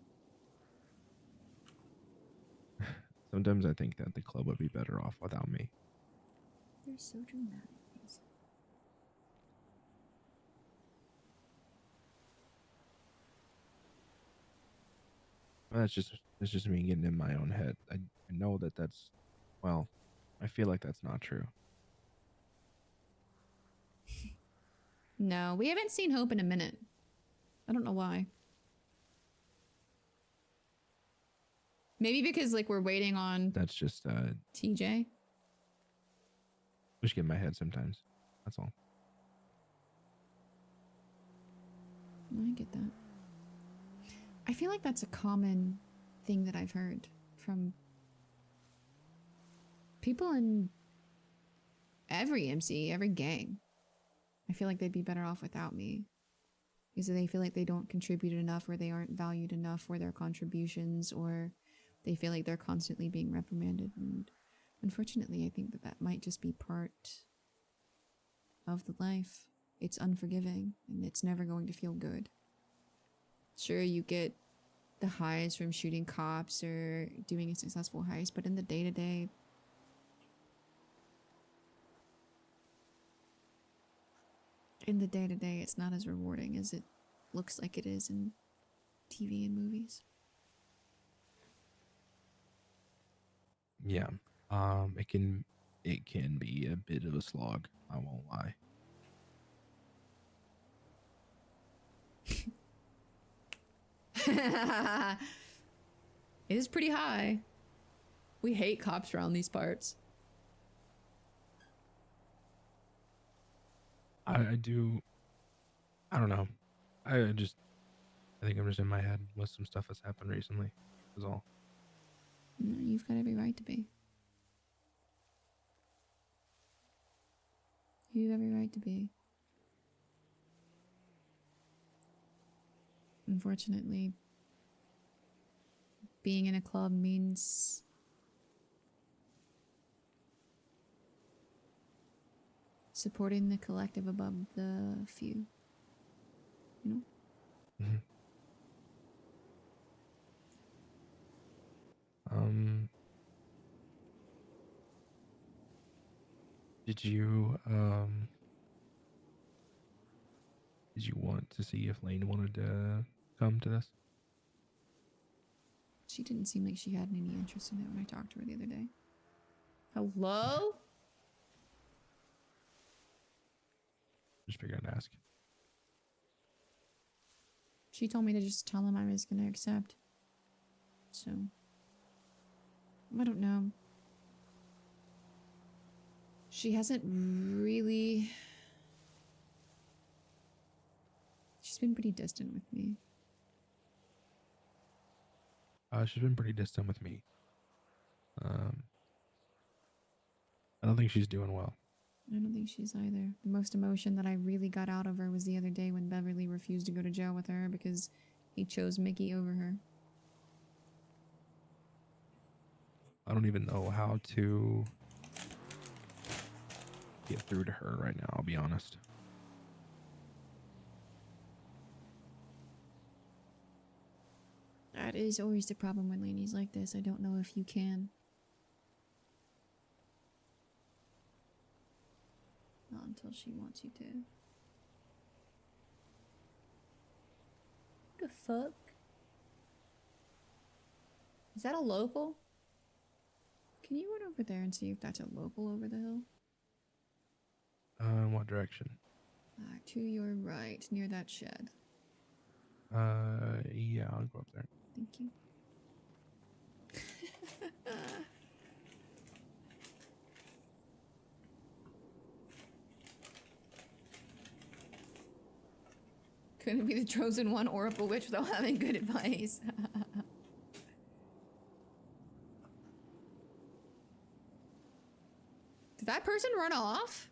sometimes I think that the club would be better off without me. They're so dramatic. Well, that's just me getting in my own head. I know that that's, well, I feel like that's not true. No, we haven't seen Hope in a minute. I don't know why. Maybe because like we're waiting on That's just TJ. just get in my head sometimes. That's all. I get that. I feel like that's a common thing that I've heard from people in every MC, every gang. I feel like they'd be better off without me. Because they feel like they don't contribute enough, or they aren't valued enough for their contributions, or they feel like they're constantly being reprimanded. And unfortunately, I think that that might just be part of the life. It's unforgiving, and it's never going to feel good. Sure, you get the highs from shooting cops or doing a successful heist, but in the day-to-day, it's not as rewarding as it looks like it is in TV and movies. Yeah. It can be a bit of a slog. I won't lie. It is pretty high. We hate cops around these parts. I do. I don't know. I think I'm just in my head with some stuff that's happened recently. Is all. No, you've got every right to be. You have every right to be. Unfortunately, being in a club means supporting the collective above the few. You know? Mm-hmm. Did you want to see if Lane wanted to come to this? She didn't seem like she had any interest in it when I talked to her the other day. Hello? Just figured I'd ask. She told me to just tell him I was gonna accept. So, I don't know. She hasn't really... She's been pretty distant with me. She's been pretty distant with me. I don't think she's doing well. I don't think she's either. The most emotion that I really got out of her was the other day when Beverly refused to go to jail with her because he chose Mickey over her. I don't even know how to get through to her right now, I'll be honest. That is always the problem when ladies like this. I don't know if you can. Not until she wants you to. The fuck? Is that a local? Can you run over there and see if that's a local over the hill? In what direction? To your right, near that shed. Yeah, I'll go up there. Thank you. Couldn't be the chosen one or a bewitch without having good advice. Did that person run off?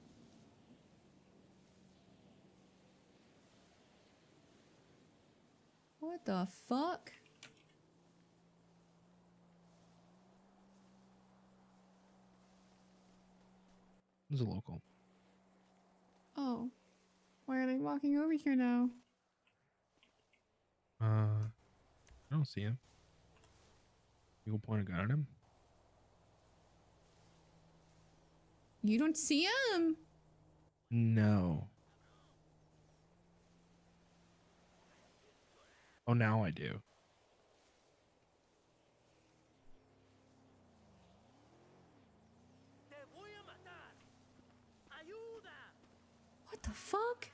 What the fuck? This is a local. Oh. Why are they walking over here now? I don't see him. You can point a gun at him. You don't see him? No. Oh, now I do. What the fuck?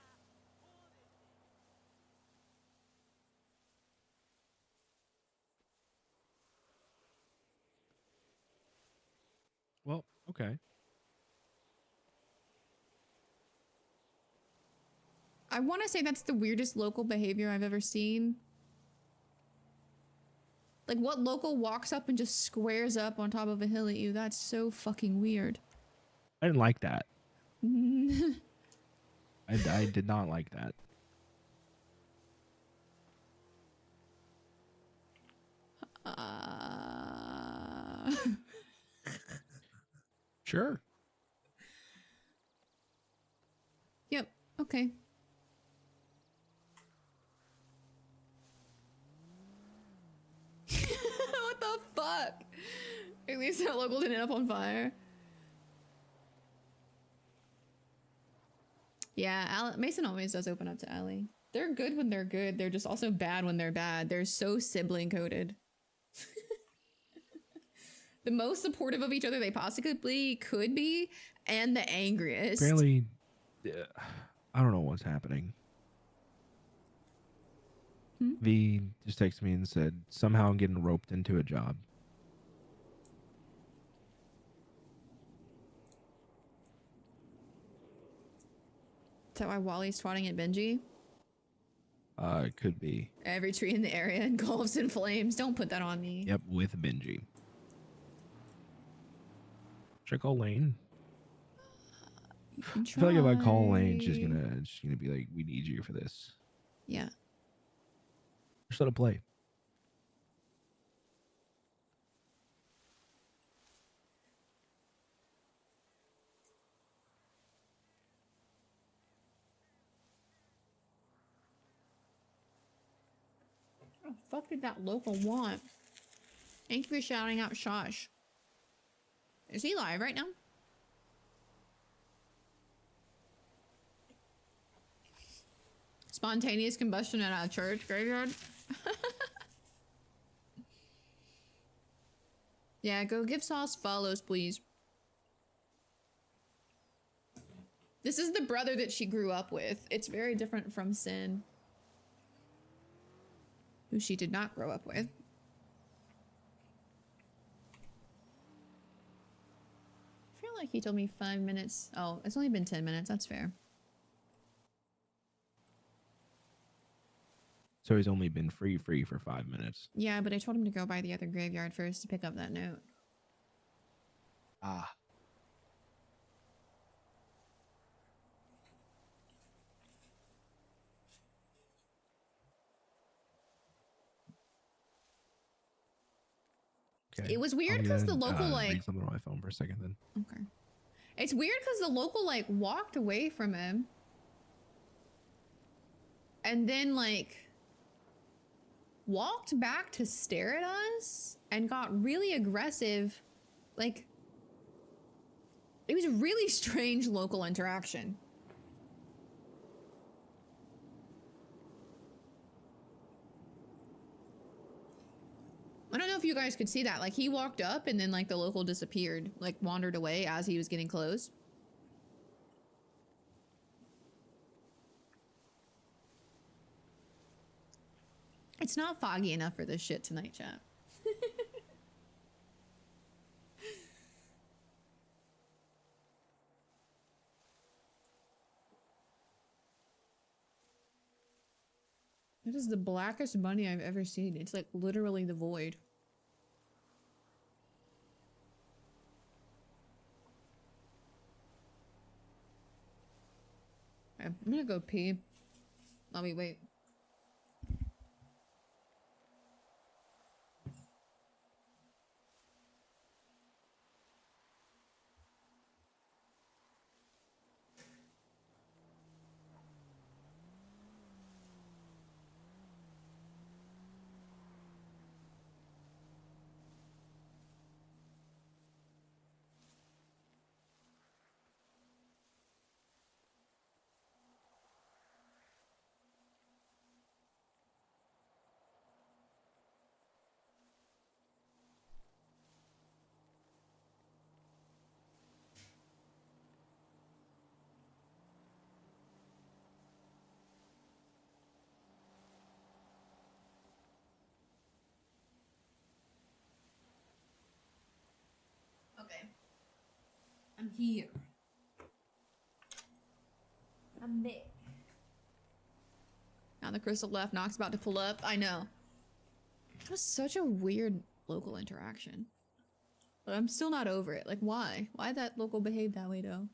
Well, okay. I want to say that's the weirdest local behavior I've ever seen. Like, what local walks up and just squares up on top of a hill at you? That's so fucking weird. I didn't like that. I did not like that. Sure. Yep. Okay. What the fuck? At least that local didn't end up on fire. Yeah, Mason always does open up to Ellie. They're good when they're good. They're just also bad when they're bad. They're so sibling coded. The most supportive of each other they possibly could be, and the angriest. Apparently, I don't know what's happening. V just texted me and said, somehow I'm getting roped into a job. Is that why Wally's swatting at Benji? It could be. Every tree in the area engulfs in flames. Don't put that on me. Yep, with Benji. Should I call Lane? I feel like if I call Lane, she's gonna be like, "We need you for this." Yeah. Just let it play. What the fuck did that local want? Thank you for shouting out Shosh. Is he live right now? Spontaneous combustion at a church graveyard. Yeah, go give Sauce follows, please. This is the brother that she grew up with. It's very different from Sin, who she did not grow up with. I feel like he told me 5 minutes. Oh, it's only been 10 minutes. That's fair. So he's only been free for 5 minutes. Yeah, but I told him to go by the other graveyard first to pick up that note. Ah. Okay. It was weird I'm 'cause the gonna, local, like- read something on my phone for a second then. Okay. It's weird because the local, like, walked away from him. And then, like, walked back to stare at us and got really aggressive. Like, it was a really strange local interaction. I don't know if you guys could see that. Like, he walked up and then, like, the local disappeared, like, wandered away as he was getting close. It's not foggy enough for this shit tonight, chat. That is the blackest bunny I've ever seen. It's like literally the void. Okay, I'm gonna go pee. Let me wait. Okay. I'm here. I'm there. Now the crystal left. Knox about to pull up. I know. It was such a weird local interaction. But I'm still not over it. Like, why? Why that local behave that way, though?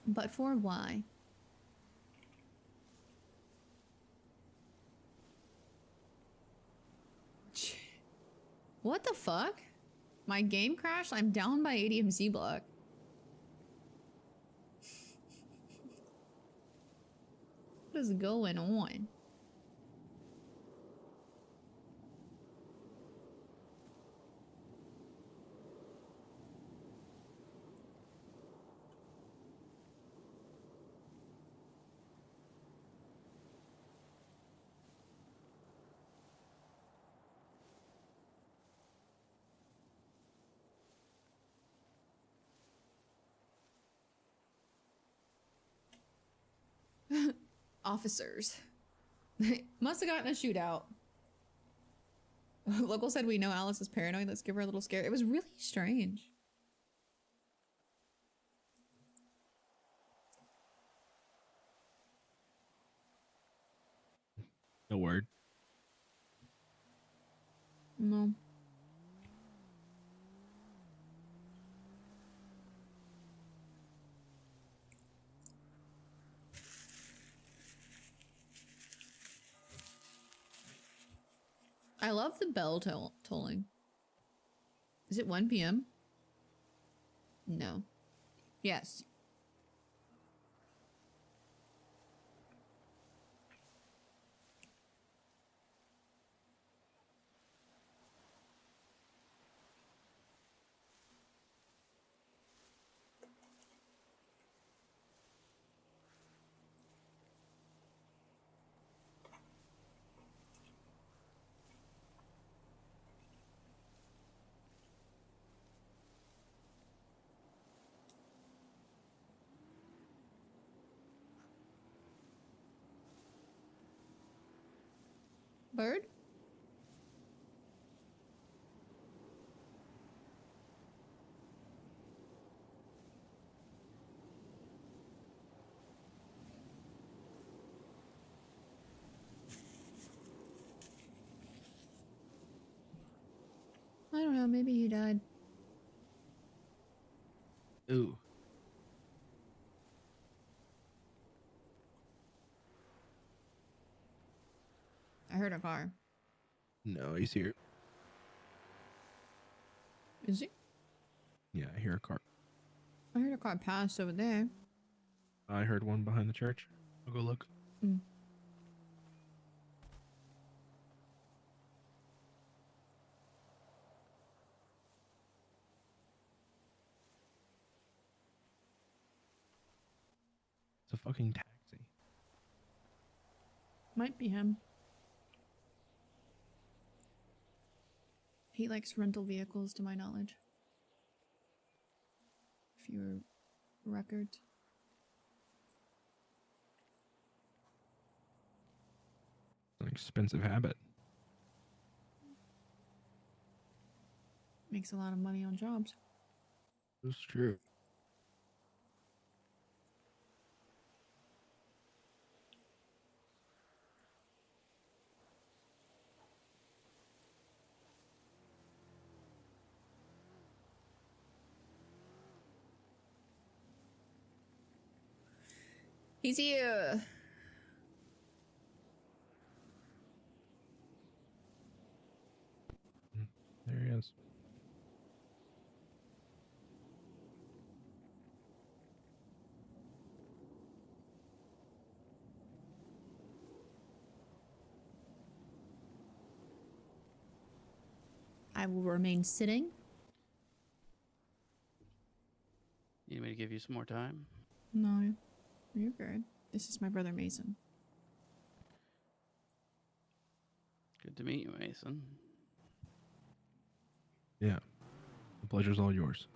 But for why? What the fuck? My game crashed? I'm down by ADMC block. What is going on? Officers. Must have gotten a shootout. Local said we know Alice is paranoid. Let's give her a little scare. It was really strange. No word. No. I love the bell tolling. Is it 1 p.m.? No. Yes. Heard? I don't know, maybe he died. Ooh. I heard a car. No, he's here. Is he? Yeah, I hear a car. I heard a car pass over there. I heard one behind the church. I'll go look. Mm. It's a fucking taxi. Might be him. He likes rental vehicles, to my knowledge. Fewer records. It's an expensive habit. Makes a lot of money on jobs. That's true. He's here. There he is. I will remain sitting. You need me to give you some more time? No, you're good. This is my brother Mason. Good to meet you, Mason. Yeah. The pleasure's all yours.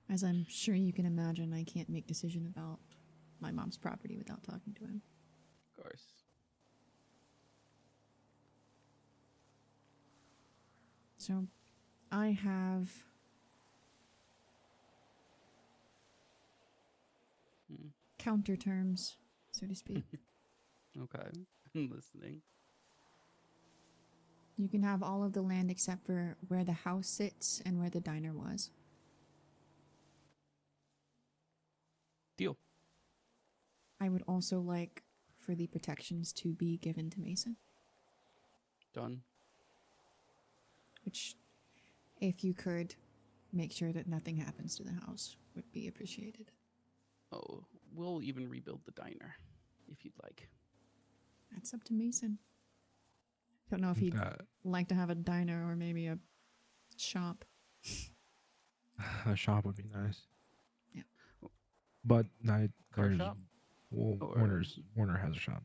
As I'm sure you can imagine, I can't make decision about my mom's property without talking to him. Of course. So, I have counter terms, so to speak. Okay, I'm listening. You can have all of the land except for where the house sits and where the diner was. Deal. I would also like for the protections to be given to Mason. Done. Which, if you could make sure that nothing happens to the house, would be appreciated. Oh, we'll even rebuild the diner, if you'd like. That's up to Mason. Don't know if he'd like to have a diner or maybe a shop. A shop would be nice. Yeah. But Car there's shop? Warner has a shop.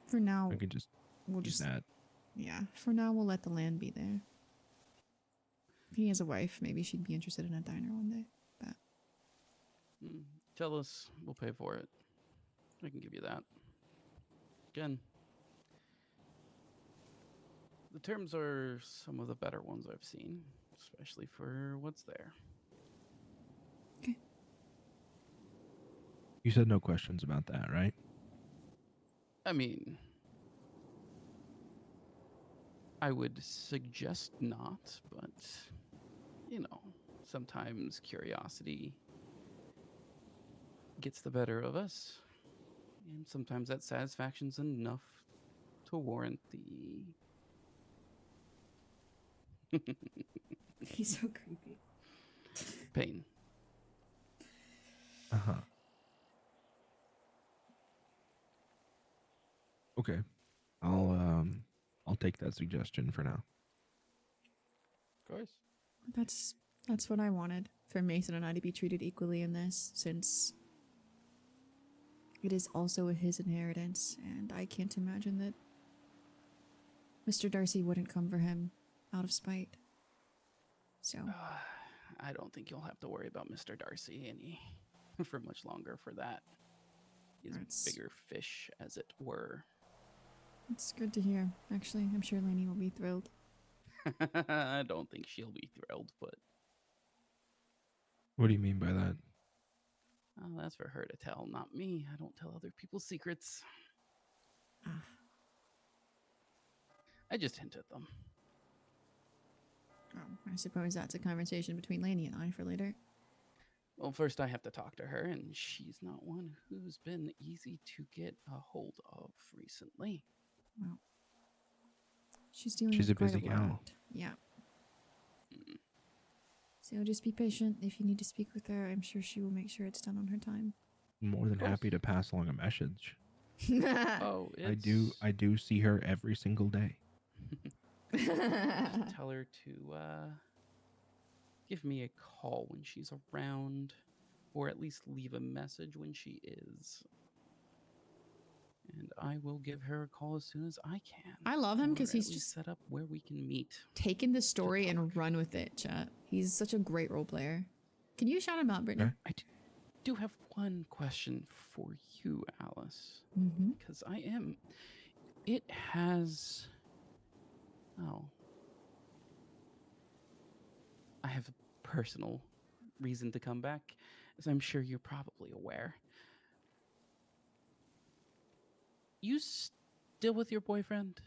For now, I could just we'll use just that. Yeah, for now we'll let the land be there. He has a wife. Maybe she'd be interested in a diner one day. But Tell us, we'll pay for it. I can give you that. Again, the terms are some of the better ones I've seen, especially for what's there. You said no questions about that, right? I mean, I would suggest not, but, you know, sometimes curiosity gets the better of us. And sometimes that satisfaction's enough to warrant the... he's so creepy. pain. Uh-huh. Okay. I'll take that suggestion for now. Of course. That's what I wanted, for Mason and I to be treated equally in this, since it is also his inheritance, and I can't imagine that Mr. Darcy wouldn't come for him out of spite. So I don't think you'll have to worry about Mr. Darcy any for much longer for that. his That's- bigger fish, as it were. It's good to hear. Actually, I'm sure Lainey will be thrilled. I don't think she'll be thrilled, but What do you mean by that? that's for her to tell, not me. I don't tell other people's secrets. I just hint at them. Oh, I suppose that's a conversation between Lainey and I for later. Well, first I have to talk to her, and she's not one who's been easy to get a hold of recently. Well, she's dealing She's with a quite busy a gal. lot. Yeah. So just be patient. If you need to speak with her, I'm sure she will make sure it's done on her time. More than happy to pass along a message. Oh, I do see her every single day. Just tell her to give me a call when she's around, or at least leave a message when she is. And I will give her a call as soon as I can. I love him or because at he's least just set up where we can meet. taken the story and run with it, chat. He's such a great role player. Can you shout him out, Brittany? I do have one question for you, Alice. Mm-hmm. Because I am. It has. Oh. I have a personal reason to come back, as I'm sure you're probably aware. You still with your boyfriend?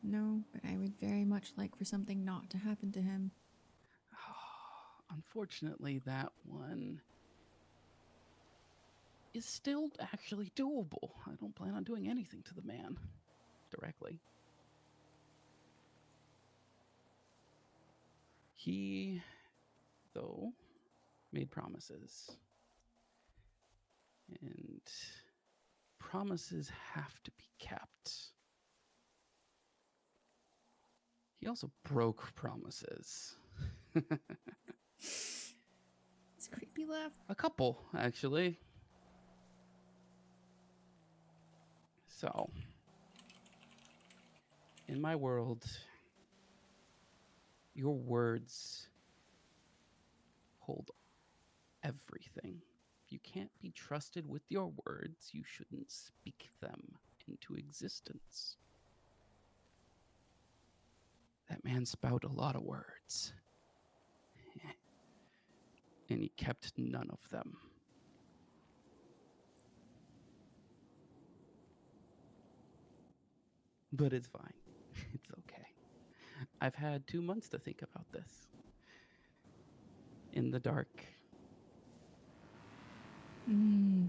No, but I would very much like for something not to happen to him. Unfortunately, that one is still actually doable. I don't plan on doing anything to the man directly. He, though, made promises. And promises have to be kept. He also broke promises. It's creepy laugh. A couple, actually. So, in my world, your words hold everything. If you can't be trusted with your words, you shouldn't speak them into existence. That man spout a lot of words. And he kept none of them. But it's fine. It's okay. I've had 2 months to think about this. In the dark. Mm.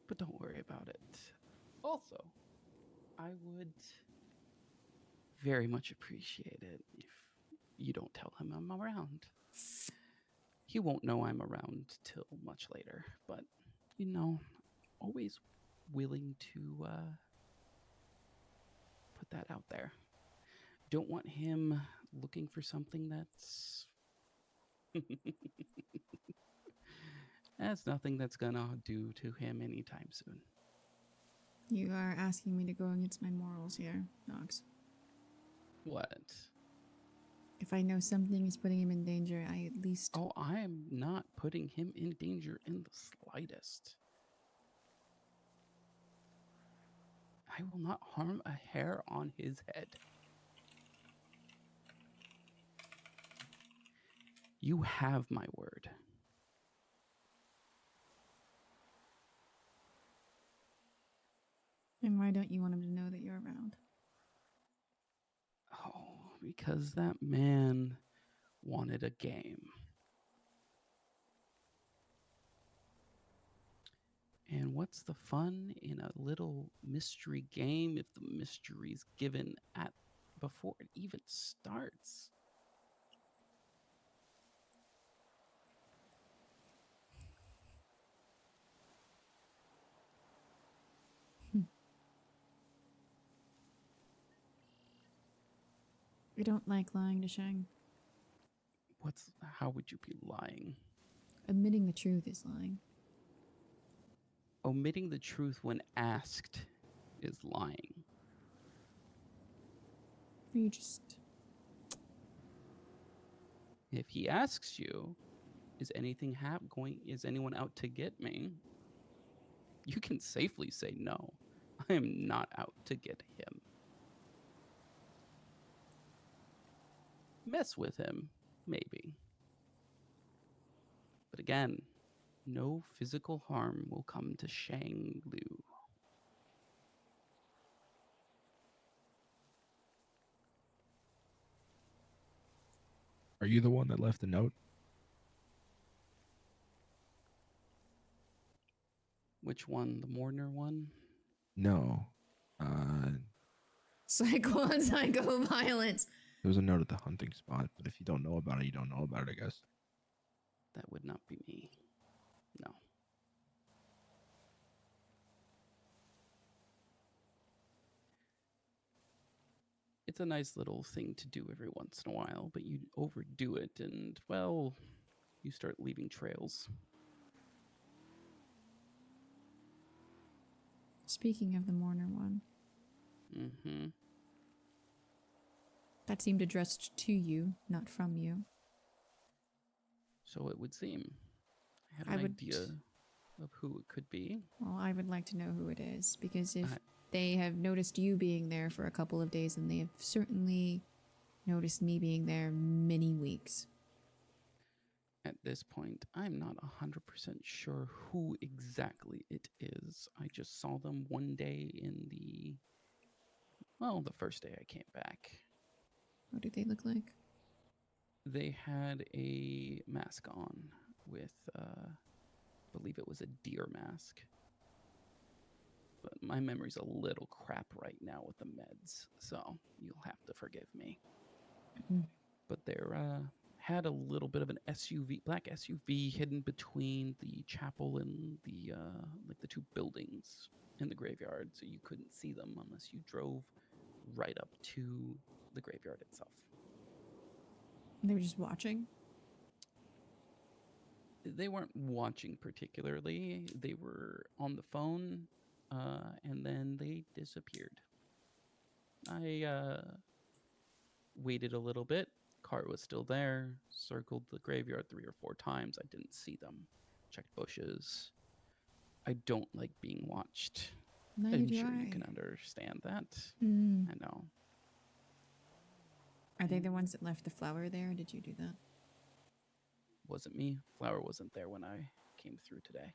But don't worry about it. Also, I would very much appreciate it if you don't tell him I'm around. He won't know I'm around till much later, but, you know, always willing to put that out there. Don't want him looking for something that's... That's nothing that's gonna do to him anytime soon. You are asking me to go against my morals here, Nox. What? If I know something is putting him in danger, I at least... Oh, I am not putting him in danger in the slightest. I will not harm a hair on his head. You have my word. And why don't you want him to know that you're around? Oh, because that man wanted a game. And what's the fun in a little mystery game if the mystery's given at before it even starts? I don't like lying to Shang. How would you be lying? Admitting the truth is lying. Omitting the truth when asked is lying. You just. If he asks you, is anyone out to get me? You can safely say no. I am not out to get him. Mess with him, maybe. But again, no physical harm will come to Shang Lu. Are you the one that left the note? Which one? The Mourner one? No. Psycho on psycho violence. There was a note at the hunting spot, but if you don't know about it, you don't know about it, I guess. That would not be me. No. It's a nice little thing to do every once in a while, but you overdo it and, well, you start leaving trails. Speaking of the mourner one, Mm-hmm. that seemed addressed to you, not from you. So it would seem. I had I an would- idea of who it could be. Well, I would like to know who it is, because if they have noticed you being there for a couple of days, then they have certainly noticed me being there many weeks. At this point, I'm not 100% sure who exactly it is. I just saw them one day the first day I came back. What do they look like? They had a mask on with, I believe it was a deer mask. But my memory's a little crap right now with the meds, so you'll have to forgive me. But they're had a little bit of an SUV, black SUV, hidden between the chapel and the the two buildings in the graveyard, so you couldn't see them unless you drove right up to the graveyard itself. They were just watching? They weren't watching particularly. They were on the phone, and then they disappeared. I waited a little bit. Car was still there. Circled the graveyard 3 or 4 times. I didn't see them. Checked bushes. I don't like being watched. Neither I'm do sure I. you can understand that. Mm. I know. Are they the ones that left the flower there, or did you do that? Wasn't me. Flower wasn't there when I came through today.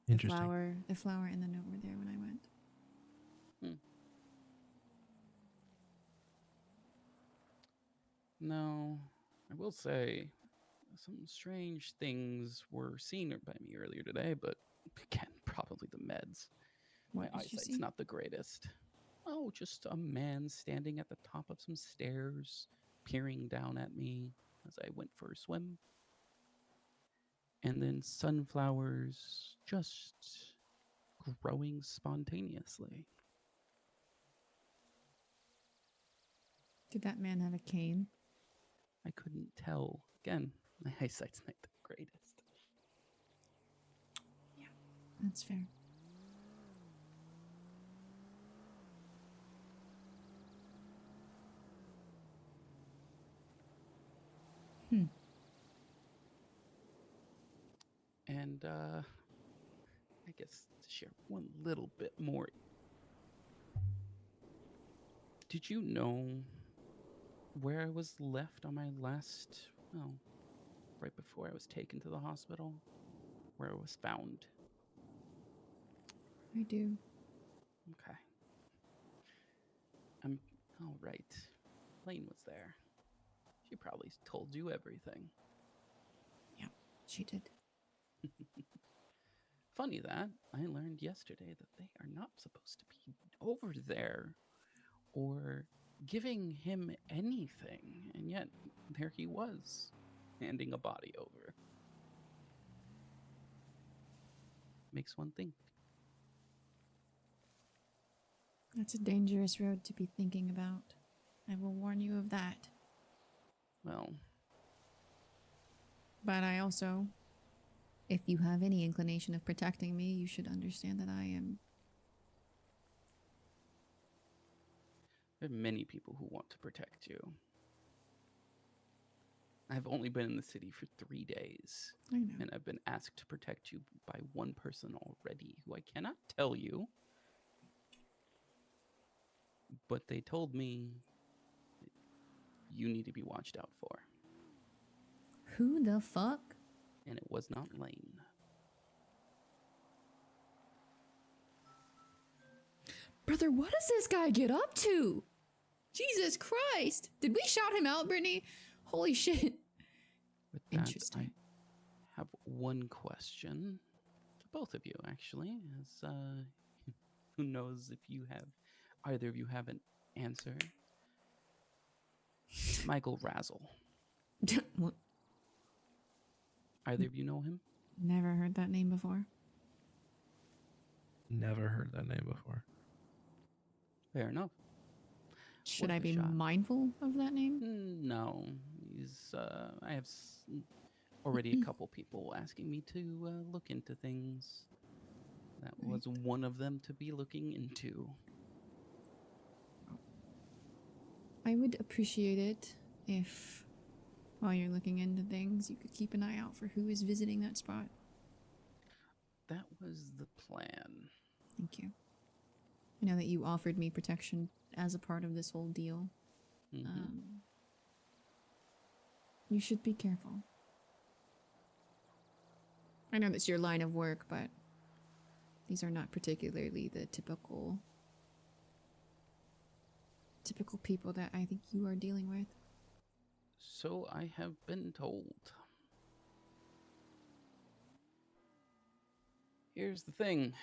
Interesting. The flower and the note were there when I went. No, I will say some strange things were seen by me earlier today, but again, probably the meds. What My did you eyesight's see? not the greatest. Oh, just a man standing at the top of some stairs, peering down at me as I went for a swim. And then sunflowers just growing spontaneously. Did that man have a cane? I couldn't tell. Again, my eyesight's not the greatest. That's fair. And I guess to share one little bit more. Did you know where I was left on my last, right before I was taken to the hospital? Where I was found? I do. Okay. I'm all right. Lane was there. She probably told you everything. Yeah, she did. Funny that I learned yesterday that they are not supposed to be over there or giving him anything, and yet there he was, handing a body over. Makes one think. That's a dangerous road to be thinking about. I will warn you of that. Well, but I also, if you have any inclination of protecting me, you should understand that I am There are many people who want to protect you. I've only been in the city for 3 days. I know. And I've been asked to protect you by one person already who I cannot tell you. But they told me that you need to be watched out for. Who the fuck? And it was not Lane. Brother, what does this guy get up to? Jesus Christ. Did we shout him out, Brittany? Holy shit. With that, Interesting. I have one question to both of you, actually. As who knows if you have, either of you have an answer. Michael Razzle. What? Either of you know him? Never heard that name before. Never heard that name before. Fair enough. Should Worth I a be shot. mindful of that name? No. He's, I have already a couple people asking me to look into things. That was one of them to be looking into. I would appreciate it if, while you're looking into things, you could keep an eye out for who is visiting that spot. That was the plan. Thank you. I know that you offered me protection as a part of this whole deal. You should be careful. I know that's your line of work, but these are not particularly the typical people that I think you are dealing with. So I have been told. Here's the thing.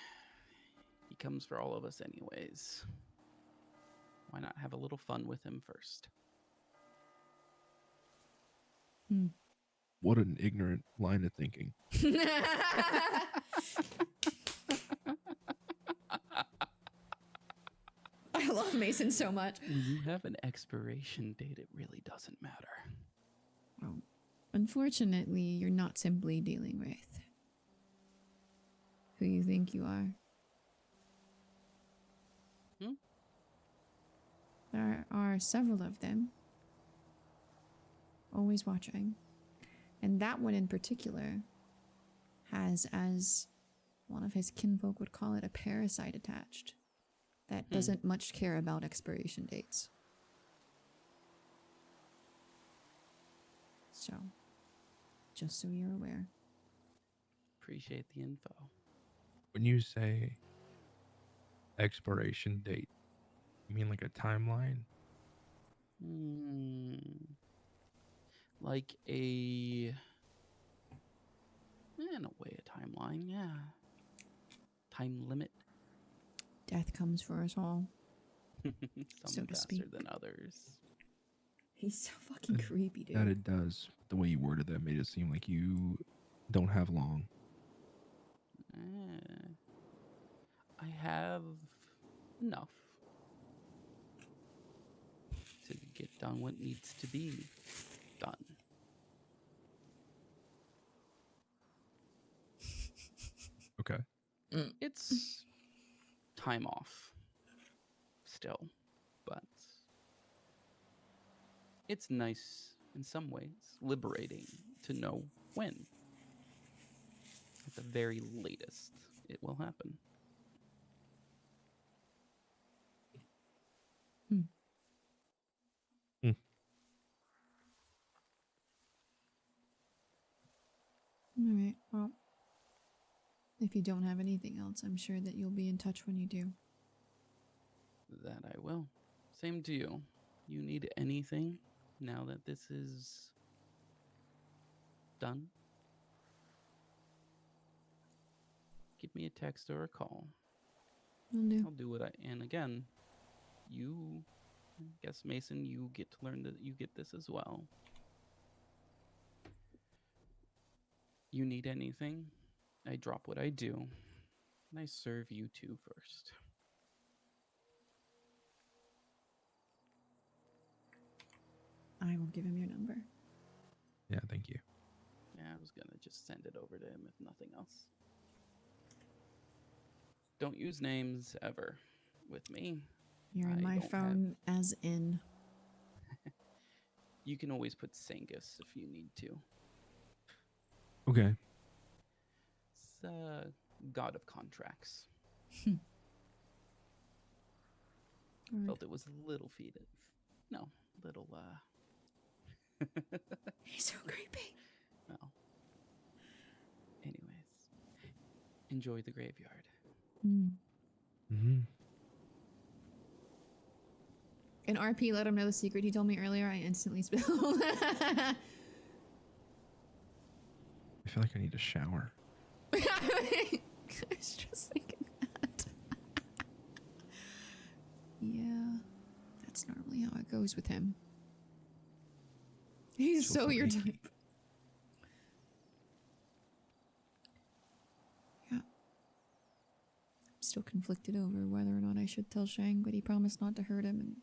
He comes for all of us anyways. Why not have a little fun with him first? What an ignorant line of thinking. I love Mason so much. When you have an expiration date, it really doesn't matter. Well, unfortunately, you're not simply dealing with who you think you are. There are several of them. Always watching. And that one in particular has, as one of his kinfolk would call it, a parasite attached that doesn't much care about expiration dates. So, just so you're aware. Appreciate the info. When you say expiration date, you mean like a timeline? Like in a way, a timeline, yeah. Time limit. Death comes for us all. Some So to faster speak. than others. He's so fucking creepy, dude. That it does. The way you worded that made it seem like you don't have long. I have enough to get done what needs to be done. Okay. It's time off still, but it's nice in some ways, liberating to know when. At the very latest, it will happen. All right, well, if you don't have anything else, I'm sure that you'll be in touch when you do. That I will. Same to you. You need anything now that this is done? Give me a text or a call. Will do. I'll do what I. And again, you, I guess Mason, you get to learn that you get this as well. You need anything, I drop what I do, and I serve you two first. I will give him your number. Yeah, thank you. Yeah, I was gonna just send it over to him if nothing else. Don't use names ever with me. You're in I my don't have- phone as in. You can always put Sangus if you need to. Okay. It's god of contracts. Felt it was a little feative. No, little He's so creepy. Well. Anyways. Enjoy the graveyard. Mm-hmm. And RP let him know the secret he told me earlier. I instantly spilled. I feel like I need a shower. I was just thinking that. Yeah, that's normally how it goes with him. He's so your type. Yeah. I'm still conflicted over whether or not I should tell Shang, but he promised not to hurt him, and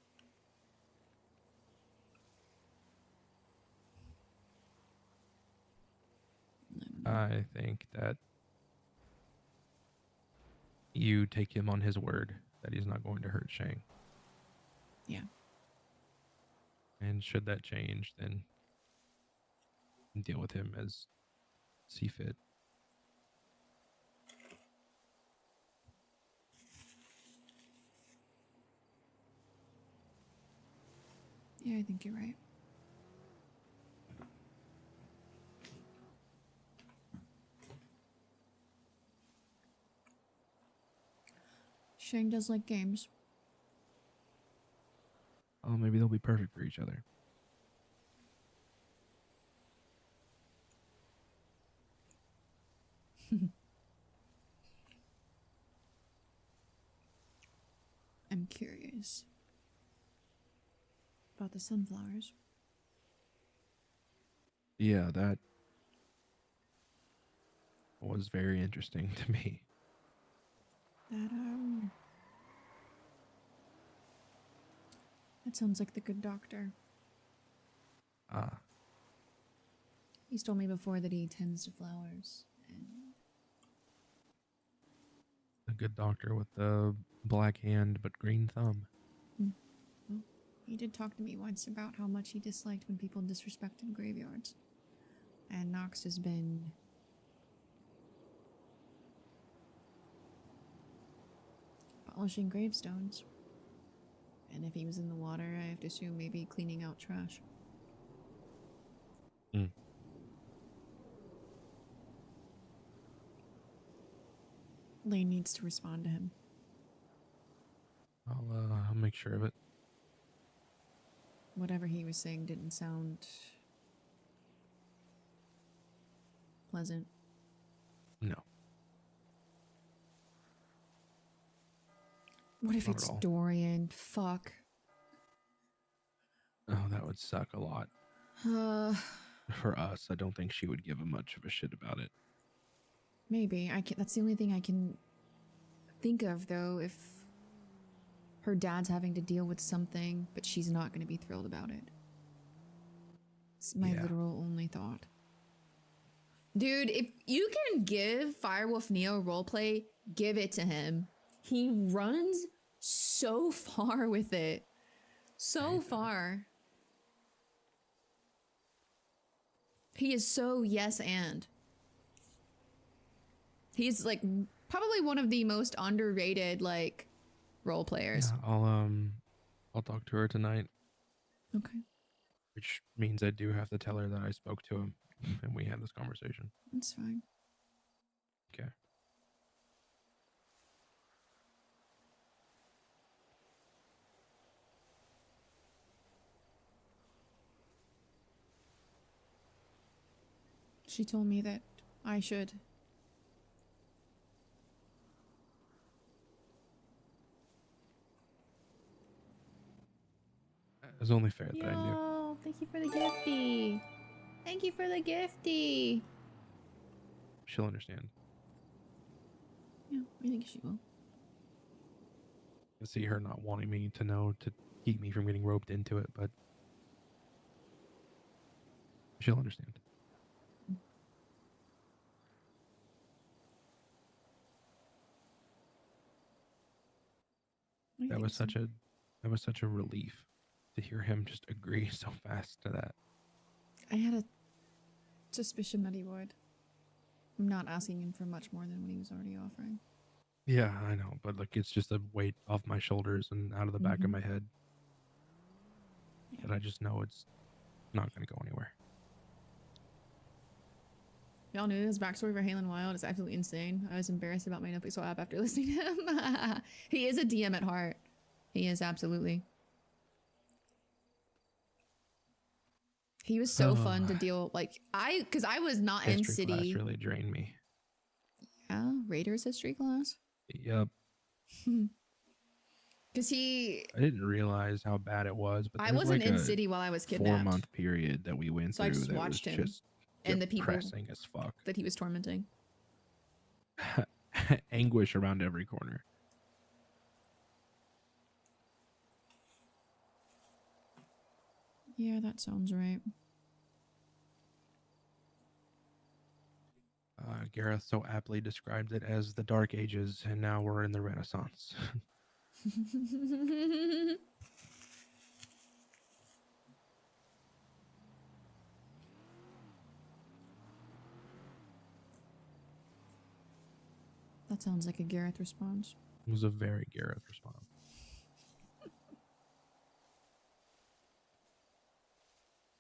I think that you take him on his word that he's not going to hurt Shang. Yeah. And should that change, then deal with him as see fit. yeah, I think you're right. Shang does like games. Oh, maybe they'll be perfect for each other. I'm curious about the sunflowers. Yeah, that was very interesting to me. That sounds like the good doctor. Ah, He's told me before that he tends to flowers. And the good doctor with the black hand but green thumb. well, he did talk to me once about how much he disliked when people disrespected graveyards. And Nox has been polishing gravestones. And if he was in the water, I have to assume maybe cleaning out trash. Lane needs to respond to him. I'll make sure of it. Whatever he was saying didn't sound pleasant. No. What if Not it's at all. Dorian? Fuck. Oh, that would suck a lot. For us, I don't think she would give a much of a shit about it. Maybe. That's the only thing I can think of, though, if her dad's having to deal with something, but she's not going to be thrilled about it. It's my literal only thought. Dude, if you can give Firewolf Neo roleplay, give it to him. He runs so far with it. So far. He is so yes and. He's like probably one of the most underrated like role players. Yeah, I'll talk to her tonight. Okay. Which means I do have to tell her that I spoke to him and we had this conversation. That's fine. Okay. She told me that I should. It was only fair that I knew. Yo, thank you for the gifty. Thank you for the gifty. She'll understand. Yeah, I think she will. I see her not wanting me to know to keep me from getting roped into it, but she'll understand. That was such a That was such a relief to hear him just agree so fast to that. I had a suspicion that he would. I'm not asking him for much more than what he was already offering. Yeah, I know, but like it's just a weight off my shoulders and out of the back of my head. That I just know it's not going to go anywhere. Y'all knew his backstory for Halen Wild is absolutely insane. I was embarrassed about my NoPixel app after listening to him. He is a DM at heart. He is absolutely. He was so fun to deal because I was not in History class city. really drained me. Yeah, Raiders history class. Yep. Because I didn't realize how bad it was, but I there's wasn't like in a city while I was kidnapped. 4-month period that we went So through I just that watched was him just and the people depressing as fuck. that he was tormenting. Anguish around every corner. Yeah, that sounds right. Gareth so aptly described it as the Dark Ages, and now we're in the Renaissance. That sounds like a Gareth response. It was a very Gareth response.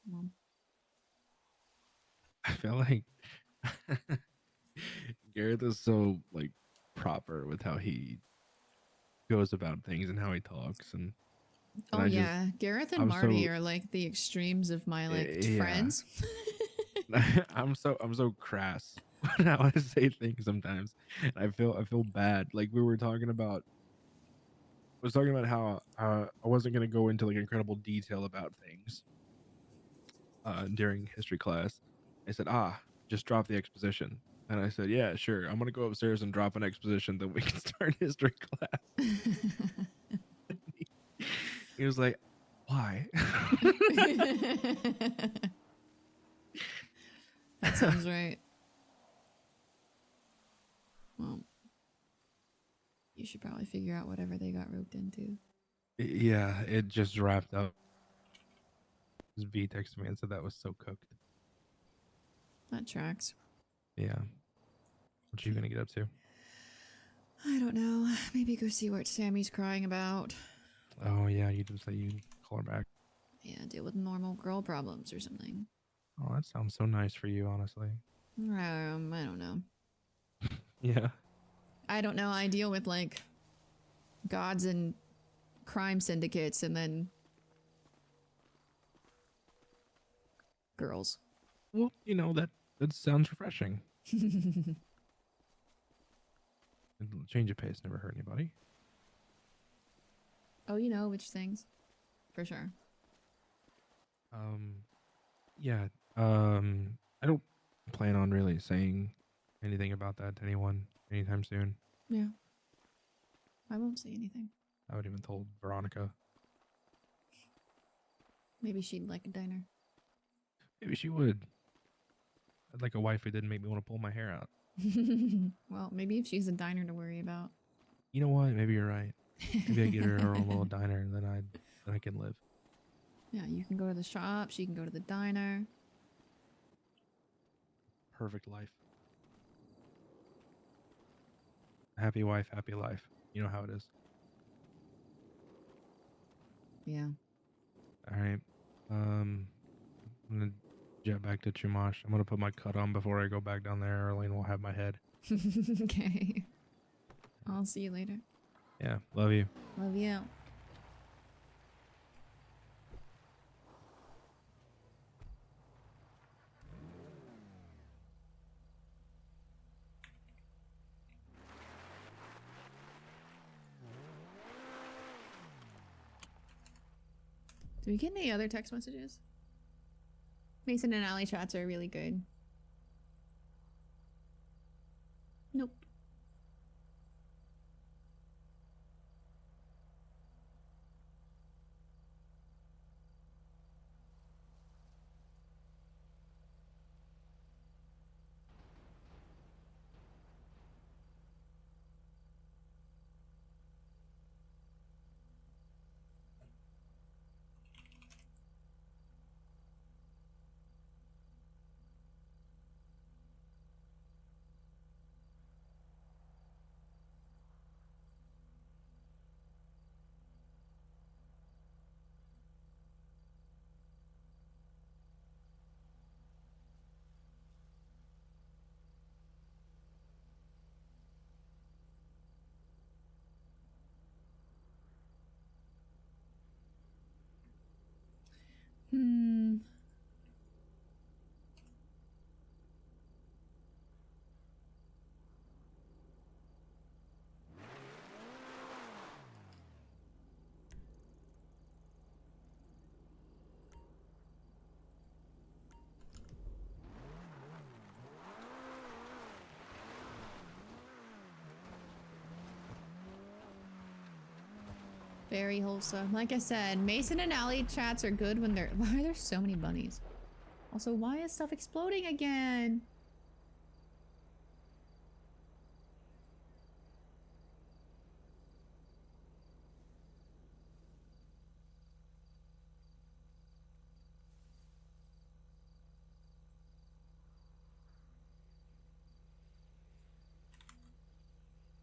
Mom. I feel like Gareth is so like proper with how he goes about things and how he talks and Oh I yeah, Gareth and I'm Marty so- are like the extremes of my yeah. friends. I'm so crass when I say things sometimes. I feel bad. Like we were talking about I was talking about how I wasn't gonna go into like incredible detail about things during history class. I said, just drop the exposition. And I said, yeah, sure. I'm gonna go upstairs and drop an exposition, then we can start history class. He was like, why? That sounds right. Well, you should probably figure out whatever they got roped into. Yeah, it just wrapped up. V texted me and said that was so cooked. That tracks. Yeah. What you gonna get up to? I don't know. Maybe go see what Sammy's crying about. Oh yeah, you just say you call her back. Yeah, deal with normal girl problems or something. Oh, that sounds so nice for you, honestly. I don't know. Yeah. I don't know. I deal with like gods and crime syndicates and then girls. Well, you know, that sounds refreshing. Change of pace never hurt anybody. Oh, you know which things. For sure. Yeah. I don't plan on really saying anything about that to anyone anytime soon. Yeah. I won't say anything. I haven't even told Veronica. Maybe she'd like a diner. Maybe she would. I'd like a wife who didn't make me want to pull my hair out. Well, maybe if she's a diner to worry about. You know what? Maybe you're right. Maybe I get her her own little diner and then I can live. Yeah, you can go to the shop, she can go to the diner. Perfect life. Happy wife, happy life. You know how it is. Yeah. All right. I'm gonna jet back to Chumash. I'm gonna put my cut on before I go back down there. Arlene will have my head. Okay. I'll see you later. Yeah, love you. Love you. Do we get any other text messages? Mason and Allie chats are really good. Nope. Very wholesome. Like I said, Mason and Allie chats are good when they're... Why are there so many bunnies? Also, why is stuff exploding again?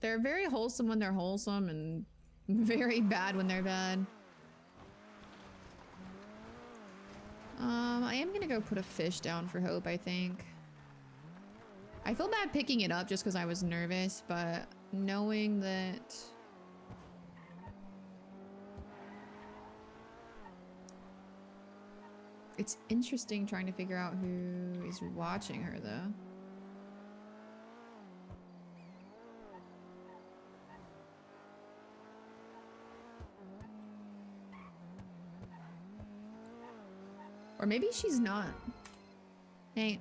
They're very wholesome when they're wholesome and very bad when they're bad. I am gonna go put a fish down for Hope, I think. I feel bad picking it up just because I was nervous, but knowing that... It's interesting trying to figure out who is watching her, though. Or maybe she's not. Hey,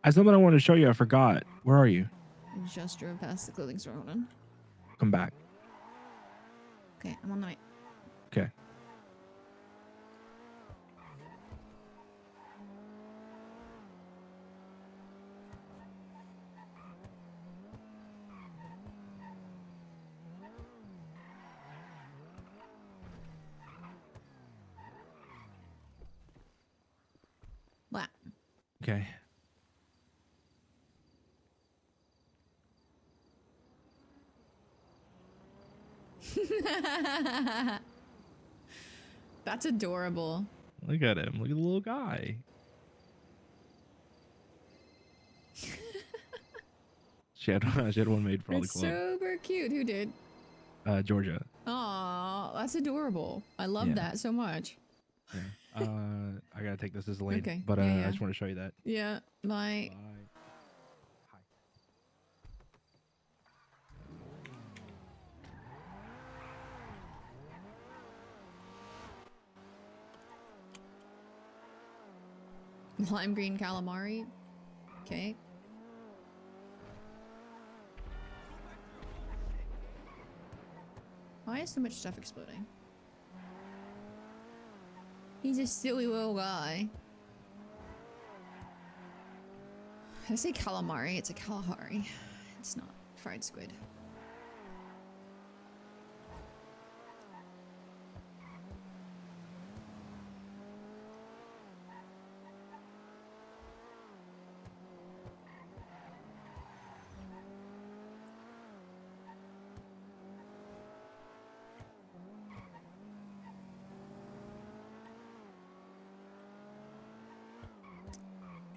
I something I wanted to show you. I forgot. Where are you? I just drove past the clothing store. Hold on. Come back. Okay, I'm on the way. Okay. What? Okay. That's adorable. Look at him. Look at the little guy. she had one made for all the It's club. super cute. Who did? Georgia. Aw, that's adorable. I love Yeah. that so much. Yeah. I gotta take this as a lane. Okay. But Yeah, yeah. I just want to show you that. Yeah, my... Lime green calamari. Okay. Why is so much stuff exploding? He's a silly little guy. I say calamari, it's a Kalahari. It's not fried squid.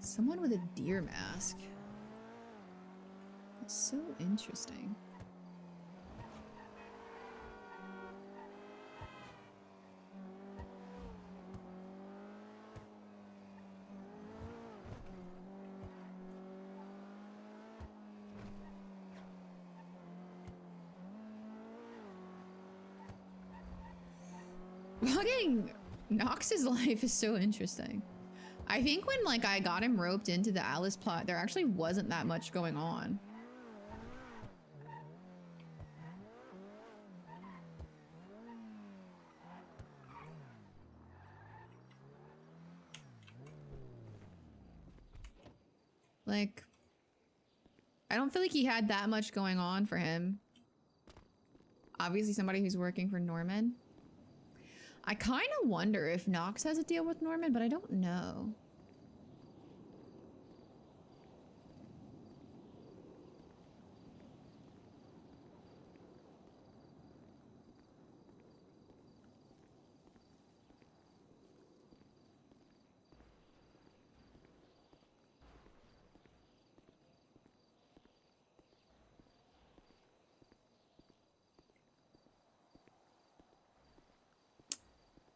Someone with a deer mask. That's so interesting. Fucking Nox's life is so interesting. I think when like I got him roped into the Alice plot, there actually wasn't that much going on. Like, I don't feel like he had that much going on for him. Obviously somebody who's working for Norman. I kind of wonder if Nox has a deal with Norman, but I don't know.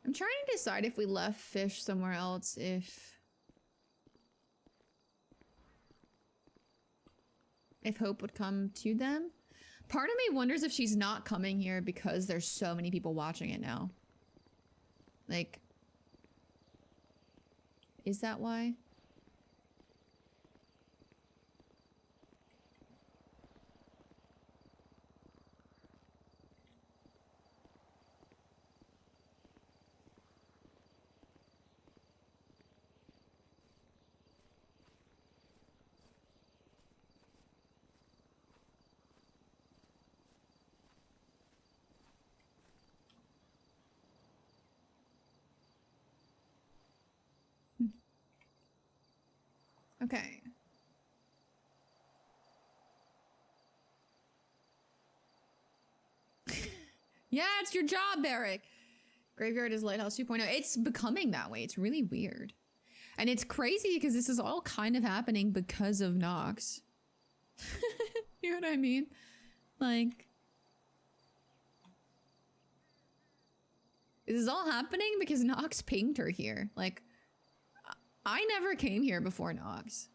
I'm trying to decide if we left fish somewhere else, if Hope would come to them. Part of me wonders if she's not coming here because there's so many people watching it now. Like, is that why? Okay. Yeah, it's your job, Eric. Graveyard is Lighthouse 2.0. It's becoming that way. It's really weird. And it's crazy because this is all kind of happening because of Nox. You know what I mean? Like, this is all happening because Nox pinged her here. Like, I never came here before Nox.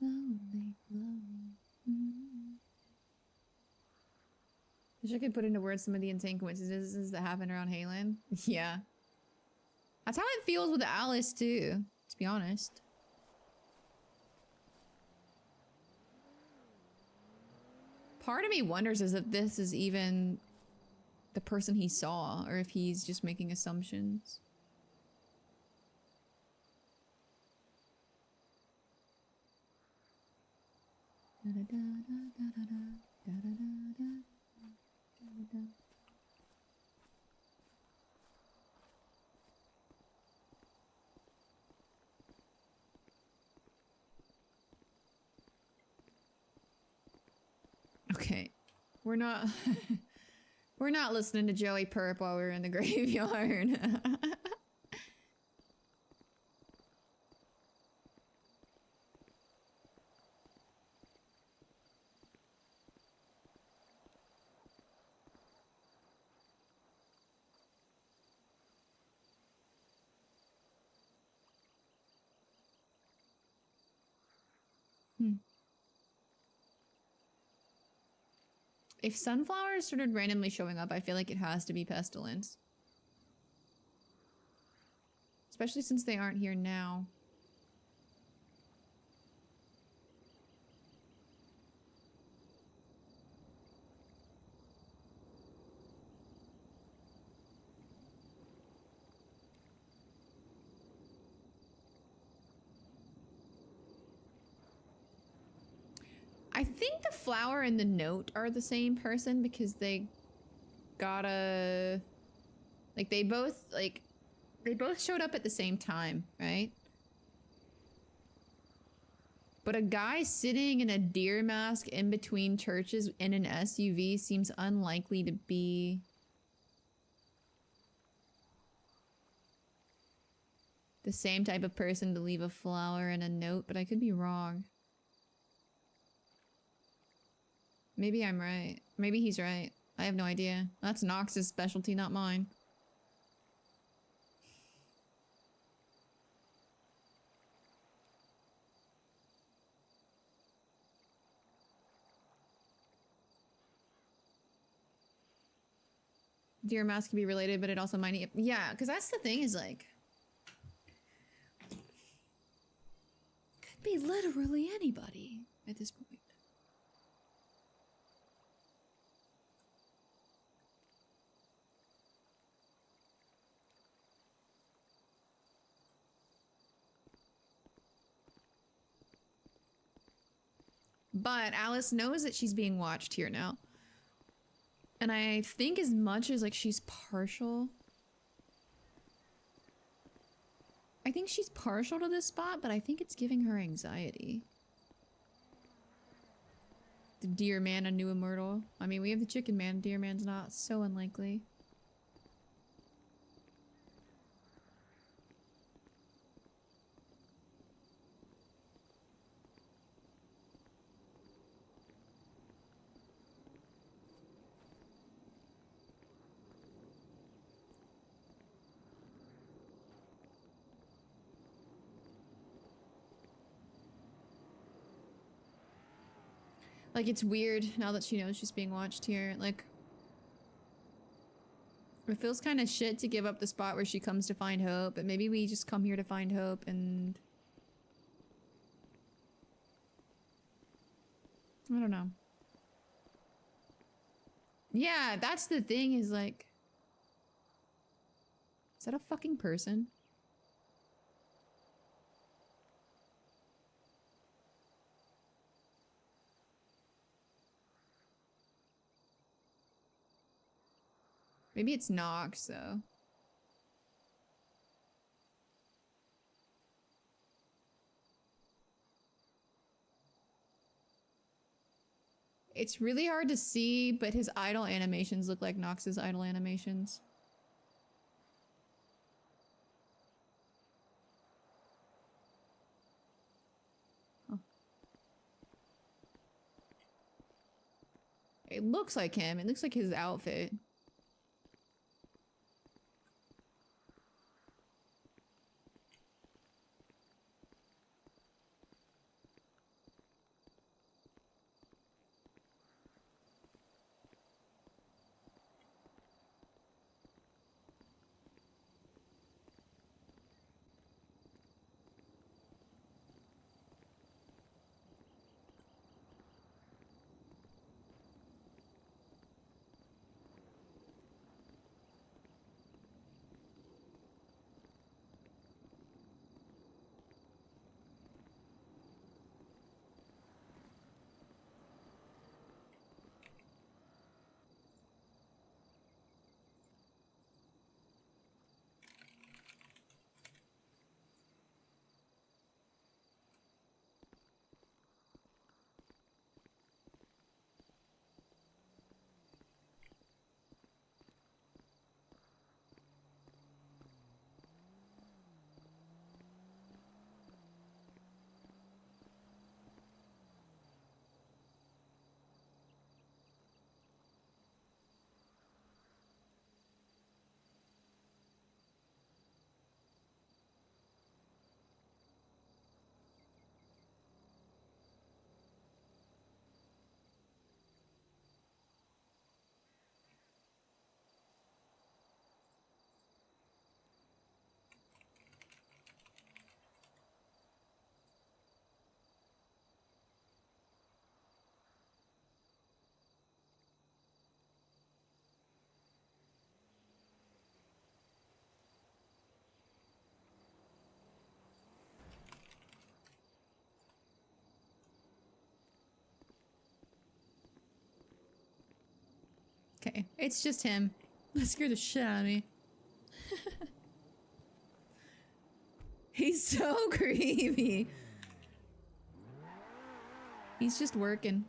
Lonely, lonely. Wish I could put into words some of the insane coincidences that happened around Halen. Yeah. That's how it feels with Alice too, to be honest. Part of me wonders is if this is even the person he saw, or if he's just making assumptions. Okay, we're not we're not listening to Joey Perp while we're in the graveyard. If sunflowers started randomly showing up, I feel like it has to be pestilence. Especially since they aren't here now. I think the flower and the note are the same person because they gotta... Like, they both showed up at the same time, right? But a guy sitting in a deer mask in between churches in an SUV seems unlikely to be... the same type of person to leave a flower and a note, but I could be wrong. Maybe I'm right. Maybe he's right. I have no idea. That's Nox's specialty, not mine. Deer mask can be related, but it also might... Yeah, because that's the thing is like... Could be literally anybody at this point. But Alice knows that she's being watched here now. And I think as much as like she's partial. I think she's partial to this spot, but I think it's giving her anxiety. The deer man, a new immortal. I mean, we have the chicken man. Deer man's not so unlikely. Like, it's weird now that she knows she's being watched here. Like, it feels kind of shit to give up the spot where she comes to find hope, but maybe we just come here to find hope and... I don't know. Yeah, that's the thing is like... Is that a fucking person? Maybe it's Nox, though. It's really hard to see, but his idle animations look like Nox's idle animations. Huh. It looks like him. It looks like his outfit. Okay, it's just him. That scared the shit out of me. He's so creepy. He's just working.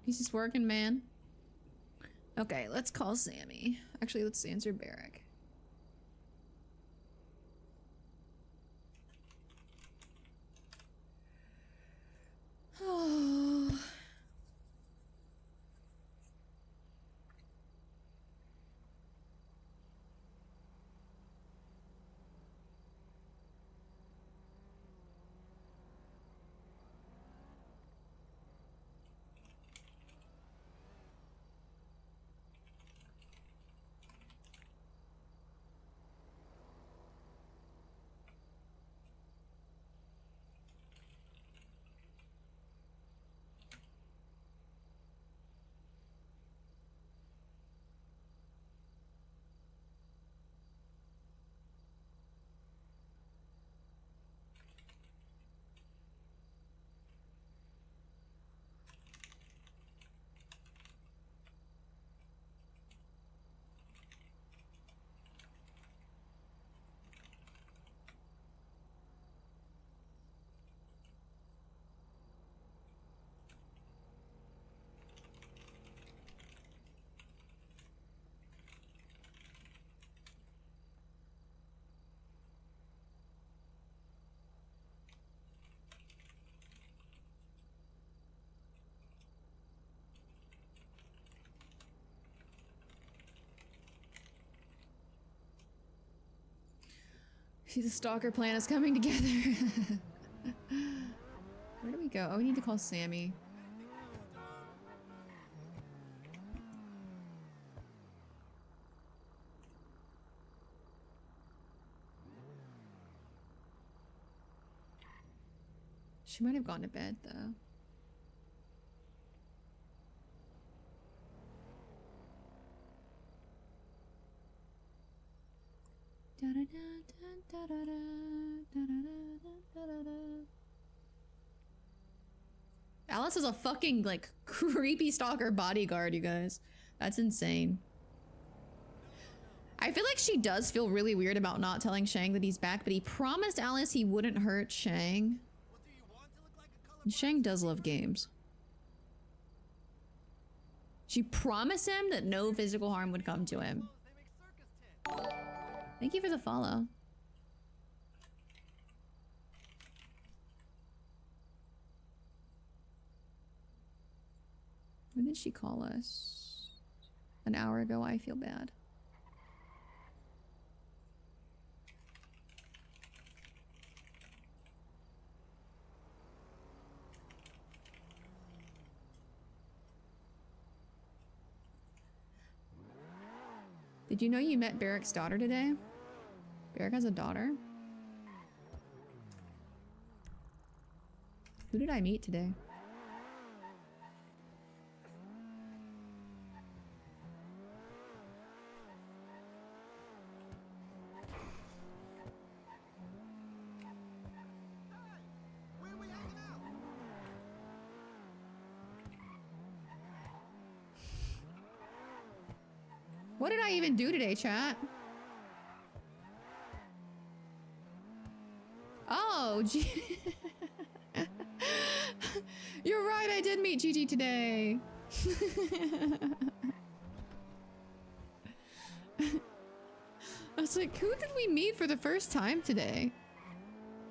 He's just working, man. Okay, let's call Sammy. Actually, let's answer Barrack. Oh. See, the stalker plan is coming together. Where do we go? Oh, we need to call Sammy. She might have gone to bed, though. Alice is a fucking, like, creepy stalker bodyguard, you guys. That's insane. I feel like she does feel really weird about not telling Shang that he's back, but he promised Alice he wouldn't hurt Shang. And Shang does love games. She promised him that no physical harm would come to him. Thank you for the follow. When did she call us? An hour ago. I feel bad. Did you know you met Barrick's daughter today? Barrick has a daughter? Who did I meet today? What did I even do today, chat? Oh, gee. You're right, I did meet Gigi today. I was like, who did we meet for the first time today?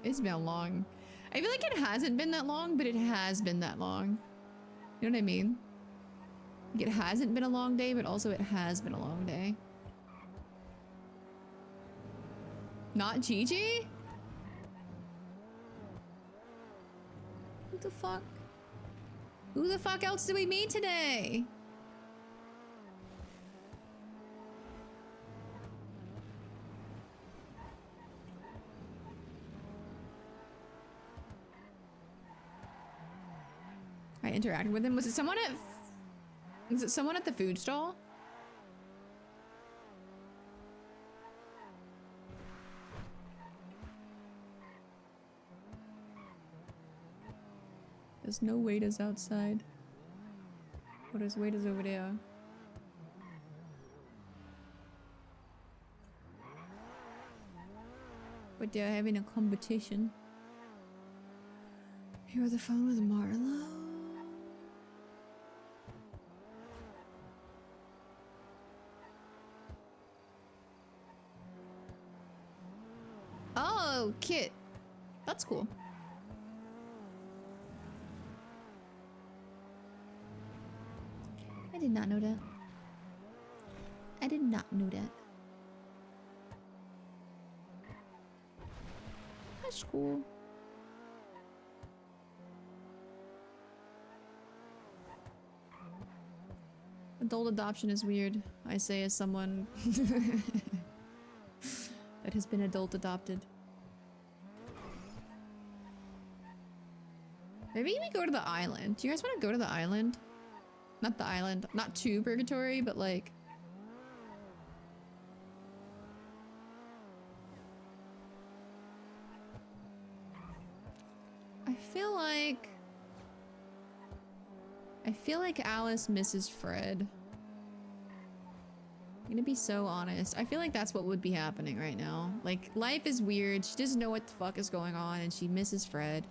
It's been long. I feel like it hasn't been that long, but it has been that long. You know what I mean? Like, it hasn't been a long day, but also it has been a long day. Not Gigi? Who the fuck? Who the fuck else did we meet today? I interacted with him. Was it someone at... Was it someone at the food stall? There's no waiters outside. But there's waiters over there. But they're having a competition. You're on the phone with Marlo? Oh, Kit. That's cool. I did not know that. I did not know that. That's cool. Adult adoption is weird. I say as someone that has been adult adopted. Maybe we go to the island. Do you guys want to go to the island? Not the island. Not to Purgatory, but like... I feel like Alice misses Fred. I'm gonna be so honest. I feel like that's what would be happening right now. Like, life is weird. She doesn't know what the fuck is going on and she misses Fred.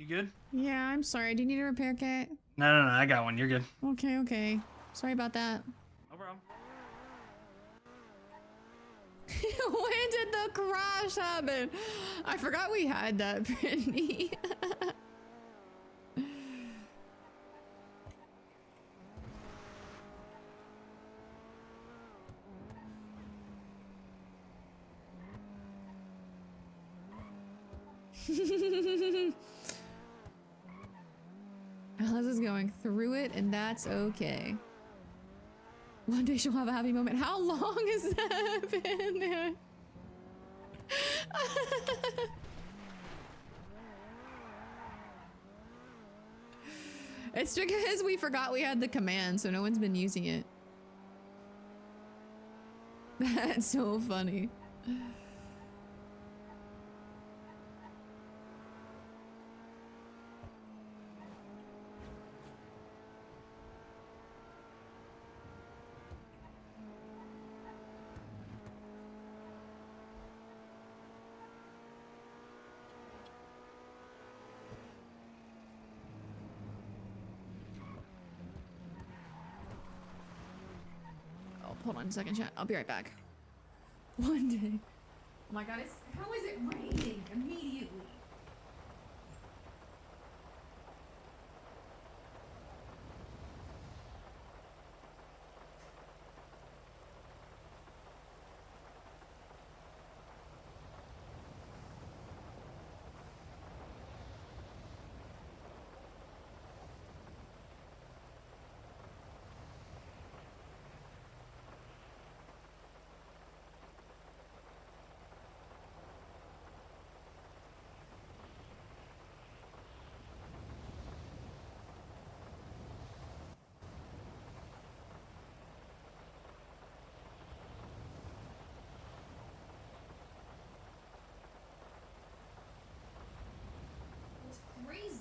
You good? Yeah, I'm sorry. Do you need a repair kit? No, I got one. You're good. Okay, okay. Sorry about that. No problem. When did the crash happen? I forgot we had that, Brittany. Alice is going through it, and that's okay. One day she'll have a happy moment. How long has that been there? It's because we forgot we had the command, so no one's been using it. That's so funny. Hold on a second, chat. I'll be right back. One day. Oh my god, how is it raining immediately? Crazy.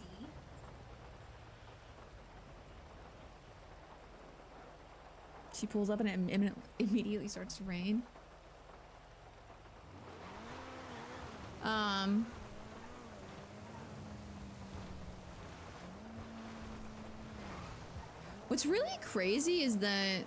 She pulls up and it immediately starts to rain. What's really crazy is that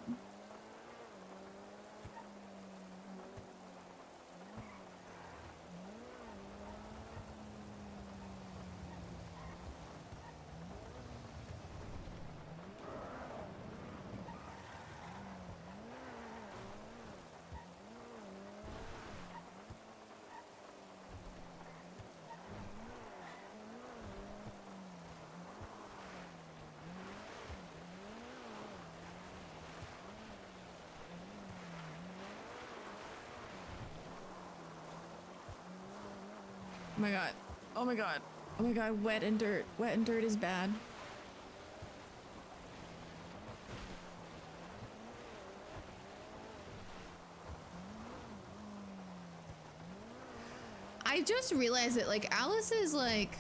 oh my god. Oh my god. Oh my god, wet and dirt. Wet and dirt is bad. I just realized that, like, Alice is like...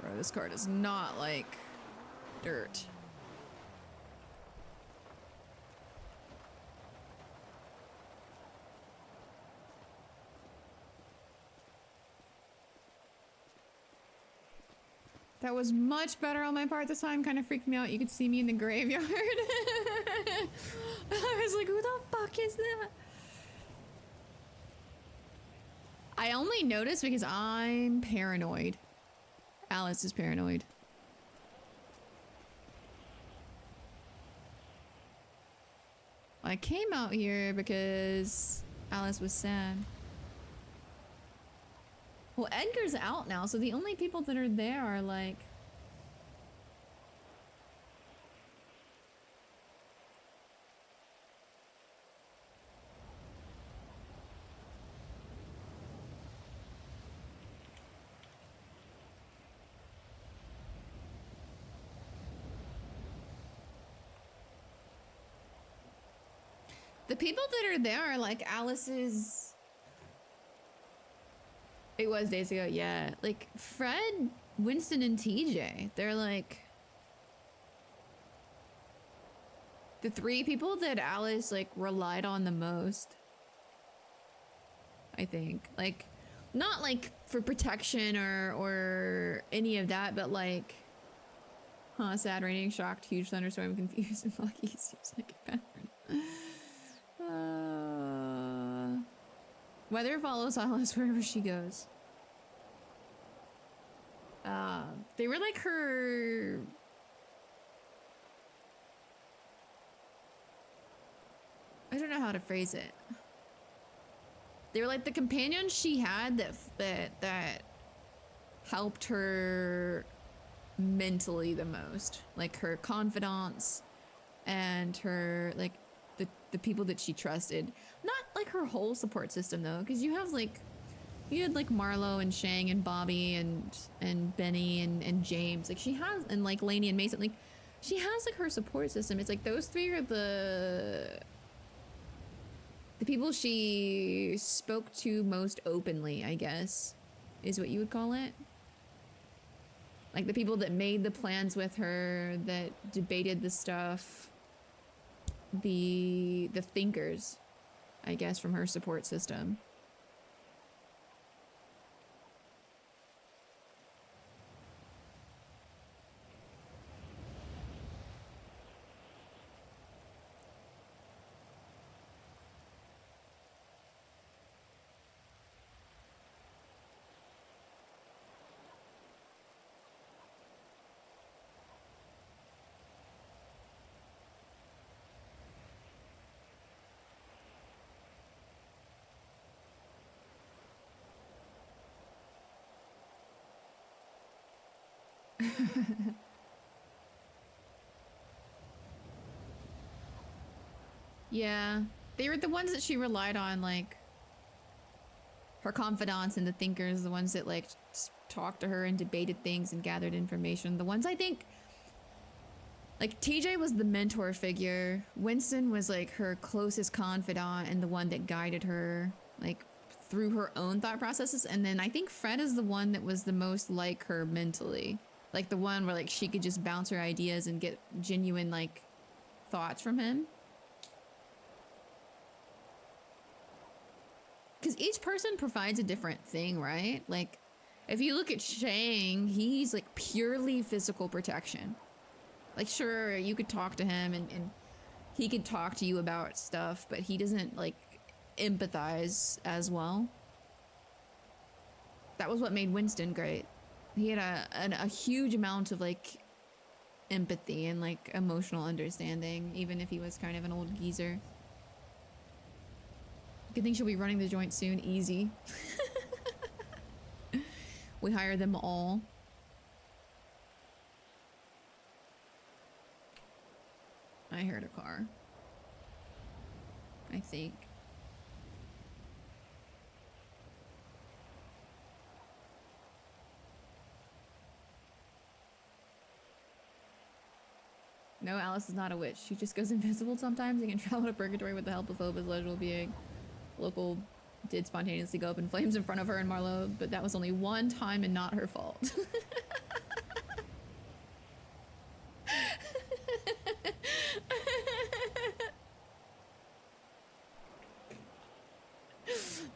Bro, this car does not like dirt. That was much better on my part this time. Kind of freaked me out. You could see me in the graveyard. I was like, who the fuck is that? I only noticed because I'm paranoid. Alice is paranoid. I came out here because Alice was sad. Well, Edgar's out now, so the only people that are there are like... The people that are there are like Alice's... It was days ago, yeah. Like, Fred, Winston, and TJ. They're like... the three people that Alice, like, relied on the most. I think. Like, not like for protection or any of that, but like, sad, raining, shocked, huge thunderstorm, confused, and lucky seems like a pattern. Weather follows Alice wherever she goes. They were like her... I don't know how to phrase it. They were like the companions she had that helped her mentally the most. Like her confidants and her, like, the people that she trusted. Not like her whole support system though, because you have like, you had like Marlo and Shang and Bobby and Benny and James. Like she has, and like Lainey and Mason. Like she has like her support system. It's like those three are the people she spoke to most openly, I guess, is what you would call it. Like the people that made the plans with her, that debated the stuff, the thinkers, I guess, from her support system. Yeah, they were the ones that she relied on, like her confidants and the thinkers, the ones that like talked to her and debated things and gathered information. The ones I think, like TJ was the mentor figure. Winston was like her closest confidant and the one that guided her like through her own thought processes. And then I think Fred is the one that was the most like her mentally. Like the one where like she could just bounce her ideas and get genuine like thoughts from him. Because each person provides a different thing, right? Like, if you look at Shang, he's like purely physical protection. Like, sure, you could talk to him and he could talk to you about stuff, but he doesn't like empathize as well. That was what made Winston great. He had a huge amount of like empathy and like emotional understanding, even if he was kind of an old geezer. Good thing she'll be running the joint soon. Easy. We hire them all. I heard a car. I think. No, Alice is not a witch. She just goes invisible sometimes and can travel to purgatory with the help of Phoba's legible being. Local did spontaneously go up in flames in front of her and Marlo, but that was only one time and not her fault.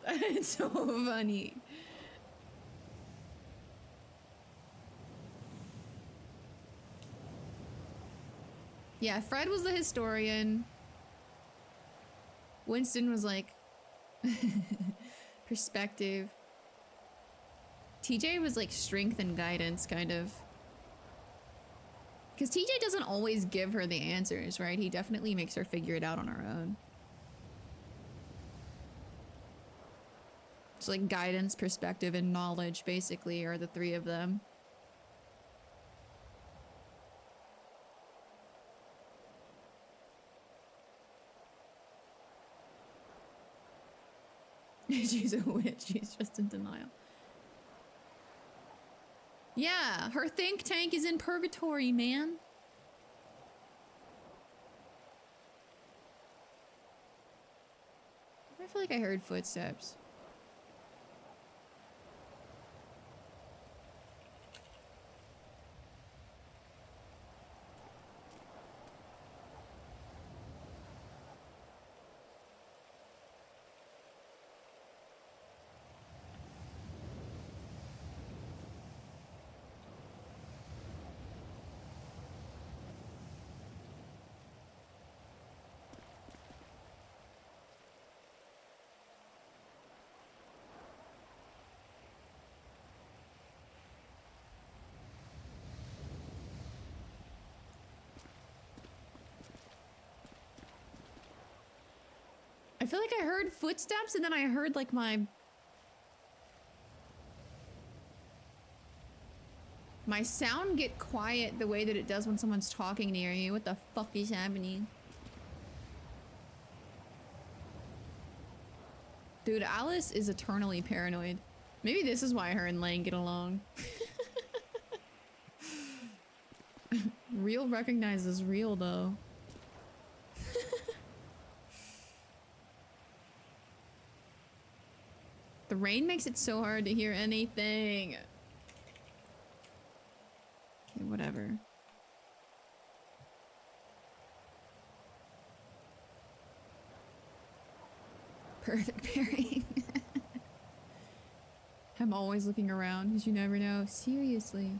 It's so funny. Yeah, Fred was the historian. Winston was like perspective. TJ was like strength and guidance, kind of. Because TJ doesn't always give her the answers, right? He definitely makes her figure it out on her own. So like guidance, perspective, and knowledge basically are the three of them. She's a witch. She's just in denial. Yeah, her think tank is in purgatory, man. I feel like I heard footsteps. I feel like I heard footsteps and then I heard like my sound get quiet the way that it does when someone's talking near you. What the fuck is happening? Dude, Alice is eternally paranoid. Maybe this is why her and Lane get along. Real recognizes real though. The rain makes it so hard to hear anything. Okay, whatever. Perfect pairing. I'm always looking around because you never know. Seriously.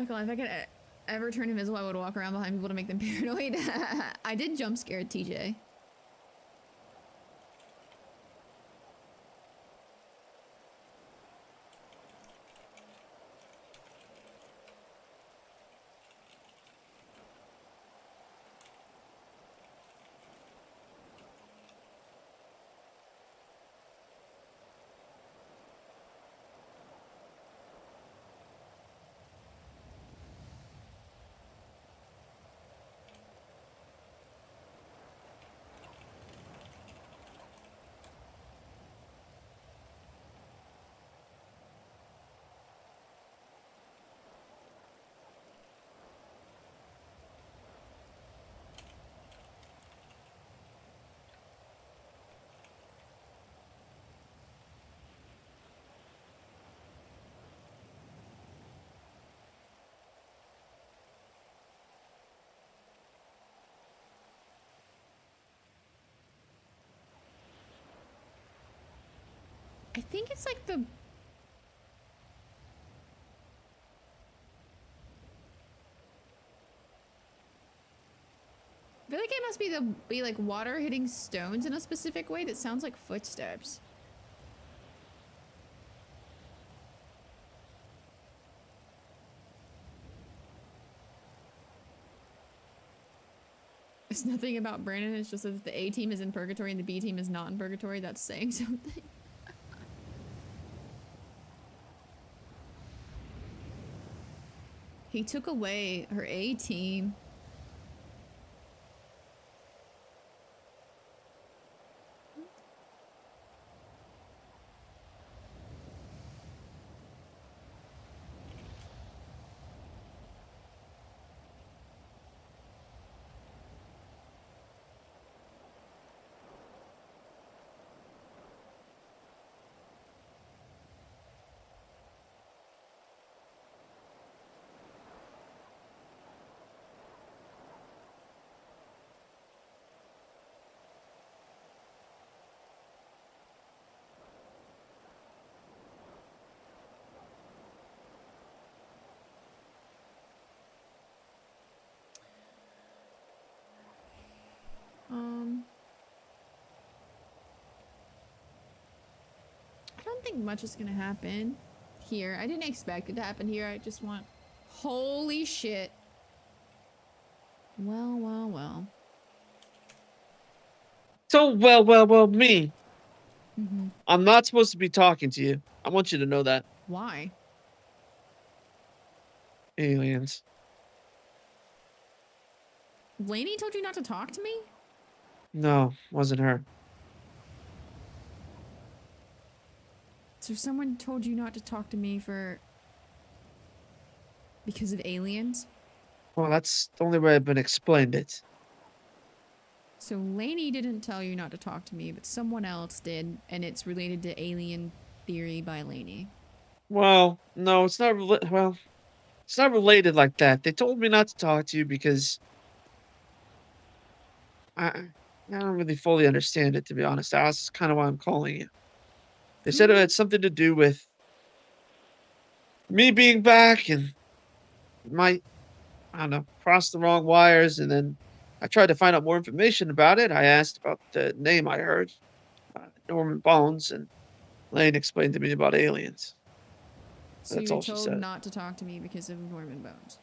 Michael, if I could ever turn invisible, I would walk around behind people to make them paranoid. I did jump scare TJ. I think it's like the... I feel like it must be like water hitting stones in a specific way that sounds like footsteps. It's nothing about Brandon, it's just that the A team is in purgatory and the B team is not in purgatory. That's saying something. He took away her A team. I don't think much is gonna happen here. I didn't expect it to happen here. I just want... Holy shit. Well, well, well. So, well, me. Mhm. I'm not supposed to be talking to you. I want you to know that. Why? Aliens. Lainey told you not to talk to me? No, wasn't her. So someone told you not to talk to me for... because of aliens? Well, that's the only way I've been explained it. So Lainey didn't tell you not to talk to me, but someone else did, and it's related to alien theory by Lainey. Well, no, it's not. Well, it's not related like that. They told me not to talk to you because I don't really fully understand it, to be honest. That's kind of why I'm calling you. They said it had something to do with me being back and my, I don't know, crossed the wrong wires, and then I tried to find out more information about it. I asked about the name I heard, Norman Bones, and Lane explained to me about aliens. So That's you were all she told said. not to talk to me because of Norman Bones.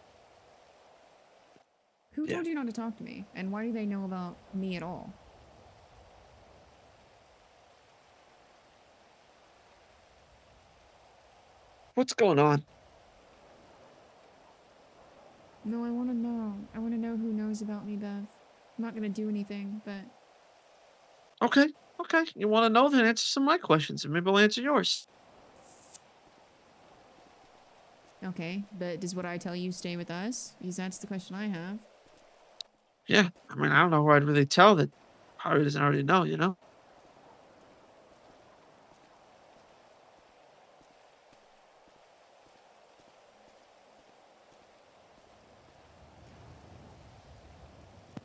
Who Yeah. told you not to talk to me? And why do they know about me at all? What's going on? No, I want to know. I want to know who knows about me, Bev. I'm not gonna do anything, but Okay, okay. You want to know? Then answer some of my questions, and maybe I'll answer yours. okay. But does what I tell you stay with us? Because that's the question I have. Yeah, I mean, I don't know who I'd really tell that Harry doesn't already know, you know?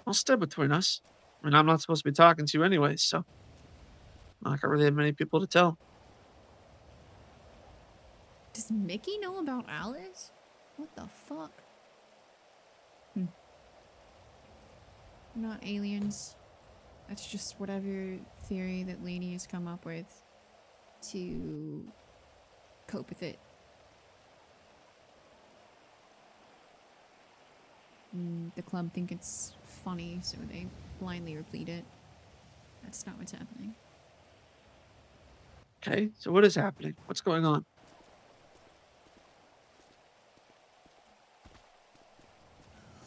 I'll stay between us. I mean, I'm not supposed to be talking to you anyway, so not like I really have many people to tell. Does Mickey know about Alice? What the fuck? Not aliens. That's just whatever theory that Lainey has come up with to cope with it. The club think it's funny, so they blindly repeat it. That's not what's happening. Okay, so what is happening? What's going on?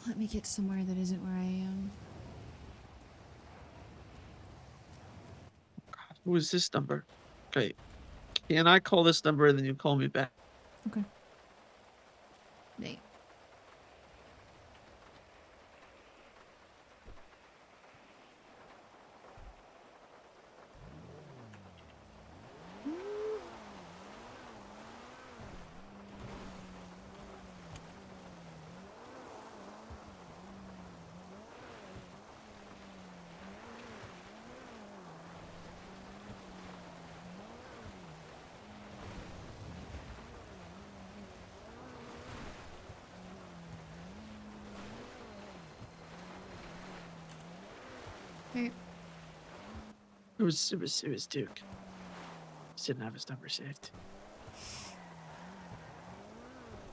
Let me get somewhere that isn't where I am. Who is this number? Okay, can I call this number and then you call me back? Okay. Nate. Hey. It was Duke. Just didn't have his number saved.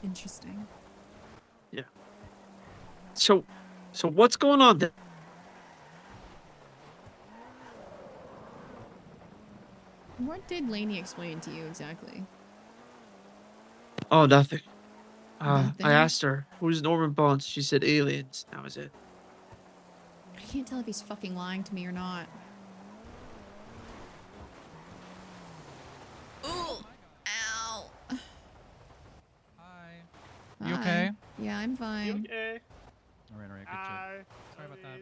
Interesting. Yeah. So what's going on then? What did Lainey explain to you exactly? Oh, nothing. Nothing? I asked her, who's Norman Bones? She said aliens. That was it. I can't tell if he's fucking lying to me or not. Ooh! Ow! Hi. Hi. You okay? Yeah, I'm fine. Okay. All right, good job. Sorry about that.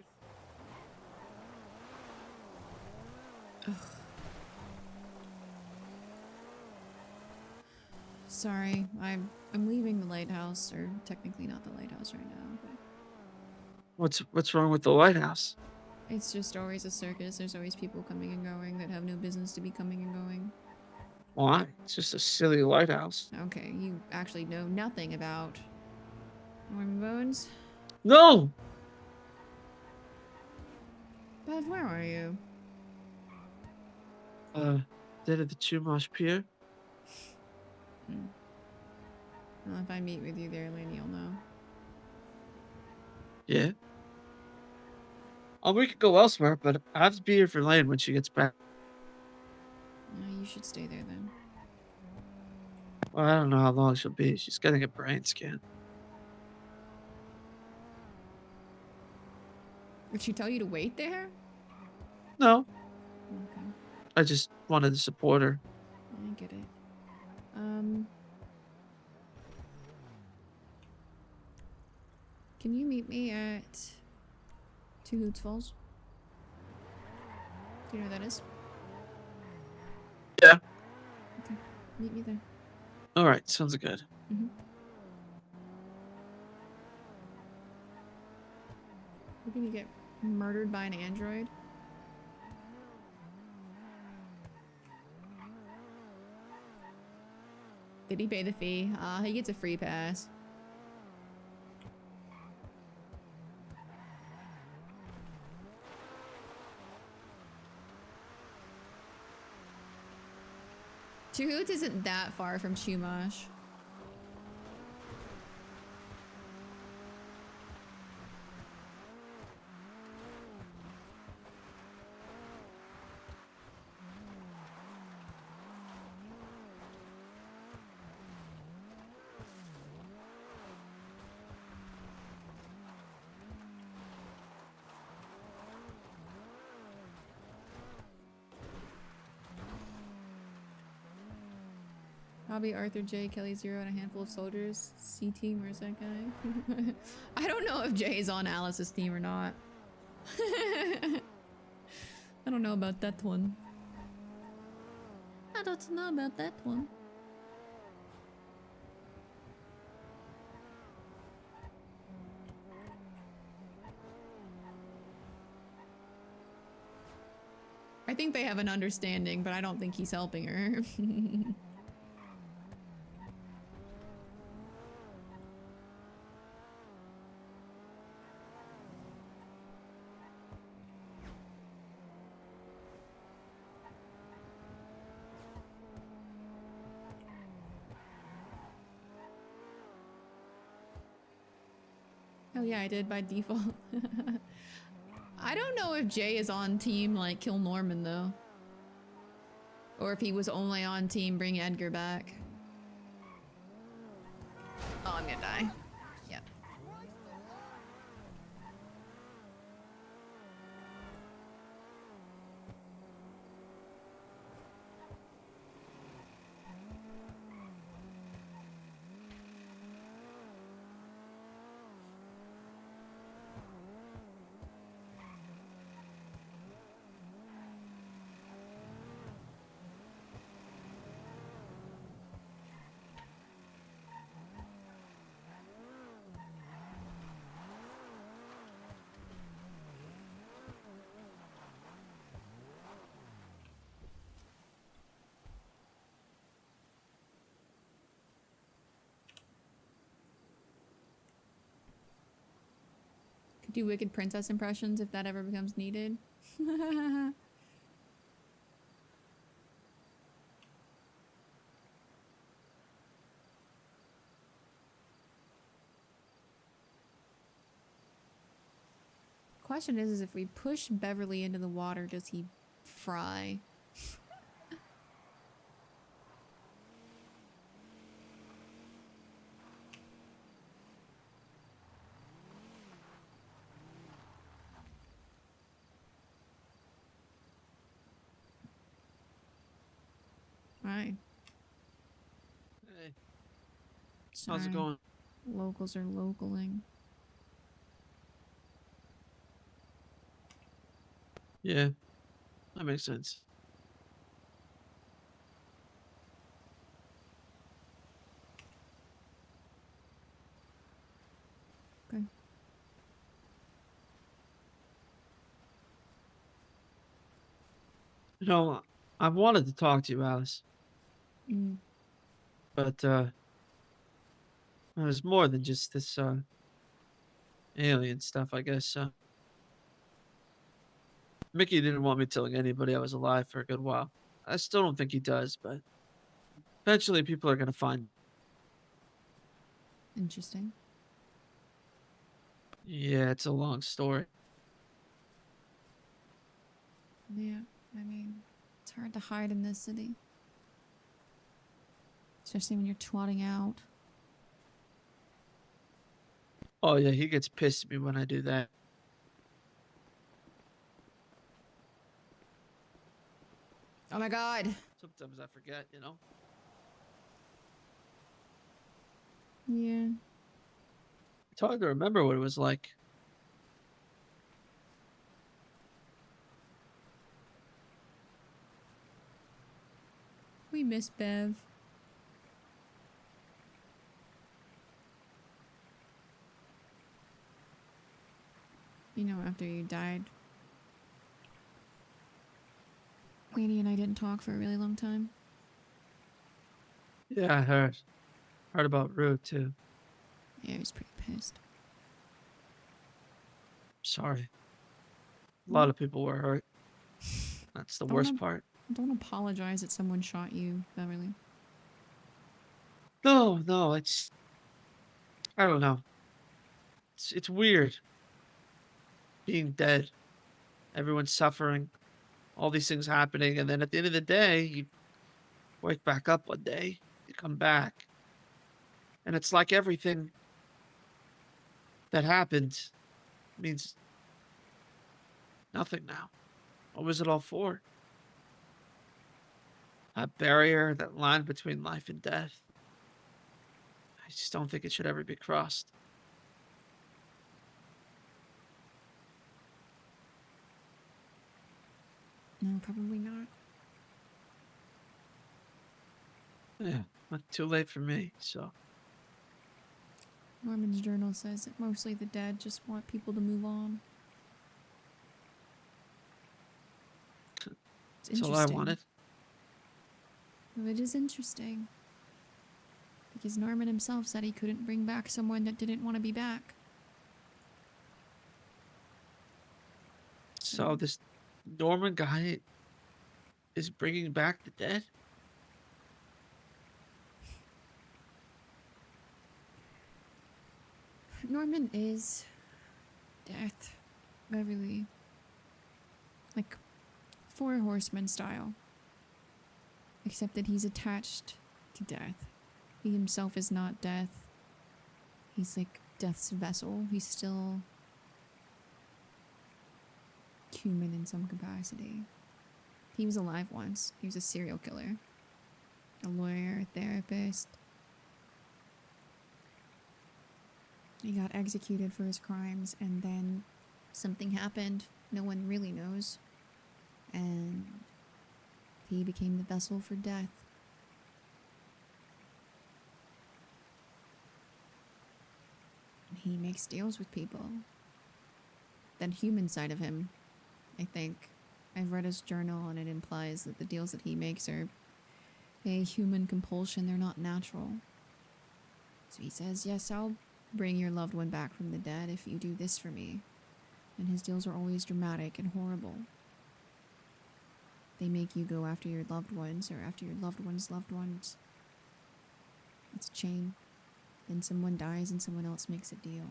Sorry, I'm leaving the lighthouse, or technically not the lighthouse right now, but What's wrong with the lighthouse? it's just always a circus. There's always people coming and going that have no business to be coming and going. Why? It's just a silly lighthouse. Okay, you actually know nothing about Norman Bones? No! Bev, where are you? Dead at the Chumash Pier? Well, if I meet with you there, Lainey, you'll know. Yeah. We could go elsewhere, but I have to be here for Lane when she gets back. You should stay there then. Well, I don't know how long she'll be. She's getting a brain scan. Did she tell you to wait there? No. Okay, I just wanted to support her. I get it. Can you meet me at Two Hoots Falls? Do you know where that is? Yeah. Okay, meet me there. Alright, sounds good. We're gonna get murdered by an android. Did he pay the fee? He gets a free pass. Two Hoots isn't that far from Chumash. Bobby, Arthur, Jay, Kelly, Zero, and a handful of soldiers. C team, where's that guy? I don't know if Jay's on Alice's team or not. I don't know about that one. I don't know about that one. I think they have an understanding, but I don't think he's helping her. Oh yeah, I did by default. I don't know if Jay is on team like kill Norman though. Or if he was only on team bring Edgar back. Oh, I'm gonna die. Yep. Could do Wicked Princess impressions if that ever becomes needed. Question is if we push Beverly into the water, does he fry? Right. Hey, Sorry. how's it going? Locals are localing. Yeah, that makes sense. Okay. You know, I've wanted to talk to you, Alice, Mm. but there's more than just this alien stuff, I guess. Mickey didn't want me telling anybody I was alive for a good while. I still don't think he does, but eventually people are gonna find. Interesting. Yeah, it's a long story. Yeah, I mean, it's hard to hide in this city. Especially when you're twatting out. Oh yeah, he gets pissed at me when I do that. Oh my god. Sometimes I forget, you know. Yeah. It's hard to remember what it was like. We miss Bev. You know, after you died, Queenie and I didn't talk for a really long time. Yeah, I heard. Heard about Rue too. Yeah, he was pretty pissed. Sorry. A lot of people were hurt. That's the worst Don't part. Don't apologize that someone shot you, Beverly. No, it's I don't know. It's weird. Being dead. Everyone's suffering. All these things happening, and then at the end of the day, you wake back up one day, you come back. And it's like everything that happened means nothing now. What was it all for? a barrier, that line between life and death. I just don't think it should ever be crossed. No, probably not. Yeah, not too late for me, so. Norman's journal says that mostly the dead just want people to move on. It's That's all I wanted. Well, it is interesting. Because Norman himself said he couldn't bring back someone that didn't want to be back. So this Norman guy is bringing back the dead? Norman is death, Beverly. Like, Four Horsemen style. Except that he's attached to death. He himself is not death. He's like death's vessel. He's still human in some capacity. He was alive once. He was a serial killer. A lawyer, a therapist. He got executed for his crimes, and then something happened. No one really knows. And he became the vessel for death. He makes deals with people. That human side of him, I think. I've read his journal, and it implies that the deals that he makes are a human compulsion. They're not natural. So he says, yes, I'll bring your loved one back from the dead if you do this for me. And his deals are always dramatic and horrible. They make you go after your loved ones or after your loved ones' loved ones. It's a chain. Then someone dies and someone else makes a deal.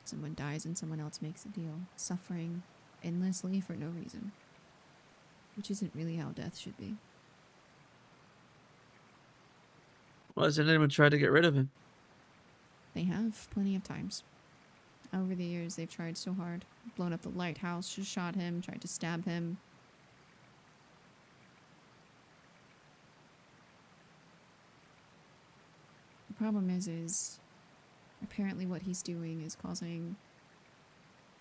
Someone dies and someone else makes a deal. Suffering endlessly for no reason. Which isn't really how death should be. Well, hasn't anyone tried to get rid of him? They have plenty of times. Over the years, they've tried so hard. Blown up the lighthouse, just shot him, tried to stab him. The problem is apparently what he's doing is causing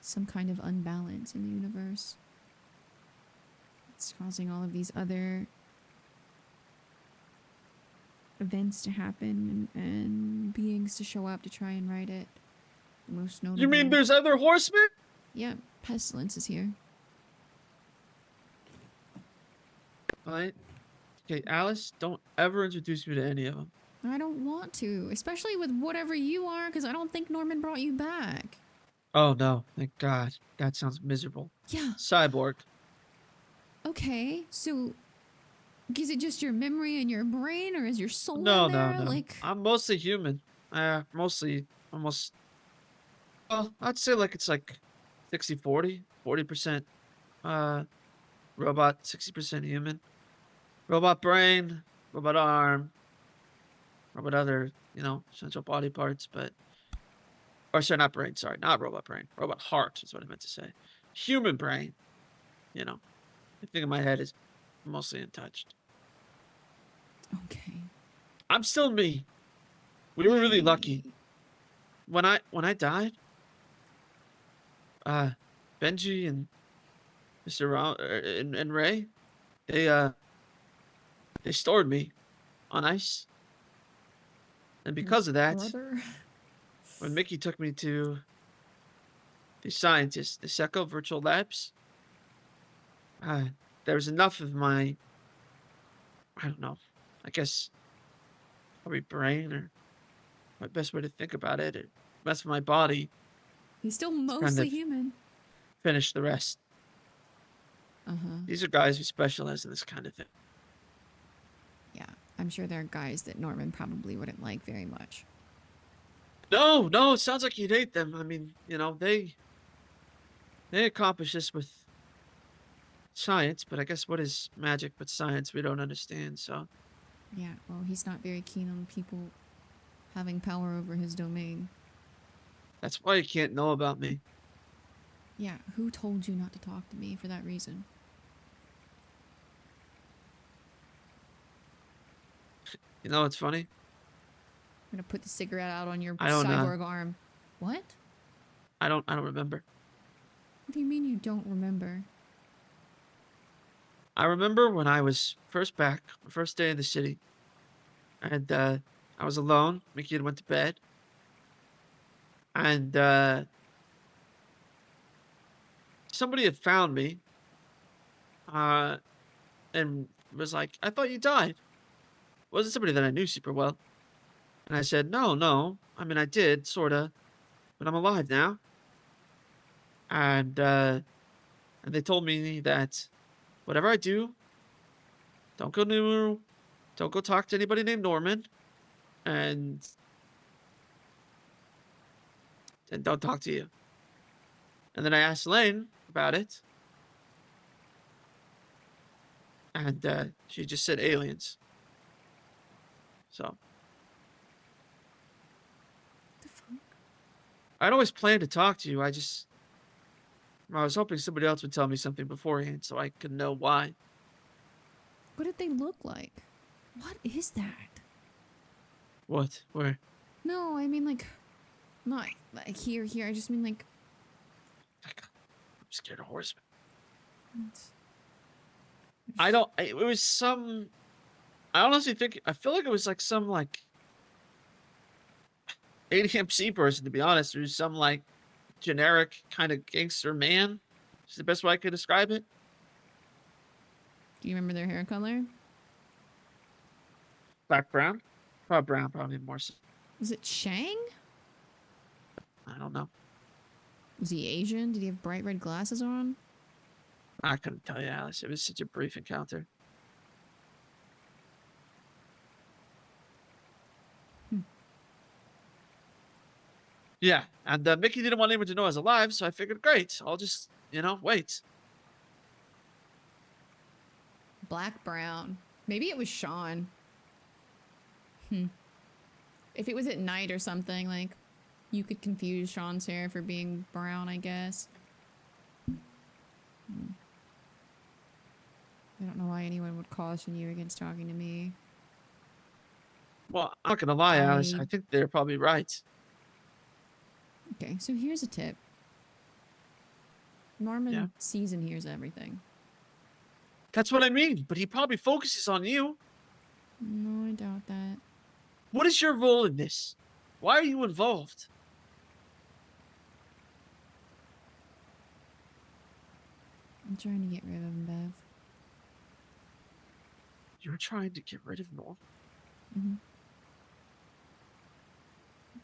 some kind of unbalance in the universe. It's causing all of these other events to happen and beings to show up to try and right it. The most notable. You mean there's other horsemen? Yeah, pestilence is here. Alright. Okay, Alice, don't ever introduce me to any of them. I don't want to, especially with whatever you are, because I don't think Norman brought you back. Oh no, thank God. That sounds miserable. Yeah. Cyborg. Okay, so is it just your memory and your brain, or is your soul No, in there? no. Like, I'm mostly human. Mostly, almost. Well, I'd say like it's like 60-40. 40% robot, 60% human. Robot brain, robot arm, robot other, essential body parts, but. Or sorry, not brain, sorry, not robot brain. Robot heart is what I meant to say. Human brain, the thing in my head is mostly untouched. Okay. I'm still me. We were really lucky. When I died, Benji and Mr. and Ray, they stored me on ice. And because of that, when Mickey took me to the scientists, the Seco Virtual Labs, there was enough of my, I don't know, I guess probably brain or my best way to think about it, or best of my body. He's still mostly human. Finish the rest. Uh-huh. These are guys who specialize in this kind of thing. Yeah, I'm sure there are guys that Norman probably wouldn't like very much. No, it sounds like you'd hate them. I mean, they accomplish this with science, but I guess what is magic but science we don't understand, so. Yeah, well, he's not very keen on people having power over his domain. That's why you can't know about me. Yeah, who told you not to talk to me for that reason? You know what's funny? I'm gonna put the cigarette out on your I don't know. cyborg arm. What? I don't remember. What do you mean you don't remember? I remember when I was first back, the first day in the city, and I was alone. Mickey had went to bed, and somebody had found me, and was like, "I thought you died." It wasn't somebody that I knew super well, and I said, "No. I mean, I did sorta, but I'm alive now." And they told me that whatever I do, don't go talk to anybody named Norman, and don't talk to you. And then I asked Lane about it, and she just said aliens. So The fuck? I'd always planned to talk to you. I was hoping somebody else would tell me something beforehand so I could know why. What did they look like? What is that? What? Where? No, I mean like, not like here. I just mean like. I'm scared of horsemen. What? It was some. I honestly I feel like it was like some like ADMC person, to be honest. It was some like generic kind of gangster man. Is the best way I could describe it. Do you remember their hair color? Black brown? Probably brown, probably more so. Was it Shang? I don't know. Was he Asian? Did he have bright red glasses on? I couldn't tell you, Alice. It was such a brief encounter. Yeah, and Mickey didn't want anyone to know I was alive, so I figured, great, I'll just, wait. Black brown. Maybe it was Sean. If it was at night or something, like, you could confuse Sean's hair for being brown, I guess. I don't know why anyone would caution you against talking to me. Well, I'm not gonna lie, Alice. I think they're probably right. Okay, so here's a tip. Norman sees and hears everything. That's what I mean, but he probably focuses on you. No, I doubt that. What is your role in this? Why are you involved? I'm trying to get rid of him, Bev. You're trying to get rid of Norm? Mm-hmm.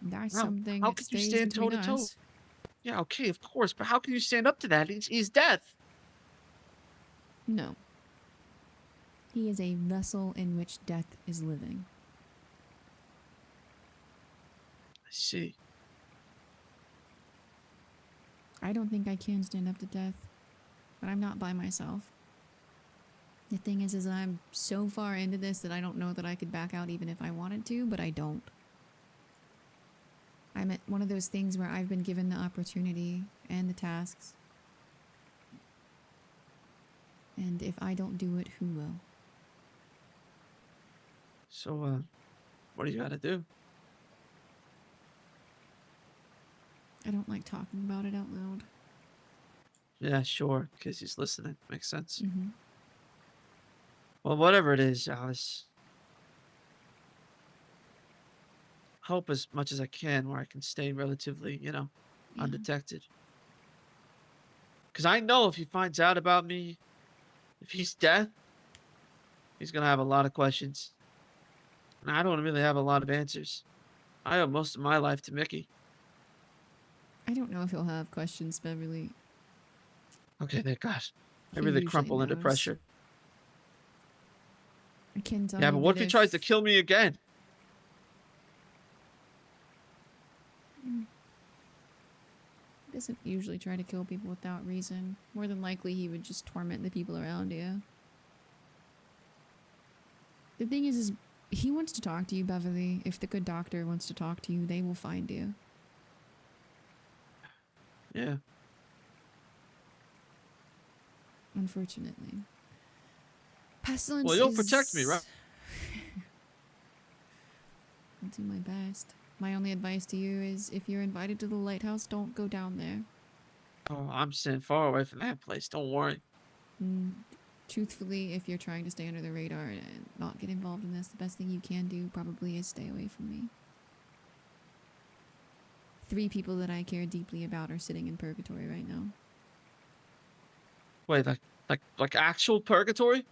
That's Well, something how that could you stays stand toe between to toe? us. Yeah, okay, of course, but how can you stand up to that? He's death. No. He is a vessel in which death is living. I see. I don't think I can stand up to death, but I'm not by myself. The thing is I'm so far into this that I don't know that I could back out even if I wanted to, but I don't. I'm at one of those things where I've been given the opportunity and the tasks. And if I don't do it, who will? So, what do you gotta do? I don't like talking about it out loud. Yeah, sure, because he's listening. Makes sense. Mm-hmm. Well, whatever it is, Alice. Hope as much as I can where I can stay relatively, undetected. Because I know if he finds out about me, if he's dead, he's going to have a lot of questions. And I don't really have a lot of answers. I owe most of my life to Mickey. I don't know if he'll have questions, Beverly. Okay, thank God. He Maybe they usually crumple under knows. pressure. I can tell Yeah, you but what that if he tries to kill me again? He doesn't usually try to kill people without reason. More than likely, he would just torment the people around you. The thing is he wants to talk to you, Beverly. If the good doctor wants to talk to you, they will find you. Yeah. Unfortunately. Pestilence Well, you'll is... protect me, right? I'll do my best. My only advice to you is if you're invited to the lighthouse, don't go down there. Oh, I'm staying far away from that place. Don't worry. Truthfully, if you're trying to stay under the radar and not get involved in this, the best thing you can do probably is stay away from me. 3 people that I care deeply about are sitting in purgatory right now. Wait, like actual purgatory?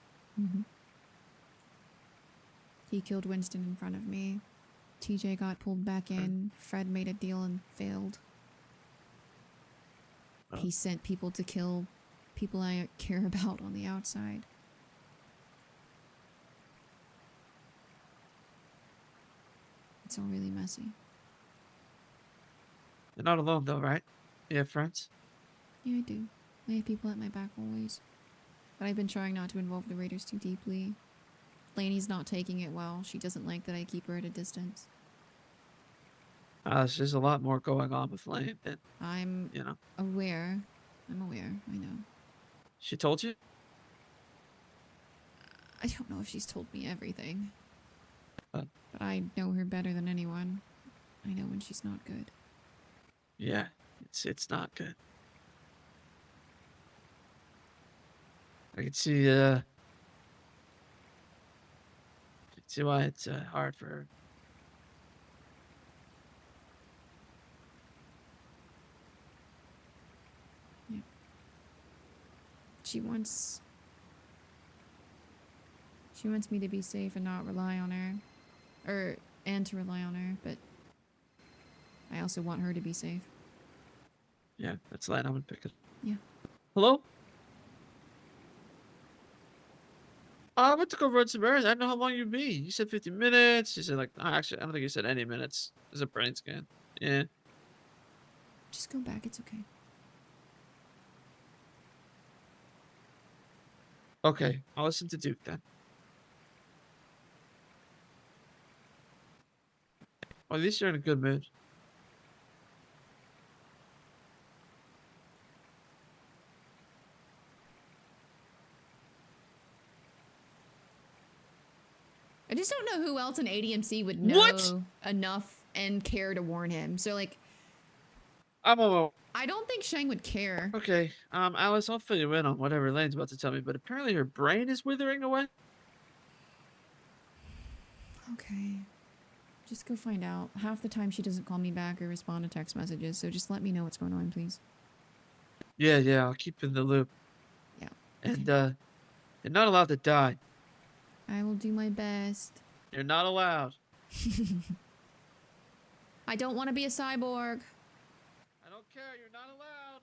He killed Winston in front of me. TJ got pulled back in. Fred made a deal and failed. He sent people to kill people I care about on the outside. It's all really messy. You're not alone though, right? You have friends? Yeah, I do. I have people at my back always. But I've been trying not to involve the raiders too deeply. Lainey's not taking it well. She doesn't like that I keep her at a distance. There's a lot more going on with Lane than, I'm you know. aware. I'm aware. I know. She told you? I don't know if she's told me everything. But I know her better than anyone. I know when she's not good. Yeah, it's not good. I can see why it's hard for her. Yeah. She wants me to be safe and not rely on her. And to rely on her, but I also want her to be safe. Yeah, that's Lane. I'm gonna pick it. Yeah. Hello? I went to go run some errands. I don't know how long you'd be. You said 50 minutes. You said actually, I don't think you said any minutes. There's a brain scan. Yeah. Just go back. It's okay. Okay, I'll listen to Duke then. Well, at least you're in a good mood. I just don't know who else in ADMC would know enough and care to warn him. So like, I don't think Shang would care. Okay, Alice, I'll fill you in on whatever Lane's about to tell me, but apparently her brain is withering away. Okay. Just go find out. Half the time she doesn't call me back or respond to text messages, so just let me know what's going on, please. Yeah, I'll keep in the loop. Yeah. And you're not allowed to die. I will do my best. You're not allowed. I don't want to be a cyborg. I don't care. You're not allowed.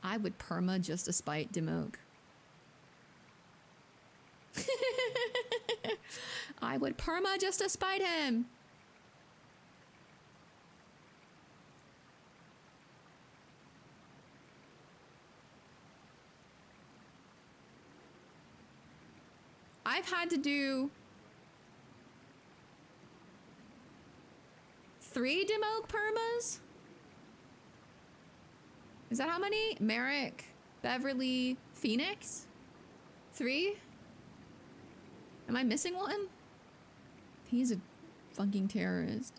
I would perma just to spite Demoke. I would perma just to spite him. I've had to do 3 Demoke permas? Is that how many? Merrick, Beverly, Phoenix? 3? Am I missing one? He's a fucking terrorist.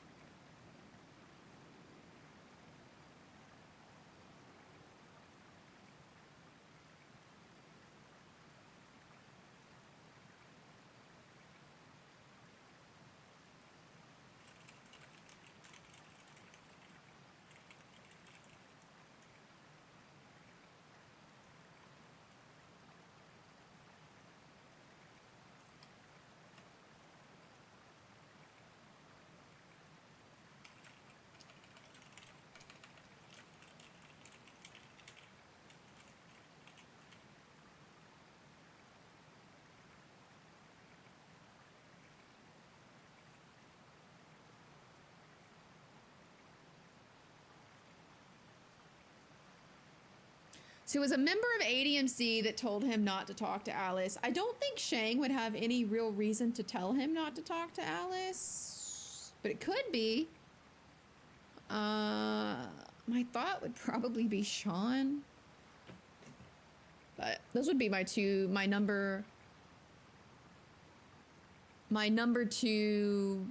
So it was a member of ADMC that told him not to talk to Alice. I don't think Shang would have any real reason to tell him not to talk to Alice, but it could be. My thought would probably be Sean. But those would be my number my number two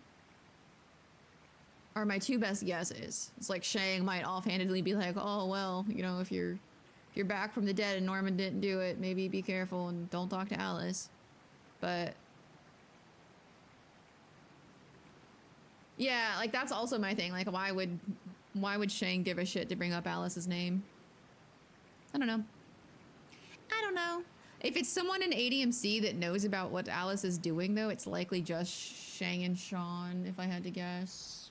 are my two best guesses. It's like Shang might offhandedly be like, oh, well, you know, if you're back from the dead and Norman didn't do it, maybe be careful and don't talk to Alice. But yeah, like that's also my thing. Like why would Shang give a shit to bring up Alice's name? I don't know. I don't know. If it's someone in ADMC that knows about what Alice is doing though, it's likely just Shang and Sean, if I had to guess.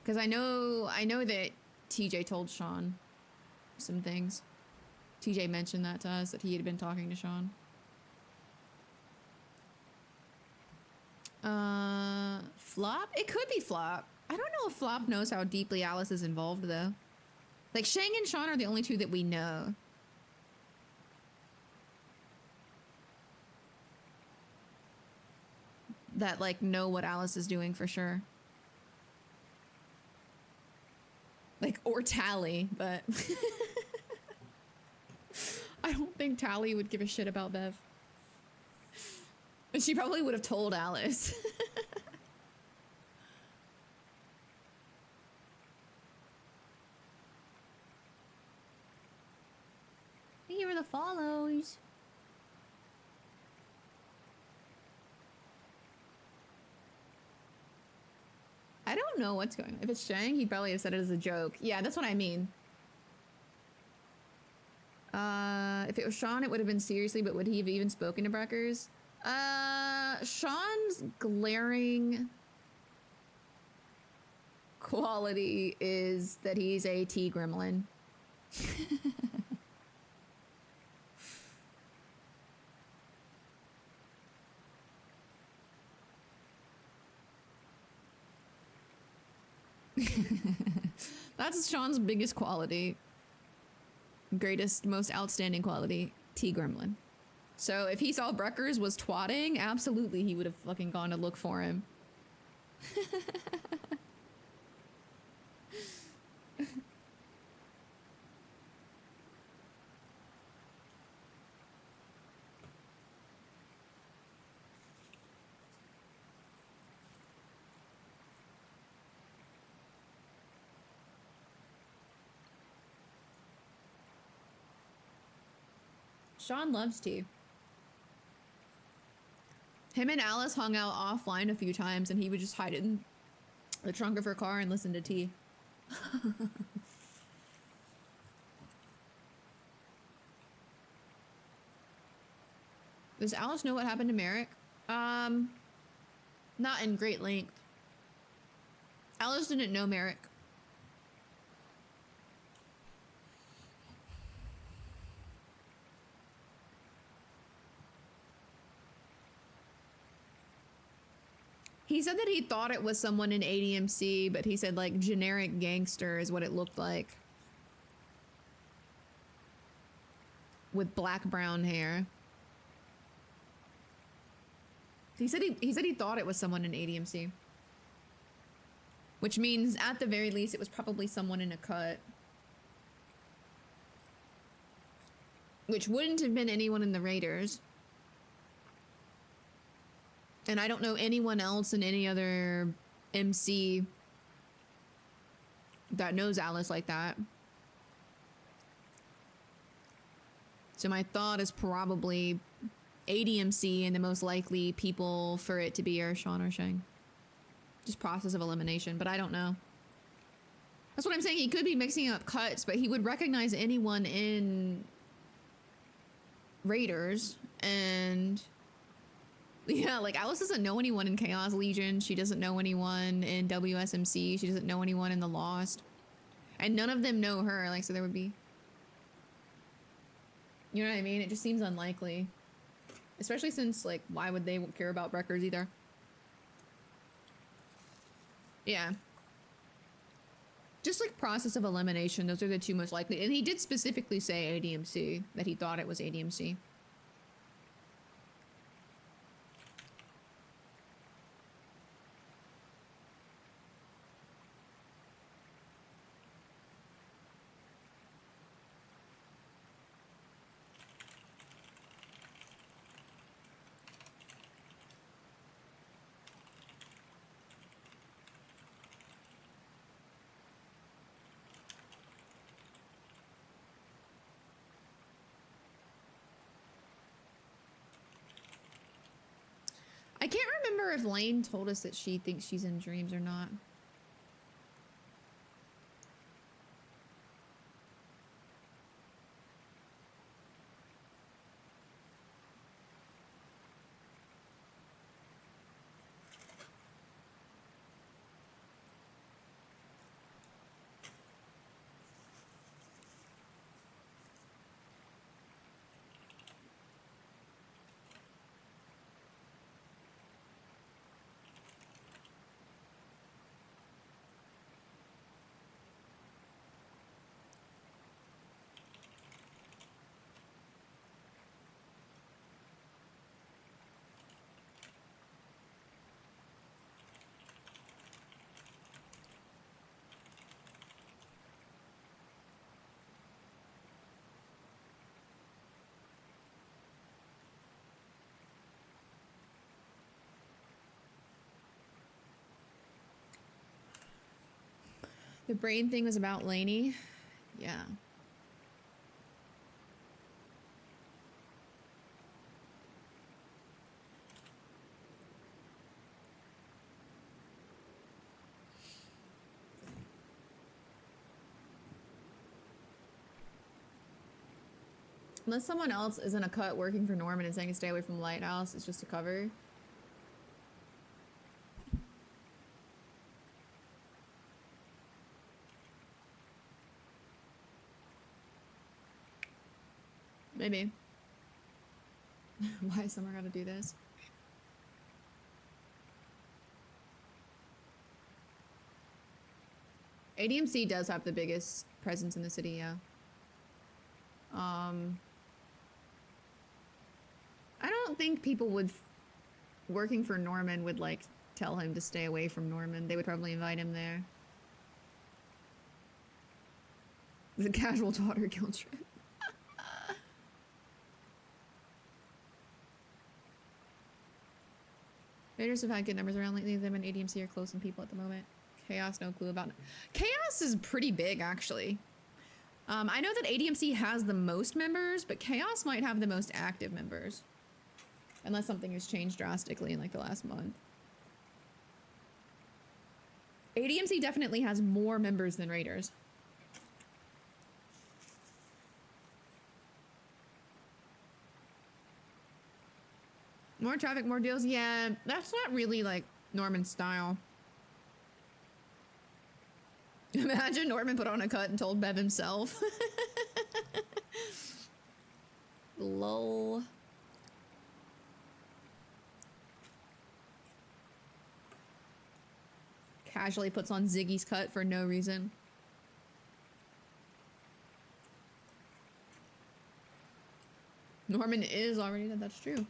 Because I know that TJ told Sean some things. TJ mentioned that to us, that he had been talking to Sean. Flop? It could be Flop. I don't know if Flop knows how deeply Alice is involved though. Like Shang and Sean are the only two that we know. That like know what Alice is doing for sure. Like, or Tally, but I don't think Tally would give a shit about Bev. And she probably would have told Alice. Thank you for the follows. I don't know what's going on. If it's Shang, he'd probably have said it as a joke. Yeah, that's what I mean. If it was Sean, it would have been seriously, but would he have even spoken to Breckers? Sean's glaring quality is that he's a tea gremlin. That's Sean's biggest quality. Greatest, most outstanding quality. Tea gremlin. So if he saw Breckers was twatting, absolutely he would have fucking gone to look for him. Sean loves tea. Him and Alice hung out offline a few times and he would just hide it in the trunk of her car and listen to tea. Does Alice know what happened to Merrick? Not in great length. Alice didn't know Merrick. He said that he thought it was someone in ADMC, but he said like generic gangster is what it looked like. With black-brown hair. He said he thought it was someone in ADMC. Which means at the very least it was probably someone in a cut. Which wouldn't have been anyone in the Raiders. And I don't know anyone else in any other MC that knows Alice like that. So my thought is probably ADMC and the most likely people for it to be are Sean or Shang. Just process of elimination, but I don't know. That's what I'm saying. He could be mixing up cuts, but he would recognize anyone in Raiders and... Yeah, like Alice doesn't know anyone in Chaos Legion. She doesn't know anyone in WSMC. She doesn't know anyone in The Lost. And none of them know her, like, so there would be... You know what I mean? It just seems unlikely. Especially since, like, why would they care about Breckers either? Yeah. Just, like, process of elimination, those are the two most likely. And he did specifically say ADMC, that he thought it was ADMC. I can't remember if Lane told us that she thinks she's in dreams or not. The brain thing was about Lainey. Yeah. Unless someone else is in a cut working for Norman and saying to stay away from the lighthouse, it's just a cover. Maybe. Why Summer gotta do this? ADMC does have the biggest presence in the city, yeah. I don't think people would, working for Norman would like tell him to stay away from Norman. They would probably invite him there. The casual daughter guilt trip. Raiders have had good numbers around lately. Them and ADMC are close in people at the moment. Chaos, no clue about it. Chaos is pretty big, actually. I know that ADMC has the most members, but Chaos might have the most active members. Unless something has changed drastically in like the last month. ADMC definitely has more members than Raiders. More traffic, more deals? Yeah, that's not really like Norman's style. Imagine Norman put on a cut and told Bev himself. Lol. Casually puts on Ziggy's cut for no reason. Norman is already dead, that's true.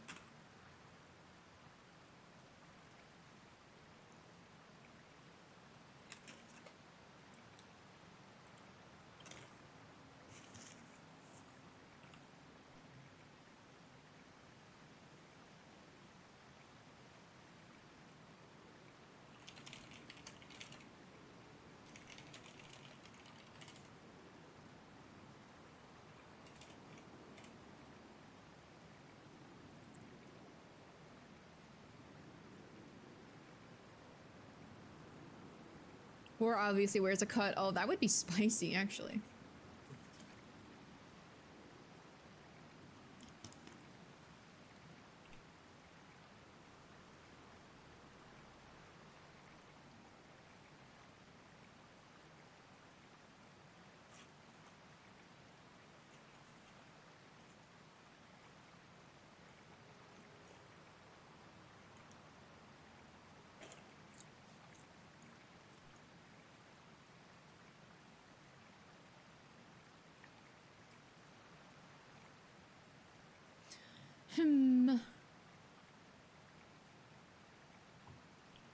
Or obviously wears a cut. Oh, that would be spicy, actually.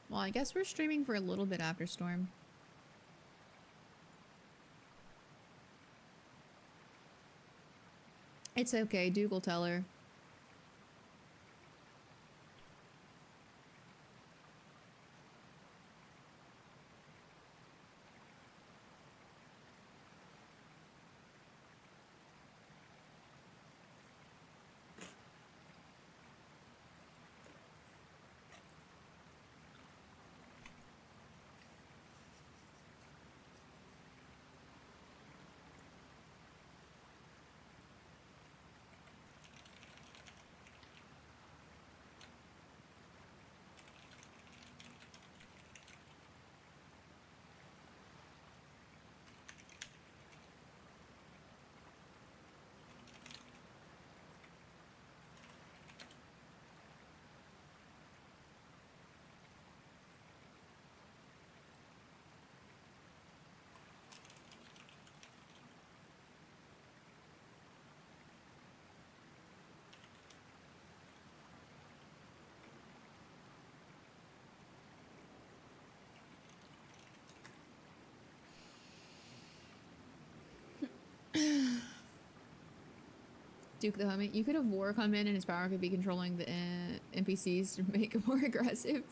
Well, I guess we're streaming for a little bit after Storm. It's okay, Duke will tell her. Duke the homie. You could have War come in and his power could be controlling the NPCs to make it more aggressive.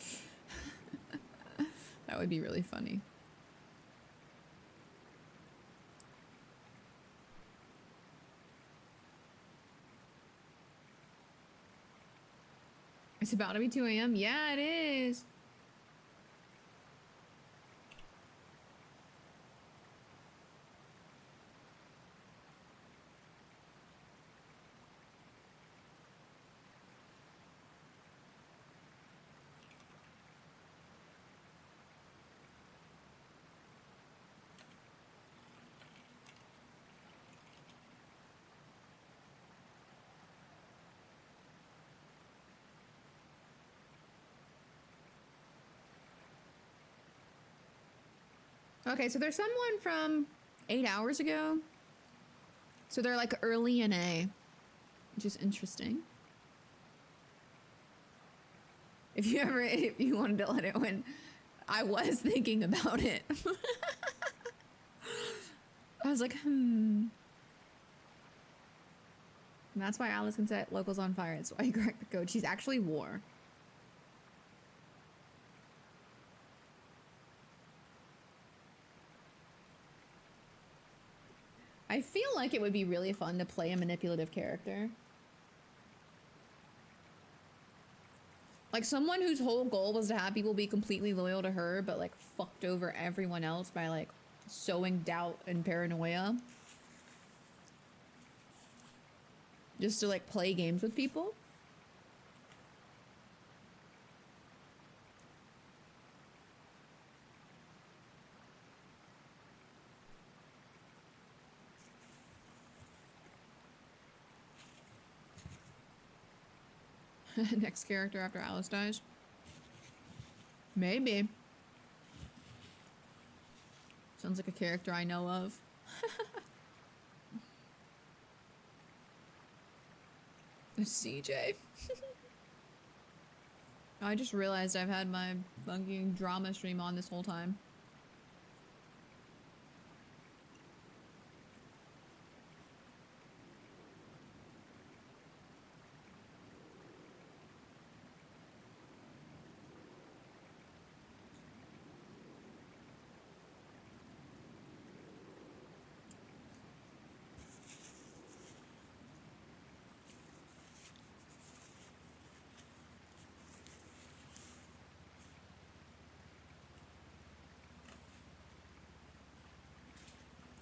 That would be really funny. It's about to be 2 a.m. Yeah, it is. Okay, so there's someone from 8 hours ago. So they're like early in A, which is interesting. If you wanted to let it win, I was thinking about it. I was like, And that's why Alice can set locals on fire. That's why you cracked the code. She's actually War. I feel like it would be really fun to play a manipulative character. Like someone whose whole goal was to have people be completely loyal to her, but like fucked over everyone else by like sowing doubt and paranoia. Just to like play games with people. Next character after Alice dies. Maybe. Sounds like a character I know of. CJ. I just realized I've had my fucking drama stream on this whole time.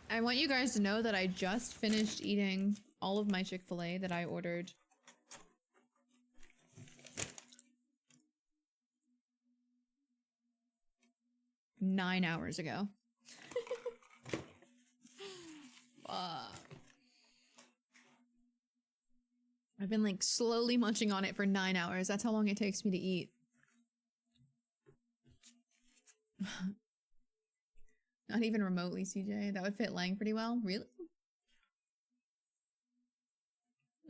I want you guys to know that I just finished eating all of my Chick-fil-A that I ordered. Nine hours ago. Fuck. I've been like slowly munching on it for 9 hours. That's how long it takes me to eat. Not even remotely, CJ. That would fit Lang pretty well. Really?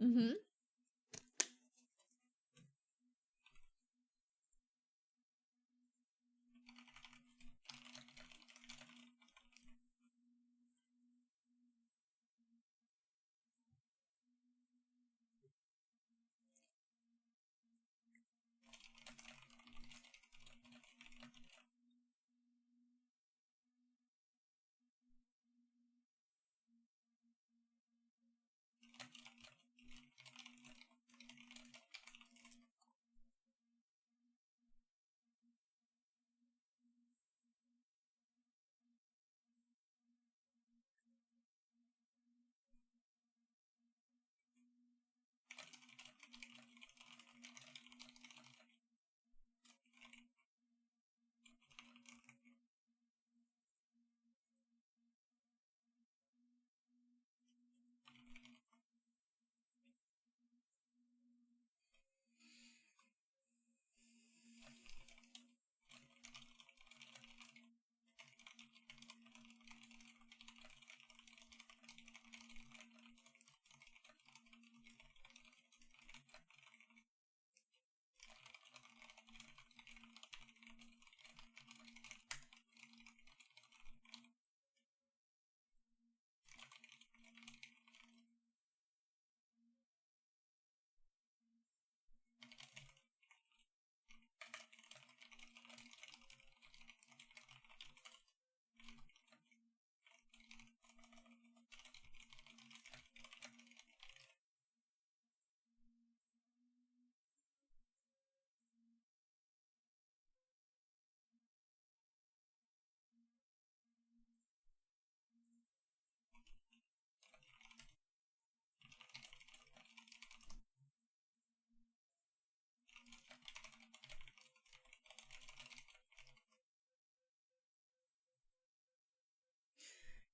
Mm-hmm.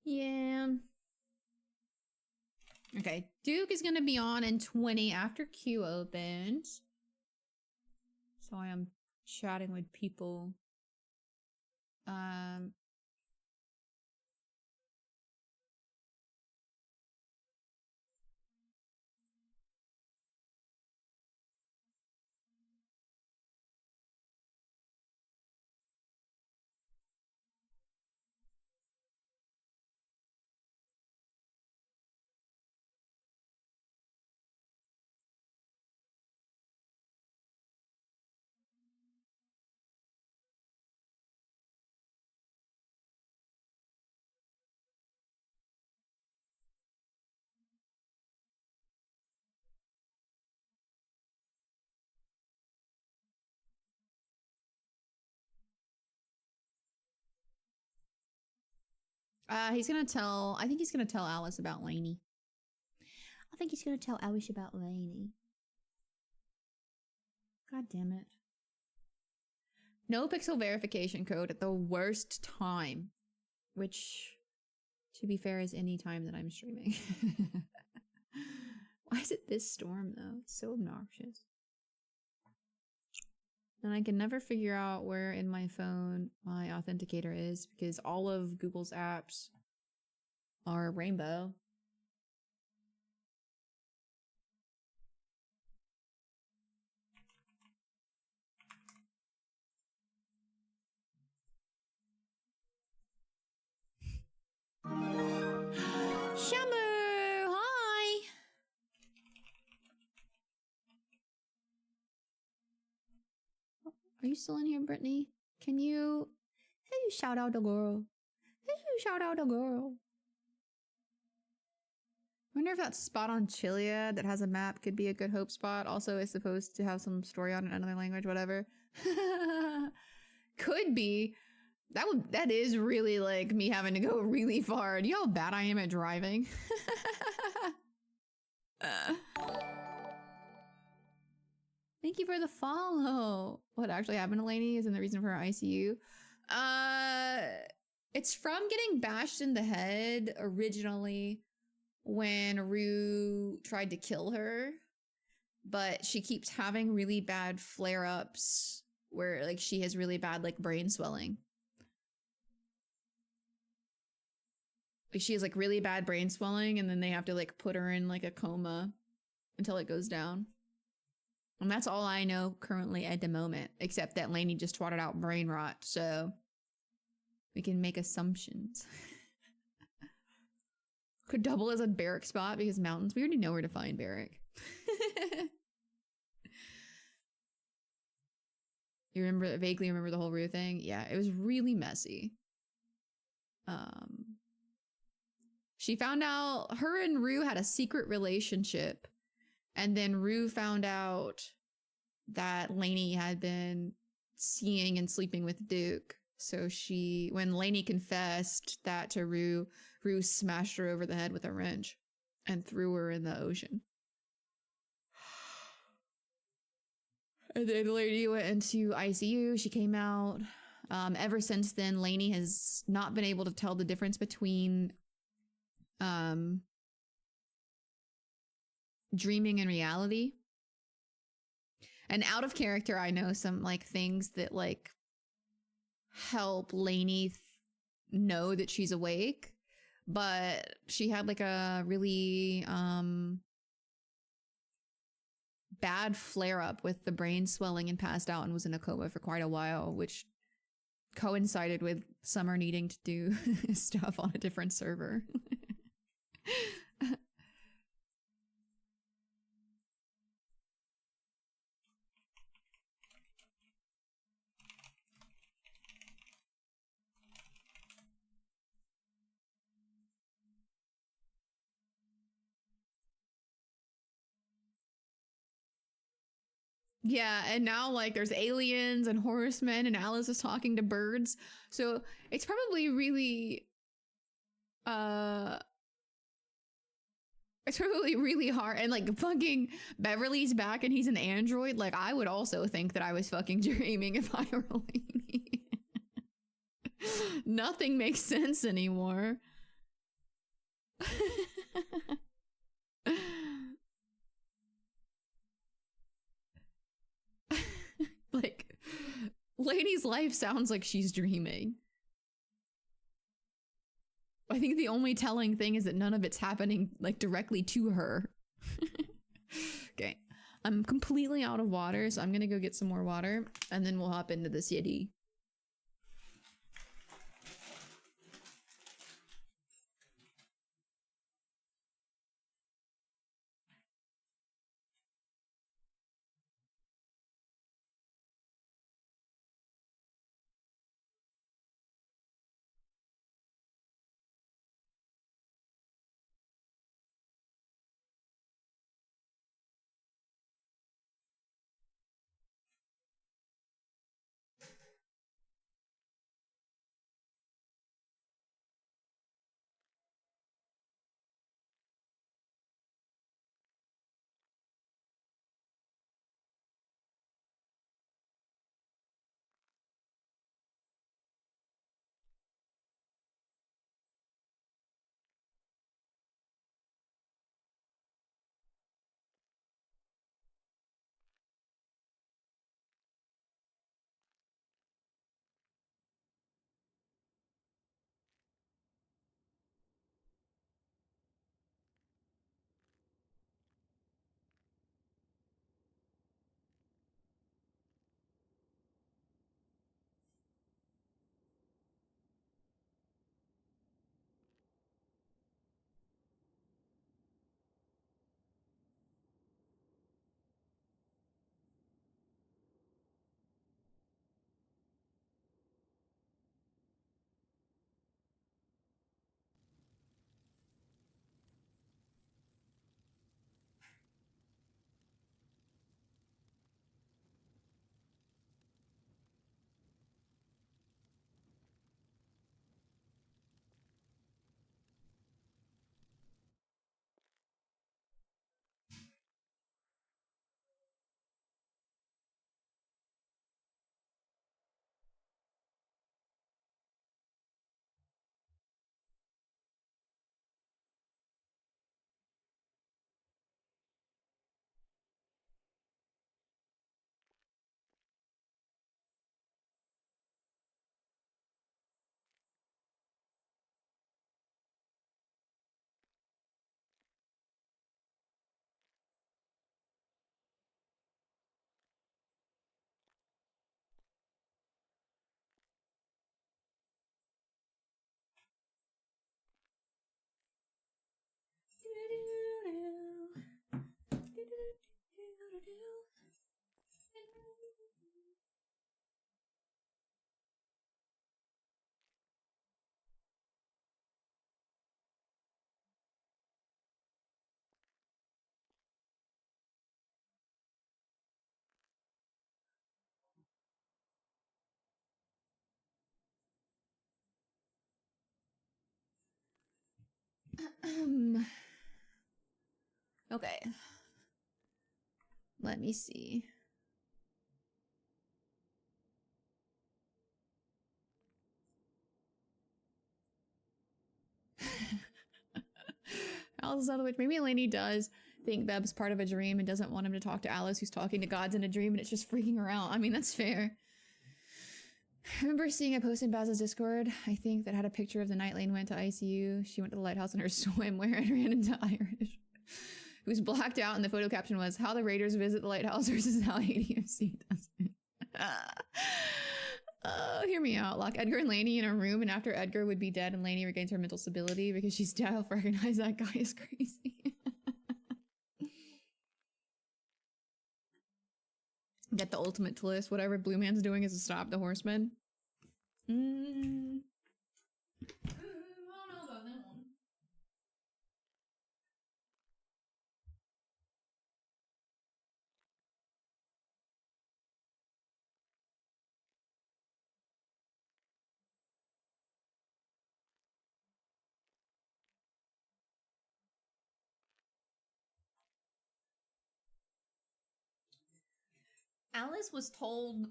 Yeah. Okay, Duke is gonna be on in 20 after Q opens. So I am chatting with people. He's gonna tell, I think he's gonna tell Alice about Lainey. I think he's gonna tell Alice about Lainey. God damn it. No pixel verification code at the worst time. Which, to be fair, is any time that I'm streaming. Why is it this storm though? It's so obnoxious. And I can never figure out where in my phone my authenticator is because all of Google's apps are rainbow. Shamu! Hi! Are you still in here, Brittany? Can you shout out a girl? Hey, you shout out a girl. I wonder if that spot on Chilia that has a map could be a good hope spot. Also, it's supposed to have some story on it in another language, whatever. Could be. That is really like me having to go really far. Do you know how bad I am at driving? Thank you for the follow. What actually happened to Lainey isn't the reason for her ICU. It's from getting bashed in the head originally when Rue tried to kill her, but she keeps having really bad flare-ups where like she has really bad like brain swelling. Like she has like really bad brain swelling and then they have to like put her in like a coma until it goes down. And that's all I know currently at the moment, except that Lainey just trotted out brain rot, so we can make assumptions. Could double as a barrack spot because mountains. We already know where to find barrack. You vaguely remember the whole Rue thing? Yeah, it was really messy. She found out her and Rue had a secret relationship. And then Rue found out that Lainey had been seeing and sleeping with Duke. So when Lainey confessed that to Rue, Rue smashed her over the head with a wrench and threw her in the ocean. And then Lainey went into ICU. She came out. Ever since then, Lainey has not been able to tell the difference between dreaming and reality. And out of character, I know some like things that like help Lainey know that she's awake, but she had like a really bad flare up with the brain swelling and passed out and was in a coma for quite a while, which coincided with Summer needing to do stuff on a different server. Yeah, and now like there's aliens and horsemen and Alice is talking to birds. So it's probably really it's probably really hard. And like fucking Beverly's back and he's an android. Like I would also think that I was fucking dreaming if I were Lainey. Nothing makes sense anymore. Like, Lainey's life sounds like she's dreaming. I think the only telling thing is that none of it's happening, like, directly to her. Okay. I'm completely out of water, so I'm gonna go get some more water, and then we'll hop into the city. Okay. Let me see. Alice is out of the witch. Maybe Lainey does think Beb's part of a dream and doesn't want him to talk to Alice, who's talking to gods in a dream, and it's just freaking her out. I mean, that's fair. I remember seeing a post in Baz's Discord, I think, that had a picture of the night Lane went to ICU. She went to the lighthouse in her swimwear and ran into Irish, who's blacked out, and the photo caption was, how the Raiders visit the lighthouse versus how ADFC does it. Hear me out. Lock Edgar and Lainey in a room, and after Edgar would be dead and Lainey regains her mental stability because she's dead, I'll recognize that guy is crazy. Get the ultimate twist. Whatever Blue Man's doing is to stop the Horsemen. I don't know about that one. Alice was told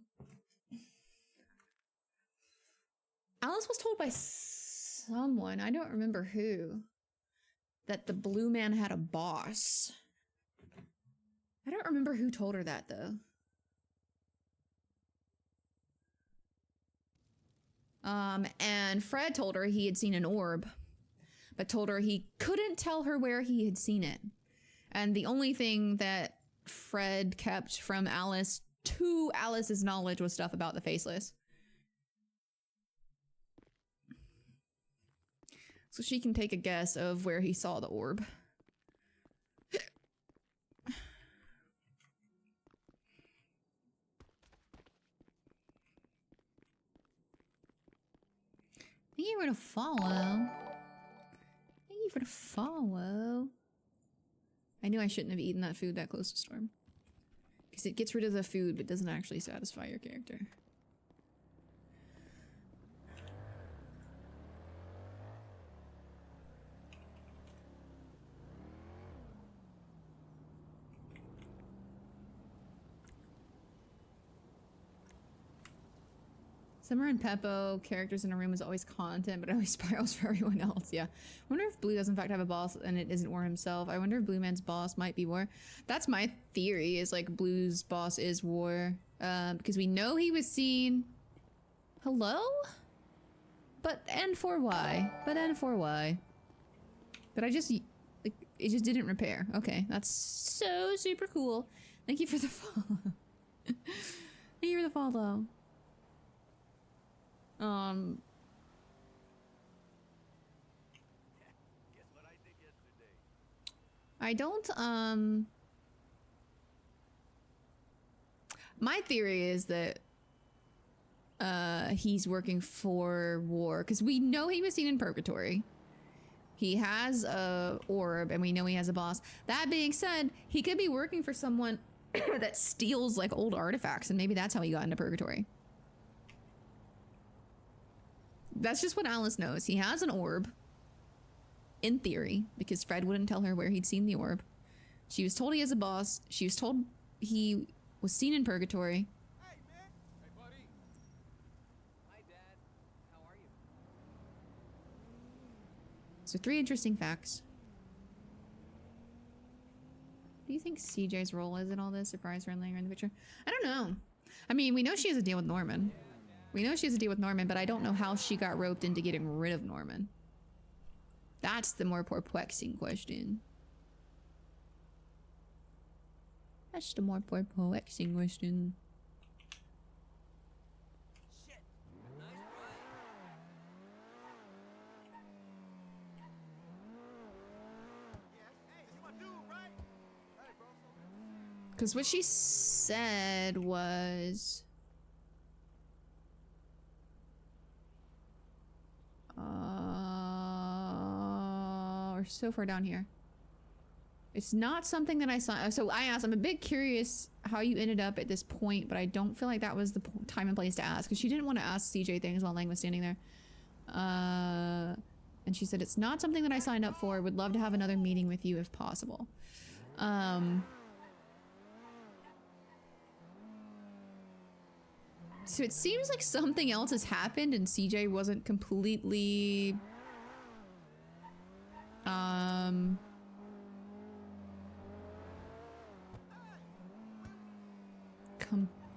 by someone, I don't remember who, that the blue man had a boss. I don't remember who told her that though. And Fred told her he had seen an orb, but told her he couldn't tell her where he had seen it. And the only thing that Fred kept from Alice, to Alice's knowledge, was stuff about the Faceless. So she can take a guess of where he saw the orb. Thank you for the follow. Thank you for the follow. I knew I shouldn't have eaten that food that close to Storm. Because it gets rid of the food, but doesn't actually satisfy your character. Summer and Peppo, characters in a room is always content, but it always spirals for everyone else. Yeah. I wonder if Blue does in fact have a boss and it isn't War himself. I wonder if Blue Man's boss might be War. That's my theory, is like Blue's boss is War. Because we know he was seen... Hello? But N4Y. But N4Y. But I just... Like, it just didn't repair. Okay, that's so super cool. Thank you for the follow. Thank you for the follow. I don't, my theory is that, he's working for War, because we know he was seen in Purgatory. He has a orb, and we know he has a boss. That being said, he could be working for someone that steals, like, old artifacts, and maybe that's how he got into Purgatory. That's just what Alice knows. He has an orb. In theory, because Fred wouldn't tell her where he'd seen the orb. She was told he has a boss. She was told he was seen in Purgatory. Hey, man. Hey, buddy. Hi, Dad. How are you? So 3 interesting facts. What do you think CJ's role is in all this? Surprise friendly in the picture? I don't know. I mean, we know she has a deal with Norman. We know she has a deal with Norman, but I don't know how she got roped into getting rid of Norman. That's the more perplexing question. That's the more perplexing question. Shit. Nice ride. Hey, this is my dude, right? Hey, bro. Because what she said was... we're so far down here. It's not something that I saw. So I asked, I'm a bit curious how you ended up at this point, but I don't feel like that was the time and place to ask, because she didn't want to ask CJ things while Lang was standing there. And she said, it's not something that I signed up for. Would love to have another meeting with you if possible. So it seems like something else has happened and CJ wasn't completely...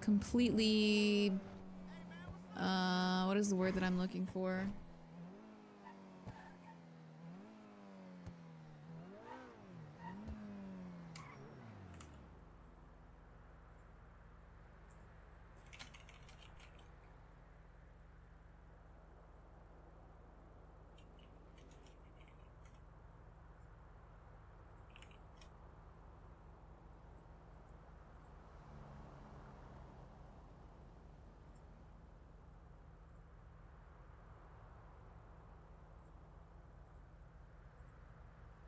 completely... what is the word that I'm looking for?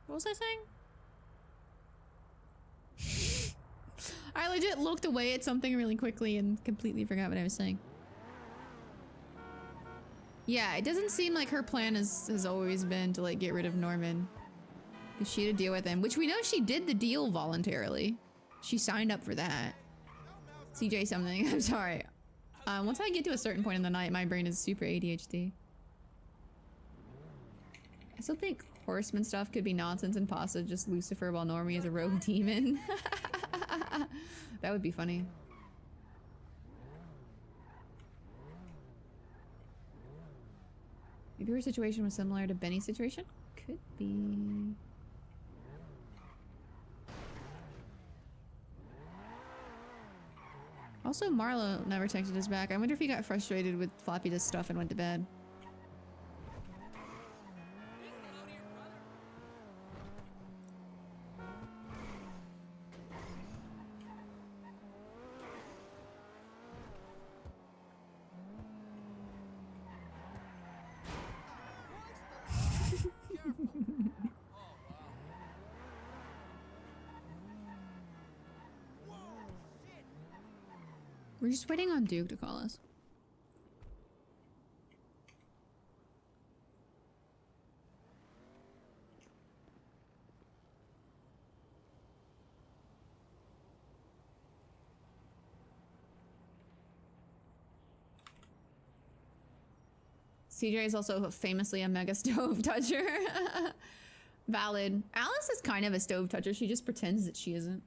What was I saying? I legit looked away at something really quickly and completely forgot what I was saying. Yeah, it doesn't seem like her plan has always been to like get rid of Norman. Because she had to deal with him, which we know she did the deal voluntarily. She signed up for that. CJ something, I'm sorry. Once I get to a certain point in the night, my brain is super ADHD. I still think horseman stuff could be nonsense and pasta, just Lucifer while Normie is a rogue demon. That would be funny. Maybe her situation was similar to Benny's situation? Could be. Also, Marlo never texted us back. I wonder if he got frustrated with Floppy Disk stuff and went to bed. We're just waiting on Duke to call us. CJ is also famously a mega stove toucher. Valid. Alice is kind of a stove toucher. She just pretends that she isn't.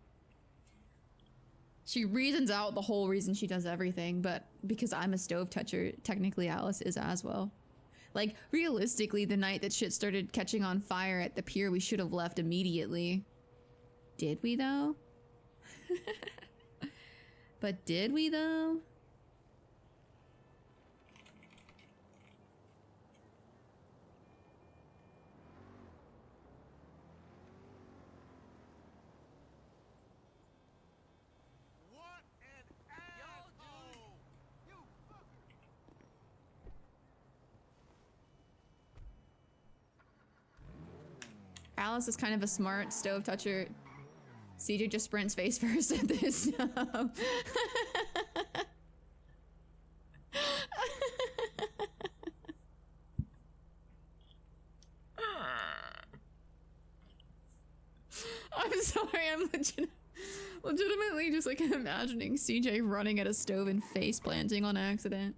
She reasons out the whole reason she does everything, but because I'm a stove toucher, technically Alice is as well. Like, realistically, the night that shit started catching on fire at the pier, we should have left immediately. Did we, though? But did we, though? Alice is kind of a smart stove toucher. CJ just sprints face first at this stuff. I'm sorry, I'm legitimately just like imagining CJ running at a stove and face planting on accident.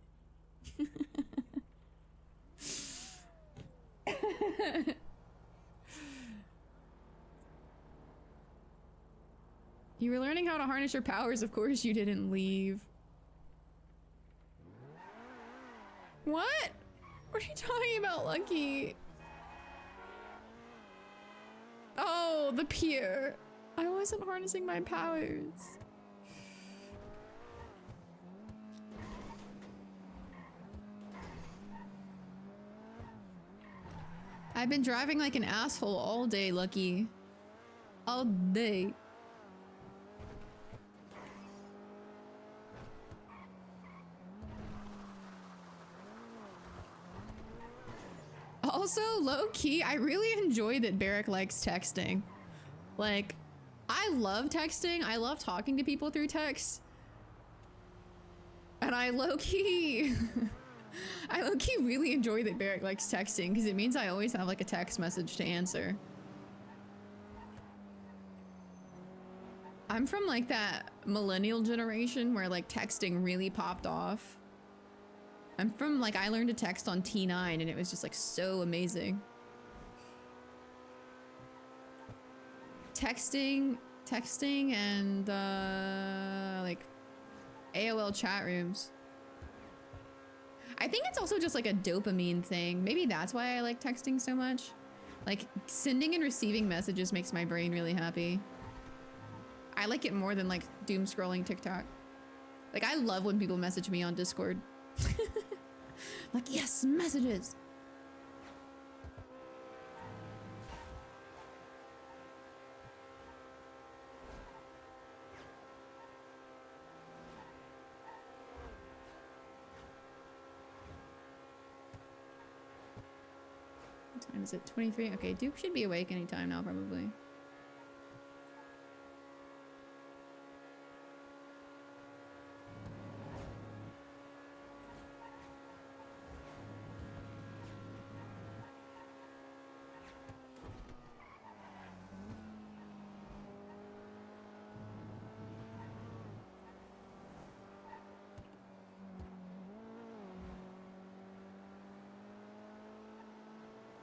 You were learning how to harness your powers, of course you didn't leave. What? What are you talking about, Lucky? Oh, the pier. I wasn't harnessing my powers. I've been driving like an asshole all day, Lucky. All day. Also, low-key, I really enjoy that Barrick likes texting. Like, I love texting. I love talking to people through text. And I low-key... I low-key really enjoy that Barrick likes texting, because it means I always have, like, a text message to answer. I'm from, like, that millennial generation where, like, texting really popped off. I'm from, like, I learned to text on T9 and it was just, like, so amazing. Texting and, like, AOL chat rooms. I think it's also just, like, a dopamine thing. Maybe that's why I like texting so much. Like, sending and receiving messages makes my brain really happy. I like it more than, like, doom scrolling TikTok. Like, I love when people message me on Discord. Like, yes, messages. What time is it? 23? Okay, Duke should be awake anytime now, probably.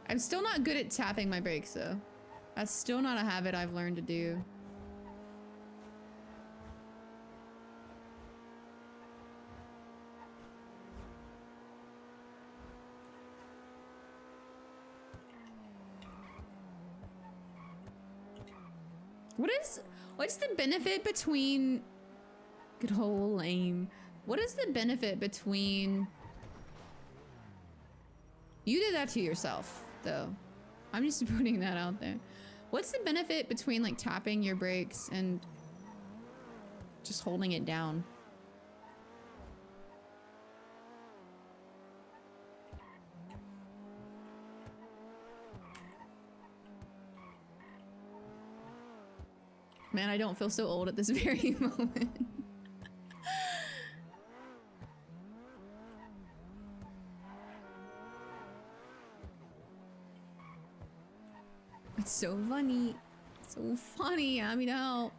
I'm still not good at tapping my brakes though. That's still not a habit I've learned to do. What's the benefit between good old lame? What is the benefit between you did that to yourself though? I'm just putting that out there. What's the benefit between like tapping your brakes and just holding it down? Man, I don't feel so old at this very moment. It's so funny. So funny. I mean, out.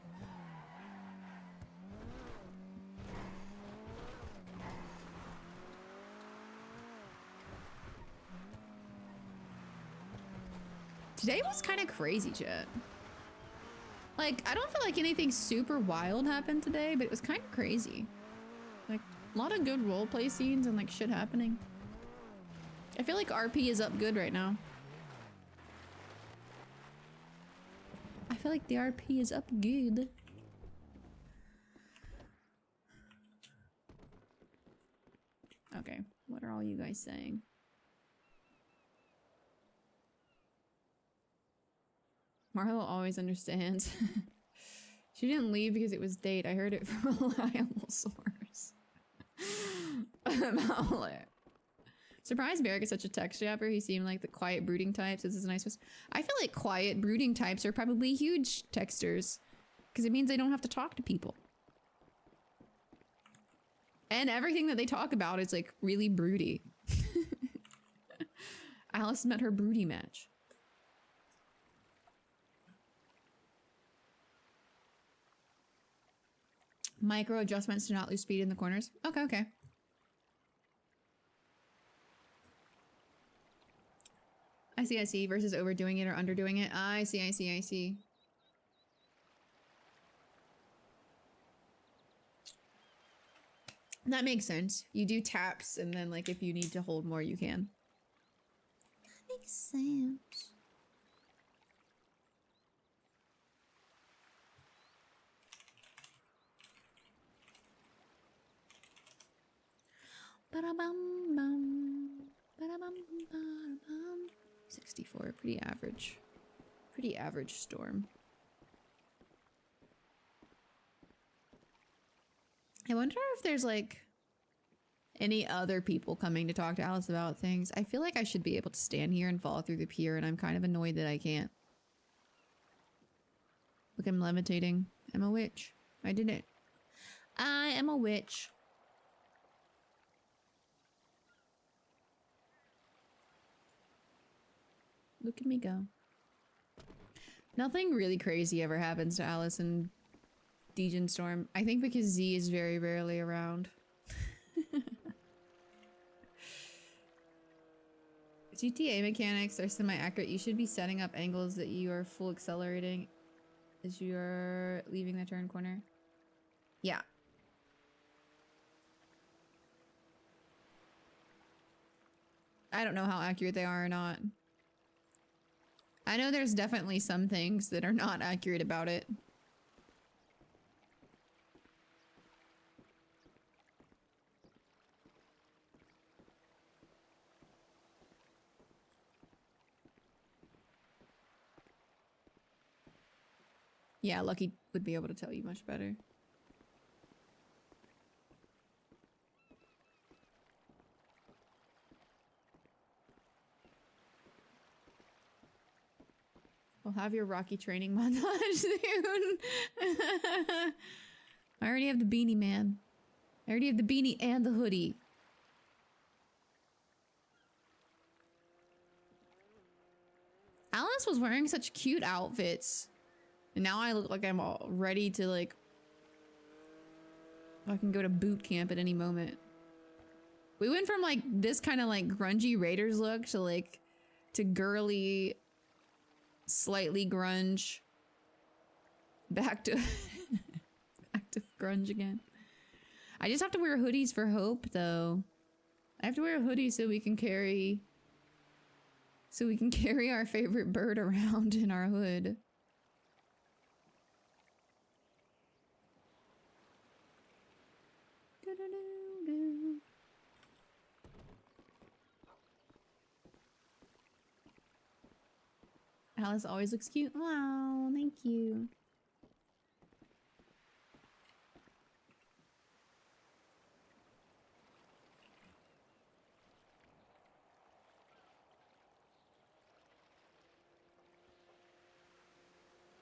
Today was kind of crazy, chat. Like, I don't feel like anything super wild happened today, but it was kind of crazy. Like, a lot of good roleplay scenes and like shit happening. I feel like RP is up good right now. I feel like the RP is up good. Okay, what are all you guys saying? Marlo always understands. She didn't leave because it was date. I heard it from a reliable source. Surprised Barrick is such a text japper. He seemed like the quiet brooding types. This is a nice one. I feel like quiet brooding types are probably huge texters because it means they don't have to talk to people. And everything that they talk about is like really broody. Alice met her broody match. Micro adjustments to not lose speed in the corners. Okay, okay. I see. Versus overdoing it or underdoing it. I see. That makes sense. You do taps and then like if you need to hold more, you can. That makes sense. Ba-da-bum, bum. Ba-da-bum, ba-da-bum. 64, pretty average. Pretty average storm. I wonder if there's like any other people coming to talk to Alice about things. I feel like I should be able to stand here and fall through the pier, and I'm kind of annoyed that I can't. Look, I'm levitating. I'm a witch. I did it. I am a witch. Look at me go. Nothing really crazy ever happens to Alice and Degen Storm. I think because Z is very rarely around. GTA mechanics are semi-accurate. You should be setting up angles that you are full accelerating as you're leaving the turn corner. Yeah. I don't know how accurate they are or not. I know there's definitely some things that are not accurate about it. Yeah, Lucky would be able to tell you much better. We'll have your Rocky training montage soon. I already have the beanie, man. I already have the beanie and the hoodie. Alice was wearing such cute outfits. And now I look like I'm all ready to like... I can go to boot camp at any moment. We went from like this kind of like grungy Raiders look to like to girly, slightly grunge, back to back to grunge again. I just have to wear hoodies for hope, though. I have to wear a hoodie so we can carry our favorite bird around in our hood. Alice always looks cute. Wow, thank you.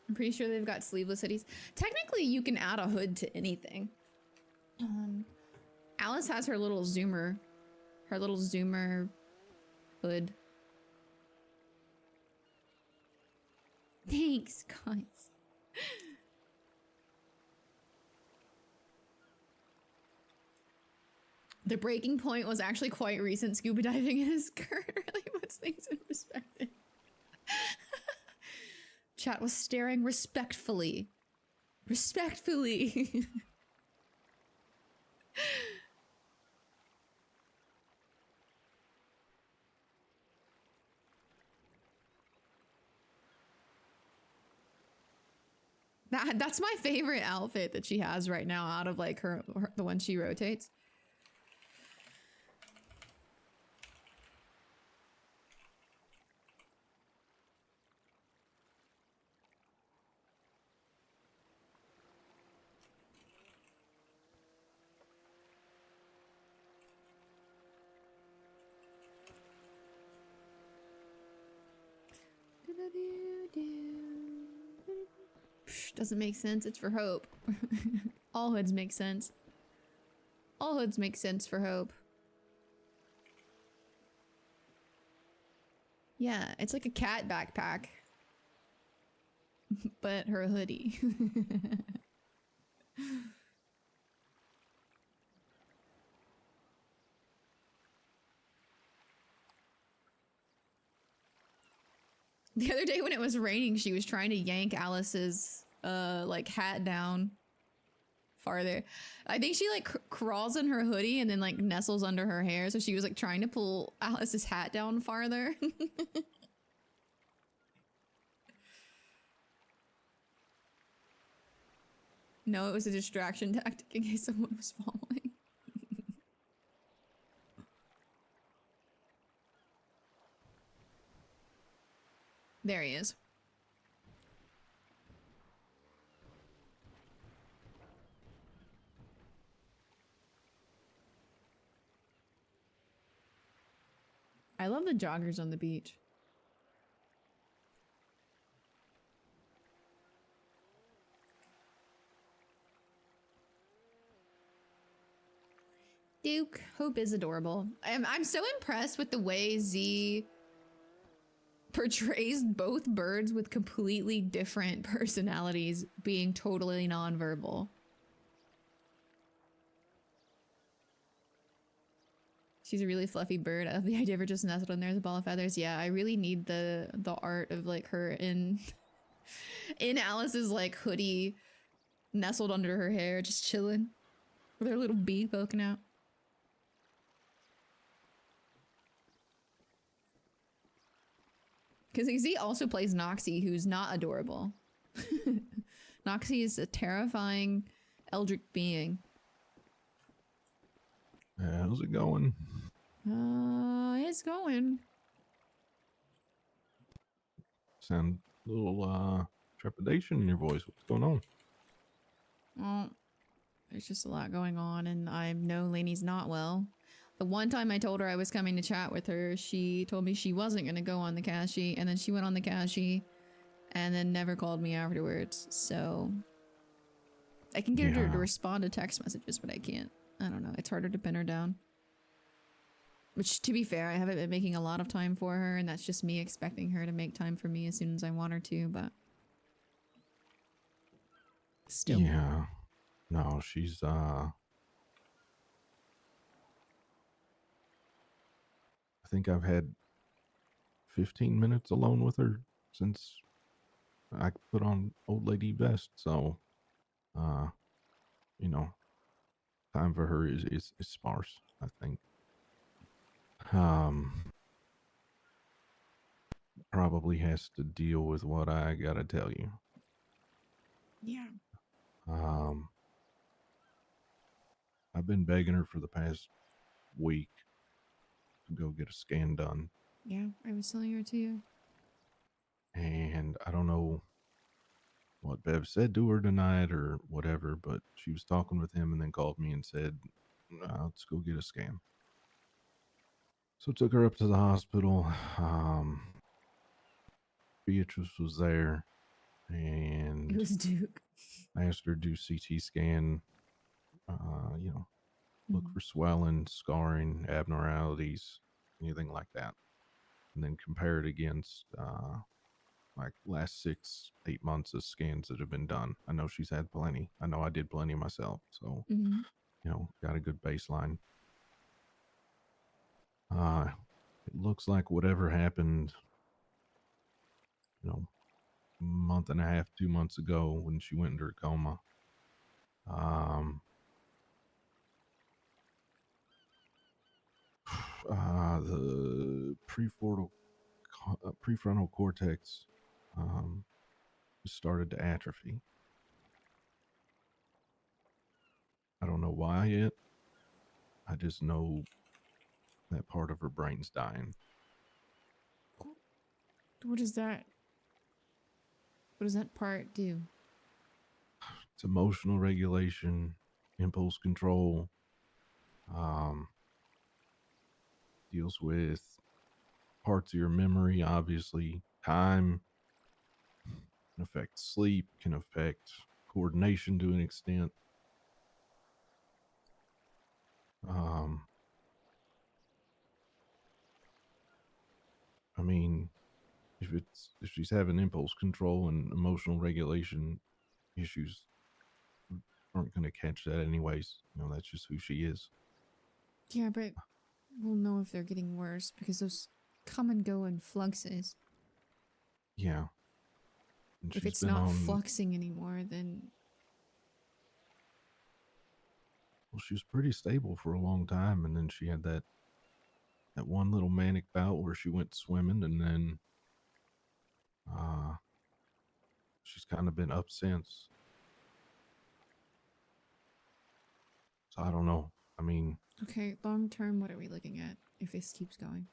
I'm pretty sure they've got sleeveless hoodies. Technically, you can add a hood to anything. Alice has her little zoomer hood. Thanks, guys. The breaking point was actually quite recent. Scuba diving in a skirt really puts things in perspective. Chat was staring respectfully. Respectfully. That's my favorite outfit that she has right now out of like her the one she rotates. Doesn't make sense. It's for hope. All hoods make sense. All hoods make sense for hope. Yeah, it's like a cat backpack. But her hoodie. The other day when it was raining, she was trying to yank Alice's like hat down farther. I think she like crawls in her hoodie and then like nestles under her hair, so she was like trying to pull Alice's hat down farther. No, it was a distraction tactic in case someone was following. There he is. I love the joggers on the beach. Duke, Hope is adorable. I'm so impressed with the way Z portrays both birds with completely different personalities being totally nonverbal. She's a really fluffy bird. I love the idea of her just nestled in there as a ball of feathers. Yeah, I really need the art of like her in Alice's like hoodie, nestled under her hair, just chilling with her little beak poking out. Because Z also plays Noxie, who's not adorable. Noxie is a terrifying eldritch being. How's it going? It's going. Sound a little trepidation in your voice. What's going on? Well, there's just a lot going on, and I know Lainey's not well. The one time I told her I was coming to chat with her, she told me she wasn't going to go on the Kashi, and then she went on the Kashi, and then never called me afterwards, so... I can get her to respond to text messages, but I can't. I don't know, it's harder to pin her down. Which, to be fair, I haven't been making a lot of time for her, and that's just me expecting her to make time for me as soon as I want her to, but... Still. Yeah. No, she's I think I've had 15 minutes alone with her since I put on old lady vest. So, you know, time for her is sparse, I think. Probably has to deal with what I gotta tell you. Yeah. I've been begging her for the past week to go get a scan done, Yeah, I was telling her to you. and I don't know what Bev said to her tonight or whatever, but she was talking with him and then called me and said, let's go get a scan. So took her up to the hospital. Beatrice was there, and It was Duke. I asked her to do CT scan, you know, look for swelling, scarring, abnormalities, anything like that, and then compare it against like last 6-8 months of scans that have been done. I know she's had plenty. I know I did plenty myself, so Mm-hmm. you know, got a good baseline. It looks like whatever happened, you know, a month and a half, 2 months ago when she went into her coma. The prefrontal cortex started to atrophy. I don't know why yet. I just know that part of her brain's dying. What is that? What does that part do? It's emotional regulation, impulse control, deals with parts of your memory, obviously, time, can affect sleep, can affect coordination to an extent. I mean, if she's having impulse control and emotional regulation issues, aren't going to catch that anyways. You know, that's just who she is. Yeah, but we'll know if they're getting worse because those come and go in fluxes. Yeah. And If she's it's been not on, fluxing anymore, then well, she was pretty stable for a long time, and then she had that one little manic bout where she went swimming, and then she's kind of been up since. So I don't know. I mean, okay, long term, what are we looking at if this keeps going?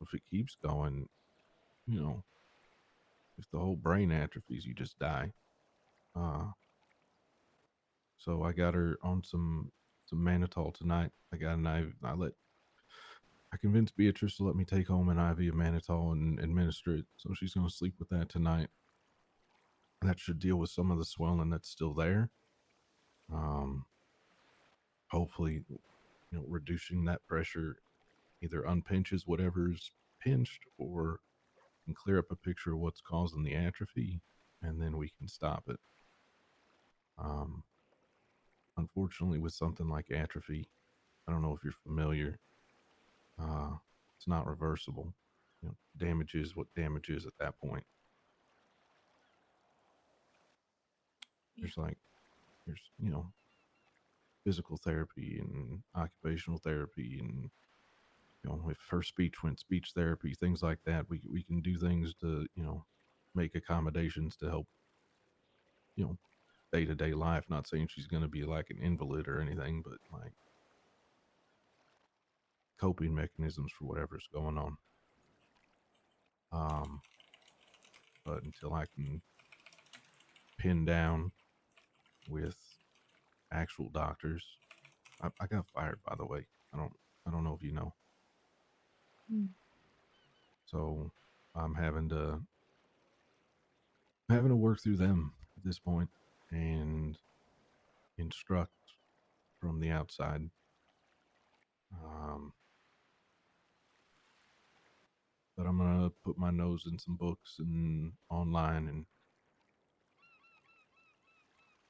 if it keeps going, you know, if the whole brain atrophies, you just die. So I got her on some mannitol tonight. I got an IV. I convinced Beatrice to let me take home an IV of mannitol and administer it. So she's going to sleep with that tonight. That should deal with some of the swelling that's still there. Hopefully, you know, reducing that pressure either unpinches whatever's pinched or can clear up a picture of what's causing the atrophy, and then we can stop it. Unfortunately, with something like atrophy, I don't know if you're familiar, it's not reversible. You know, damage is what damage is at that point. There's you know, physical therapy and occupational therapy, and you know, if her speech went, speech therapy, things like that. We can do things to, you know, make accommodations to help, you know, day-to-day life. Not saying she's going to be like an invalid or anything, but like coping mechanisms for whatever's going on. But until I can pin down with actual doctors, I got fired, by the way. I don't know if you know. So I'm having to work through them at this point and instruct from the outside. But I'm gonna put my nose in some books and online, and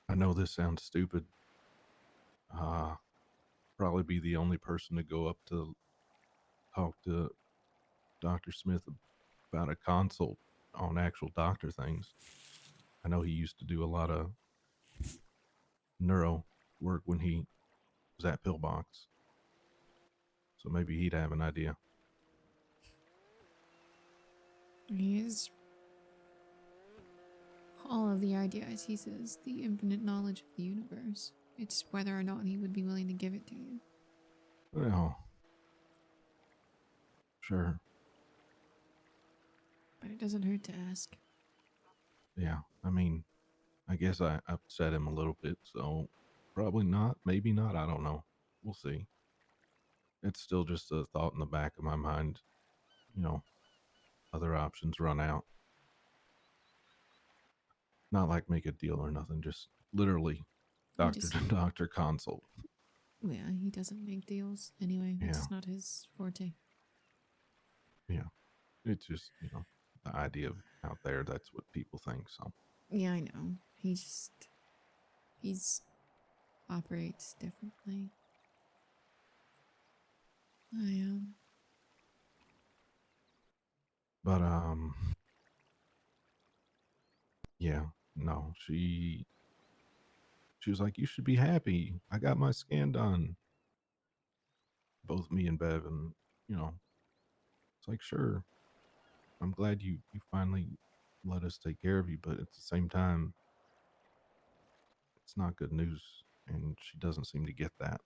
I know this sounds stupid. Probably be the only person to go up to talk to Dr. Smith about a consult on actual doctor things. I know he used to do a lot of neuro work when he was at Pillbox. So maybe he'd have an idea. He is all of the ideas. He says the infinite knowledge of the universe. It's whether or not he would be willing to give it to you. Well, sure. But it doesn't hurt to ask. Yeah, I mean, I guess I upset him a little bit, so probably not, maybe not, I don't know. We'll see. It's still just a thought in the back of my mind. You know, other options run out. Not like make a deal or nothing, just literally doctor just- to doctor consult. Yeah, he doesn't make deals anyway. Yeah. It's not his forte. Yeah. It's just, you know, the idea of out there, that's what people think, so. Yeah, I know. He's operates differently. But yeah, no, she was like, you should be happy. I got my scan done. Both me and Bev, and you know, it's like, sure. I'm glad you finally let us take care of you, but at the same time, it's not good news, and she doesn't seem to get that.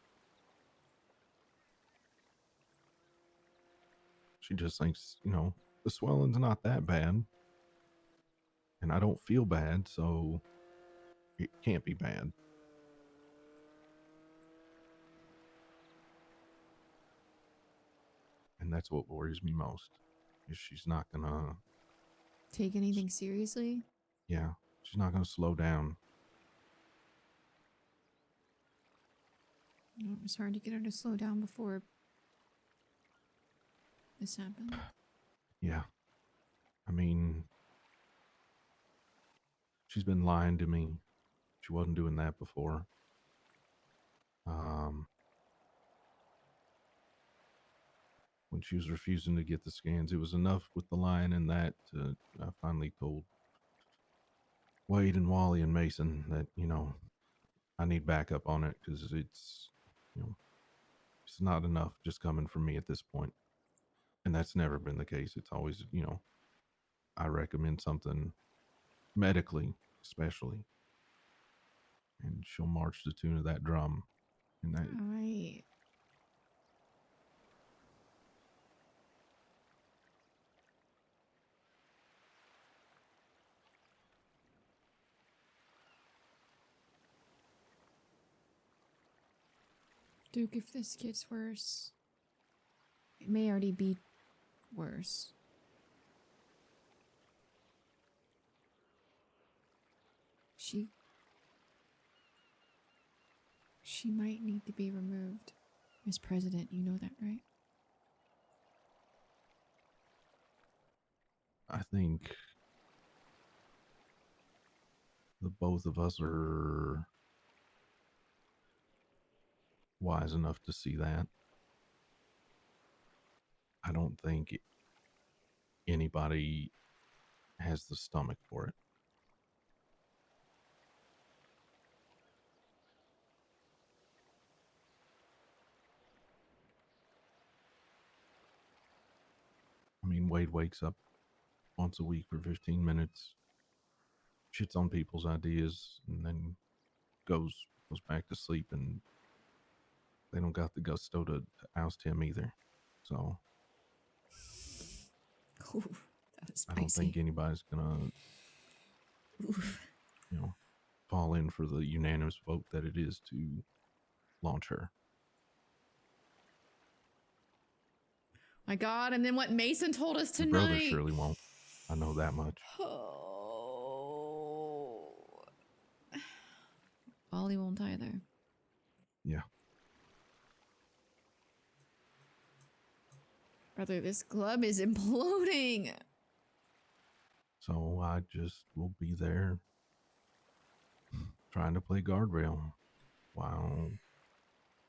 She just thinks, you know, the swelling's not that bad, and I don't feel bad, so it can't be bad. And that's what worries me most, is she's not gonna Take anything seriously? yeah, she's not gonna slow down. No, it was hard to get her to slow down before this happened. Yeah. I mean, she's been lying to me. She wasn't doing that before. When she was refusing to get the scans, it was enough with the lying and that I finally told Wade and Wally and Mason that, you know, I need backup on it because it's, you know, it's not enough just coming from me at this point. And that's never been the case. It's always, you know, I recommend something medically, especially. And she'll march the tune of that drum. And that, Alright. Duke, if this gets worse, it may already be worse. She might need to be removed. As president, you know that, right? I think the both of us are wise enough to see that. I don't think anybody has the stomach for it. I mean, Wade wakes up once a week for 15 minutes, shits on people's ideas, and then goes back to sleep, and they don't got the gusto to oust him either. So Ooh, that was I don't think anybody's gonna, you know, fall in for the unanimous vote that it is to launch her. My God, and then what Mason told us Your tonight. brother surely won't. I know that much. Oh. Ollie won't either. Yeah. Brother, this club is imploding. So I just will be there trying to play guardrail while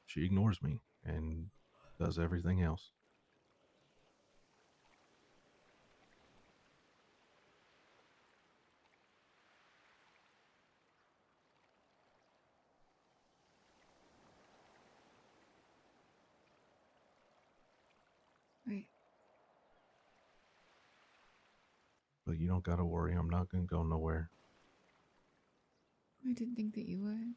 she ignores me and does everything else. But you don't gotta worry. I'm not gonna go nowhere. I didn't think that you would.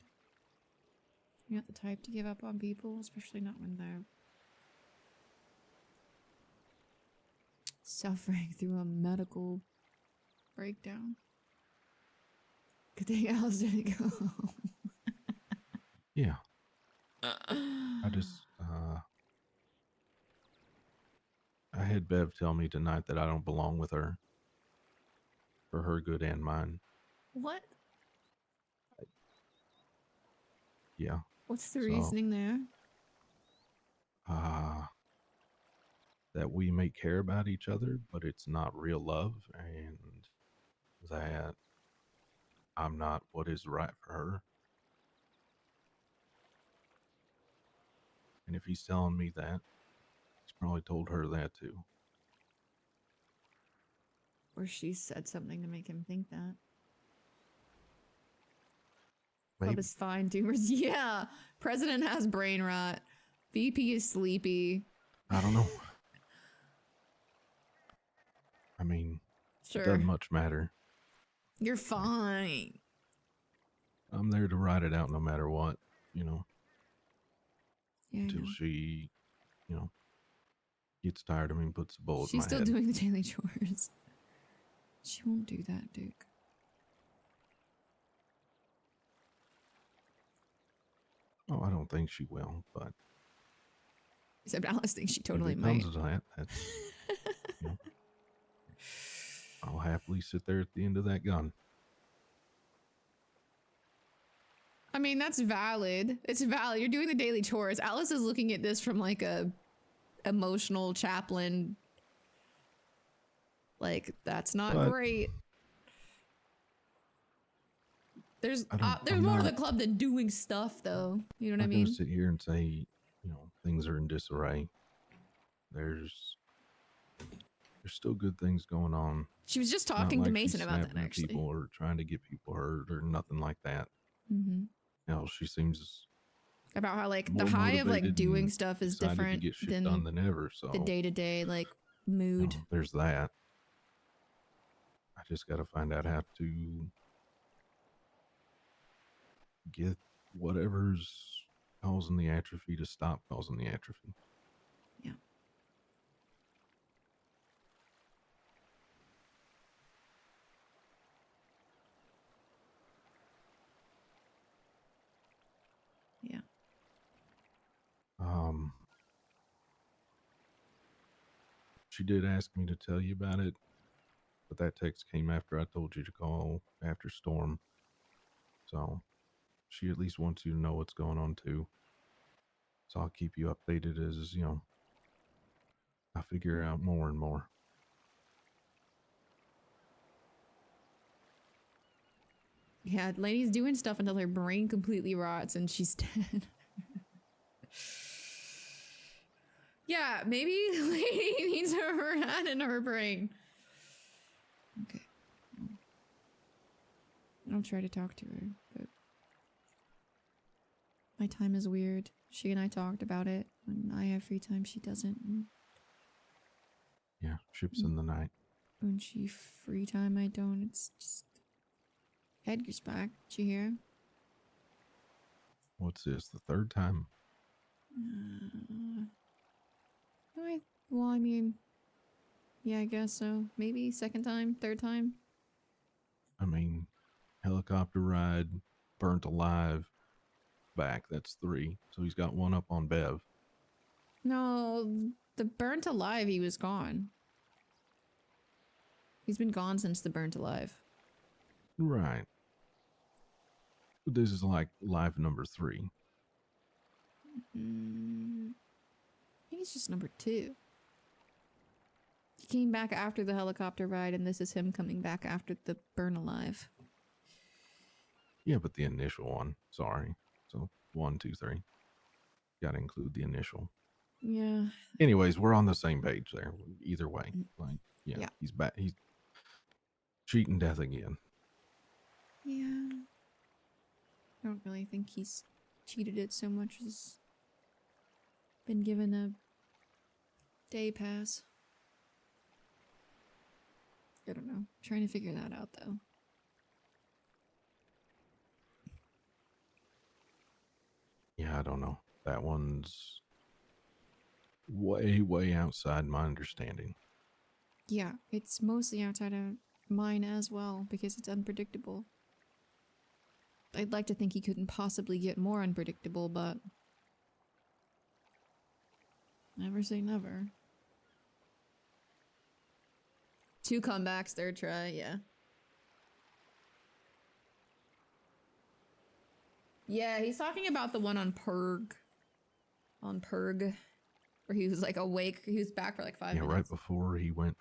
You're not the type to give up on people, especially not when they're suffering through a medical breakdown. Good thing Alice didn't go home. Yeah. I just, I had Bev tell me tonight that I don't belong with her. For her good and mine. What? Yeah. What's the So, reasoning there? that we may care about each other, but it's not real love, and that I'm not what is right for her. And if he's telling me that, he's probably told her that too. Or she said something to make him think that. Maybe. Club is fine, Doomers. Yeah. President has brain rot. VP is sleepy. I don't know. I mean, Sure. it doesn't much matter. You're fine. I'm there to ride it out no matter what, you know. Yeah, I until know. she, you know, gets tired of me and puts a bullet in She's my still head. doing the daily chores. She won't do that, Duke. Oh, I don't think she will, but Except Alice thinks she if totally it might. comes to that, that's, you know, I'll happily sit there at the end of that gun. I mean, that's valid. It's valid. You're doing the daily chores. Alice is looking at this from like a emotional chaplain. Like, that's not But- great. There's I'm more to not- the club than doing stuff, though. You know what I I'm not mean? gonna sit here and say, you know, things are in disarray. There's still good things going on. She was just It's not talking to like Mason she's about that, snapping at actually. people or trying to get people hurt or nothing like that. Mm-hmm. You know, she seems About how like the more high of like motivated doing and stuff is excited to different get shit than done than ever. So the day-to-day like you mood. know, there's that. I just got to find out how to get whatever's causing the atrophy to stop causing the atrophy. Yeah. Yeah. She did ask me to tell you about it, but that text came after I told you to call after Storm. So she at least wants you to know what's going on too. So I'll keep you updated as, you know, I figure out more and more. Yeah, lady's doing stuff until her brain completely rots and she's dead. Yeah, maybe lady needs her hand in her brain. Okay. I'll try to talk to her, but my time is weird. She and I talked about it. When I have free time, she doesn't. And Yeah, ships in the night. when she free time, I don't. It's just Edgar's back. Did you hear? What's this? The third time? Well, I mean, yeah, I guess so. Maybe second time, third time. I mean, helicopter ride, burnt alive, back. That's 3. So he's got 1 up on Bev. No, the burnt alive, he was gone. He's been gone since the burnt alive. Right. This is like live number 3. I think it's just number 2. He came back after the helicopter ride, and this is him coming back after the burn alive. Yeah, but the initial one. Sorry. So 1, 2, 3. Got to include the initial. Yeah. Anyways, we're on the same page there. Either way, like, yeah, he's back. He's cheating death again. Yeah. I don't really think he's cheated it so much as been given a day pass. I don't know. Trying to figure that out though. Yeah, I don't know. That one's way outside my understanding. Yeah, it's mostly outside of mine as well because it's unpredictable. I'd like to think he couldn't possibly get more unpredictable, but never say never. 2 comebacks, 3rd try, yeah. Yeah, he's talking about the one on Purg. On Purg. Where he was like awake. He was back for like 5 minutes. Right before he went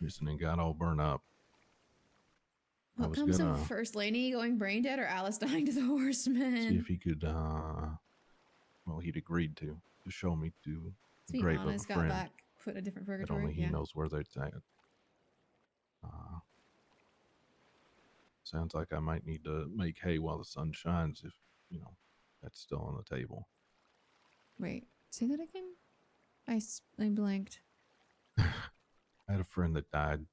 missing and got all burned up. I What was comes gonna first, Lainey going brain dead or Alice dying to the see horseman? if he could, well, he'd agreed to show me to the Sweet grave of a Honest got friend back, put in a different that purgatory. only he Yeah. knows where they're at. Sounds like I might need to make hay while the sun shines if, that's still on the table. Wait, say that again? I blanked. I had a friend that died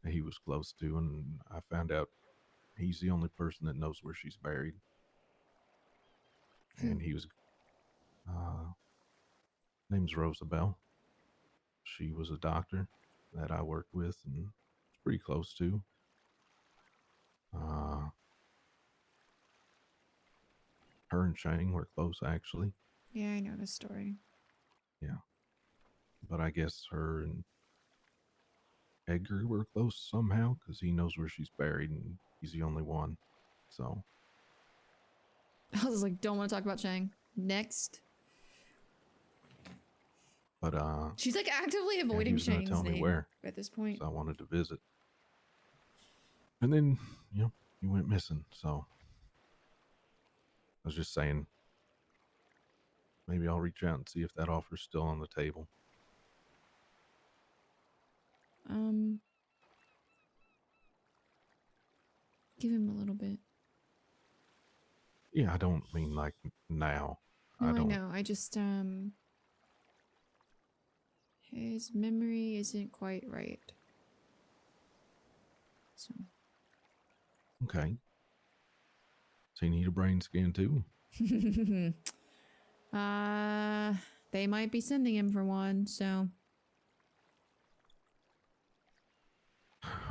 that he was close to, and I found out he's the only person that knows where she's buried. And he was, name's Rosabelle. She was a doctor that I worked with and was pretty close to. Her and Shang were close, actually. Yeah, I know this story. Yeah. But I guess her and Edgar were close somehow because he knows where she's buried and he's the only one. So. I was like, don't want to talk about Shang. Next. But, she's like actively yeah, avoiding he was gonna Shang's tell me name where, at this point. so I wanted to visit. And then, he went missing, so. I was just saying, maybe I'll reach out and see if that offer's still on the table. Give him a little bit. Yeah, I don't mean like now. No, I don't. know. I just, his memory isn't quite right. So. Okay. So you need a brain scan too? They might be sending him for one, so.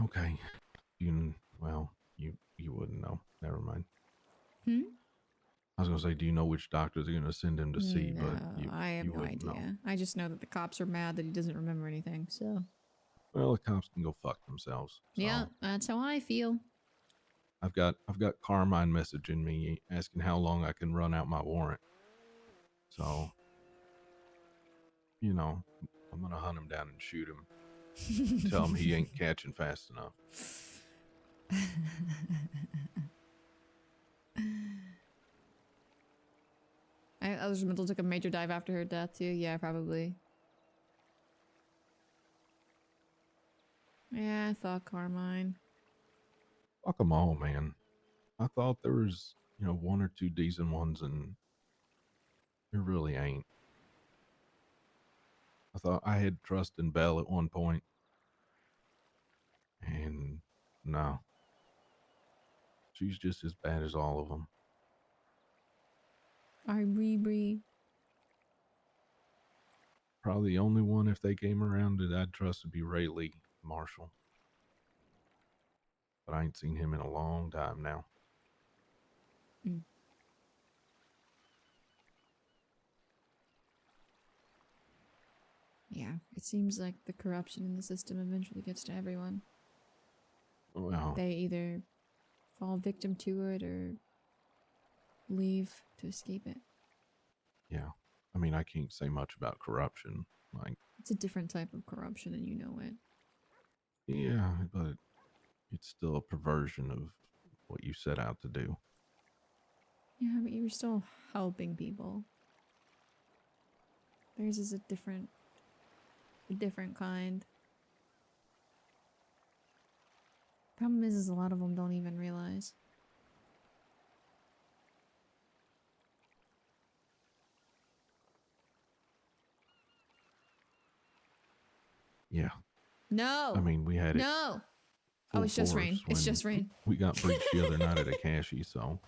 Okay. Well, you wouldn't know. Never mind. Hmm? I was gonna say, do you know which doctor they're gonna send him to see? No, But I have you no wouldn't idea. know. I just know that the cops are mad that he doesn't remember anything, so. Well, the cops can go fuck themselves. So Yeah, that's how I feel. I've got Carmine messaging me asking how long I can run out my warrant. So, I'm gonna hunt him down and shoot him. Tell him he ain't catching fast enough. I was mental took a major dive after her death too. Yeah, probably. Yeah, fuck Carmine. Fuck them all, man. I thought there was, 1 or 2 decent ones, and there really ain't. I thought I had trust in Belle at one point, and no. She's just as bad as all of them. I Bree. Probably the only one, if they came around, that I'd trust would be Ray Lee Marshall. But I ain't seen him in a long time now. Mm. Yeah, it seems like the corruption in the system eventually gets to everyone. Well, They either fall victim to it or leave to escape it. yeah. I mean, I can't say much about corruption. Like, It's a different type of corruption and you know it. yeah, but it's still a perversion of what you set out to do. Yeah, but you were still helping people. Theirs is a different kind. Problem is a lot of them don't even realize. Yeah. No. I mean, we had it. No. full Oh, it's just rain. force It's when just rain. We got breached the other night at Akashi, so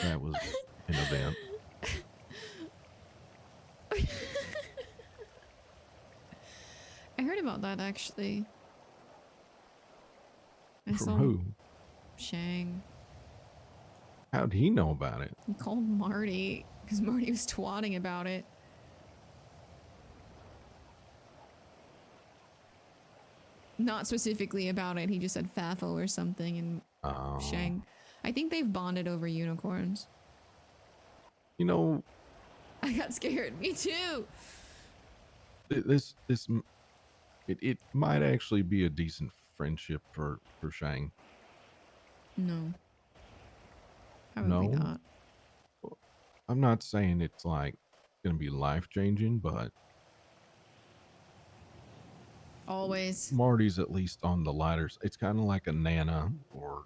that was an event. I heard about that actually. I From saw who? Shang. How'd he know about it? He called Marty because Marty was twatting about it. Not specifically about it. He just said Fafo or something, and Shang. I think they've bonded over unicorns. You know, I got scared. Me too. It might actually be a decent friendship for Shang. No. Probably No, not. I'm not saying it's like gonna be life changing, but Always. Marty's at least on the lighter. It's kind of like a Nana or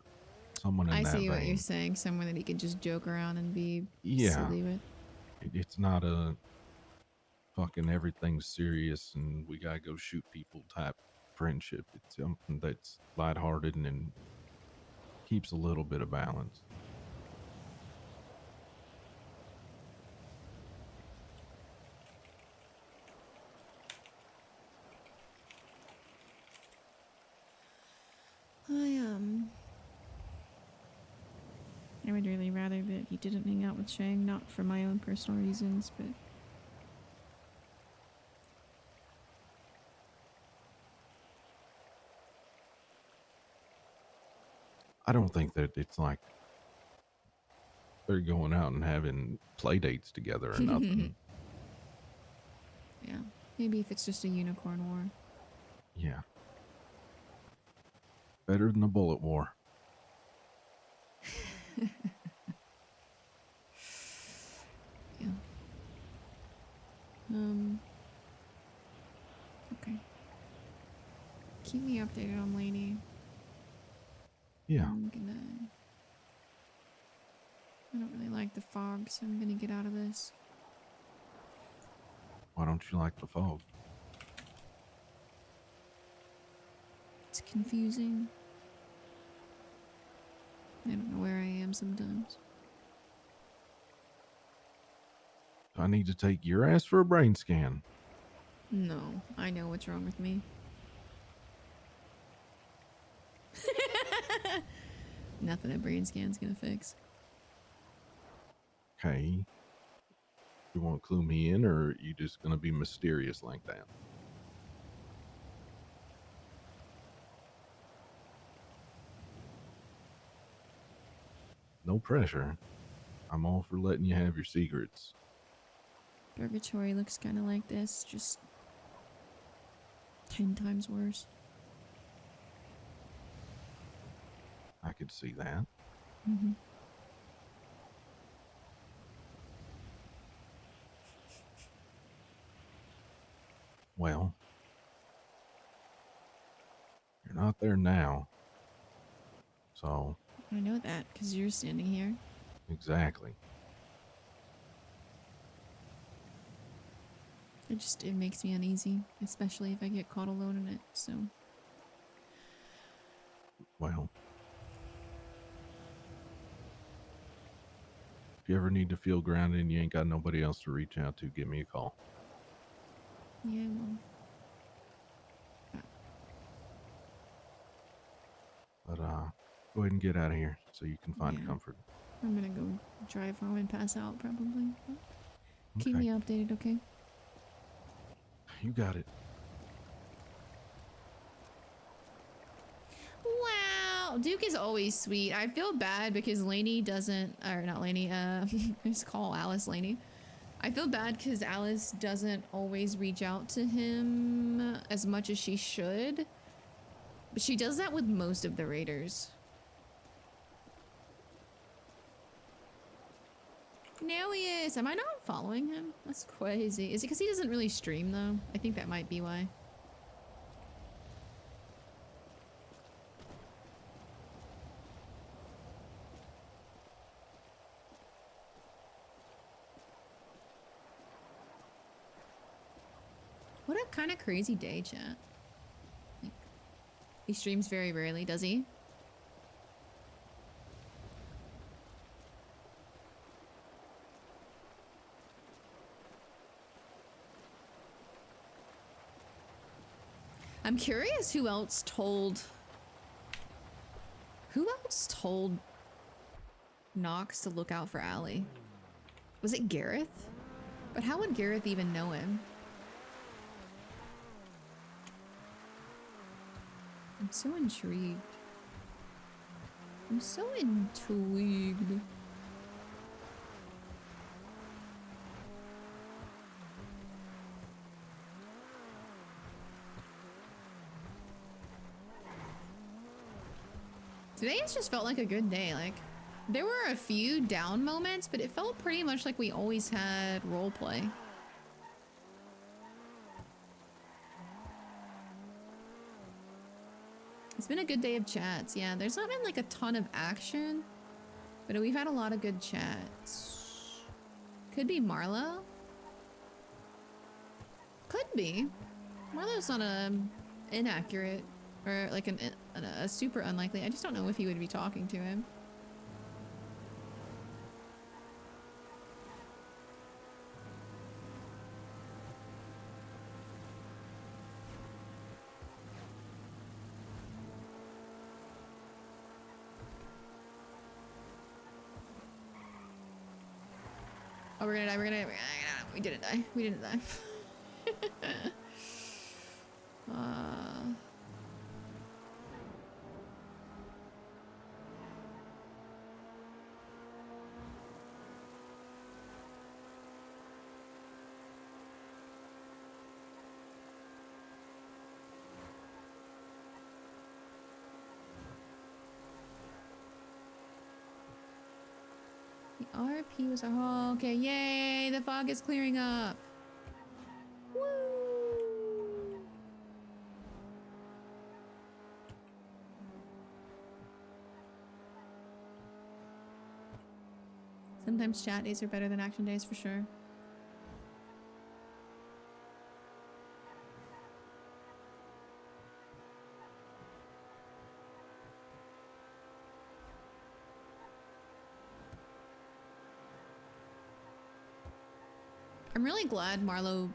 someone in I that see what vein. you're saying. Someone that he could just joke around and be Yeah. silly with. It's not a fucking everything's serious and we gotta go shoot people type friendship. It's something that's lighthearted and keeps a little bit of balance. I would really rather that he didn't hang out with Shang, not for my own personal reasons, but I don't think that it's like they're going out and having play dates together or nothing. yeah. Maybe if it's just a unicorn war. Yeah. Better than a bullet war. Yeah. Okay. Keep me updated on Lainey. Yeah. I don't really like the fog, so I'm gonna get out of this. Why don't you like the fog? It's confusing. I don't know where I am sometimes. I need to take your ass for a brain scan. No, I know what's wrong with me. Nothing a brain scan's gonna fix. Okay. You want to clue me in, or are you just going to be mysterious like that? No pressure. I'm all for letting you have your secrets. Purgatory looks kind of like this, just 10 times worse. I could see that. Mm-hmm. Well, you're not there now. So, I know that because you're standing here. exactly. It makes me uneasy, especially if I get caught alone in it, so. Well, if you ever need to feel grounded and you ain't got nobody else to reach out to, give me a call. Yeah, well. But go ahead and get out of here so you can find Yeah. comfort. I'm gonna go drive home and pass out probably. But keep Okay. me updated, okay? You got it. Wow, Duke is always sweet. I feel bad because Lainey doesn't, or not Lainey, I just call Alice Lainey. I feel bad because Alice doesn't always reach out to him as much as she should. But she does that with most of the raiders. Now he is. Am I not following him? That's crazy. Is it because he doesn't really stream though? I think that might be why. What a kind of crazy day, chat. Like, he streams very rarely, does he? I'm curious who else told Knox to look out for Allie? Was it Gareth? But how would Gareth even know him? I'm so intrigued. I'm so intrigued. Today has just felt like a good day. Like, there were a few down moments, but it felt pretty much like we always had roleplay. It's been a good day of chats. Yeah, there's not been like a ton of action, but we've had a lot of good chats. Could be Marlo. Could be. Marlo's not inaccurate or like a super unlikely. I just don't know if he would be talking to him. Oh, we're gonna die, we didn't die. We didn't die. The RP was oh, okay, yay, the fog is clearing up. Woo! Sometimes chat days are better than action days for sure. I'm really glad Marlo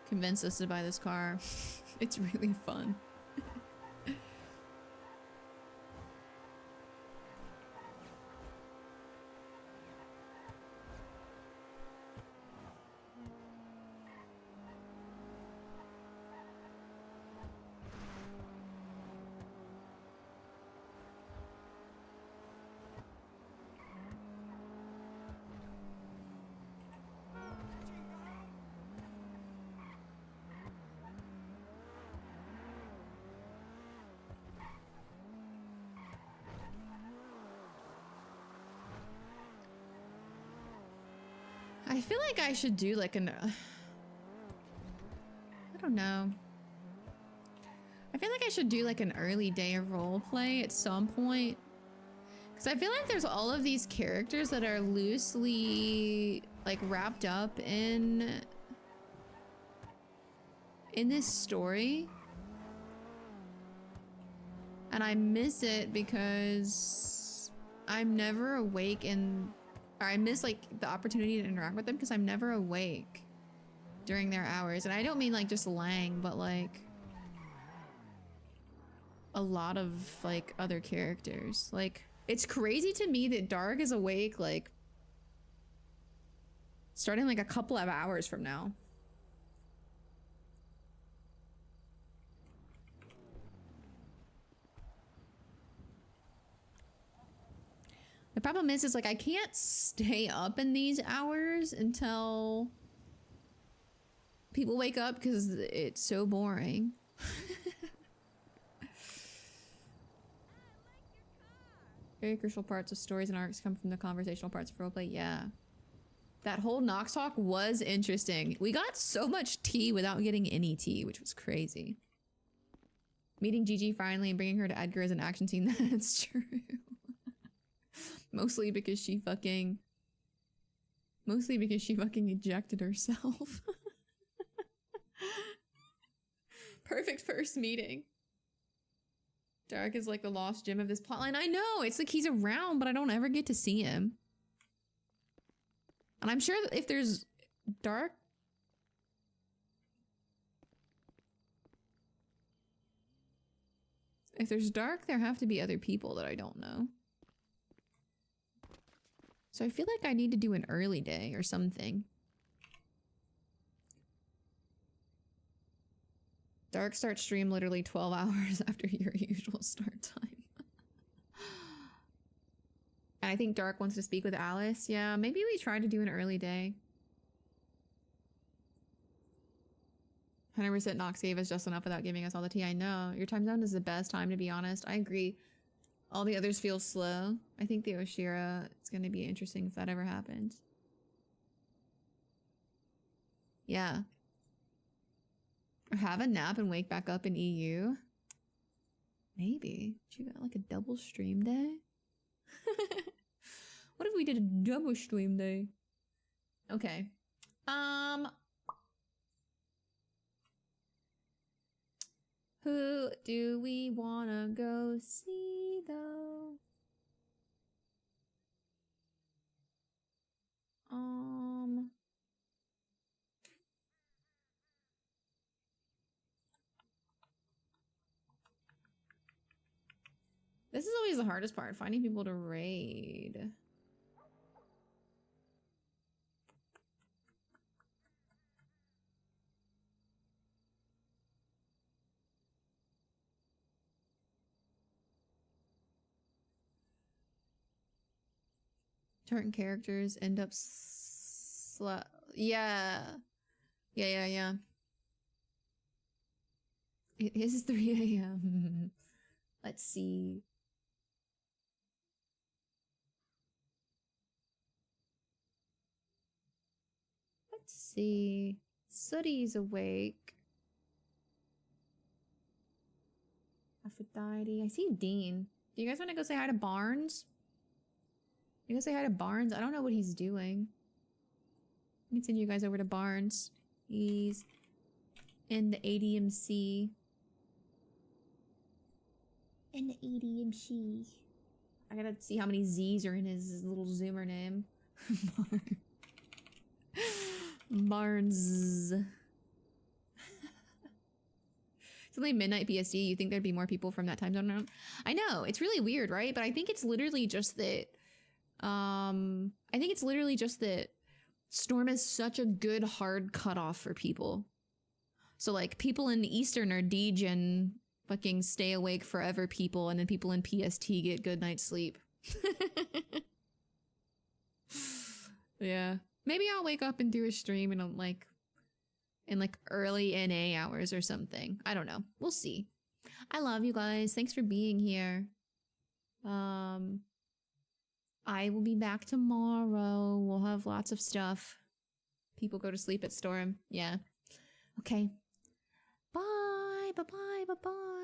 convinced us to buy this car. It's really fun. I feel like I should do like an... I don't know. I feel like I should do like an early day of roleplay at some point. Because I feel like there's all of these characters that are loosely like wrapped up in this story. And I miss it because I'm never awake and... Or I miss like the opportunity to interact with them because I'm never awake during their hours. And I don't mean like just Lang, but like a lot of like other characters. Like it's crazy to me that Dark is awake like starting like a couple of hours from now. The problem is like I can't stay up in these hours until people wake up because it's so boring. Very crucial parts of stories and arcs come from the conversational parts of roleplay. Yeah. That whole Nox talk was interesting. We got so much tea without getting any tea, which was crazy. Meeting Gigi finally and bringing her to Edgar as an action scene. That's true. Mostly because she fucking ejected herself. Perfect first meeting. Dark is like the lost gem of this plotline. I know, it's like he's around, but I don't ever get to see him. And I'm sure that if there's Dark... If there's Dark, there have to be other people that I don't know. So I feel like I need to do an early day or something. Dark starts stream literally 12 hours after your usual start time. And I think Dark wants to speak with Alice. Yeah, maybe we try to do an early day. 100% Nox gave us just enough without giving us all the tea. I know. Your time zone is the best time, to be honest. I agree. All the others feel slow. I think the Oshira, it's going to be interesting if that ever happens. Yeah. Or have a nap and wake back up in EU? Maybe. But you got like a double stream day? What if we did a double stream day? Okay. Who do we wanna go see though? This is always the hardest part, finding people to raid. Certain characters end up yeah. Yeah. It is 3 a.m. Let's see. Let's see. Sooty's awake. Aphrodite. I see Dean. Do you guys want to go say hi to Barnes? You go say hi to Barnes? I don't know what he's doing. I can send you guys over to Barnes. He's in the ADMC. In the ADMC. I gotta see how many Z's are in his little Zoomer name. Barnes. It's only midnight PSD. You think there'd be more people from that time zone around? I know, it's really weird, right? But I think it's literally just that Storm is such a good hard cutoff for people. So like people in Eastern are degen fucking stay awake forever people, and then people in PST get good night's sleep. Yeah. Maybe I'll wake up and do a stream in like early NA hours or something. I don't know. We'll see. I love you guys. Thanks for being here. I will be back tomorrow. We'll have lots of stuff. People go to sleep at Storm. Yeah. Okay. Bye. Bye-bye. Bye-bye.